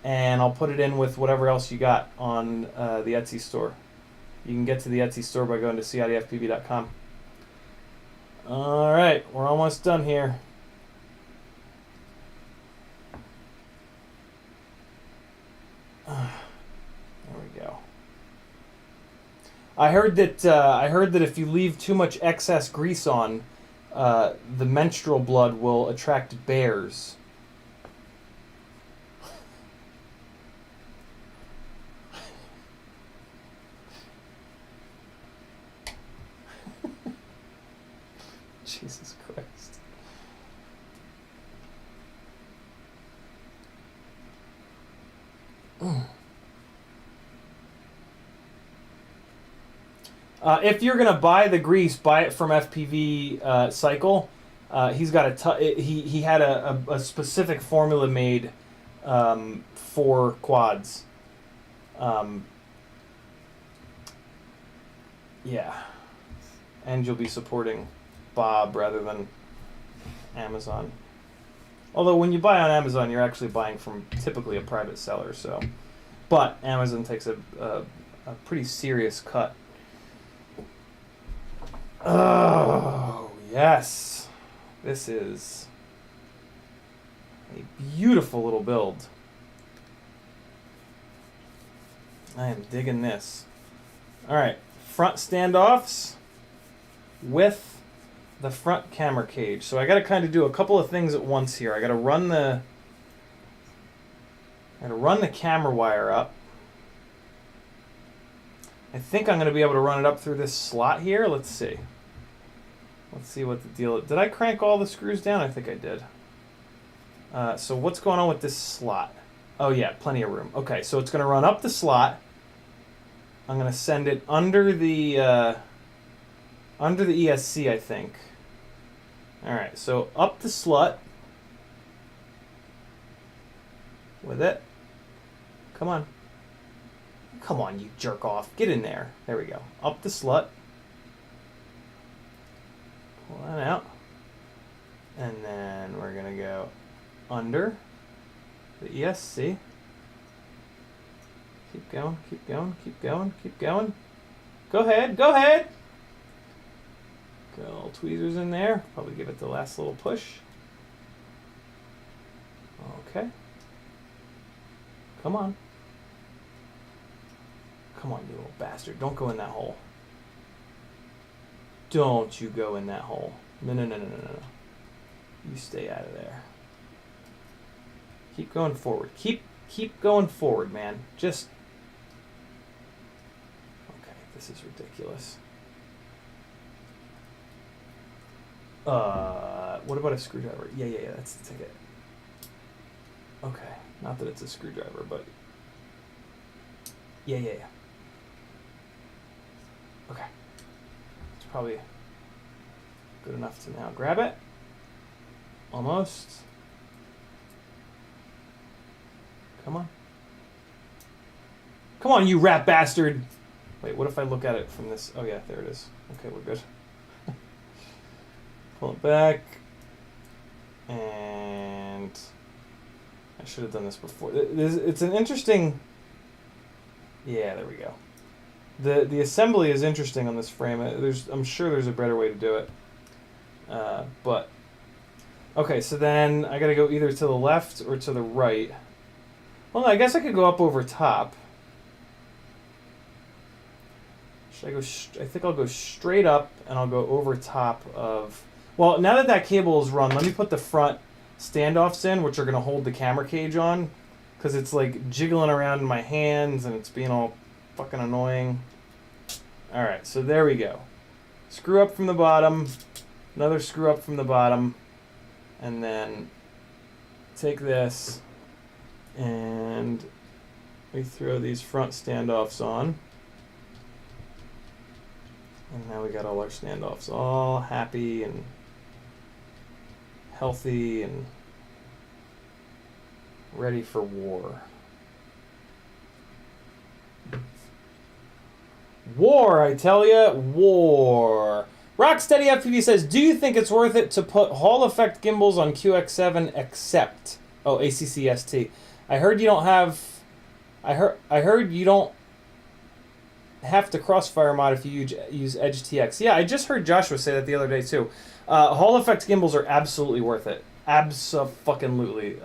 Speaker 1: and I'll put it in with whatever else you got on the Etsy store. You can get to the Etsy store by going to CiottiFPV.com. All right, we're almost done here. There we go. I heard that if you leave too much excess grease on, the menstrual blood will attract bears. Jesus Christ. If you're gonna buy the grease, buy it from FPV Cycle. He's got he had a specific formula made for quads. Yeah, and you'll be supporting Bob rather than Amazon. Although when you buy on Amazon, you're actually buying from typically a private seller. So, but Amazon takes a pretty serious cut. Oh, yes. This is a beautiful little build. I am digging this. All right, front standoffs with the front camera cage. So I got to kind of do a couple of things at once here. I got to run the camera wire up. I think I'm going to be able to run it up through this slot here. Let's see. Let's see what the deal is. Did I crank all the screws down? I think I did. So what's going on with this slot? Oh yeah, plenty of room. Okay, so it's going to run up the slot. I'm going to send it under the ESC, I think. All right, so up the slut with it. Come on. Come on, you jerk off. Get in there. There we go. Up the slut. Pull that out. And then we're going to go under the ESC. Keep going, keep going, keep going, keep going. Go ahead, go ahead. Got little tweezers in there. Probably give it the last little push. Okay. Come on. Come on, you little bastard. Don't go in that hole. Don't you go in that hole. No, no, no, no, no, no. You stay out of there. Keep going forward. Keep going forward, man. Just... Okay, this is ridiculous. What about a screwdriver? Yeah, that's the ticket. Okay, not that it's a screwdriver, but... Yeah. Okay. It's probably good enough to now grab it. Almost. Come on. Come on, you rat bastard! Wait, what if I look at it from this? Oh yeah, there it is. Okay, we're good. Pull it back. And... I should have done this before. It's an interesting... Yeah, there we go. The assembly is interesting on this frame. I'm sure there's a better way to do it. But... Okay, so then I gotta go either to the left or to the right. Well, I guess I could go up over top. Should I go... I think I'll go straight up and I'll go over top of... Well, now that cable is run, let me put the front standoffs in, which are going to hold the camera cage on. because it's like jiggling around in my hands and it's being all fucking annoying. Alright, so there we go. Screw up from the bottom, another screw up from the bottom, and then take this and we throw these front standoffs on. And now we got all our standoffs all happy and healthy and ready for war. War, I tell ya, war. Rocksteady FPV says, do you think it's worth it to put Hall effect gimbals on QX7 except... Oh, ACCST. I heard you don't have... I heard you don't have to crossfire mod if you use Edge TX. Yeah, I just heard Joshua say that the other day too. Hall effect gimbals are absolutely worth it. Abso-fucking-lutely.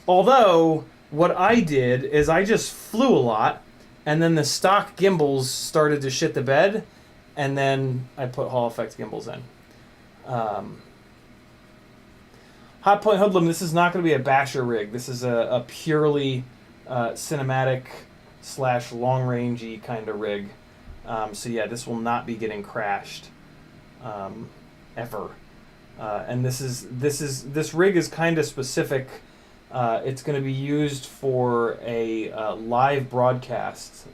Speaker 1: Although, what I did is I just flew a lot, and then the stock gimbals started to shit the bed, and then I put Hall effect gimbals in. Hot Point Hoodlum, this is not going to be a basher rig. This is a purely cinematic / long-rangey kind of rig. So yeah, this will not be getting crashed ever. And this rig is kind of specific. It's going to be used for a live broadcast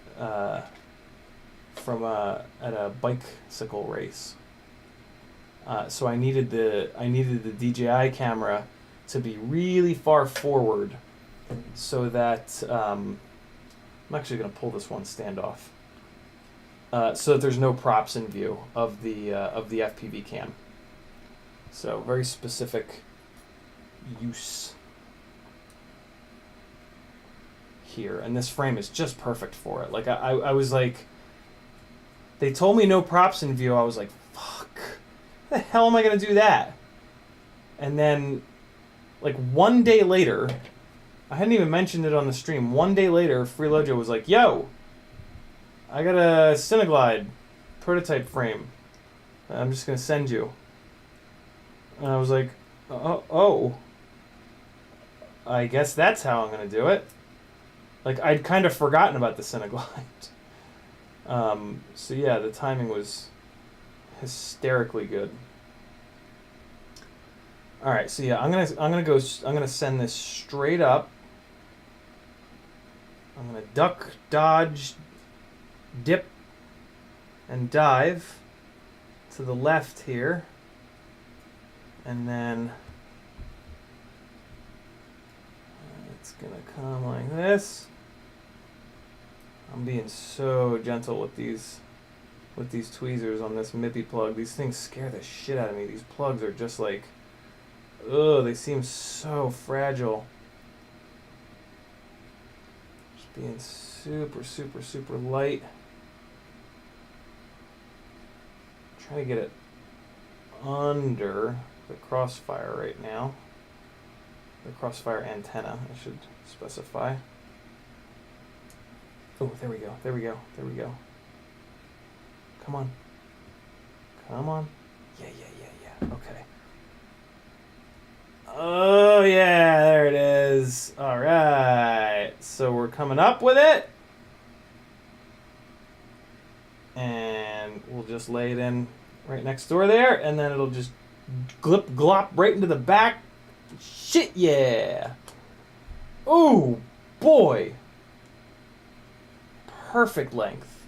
Speaker 1: from at a bicycle race. So I needed the DJI camera to be really far forward, so that I'm actually going to pull this one standoff, so that there's no props in view of the FPV cam. So very specific use here, and this frame is just perfect for it. Like I was like, they told me no props in view. I was like, fuck, how the hell am I gonna do that? And then, like 1 day later, I hadn't even mentioned it on the stream. 1 day later, Freelojo was like, yo, I got a CineGlide prototype frame. I'm just gonna send you. And I was like, oh, I guess that's how I'm gonna do it. Like, I'd kind of forgotten about the CineGlide. So yeah, the timing was hysterically good. All right, so yeah, I'm gonna send this straight up. I'm gonna duck, dodge, dip, and dive to the left here, and then it's gonna come like this. I'm being so gentle with these tweezers on this MIPI plug. These things scare the shit out of me. These plugs are just like, ugh, they seem so fragile. Just being super, super, super light. Trying to get it under the crossfire right now. The crossfire antenna, I should specify. Oh, there we go, there we go, there we go. Come on. Come on. Yeah, okay. Oh, yeah, there it is. All right, so we're coming up with it. And we'll just lay it in right next door there, and then it'll just glop right into the back. Shit, yeah. Oh, boy. Perfect length.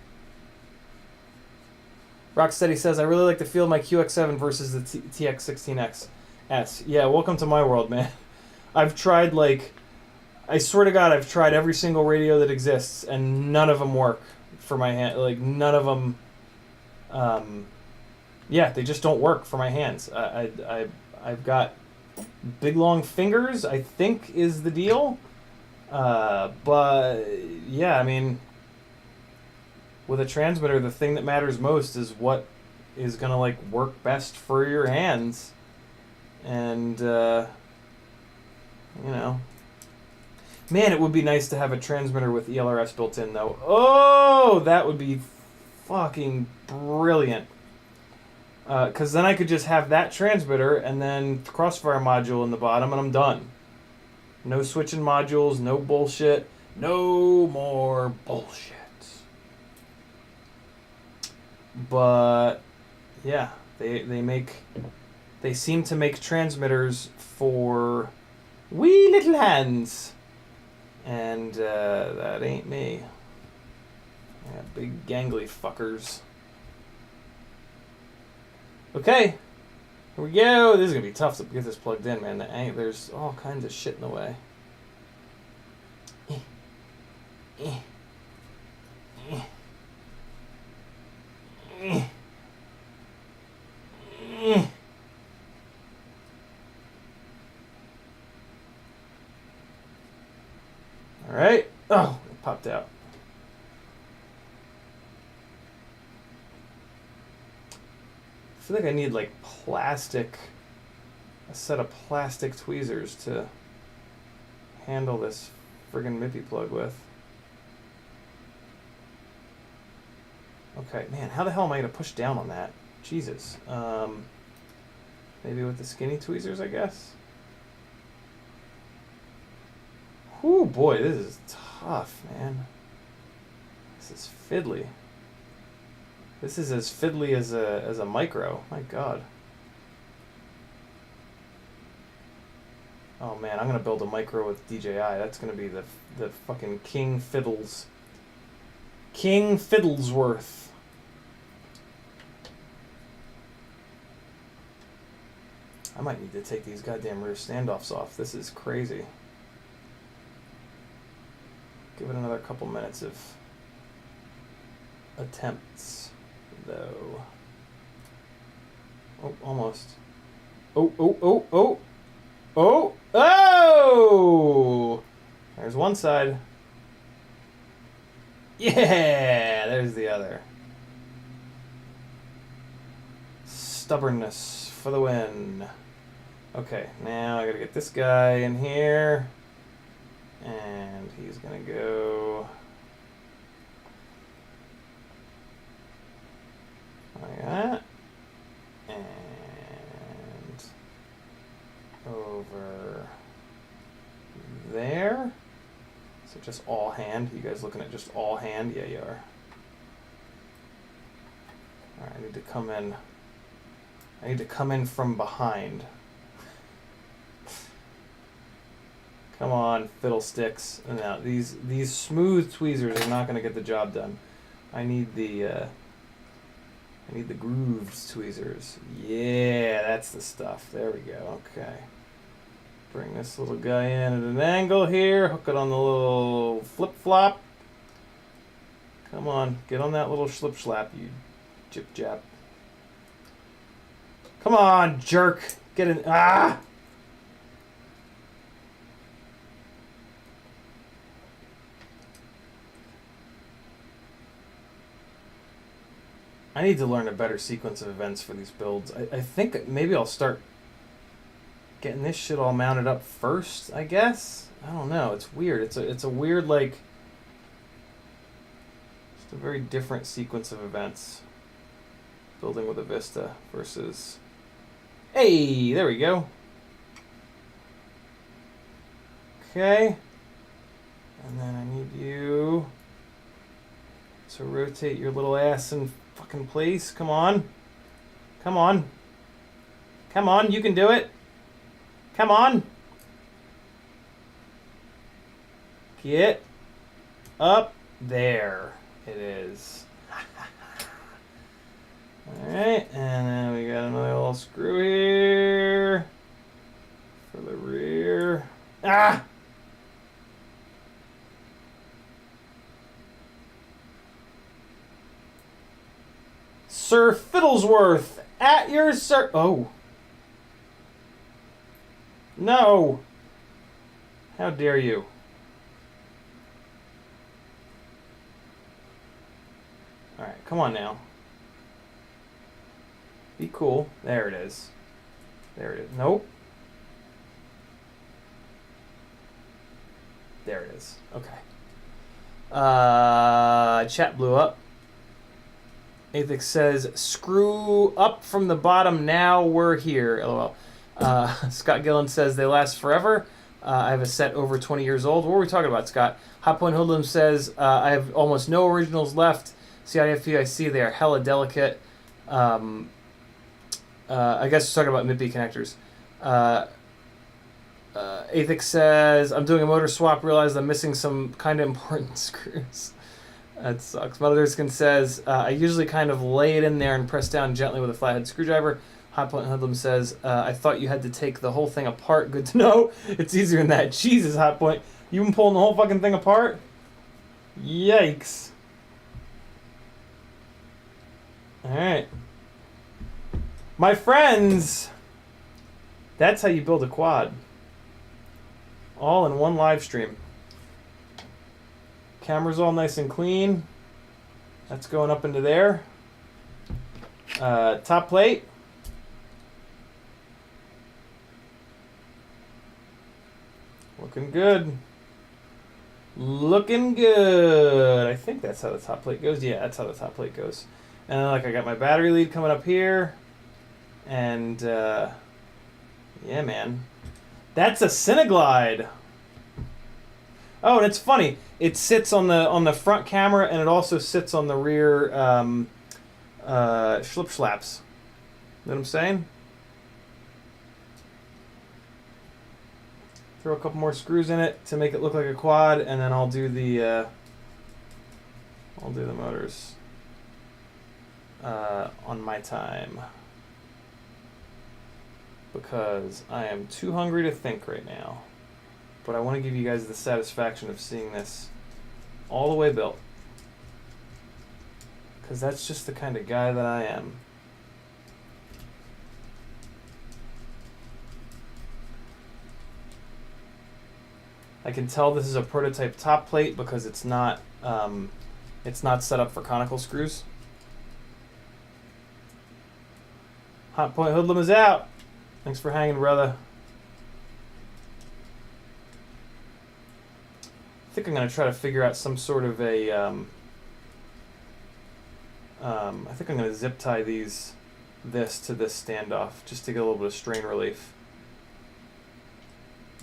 Speaker 1: Rocksteady says, I really like the feel of my QX7 versus the TX16X S. Yeah, welcome to my world, man. I've tried, like, I swear to God, I've tried every single radio that exists, and none of them work for my hand. Like, none of them, yeah, they just don't work for my hands. I've got big, long fingers, I think, is the deal. But, yeah, I mean, with a transmitter, the thing that matters most is what is going to, like, work best for your hands. And, you know. Man, it would be nice to have a transmitter with ELRS built in, though. Oh, that would be fucking brilliant. Because then I could just have that transmitter and then crossfire module in the bottom, and I'm done. No switching modules, no bullshit. No more bullshit. But yeah, they seem to make transmitters for wee little hands. And that ain't me. Yeah, big gangly fuckers. Okay. Here we go. This is going to be tough to get this plugged in, man. There's all kinds of shit in the way. All right. Oh, it popped out. I feel like I need like a set of plastic tweezers to handle this friggin' Mippy plug with. Okay, man, how the hell am I gonna push down on that? Jesus. Maybe with the skinny tweezers, I guess? Whew, boy, this is tough, man. This is fiddly. This is as fiddly as a micro. My God. Oh man, I'm gonna build a micro with DJI. That's gonna be the fucking King Fiddles. King Fiddlesworth. I might need to take these goddamn rear standoffs off. This is crazy. Give it another couple minutes of attempts, though. Oh, almost. Oh, oh, oh, oh! Oh! Oh! There's one side. Yeah! There's the other. Stubbornness for the win. Okay, now I gotta get this guy in here. And he's gonna go like that. And over there. So just all hand. You guys looking at just all hand? Yeah, you are. Alright, I need to come in. I need to come in from behind. Come on, fiddlesticks. Now, these smooth tweezers are not going to get the job done. I need the grooved tweezers. Yeah, that's the stuff. There we go. Okay. Bring this little guy in at an angle here. Hook it on the little flip-flop. Come on, get on that little slip-slap, you jip-jap. Come on, jerk. Get in. Ah! I need to learn a better sequence of events for these builds. I think maybe I'll start getting this shit all mounted up first, I guess? I don't know. It's weird. It's a weird, like... just a very different sequence of events. Building with a Vista versus... Hey! There we go. Okay. And then I need you to rotate your little ass in fucking place. Come on. Come on. Come on, you can do it. Come on. Get up there. It is. Alright, and then we got another little screw here for the rear. Ah! Sir Fiddlesworth, at your sir... Oh. No. How dare you? Alright, come on now. Be cool. There it is. There it is. Nope. There it is. Okay. Chat blew up. Athix says, screw up from the bottom, now we're here. LOL. Scott Gillen says, they last forever. I have a set over 20 years old. What were we talking about, Scott? Hot Point Hoodlum says, I have almost no originals left. CiottiFPV, I see they are hella delicate. I guess we're talking about MIPI connectors. Athix says, I'm doing a motor swap, realized I'm missing some kind of important screws. That sucks. Motherskin says, I usually kind of lay it in there and press down gently with a flathead screwdriver. Hot Point Hoodlum says, I thought you had to take the whole thing apart. Good to know. It's easier than that. Jesus, Hot Point. You been pulling the whole fucking thing apart? Yikes. Alright. My friends, that's how you build a quad. All in one live stream. Camera's all nice and clean. That's going up into there. Top plate. Looking good. Looking good. I think that's how the top plate goes. Yeah, that's how the top plate goes. And then, like, I got my battery lead coming up here. And, yeah, man. That's a CineGlide. Oh, and it's funny. It sits on the front camera, and it also sits on the rear schlip schlaps. You know what I'm saying? Throw a couple more screws in it to make it look like a quad, and then I'll do the motors on my time, because I am too hungry to think right now. But I want to give you guys the satisfaction of seeing this all the way built, because that's just the kind of guy that I am. I can tell this is a prototype top plate because it's not set up for conical screws. Hot Point Hoodlum is out. Thanks for hanging, brother. I think I'm going to try to figure out some sort of a... I think I'm going to zip tie this to this standoff just to get a little bit of strain relief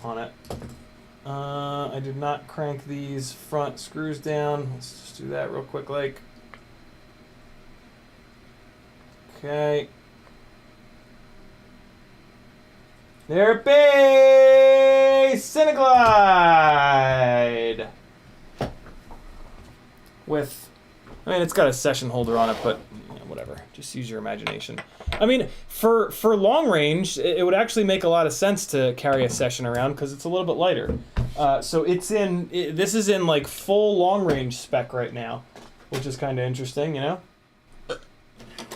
Speaker 1: on it. I did not crank these front screws down. Let's just do that real quick, like. Okay. There it be! CineGlide! With, I mean, it's got a session holder on it, but you know, whatever. Just use your imagination. I mean, for long range, it would actually make a lot of sense to carry a session around because it's a little bit lighter. So this is in like full long range spec right now, which is kind of interesting, you know,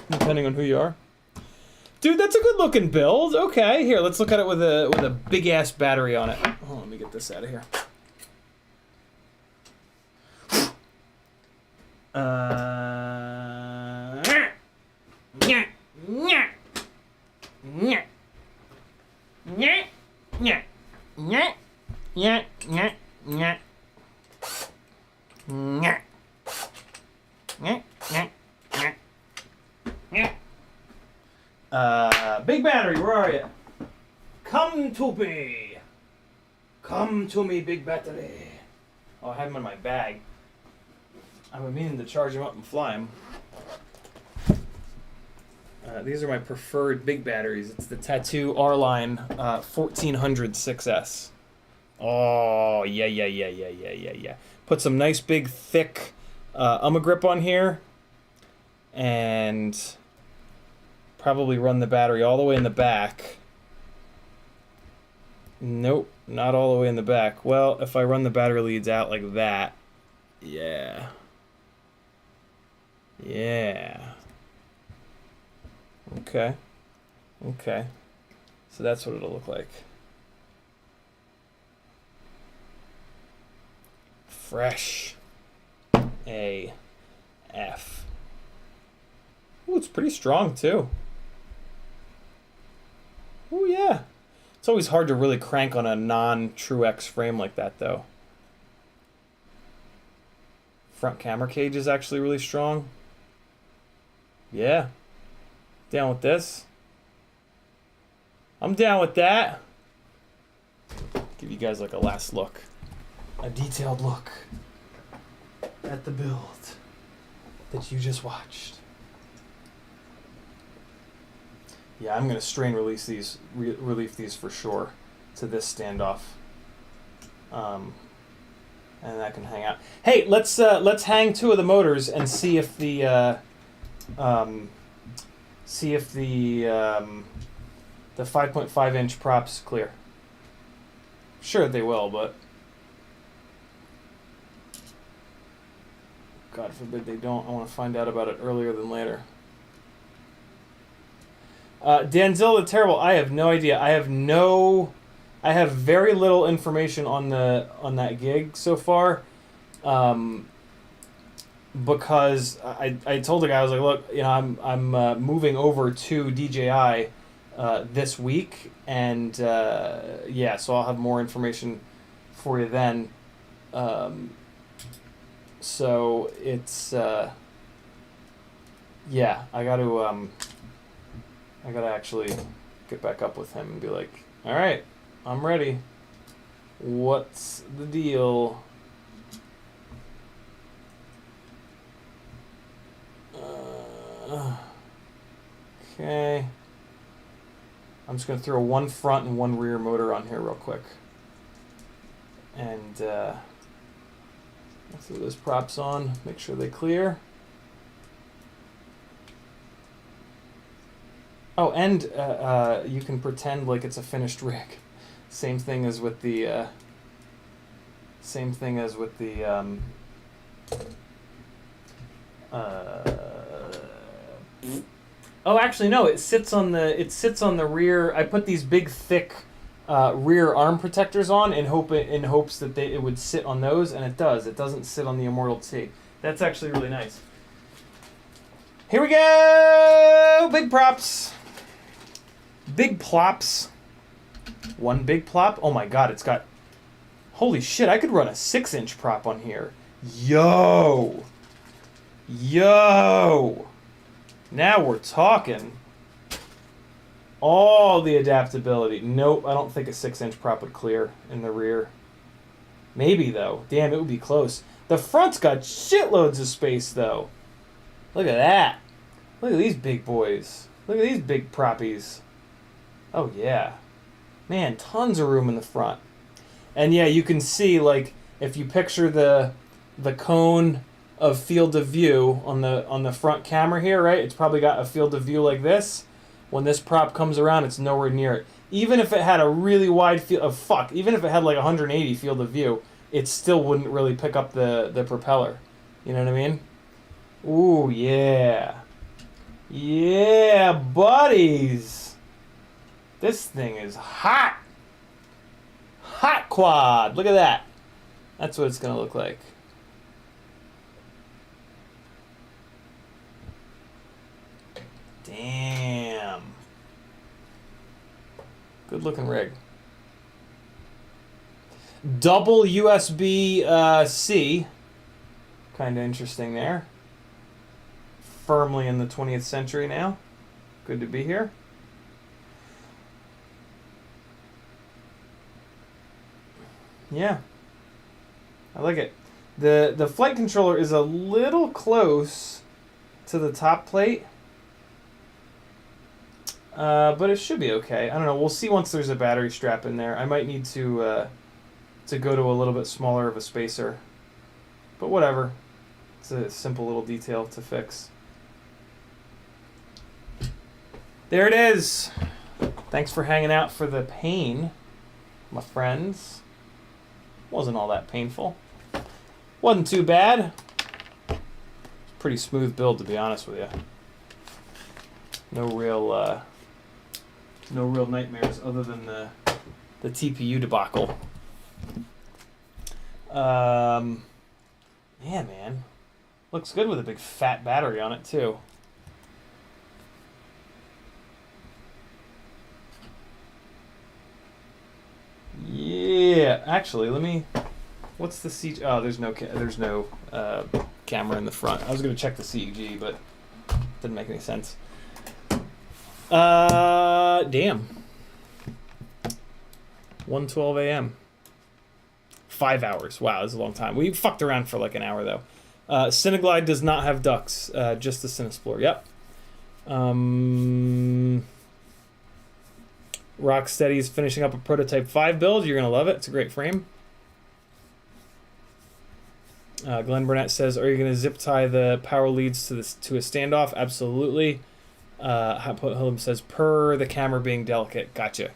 Speaker 1: depending on who you are. Dude, that's a good looking build. Okay, here, let's look at it with a big ass battery on it. Oh, let me get this out of here. Big battery, where are you? Come to me. Come to me, big battery. Oh, I have him in my bag. I've been meaning to charge him up and fly him. These are my preferred big batteries. It's the Tattoo R-Line 1400 6S. Oh, yeah. Put some nice big thick grip on here. And probably run the battery all the way in the back. Nope, not all the way in the back. Well, if I run the battery leads out like that, yeah. Okay. So that's what it'll look like. Fresh AF. Ooh, it's pretty strong too. Ooh, yeah. It's always hard to really crank on a non-True-X frame like that, though. Front camera cage is actually really strong. Yeah. Down with this. I'm down with that. Give Give you guys like a last look. A detailed look at the build that you just watched. Yeah, I'm gonna strain release these, relief these for sure to this standoff, and that can hang out. Hey, let's hang 2 of the motors and see if the the 5.5 inch props clear. Sure they will, but God forbid they don't. I want to find out about it earlier than later. Danzilla the Terrible, I have no idea. I have very little information on that gig so far, because I told the guy, I was like, look, you know, I'm moving over to DJI this week, and yeah, so I'll have more information for you then. So it's yeah, I gotta actually get back up with him and be like, all right, I'm ready. What's the deal? Okay. I'm just going to throw 1 front and 1 rear motor on here real quick. And I'll throw those props on, make sure they clear. Oh, and you can pretend like it's a finished rig. Same thing as with the oh, actually no, it sits on the rear. I put these big thick rear arm protectors on in hopes that it would sit on those, and it does. It doesn't sit on the Immortal T. That's actually really nice. Here we go! Big props. Big plops. 1 big plop. Oh my god, it's got... Holy shit, I could run a 6-inch prop on here. Yo! Yo! Now we're talking. All the adaptability. Nope, I don't think a 6-inch prop would clear in the rear. Maybe, though. Damn, it would be close. The front's got shitloads of space, though. Look at that. Look at these big boys. Look at these big proppies. Oh, yeah. Man, tons of room in the front. And yeah, you can see, like, if you picture the cone of field of view on the front camera here, right? It's probably got a field of view like this. When this prop comes around, it's nowhere near it. Even if it had a really wide field of even if it had like 180 field of view, it still wouldn't really pick up the propeller. You know what I mean? Ooh, yeah. Yeah, buddies. This thing is hot. Hot quad. Look at that. That's what it's going to look like. Damn. Good looking rig. Double USB-C. Kind of interesting there. Firmly in the 20th century now. Good to be here. Yeah. I like it. The flight controller is a little close to the top plate. But it should be okay. I don't know. We'll see once there's a battery strap in there. I might need to go to a little bit smaller of a spacer. But whatever. It's a simple little detail to fix. There it is. Thanks for hanging out for the pain, my friends. Wasn't all that painful. Wasn't too bad. Pretty smooth build, to be honest with you. No real nightmares other than the TPU debacle. Yeah, man. Looks good with a big fat battery on it, too. Yeah, actually, let me... What's the CG? Oh, there's no camera in the front. I was going to check the CG, but didn't make any sense. Damn. 1:12 a.m. 5 hours. Wow, that's a long time. We fucked around for like an hour though. CineGlide does not have ducts, just the CineExplore. Yep. Rocksteady's finishing up a prototype 5 build. You're gonna love it. It's a great frame. Glenn Burnett says, "Are you gonna zip tie the power leads to a standoff?" Absolutely. Hillam says, "Per the camera being delicate." Gotcha.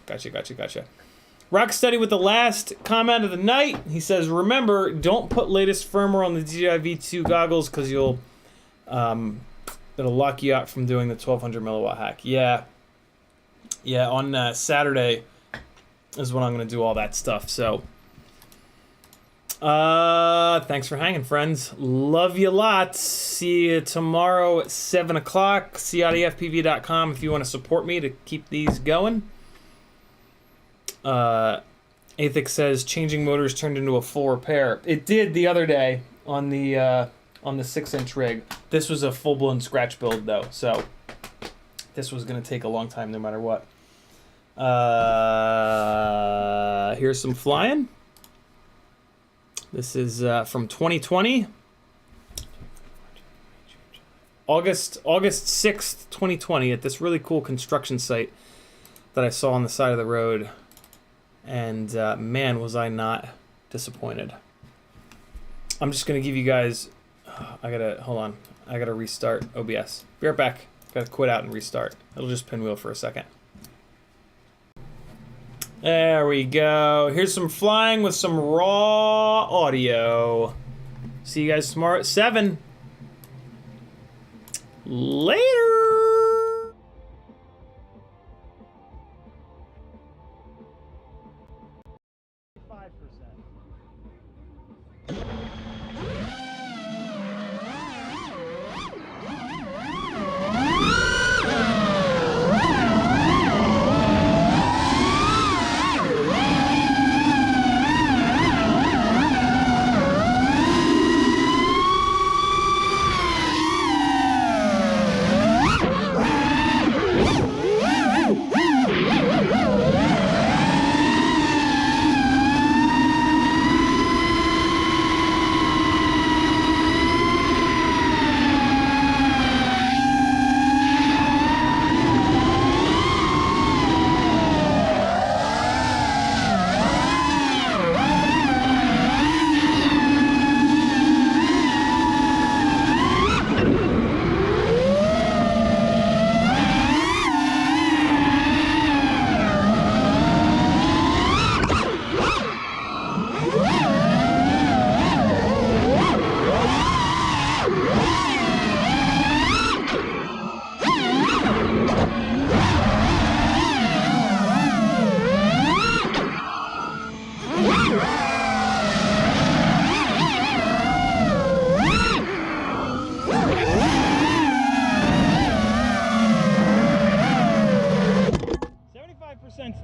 Speaker 1: Rocksteady with the last comment of the night. He says, "Remember, don't put latest firmware on the DJI V2 goggles because it'll lock you out from doing the 1200 milliwatt hack." Yeah, on Saturday is when I'm going to do all that stuff. So, thanks for hanging, friends. Love you lots. See you tomorrow at 7 o'clock. CiottiFPV.com if you want to support me to keep these going. Athix says, changing motors turned into a full repair. It did the other day on the 6-inch rig. This was a full-blown scratch build, though, so this was going to take a long time no matter what. Here's some flying. This is from 2020. August 6th, 2020, at this really cool construction site that I saw on the side of the road. And man, was I not disappointed. I'm just going to give you guys... hold on. I gotta restart OBS. Be right back. Gotta quit out and restart. It'll just pinwheel for a second. There we go. Here's some flying with some raw audio. See you guys tomorrow at 7. Later!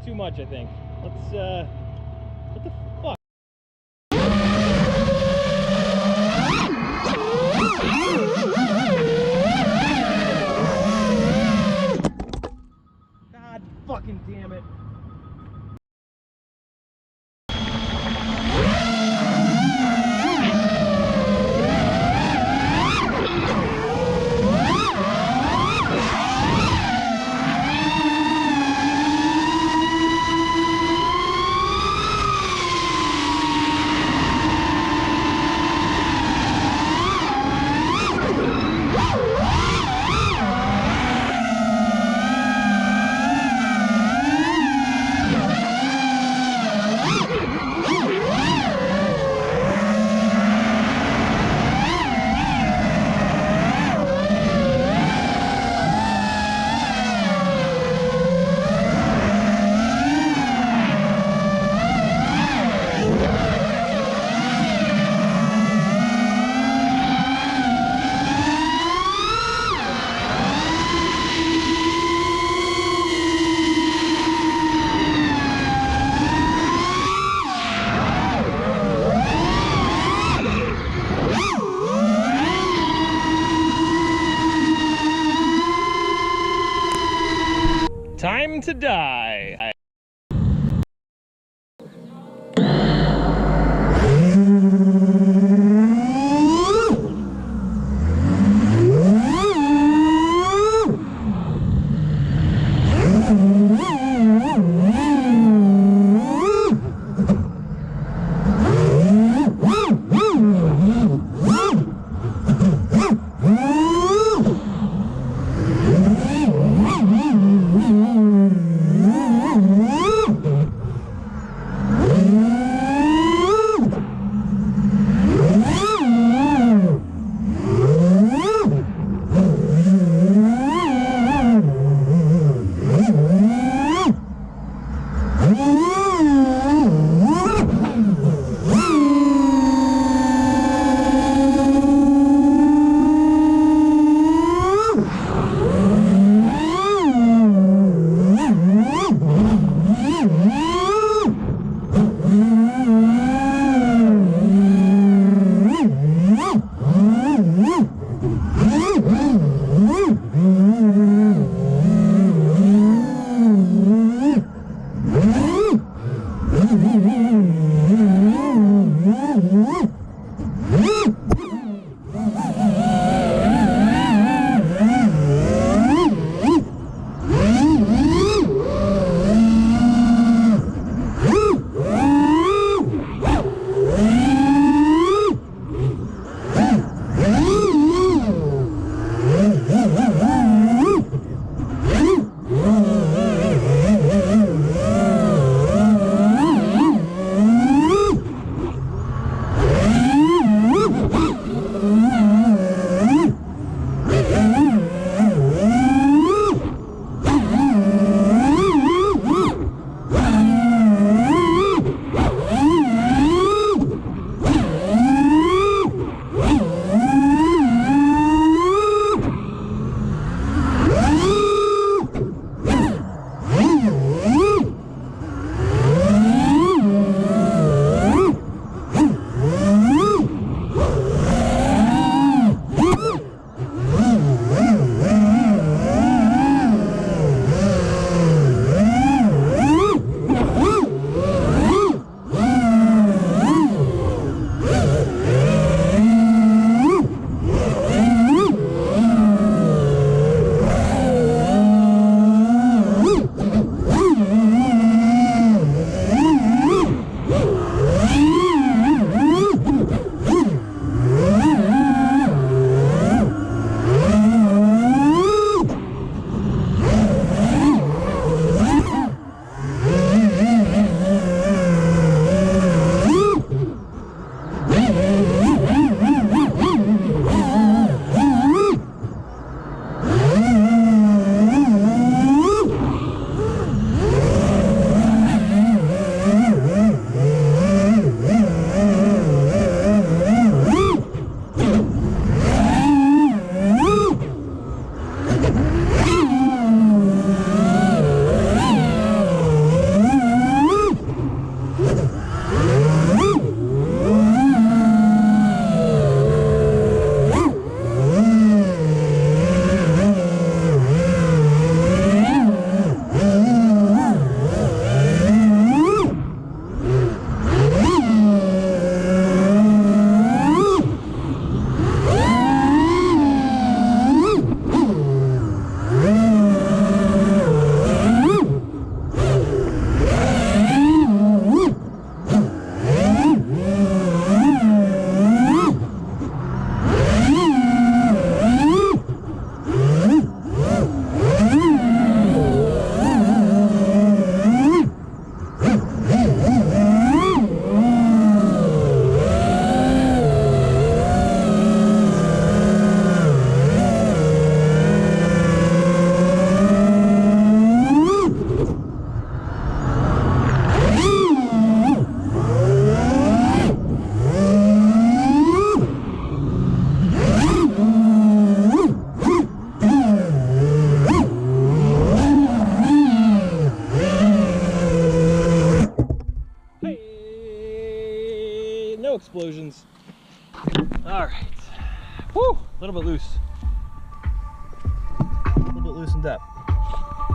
Speaker 1: Too much, I think. Let's, what the fuck? God fucking damn it. Time to die. no explosions. All right. Whew, a little bit loose. A little bit loosened up.